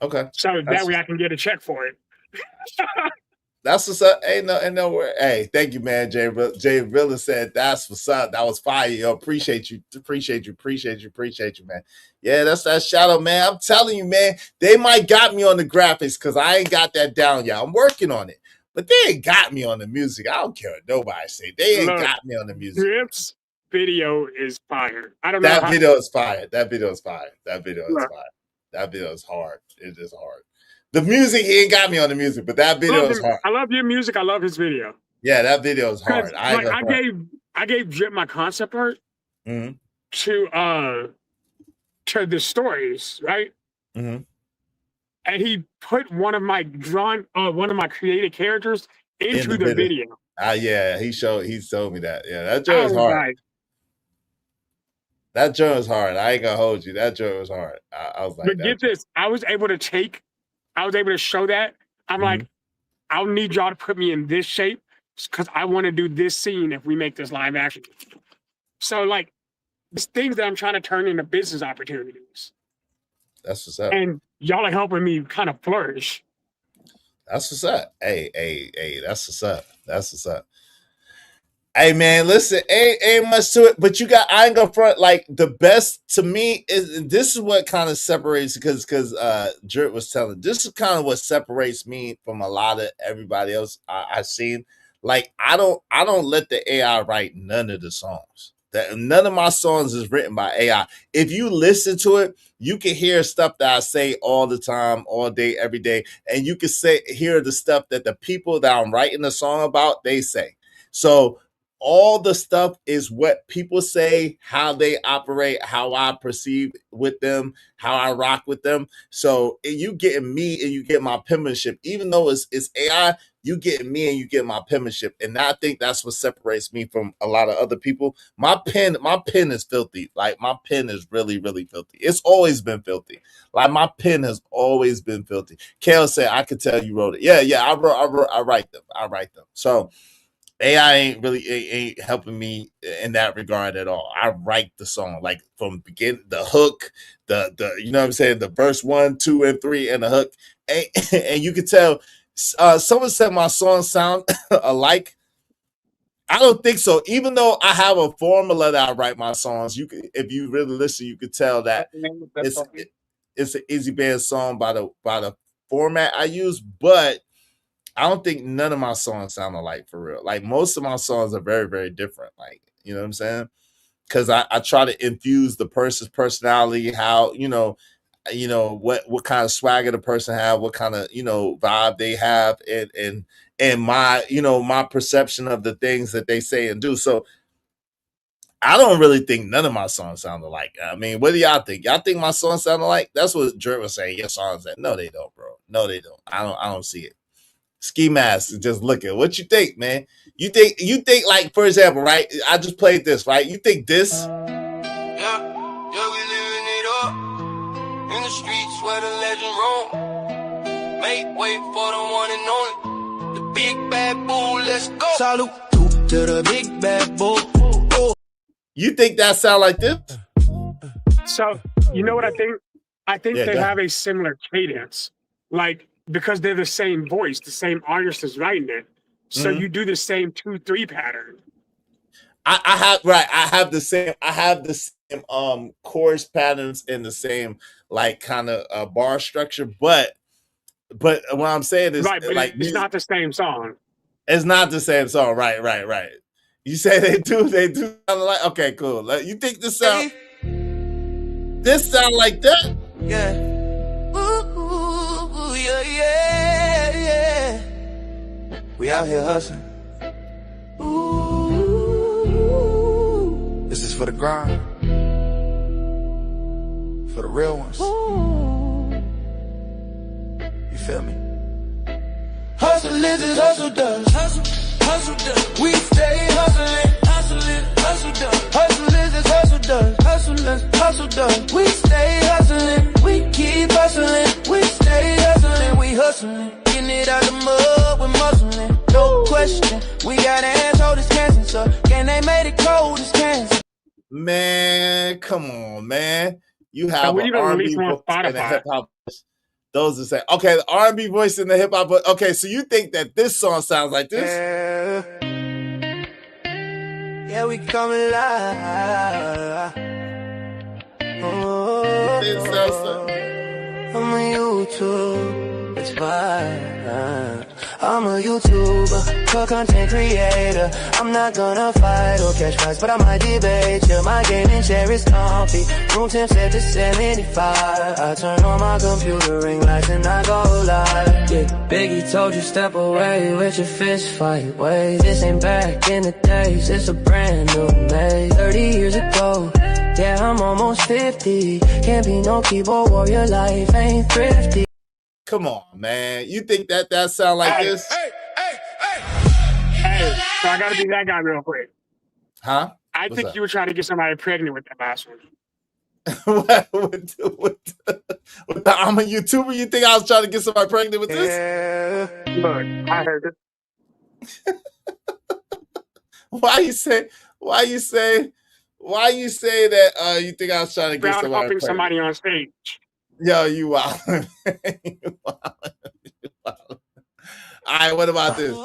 Okay. So that way I can get a check for it. That's what's up. Ain't nowhere. Hey, thank you, man. Jay Villa said that's what's up. That was fire. Yo, appreciate you, man. Yeah, that's that Shadow, man. I'm telling you, man, they might got me on the graphics because I ain't got that down, y'all. I'm working on it. But they ain't got me on the music. I don't care what nobody say. They ain't got me on the music. Drip's video is fire. I don't know. That video is fire. That video is fire. That video is hard. It's just hard. The music, he ain't got me on the music, but that video is hard. I love your music. I love his video. Yeah, that video is hard. I gave Drip my concept art to the stories, right? Mm-hmm. And he put one of my created characters into the video. Yeah, he showed me that. Yeah, that joke is hard. Right. That joke is hard. I ain't gonna hold you. That joke was hard. I was like, but get this, I was able to show that. I'm like, I'll need y'all to put me in this shape because I want to do this scene if we make this live action. So like, it's things that I'm trying to turn into business opportunities. That's what's up. And y'all are helping me kind of flourish. That's what's up. Hey, that's what's up. That's what's up. Hey man, listen, ain't much to it, but I ain't gonna front, like, the best to me is, this is what kind of separates, because Jurt was telling, this is kind of what separates me from a lot of everybody else I've seen. Like, I don't let the AI write none of the songs. None of my songs is written by AI. If you listen to it, you can hear stuff that I say all the time, all day, every day, and you can hear the stuff that the people that I'm writing the song about, they say. So all the stuff is what people say, how they operate, how I perceive with them, how I rock with them. So you getting me and you get my penmanship, even though it's AI, you getting me and you get my penmanship. And I think that's what separates me from a lot of other people. My pen is filthy. Like, my pen is really, really filthy. It's always been filthy. Like, my pen has always been filthy. Kale said, I could tell you wrote it. Yeah, I write them. So AI ain't helping me in that regard at all. I write the song, like, from beginning, the hook, the you know what I'm saying, the verse 1, 2, and 3, and the hook, and you can tell. Someone said my songs sound alike. I don't think so. Even though I have a formula that I write my songs, if you really listen, you could tell that it's an Easy Band song by the format I use, but I don't think none of my songs sound alike, for real. Like, most of my songs are very, very different. Like, you know what I'm saying? Because I try to infuse the person's personality, how, what kind of swagger the person have, what kind of, vibe they have, and my, my perception of the things that they say and do. So I don't really think none of my songs sound alike. I mean, what do y'all think? Y'all think my songs sound alike? That's what Dre was saying. Your songs that no, they don't, bro. No, they don't. I don't see it. Ski Mask, just look at what you think, man. You think like, for example, right? I just played this, right? You think this? Yeah, we living it up in the streets where the legend roam. Make way for the one and only, the big bad bull. Let's go. Salute to the big bad bull. Oh. You think that sound like this? So you know what I think? I think they have a similar cadence, like, because they're the same voice, the same artist is writing it. So you do the same 2-3 pattern. I have the same chorus patterns and the same, like, kind of bar structure, but what I'm saying is, right, but like, it's not the same song. It's not the same song, right. You say they do sound like, okay, cool. Like, you think this sound like that? Yeah. Yeah. We out here hustling. Ooh. This is for the grind. For the real ones. You feel me? Hustle is as hustle does. Hustle does. We stay hustling. Hustle does. Hustle is as hustle does. Hustle does. We stay hustling. We keep hustling. We stay hustling. We hustling. Getting it out the mud. We're muscling. No question. We got hands, hold this cancer. So can they made it cold as cancer? Man, come on, man. You have an R&B voice and a hip hop voice. Those are saying, okay, the R&B voice and the hip hop voice. Okay, so you think that this song sounds like this? Yeah, we coming live. Oh, I'm a YouTube, it's fine. I'm a YouTuber, for content creator. I'm not gonna fight or catch fights, but I might debate you. My gaming chair is comfy, room temp set to 75. I turn on my computer, ring lights, and I go live. Yeah, Biggie told you step away with your fist fight ways. This ain't back in the days, it's a brand new maze. 30 years ago, yeah, I'm almost 50. Can't be no keyboard warrior, life ain't thrifty. Come on, man. You think that sound like this? Hey, so I gotta be that guy real quick. Huh? I think you were trying to get somebody pregnant with that last one. with the I'm a YouTuber, you think I was trying to get somebody pregnant with this? Look, I heard it. Why you say that you think I was trying to get somebody pregnant? Somebody on stage. Yo, you wild. You wild. All right, what about this?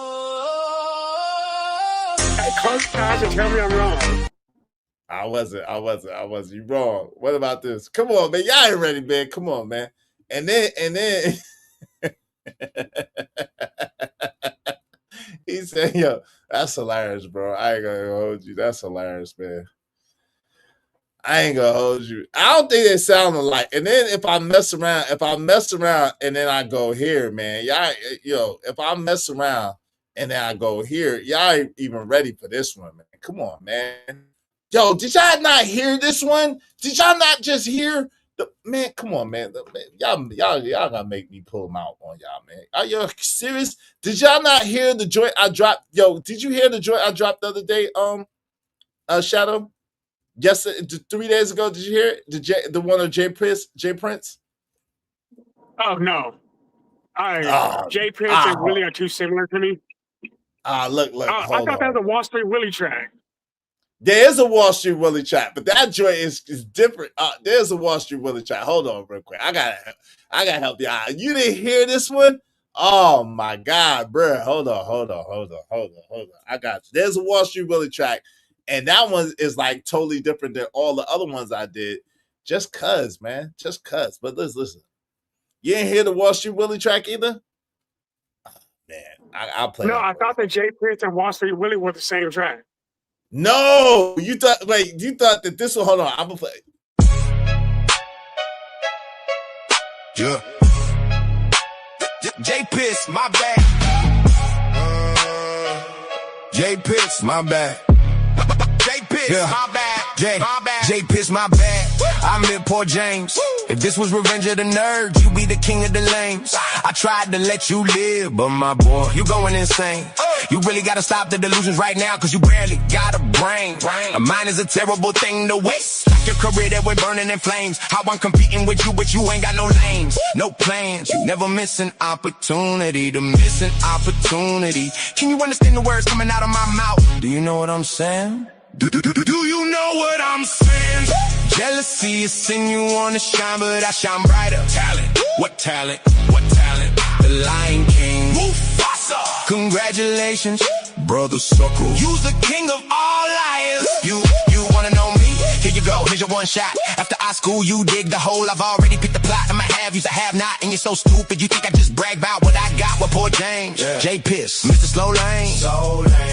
Hey, close ties and tell me I'm wrong. I wasn't. You wrong. What about this? Come on, man. Y'all ain't ready, man. Come on, man. And then he said, yo, that's hilarious, bro. I ain't gonna hold you. That's hilarious, man. I ain't gonna hold you. I don't think they sound alike. And then if I mess around and then I go here, man, y'all, yo, if I mess around and then I go here, y'all ain't even ready for this one, man. Come on, man. Yo, did y'all not hear this one? Did y'all not just hear the man? Come on, man. Y'all gotta make me pull them out on y'all, man. Are you serious? Did y'all not hear the joint I dropped? Yo, did you hear the joint I dropped the other day? Shadow. Yes, 3 days ago. Did you hear it? The one of Jay Prince? Oh no. Jay Prince and Willie are too similar to me. Look. I thought that was a Wall Street Willie track. There is a Wall Street Willie track, but that joint is different. There's a Wall Street Willie track. Hold on real quick. I gotta help you out. You didn't hear this one? Oh my God, bro. Hold on. I got you. There's a Wall Street Willie track, and that one is like totally different than all the other ones I did. Just cuz, man. Just cuz. But listen. You didn't hear the Wall Street Willie track either? Oh, man, I'll play. No, I thought that Jay Prince and Wall Street Willie were the same track. No, you thought that this one, hold on, I'm gonna play. Yeah. Jay Piss, my bad. Jay Piss, my bad. Jay Piss, my bad. Jay Piss, my bad. I'm in Port James. If this was Revenge of the Nerds, you be the king of the lames. I tried to let you live, but my boy, you going insane. You really gotta stop the delusions right now, cause you barely got a brain. A mind is a terrible thing to waste. Like your career that we're burning in flames. How I'm competing with you, but you ain't got no lanes, no plans. You never miss an opportunity to miss an opportunity. Can you understand the words coming out of my mouth? Do you know what I'm saying? Do you know what I'm saying? Jealousy is sin, you wanna shine, but I shine brighter. Talent, what talent? What talent? The Lion King, Mufasa. Congratulations, brother sucker. You's the king of all liars. You wanna know me? Here you go, here's your one shot. After I school, you dig the hole. I've already picked the plot. I'ma have you's a have not, and you're so stupid. You think I just brag about what I got with Port James? Yeah. Jay Piss, Mr. Slow Lane.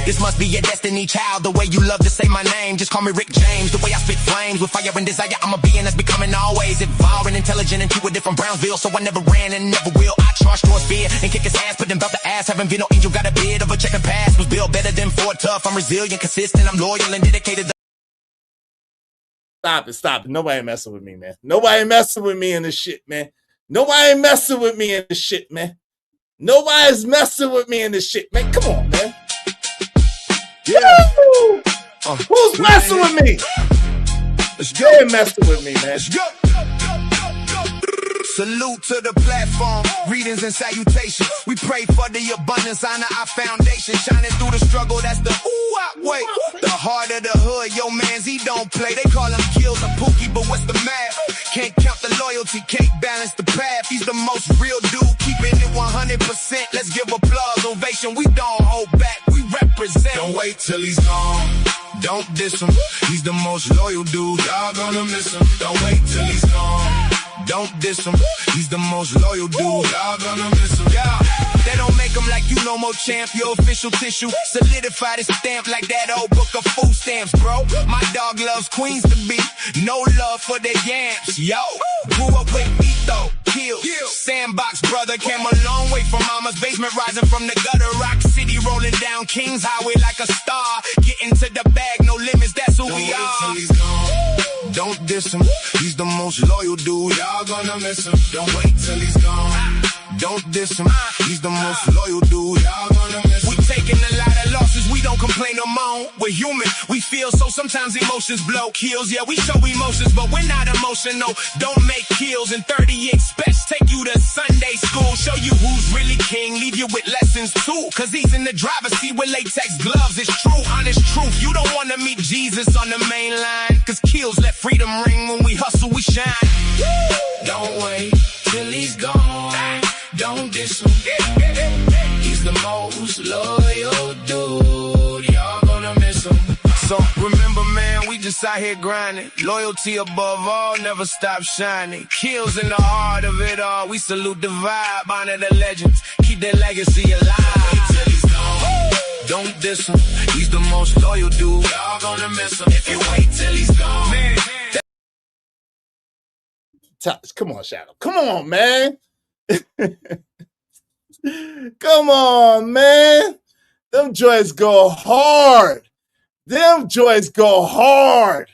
This must be your destiny, child. The way you love to say my name. Just call me Rick James. The way I spit flames with fire and desire. I'm a being that's becoming always evolving, intelligent, intuitive from Brownsville. So I never ran and never will. I charge towards fear and kick his ass, put him about the ass. Haven't been no angel, got a bit of a checkered past. Was built better than Ford Tough. I'm resilient, consistent. I'm loyal and dedicated. Stop it. Nobody messing with me, man. Nobody messing with me in this shit, man. Nobody messing with me in this shit, man. Nobody's messing with me in this shit, man. Come on, man. Yeah. Who's messing with me? You ain't messing with me, man. Let's go. Salute to the platform, greetings and salutations. We pray for the abundance, honor our foundation. Shining through the struggle, that's the wait. The heart of the hood, yo mans, he don't play. They call him Kills or Pookie, but what's the math? Can't count the loyalty, can't balance the path. He's the most real dude, keeping it 100%. Let's give applause, ovation, we don't hold back, we represent. Don't wait till he's gone, don't diss him. He's the most loyal dude, y'all gonna miss him. Don't wait till he's gone, don't diss him. He's the most loyal dude, y'all gonna miss him. Yeah. They don't make him like you no more, champ. Your official tissue solidified his stamp like that old book of food stamps, bro. My dog loves Queens to be, no love for the yams. Yo, grew up with Etho, Kills, Sandbox brother. Came a long way from mama's basement, rising from the gutter. Rock City, rolling down Kings Highway like a star. Getting to the bag, no limits, that's who we are. Don't diss him, he's the most loyal dude, y'all gonna miss him. Don't wait till he's gone, don't diss him, he's the most loyal dude, y'all gonna miss him. We taking a lot of losses, we don't complain or moan. We're human, we feel, so sometimes emotions blow. Kills, yeah, we show emotions, but we're not emotional. Don't make kills. And 38 Special take you to Sunday school. Show you who's really king, leave you with lessons too. Cause he's in the driver's seat with latex gloves. It's true, honest truth. You don't wanna meet Jesus on the main line. Cause kills let freedom ring. When we hustle, we shine. Don't wait till he's gone. Don't diss him. He's the most loyal dude. Y'all gonna miss him. So remember, man, we just out here grinding. Loyalty above all, never stop shining. Kills in the heart of it all. We salute the vibe, honor the legends, keep their legacy alive. Don't diss him. He's the most loyal dude. Y'all gonna miss him if you wait till he's gone. Man. Come on, Shadow. Come on, man. Come on, man. Them joints go hard. Them joints go hard.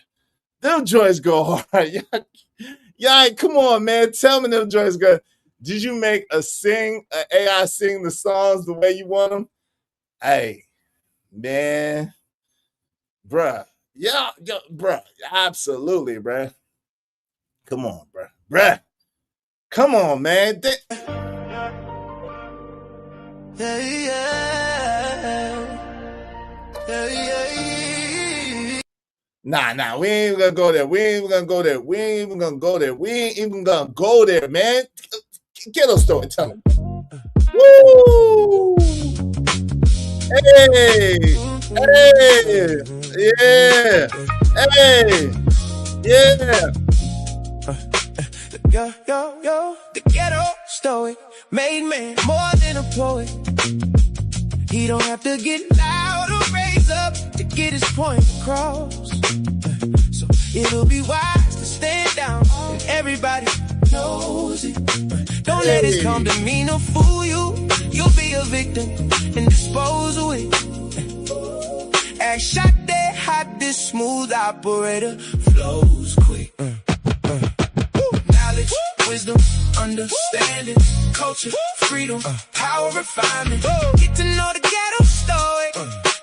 Them joints go hard. Yeah, come on, man. Tell me them joints go. Did you make a AI sing the songs the way you want them? Hey, man. Bruh. Yeah, bruh. Absolutely, bruh. Come on, bruh. Bruh. Come on, man. Nah, we ain't even gonna go there. We ain't even gonna go there. We ain't even gonna go there. We ain't even gonna go there, man. Get a story, tell him. Woo! Hey! Hey! Yeah! Hey! Yeah! Yo, the ghetto stoic, made man more than a poet. He don't have to get loud or raise up to get his point across. So it'll be wise to stand down and everybody knows it. Don't let his calm demeanor fool you. You'll be a victim and dispose of it. Act shot that hot, this smooth operator flows quick. Knowledge, wisdom, understanding, culture, freedom, power, refinement. Get to know the ghetto story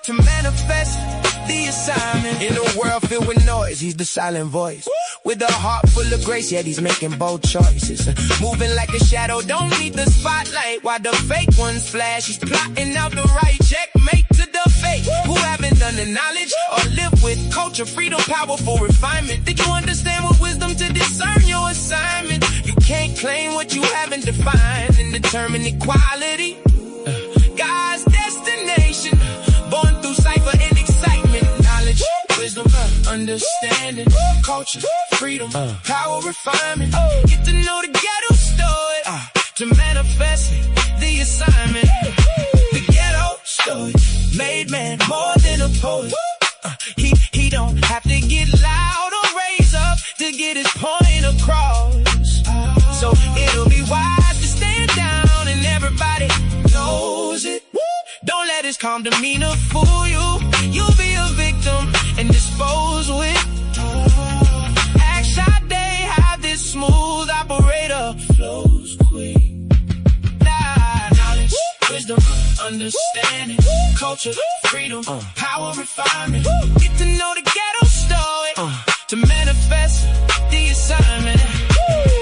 to manifest the assignment. In a world filled with noise, he's the silent voice. With a heart full of grace, yet he's making bold choices. Moving like a shadow, don't need the spotlight. While the fake ones flash, he's plotting out the right checkmate to the fake. Who haven't done the knowledge or lived with culture, freedom, powerful refinement. Did you understand what wisdom to discern your assignment? You can't claim what you haven't defined and determine equality. God's destination, born through cipher and excitement. Knowledge, wisdom, understanding, culture, freedom, power, refinement. Get to know the ghetto story to manifest the assignment. The ghetto story made man more than a poet. He don't have to get loud or raise up to get his point across. So it'll be wise to stand down and everybody knows it. Don't let his calm demeanor fool you. You'll be a victim and dispose with. Act shot, they have this smooth operator flows quick. Knowledge, wisdom, understanding, culture, freedom, power, refinement. Get to know the ghetto story to manifest the assignment.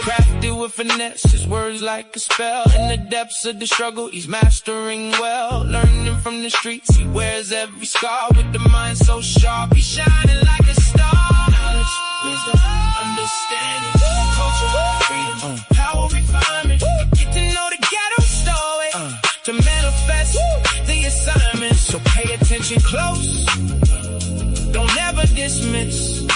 Crafted with finesse, his words like a spell. In the depths of the struggle, he's mastering well. Learning from the streets, he wears every scar. With the mind so sharp, he's shining like a star. Knowledge, wisdom, understanding, culture, freedom, power, refinement. Get to know the ghetto story to manifest the assignment. So pay attention close, don't ever dismiss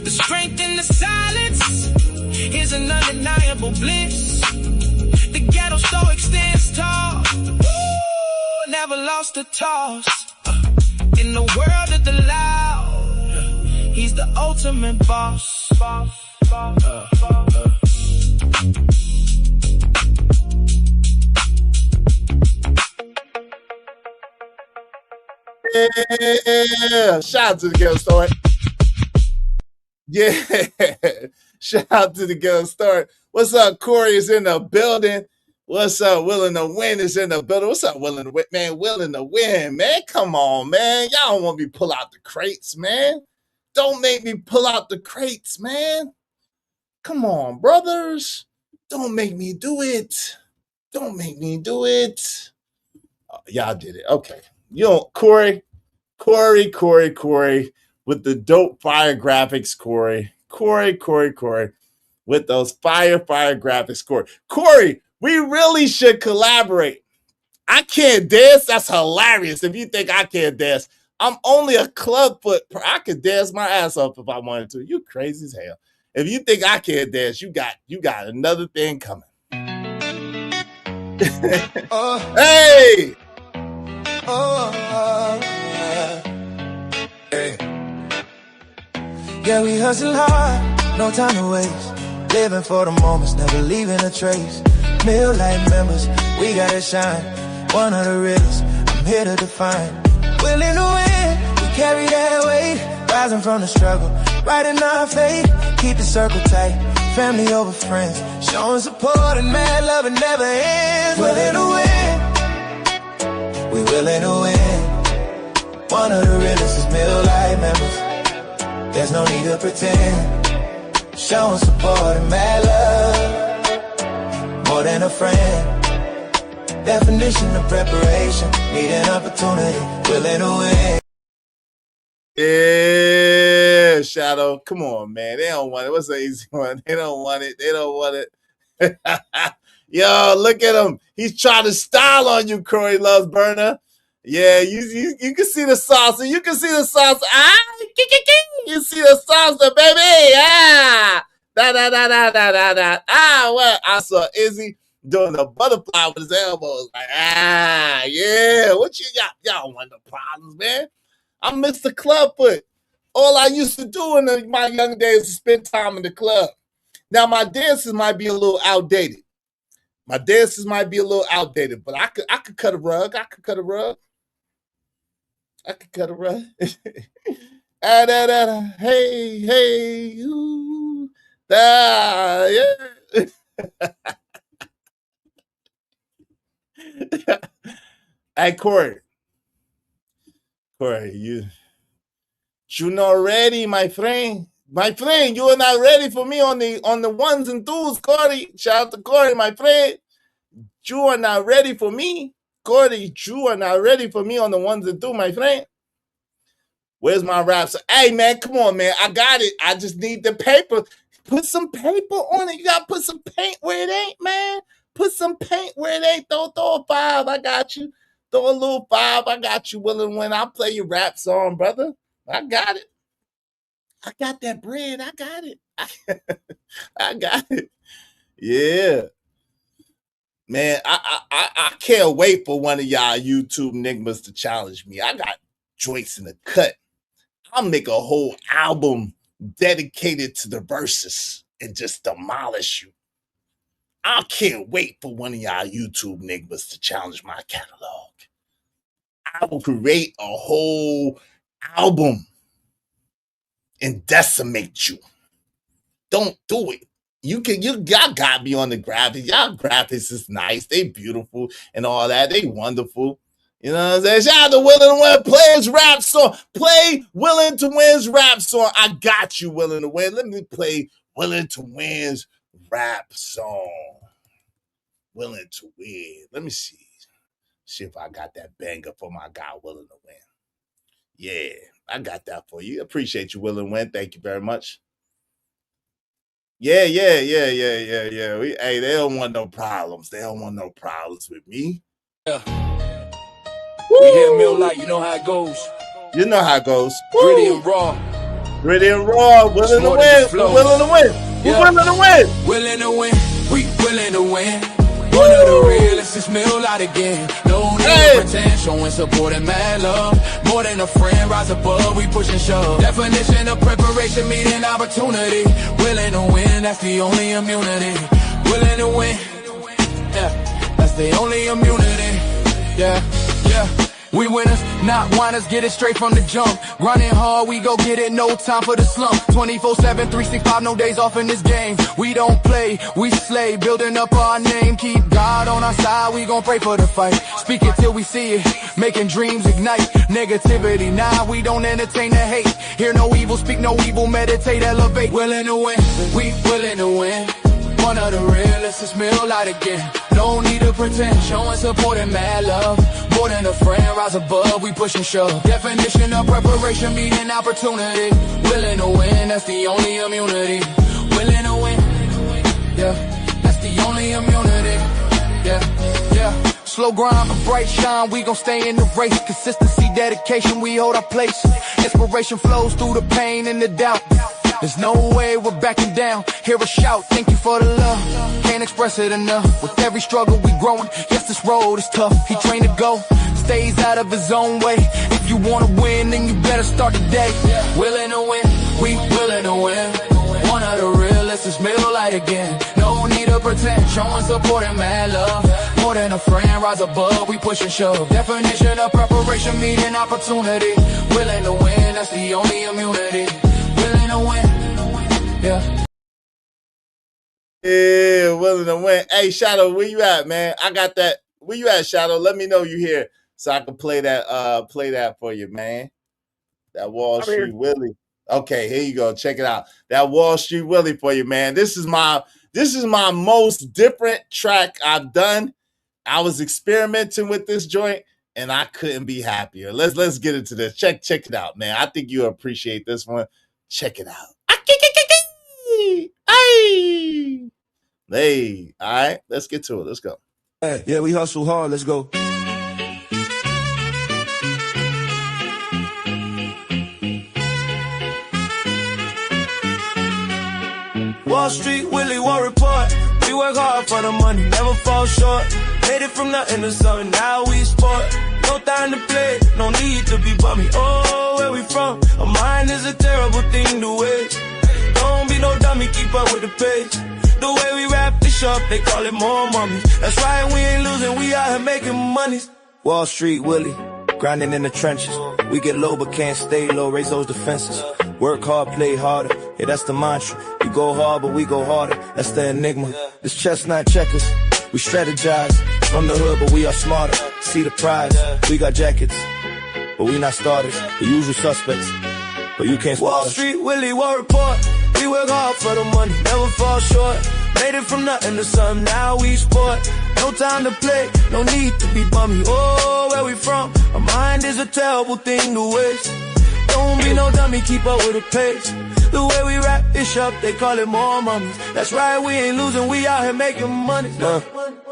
the strength in the silence. Here's an undeniable bliss. The ghetto stoic stands tall. Ooh, never lost a toss. In the world of the loud, he's the ultimate boss. Yeah, shout out to the ghetto story. Yeah, shout out to the ghetto story. What's up, Corey is in the building. What's up? Willing to Win is in the building. What's up, Willing to Win? Man, Willing to Win, man. Come on, man. Y'all don't want me to pull out the crates, man. Don't make me pull out the crates, man. Come on, brothers. Don't make me do it. Don't make me do it. Oh, y'all did it. Okay. You know, Corey, with the dope fire graphics, Corey, with those fire graphics, Corey, we really should collaborate. I can't dance. That's hilarious. If you think I can't dance, I'm only a club foot. I could dance my ass off if I wanted to. You crazy as hell. If you think I can't dance, you got another thing coming. Hey. Hey. Yeah, we hustle hard, no time to waste. Living for the moments, never leaving a trace. Mill life members, we gotta shine. One of the realest, I'm here to define. Willing to win, we carry that weight. Rising from the struggle, riding our fate. Keep the circle tight, family over friends. Showing support and mad love, it never ends. Willing to win, we willing to win. One of the realest is Mill life members. There's no need to pretend. Showing support and mad love, more than a friend. Definition of preparation, need an opportunity, willing to win. Yeah, Shadow. Come on, man. They don't want it. What's the easy one? They don't want it. They don't want it. Yo, look at him. He's trying to style on you, Corey Loves Burner. Yeah, you can see the salsa. You can see the salsa. Ah, you see the salsa, baby. Ah, what? I saw Izzy doing the butterfly with his elbows. Like, yeah. What you got? Y'all want no problems, man. I'm Mr. Clubfoot. All I used to do in my young days is spend time in the club. Now, my dances might be a little outdated. But I could cut a rug. Hey, ooh, yeah. Hey, Corey, you're not ready, my friend. You are not ready for me on the ones and twos, Corey. Shout out to Corey, my friend. You are not ready for me, Corey. You are not ready for me on the ones and twos, my friend. Where's my rap? Hey, man, come on, man. I got it. I just need the paper. Put some paper on it. You got to put some paint where it ain't, man. Put some paint where it ain't. Throw a 5. I got you. Throw a little 5. I got you. Willing when I play your rap song, brother. I got it. I got that bread. I got it. I got it. Yeah. Man, I can't wait for one of y'all YouTube niggas to challenge me. I got joints in the cut. I'll make a whole album dedicated to the verses and just demolish you. I can't wait for one of y'all YouTube niggas to challenge my catalog. I will create a whole album and decimate you. Don't do it. Y'all got me on the graphics. Y'all graphics is nice. They beautiful and all that. They wonderful. You know what I'm saying? Shout out to Willing to Win. Play his rap song. Play Willing to Win's rap song. I got you, Willing to Win. Let me play Willing to Win's rap song. Willing to Win. Let me see. See if I got that banger for my guy, Willing to Win. Yeah, I got that for you. Appreciate you, Willing to Win. Thank you very much. Yeah. Hey, they don't want no problems. They don't want no problems with me. Yeah. We hit Mill like, you know how it goes. You know how it goes. Gritty and raw. Willing to win. Willing to win. Yeah. Willing to win. Willing to win. We willing to win. One of the realest is Mill out again. No need to pretend, showing support and mad love. More than a friend, rise above, we push and shove. Definition of preparation, meeting opportunity. Willing to win, that's the only immunity. Willing to win, yeah, that's the only immunity. Yeah. We winners, not whiners, get it straight from the jump. Running hard, we go get it, no time for the slump. 24/7, 365, no days off in this game. We don't play, we slay, building up our name. Keep God on our side, we gon' pray for the fight. Speak it till we see it, making dreams ignite. Negativity, nah, we don't entertain the hate. Hear no evil, speak no evil, meditate, elevate. Willing to win, we willing to win. One of the realest, it's Mill Light again. No need to pretend, showing support and mad love. More than a friend, rise above, we push and shove. Definition of preparation, meeting opportunity. Willing to win, that's the only immunity. Willing to win, yeah, that's the only immunity. Yeah. Slow grind, a bright shine, we gon' stay in the race. Consistency, dedication, we hold our place. Inspiration flows through the pain and the doubt. There's no way we're backing down. Hear a shout, thank you for the love. Can't express it enough. With every struggle we growing. Yes, this road is tough. He trained to go, stays out of his own way. If you wanna win, then you better start today. Willing to win, we willing to win. One of the realest is Mill Light again. No need to pretend, showing support and mad love. More than a friend, rise above, we push and shove. Definition of preparation, meeting opportunity. Willing to win, that's the only immunity. Willing to win, yeah. Yeah, willing to win. Hey, Shadow, where you at, man? I got that. Where you at, Shadow? Let me know you here so I can play that for you, man. That Wall Street Willie. Okay, here you go. Check it out. That Wall Street Willie for you, man. This is my most different track I've done. I was experimenting with this joint and I couldn't be happier. Let's get into this. Check it out, man. I think you'll appreciate this one. Check it out. Hey, all right, let's get to it. Let's go. Yeah, we hustle hard. Let's go. Wall Street Willie, war report. We work hard for the money, never fall short. Made it from nothing to something, now we sport. No time to play, no need to be bummy. Oh, where we from? A mind is a terrible thing to waste. Don't be no dummy, keep up with the pace. The way we wrap this up, they call it more mummies. That's right, we ain't losing, we out here making monies. Wall Street Willie, grinding in the trenches. We get low but can't stay low, raise those defenses. Work hard, play harder, yeah, that's the mantra. You go hard, but we go harder, that's the enigma. This chestnut checkers, we strategize. From the hood, but we are smarter. See the prize, we got jackets, but we not starters. The usual suspects, but you can't spot us. Wall Street Willie, war report. We work hard for the money, never fall short. Made it from nothing to something, now we sport. No time to play, no need to be bummy. Oh, where we from? A mind is a terrible thing to waste. Don't be no dummy, keep up with the pace. The way we wrap this up, they call it more mummies. That's right, we ain't losing, we out here making money.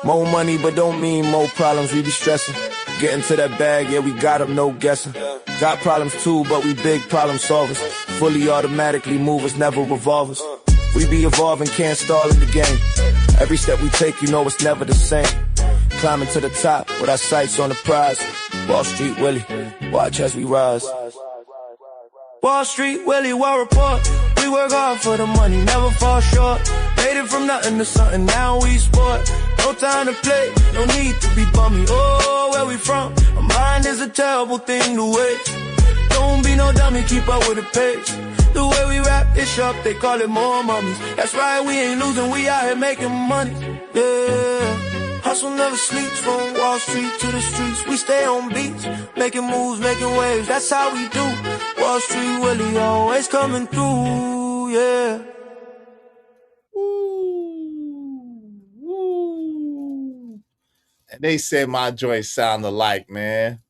More money, but don't mean more problems, we be stressing. Getting to that bag, yeah, we got them, no guessing. Got problems too, but we big problem solvers. Fully automatically movers, never revolvers. We be evolving, can't stall in the game. Every step we take, you know it's never the same. Climbing to the top with our sights on the prize. Wall Street Willie, watch as we rise. Wall Street Willie, war report. We work hard for the money, never fall short. Made it from nothing to something, now we sport. No time to play, no need to be bummy. Oh, where we from? A mind is a terrible thing to waste. Don't be no dummy, keep up with the pace. The way we wrap this up, they call it more mummies. That's right, we ain't losing, we out here making money. Yeah. Hustle never sleeps, from Wall Street to the streets. We stay on beats, making moves, making waves. That's how we do. Wall Street Willie always coming through, yeah. And they said my joint sound alike, man.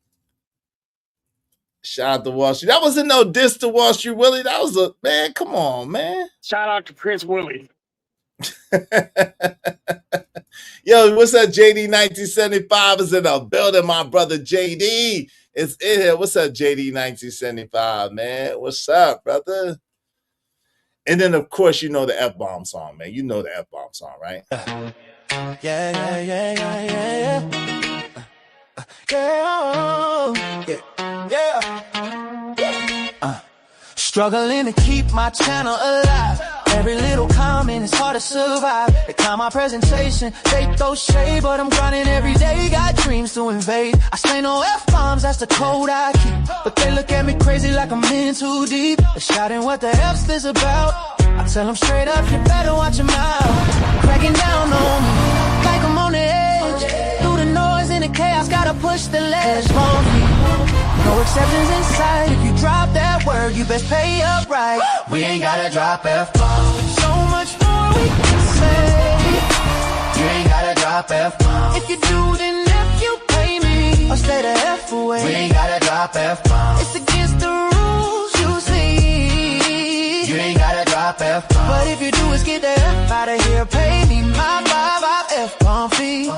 Shout out to Wall Street. That wasn't no diss to Wall Street Willie. That was a, man, come on, man. Shout out to Prince Willie. Yo, what's up, JD 1975 is in the building. My brother JD is in here. What's up, JD 1975, man? What's up, brother? And then, of course, you know the F-bomb song, man. You know the F-bomb song, right? Struggling to keep my channel alive. Every little comment is hard to survive. They call my presentation, they throw shade, but I'm grinding every day. Got dreams. dreams to invade. I say no F-bombs, that's the code I keep. But they look at me crazy like I'm in too deep. They're shouting, what the F's this about? I tell them straight up, you better watch your mouth. Cracking down on me, like I'm on the edge. Through the noise and the chaos, gotta push the ledge. No exceptions in sight. If you drop that word, you best pay up right. We ain't gotta drop F-bombs. So much more we can say. You ain't gotta drop F-bombs. If you do, then if you pay me, I'll stay the F away. We ain't gotta drop F-bombs. It's against the rules, you see. You ain't gotta drop F-bombs. But if you do, it's get the F out of here. Pay me my 5 F-bomb fee.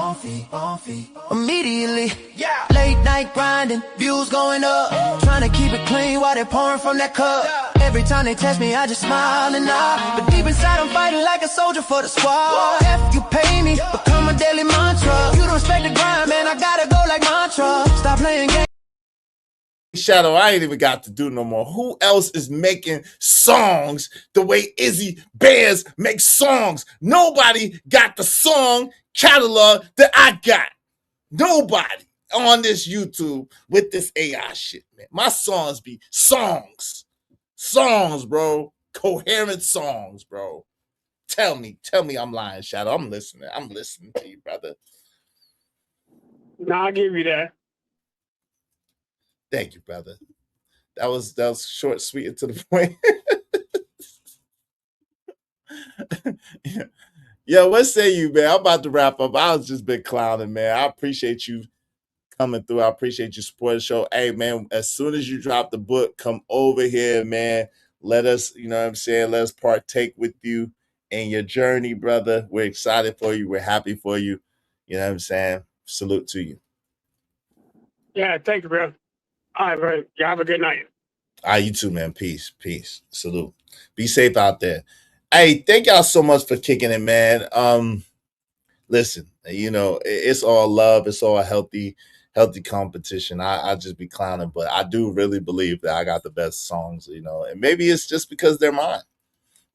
Immediately, yeah. Late night grinding, views going up. Trying to keep it clean while they're pouring from that cup. Every time they test me, I just smile and nod. But deep inside, I'm fighting like a soldier for the squad. F, you pay me, become a daily mantra. You don't respect the grind, man, I gotta go like mantra. Stop playing games. Shadow, I ain't even got to do no more. Who else is making songs the way Izzy Bears makes songs? Nobody got the song catalog that I got. Nobody on this YouTube with this AI shit, man. My songs be songs. Songs, bro. Coherent songs, bro. Tell me I'm lying, Shadow. I'm listening to you, brother. No, I'll give you that. Thank you, brother. That was short, sweet, and to the point. Yeah, what say you, man? I'm about to wrap up. I was just been clowning, man. I appreciate you coming through. I appreciate you supporting the show. Hey, man, as soon as you drop the book, come over here, man. Let us, you know what I'm saying? Let us partake with you in your journey, brother. We're excited for you. We're happy for you. You know what I'm saying? Salute to you. Yeah, thank you, bro. All right, bro. You have a good night. All right, you too, man. Peace. Salute. Be safe out there. Hey, thank y'all so much for kicking it, man. Listen, you know, it's all love. It's all healthy competition. I just be clowning, but I do really believe that I got the best songs, you know, and maybe it's just because they're mine.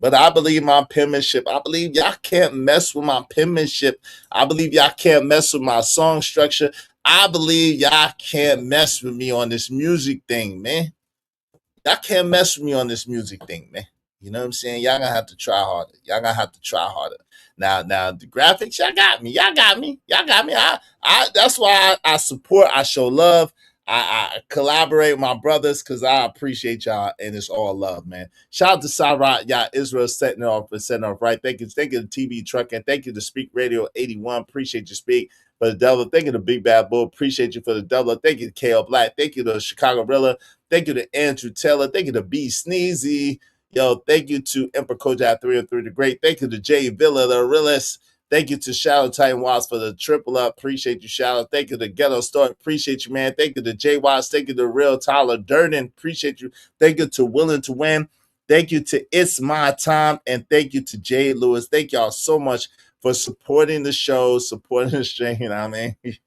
But I believe my penmanship. I believe y'all can't mess with my penmanship. I believe y'all can't mess with my song structure. I believe y'all can't mess with me on this music thing, man. Y'all can't mess with me on this music thing, man. You know what I'm saying? Y'all gonna have to try harder. Now the graphics, y'all got me. That's why I support, I show love. I collaborate with my brothers because I appreciate y'all, and it's all love, man. Shout out to Sarat, y'all, Israel setting off right. Thank you to TV Trucking. Thank you to Speak Radio 81. Appreciate you, Speak. For the Devil, thank you to Big Bad Bull. Appreciate you for the Devil. Thank you to KL Black. Thank you to Chicago Rilla. Thank you to Andrew Taylor. Thank you to B Sneezy. Yo, thank you to Emperor Kojak 303 the Great. Thank you to Jay Villa, the realist. Thank you to Shadow Titan Watts for the triple up. Appreciate you, Shadow. Thank you to Ghetto Store. Appreciate you, man. Thank you to Jay Watts. Thank you to Real Tyler Durden. Appreciate you. Thank you to Willing to Win. Thank you to It's My Time. And thank you to Jay Lewis. Thank y'all so much for supporting the show, supporting the stream. You know what I mean?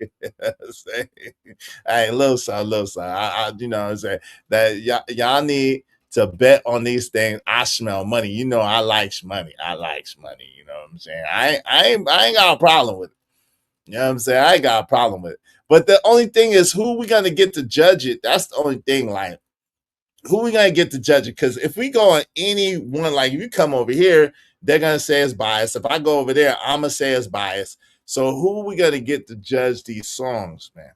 Hey, little son. I you know what I'm saying? That y'all need to bet on these things. I smell money. You know, I like money. You know what I'm saying? I ain't got a problem with it. You know what I'm saying? I ain't got a problem with it. But the only thing is, who we gonna get to judge it? That's the only thing. Like, who we gonna get to judge it? Because if we go on any one, like if you come over here, they're gonna say it's biased. If I go over there, I'm gonna say it's biased. So who we gonna get to judge these songs, man?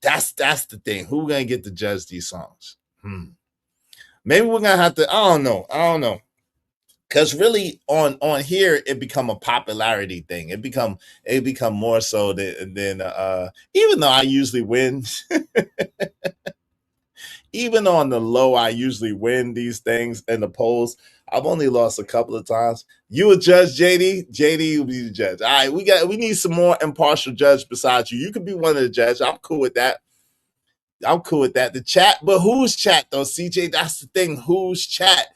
That's the thing. Who we gonna get to judge these songs? Maybe we're gonna have to. I don't know. Because really, on here, it become a popularity thing. It become more so than even though I usually win. Even on the low, I usually win these things in the polls. I've only lost a couple of times. You a judge, JD? JD will be the judge. All right, we need some more impartial judge besides you. You could be one of the judges. I'm cool with that. The chat, but whose chat though, CJ? That's the thing. Whose chat?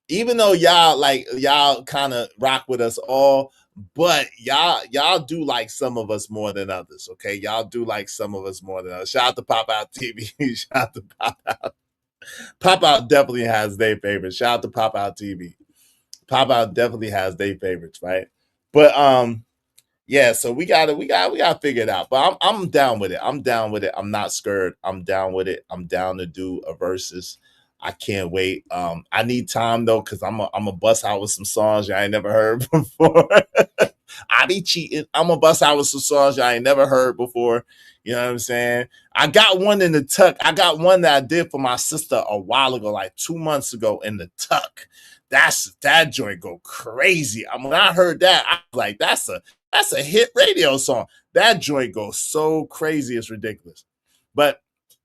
Even though y'all kind of rock with us all, but y'all do like some of us more than others. Okay, y'all do like some of us more than others. Shout out to Pop Out TV. Shout out to Pop Out. Pop Out definitely has their favorites. Shout out to Pop Out TV. Pop Out definitely has their favorites, right? But Yeah, so we gotta figure it out. But I'm down with it. I'm down with it. I'm not scared. I'm down with it. I'm down to do a versus. I can't wait. I need time though, because I'm a bust out with some songs y'all ain't never heard before. I be cheating. I'm a bust out with some songs y'all ain't never heard before. You know what I'm saying? I got one in the tuck. I got one that I did for my sister a while ago, like 2 months ago in the tuck. That joint go crazy. When I heard that, I was like, that's a hit radio song. That joint goes so crazy, it's ridiculous. But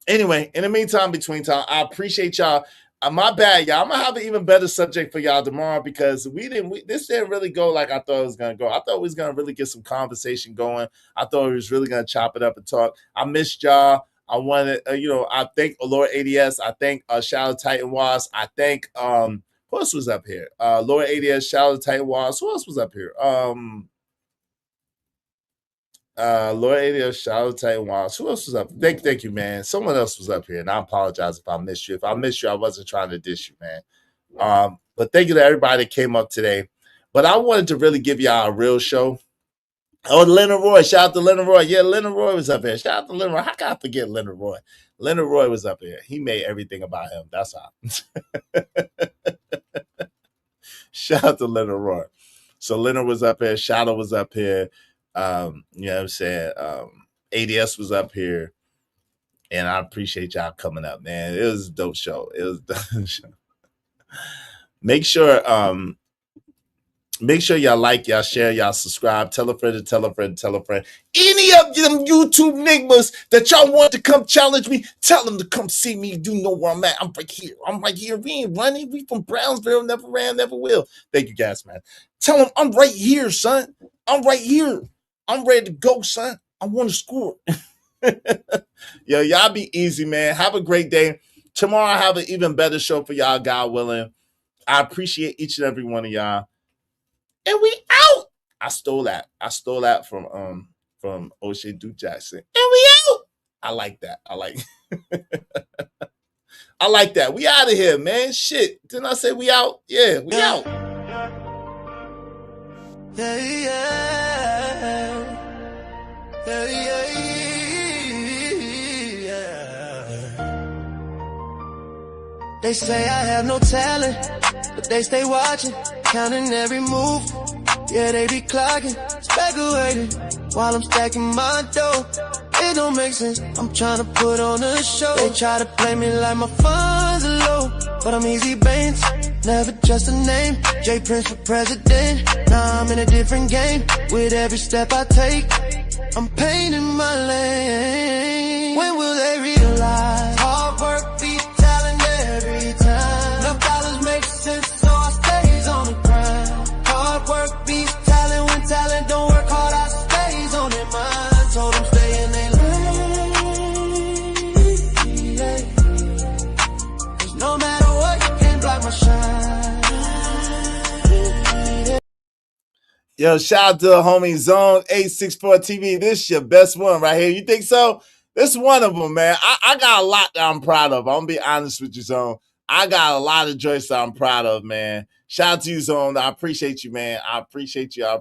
anyway, in the meantime, between time, I appreciate y'all. My bad, y'all. I'm gonna have an even better subject for y'all tomorrow because this didn't really go like I thought it was gonna go. I thought we was gonna really get some conversation going. I thought we was really gonna chop it up and talk. I missed y'all. I wanted, I thank Lord ADS. I thank shout out Titan Was. I thank who else was up here? Lord ADS, shout out Titan Was. Who else was up here? Lord ADS, shout out Titan Was. Who else was up? Thank you, man. Someone else was up here, and I apologize if I missed you. If I missed you, I wasn't trying to diss you, man. But thank you to everybody that came up today. But I wanted to really give y'all a real show. Oh, Leonard Roy. Shout out to Leonard Roy. Yeah, Leonard Roy was up here. Shout out to Leonard Roy. How can I forget Leonard Roy? Leonard Roy was up here. He made everything about him. That's how. Shout out to Leonard Roy. So Leonard was up here. Shadow was up here. You know what I'm saying? ADS was up here. And I appreciate y'all coming up, man. It was a dope show. It was a dope show. Make sure y'all like, y'all share, y'all subscribe, tell a friend to tell a friend to tell a friend. Any of them YouTube niggas that y'all want to come challenge me, tell them to come see me. You know where I'm at. I'm right here. I'm right here. We ain't running. We from Brownsville. Never ran, never will. Thank you guys, man. Tell them I'm right here, son. I'm right here. I'm ready to go, son. I want to score. Yo, y'all be easy, man. Have a great day. Tomorrow I have an even better show for y'all, God willing. I appreciate each and every one of y'all. And we out. I stole that from O'Shea Duke Jackson. And we out. I like that. I like that. We out of here, man. Shit. Didn't I say we out? Yeah, we out. They say I have no talent, but they stay watching, counting every move. Yeah, they be clocking, speculating while I'm stacking my dough. It don't make sense, I'm trying to put on a show. They try to play me like my funds are low, but I'm easy Baines, never just a name. J Prince for president, now I'm in a different game. With every step I take, I'm painting my lane. When will they realize hard work beats talent every time? Enough dollars make sense, so I stays on the grind. Hard work beats talent. When talent don't work hard, I stays on their mind. Told them stay in their lane. Cause no matter what, you can't block my shine. Yo, shout out to the homie Zone 864 TV. This is your best one right here. You think so? This is one of them, man. I got a lot that I'm proud of. I'm going to be honest with you, Zone. I got a lot of joints that I'm proud of, man. Shout out to you, Zone. I appreciate you, man. I appreciate you. I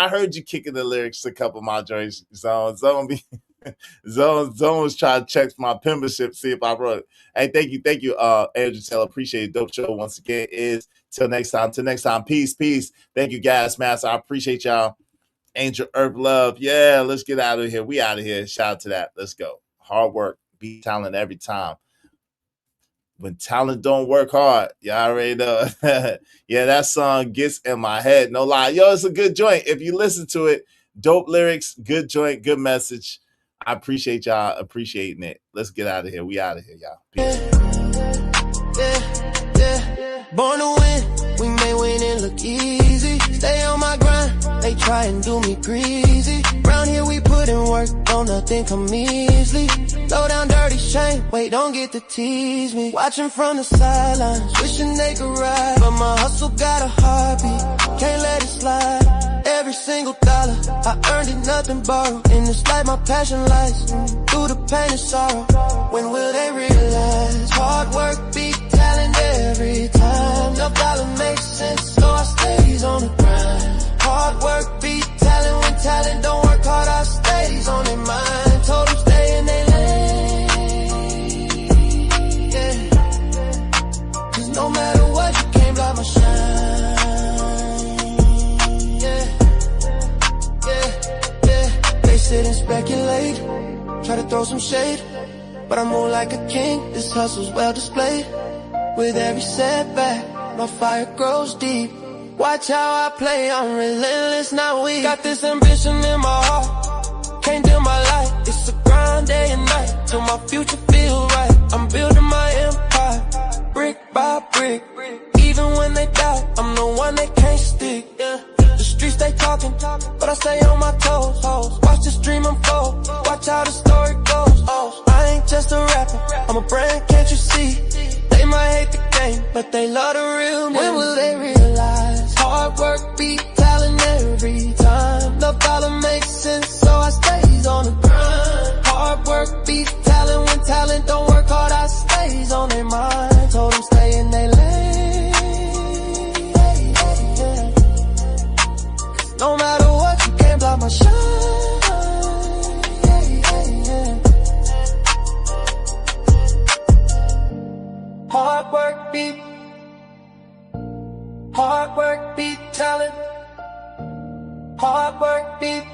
heard you kicking the lyrics to a couple of my joints, Zone. Zone was trying to check my membership, see if I wrote it. Hey, thank you, Andrew Taylor. Appreciate it. Dope show once again. Till next time. Peace. Thank you, guys, master. I appreciate y'all. Angel Earth Love. Yeah, let's get out of here. We out of here. Shout out to that. Let's go. Hard work. Beat talent every time. When talent don't work hard, y'all already know. Yeah, that song gets in my head. No lie. Yo, it's a good joint. If you listen to it, dope lyrics, good joint, good message. I appreciate y'all appreciating it. Let's get out of here. We out of here, y'all. Peace. Born to win, we may win and look easy. Stay on my grind, they try and do me greasy. Round here we put in work, don't nothing come easily. Low down dirty shame, wait, don't get to tease me. Watching from the sidelines, wishing they could ride. But my hustle got a heartbeat, can't let it slide. Every single dollar, I earned it, nothing borrowed. And it's like my passion lies through the pain and sorrow. When will they realize hard work beat talent every time? No dollar makes sense, so I stays on the grind. Hard work beat talent don't work hard, I stays on their mind. Told them stay in their lane. Yeah. Cause no matter what, you can't block my shine. Yeah. Yeah. Yeah. They sit and speculate, try to throw some shade, but I move like a king, this hustle's well displayed. With every setback, my fire grows deep. Watch how I play, I'm relentless, not weak. Got this ambition in my heart, can't dim my light. It's a grind day and night, till my future feel right. I'm building my empire, brick by brick. Even when they doubt, I'm the one they can't stick. Yeah. The streets they talking, but I stay on my toes. Watch this dream unfold, watch how the story goes. I ain't just a rapper, I'm a brand, can't you see? They might hate the game, but they love the real me. When will they realize? Hard work beat talent every time. The dollar makes sense, so I stays on the grind. Hard work beat talent, when talent don't work hard, I stays on their mind. Told them stay in their lane. No matter what, you can't block my shine. Hard work beat talent. Hard work beat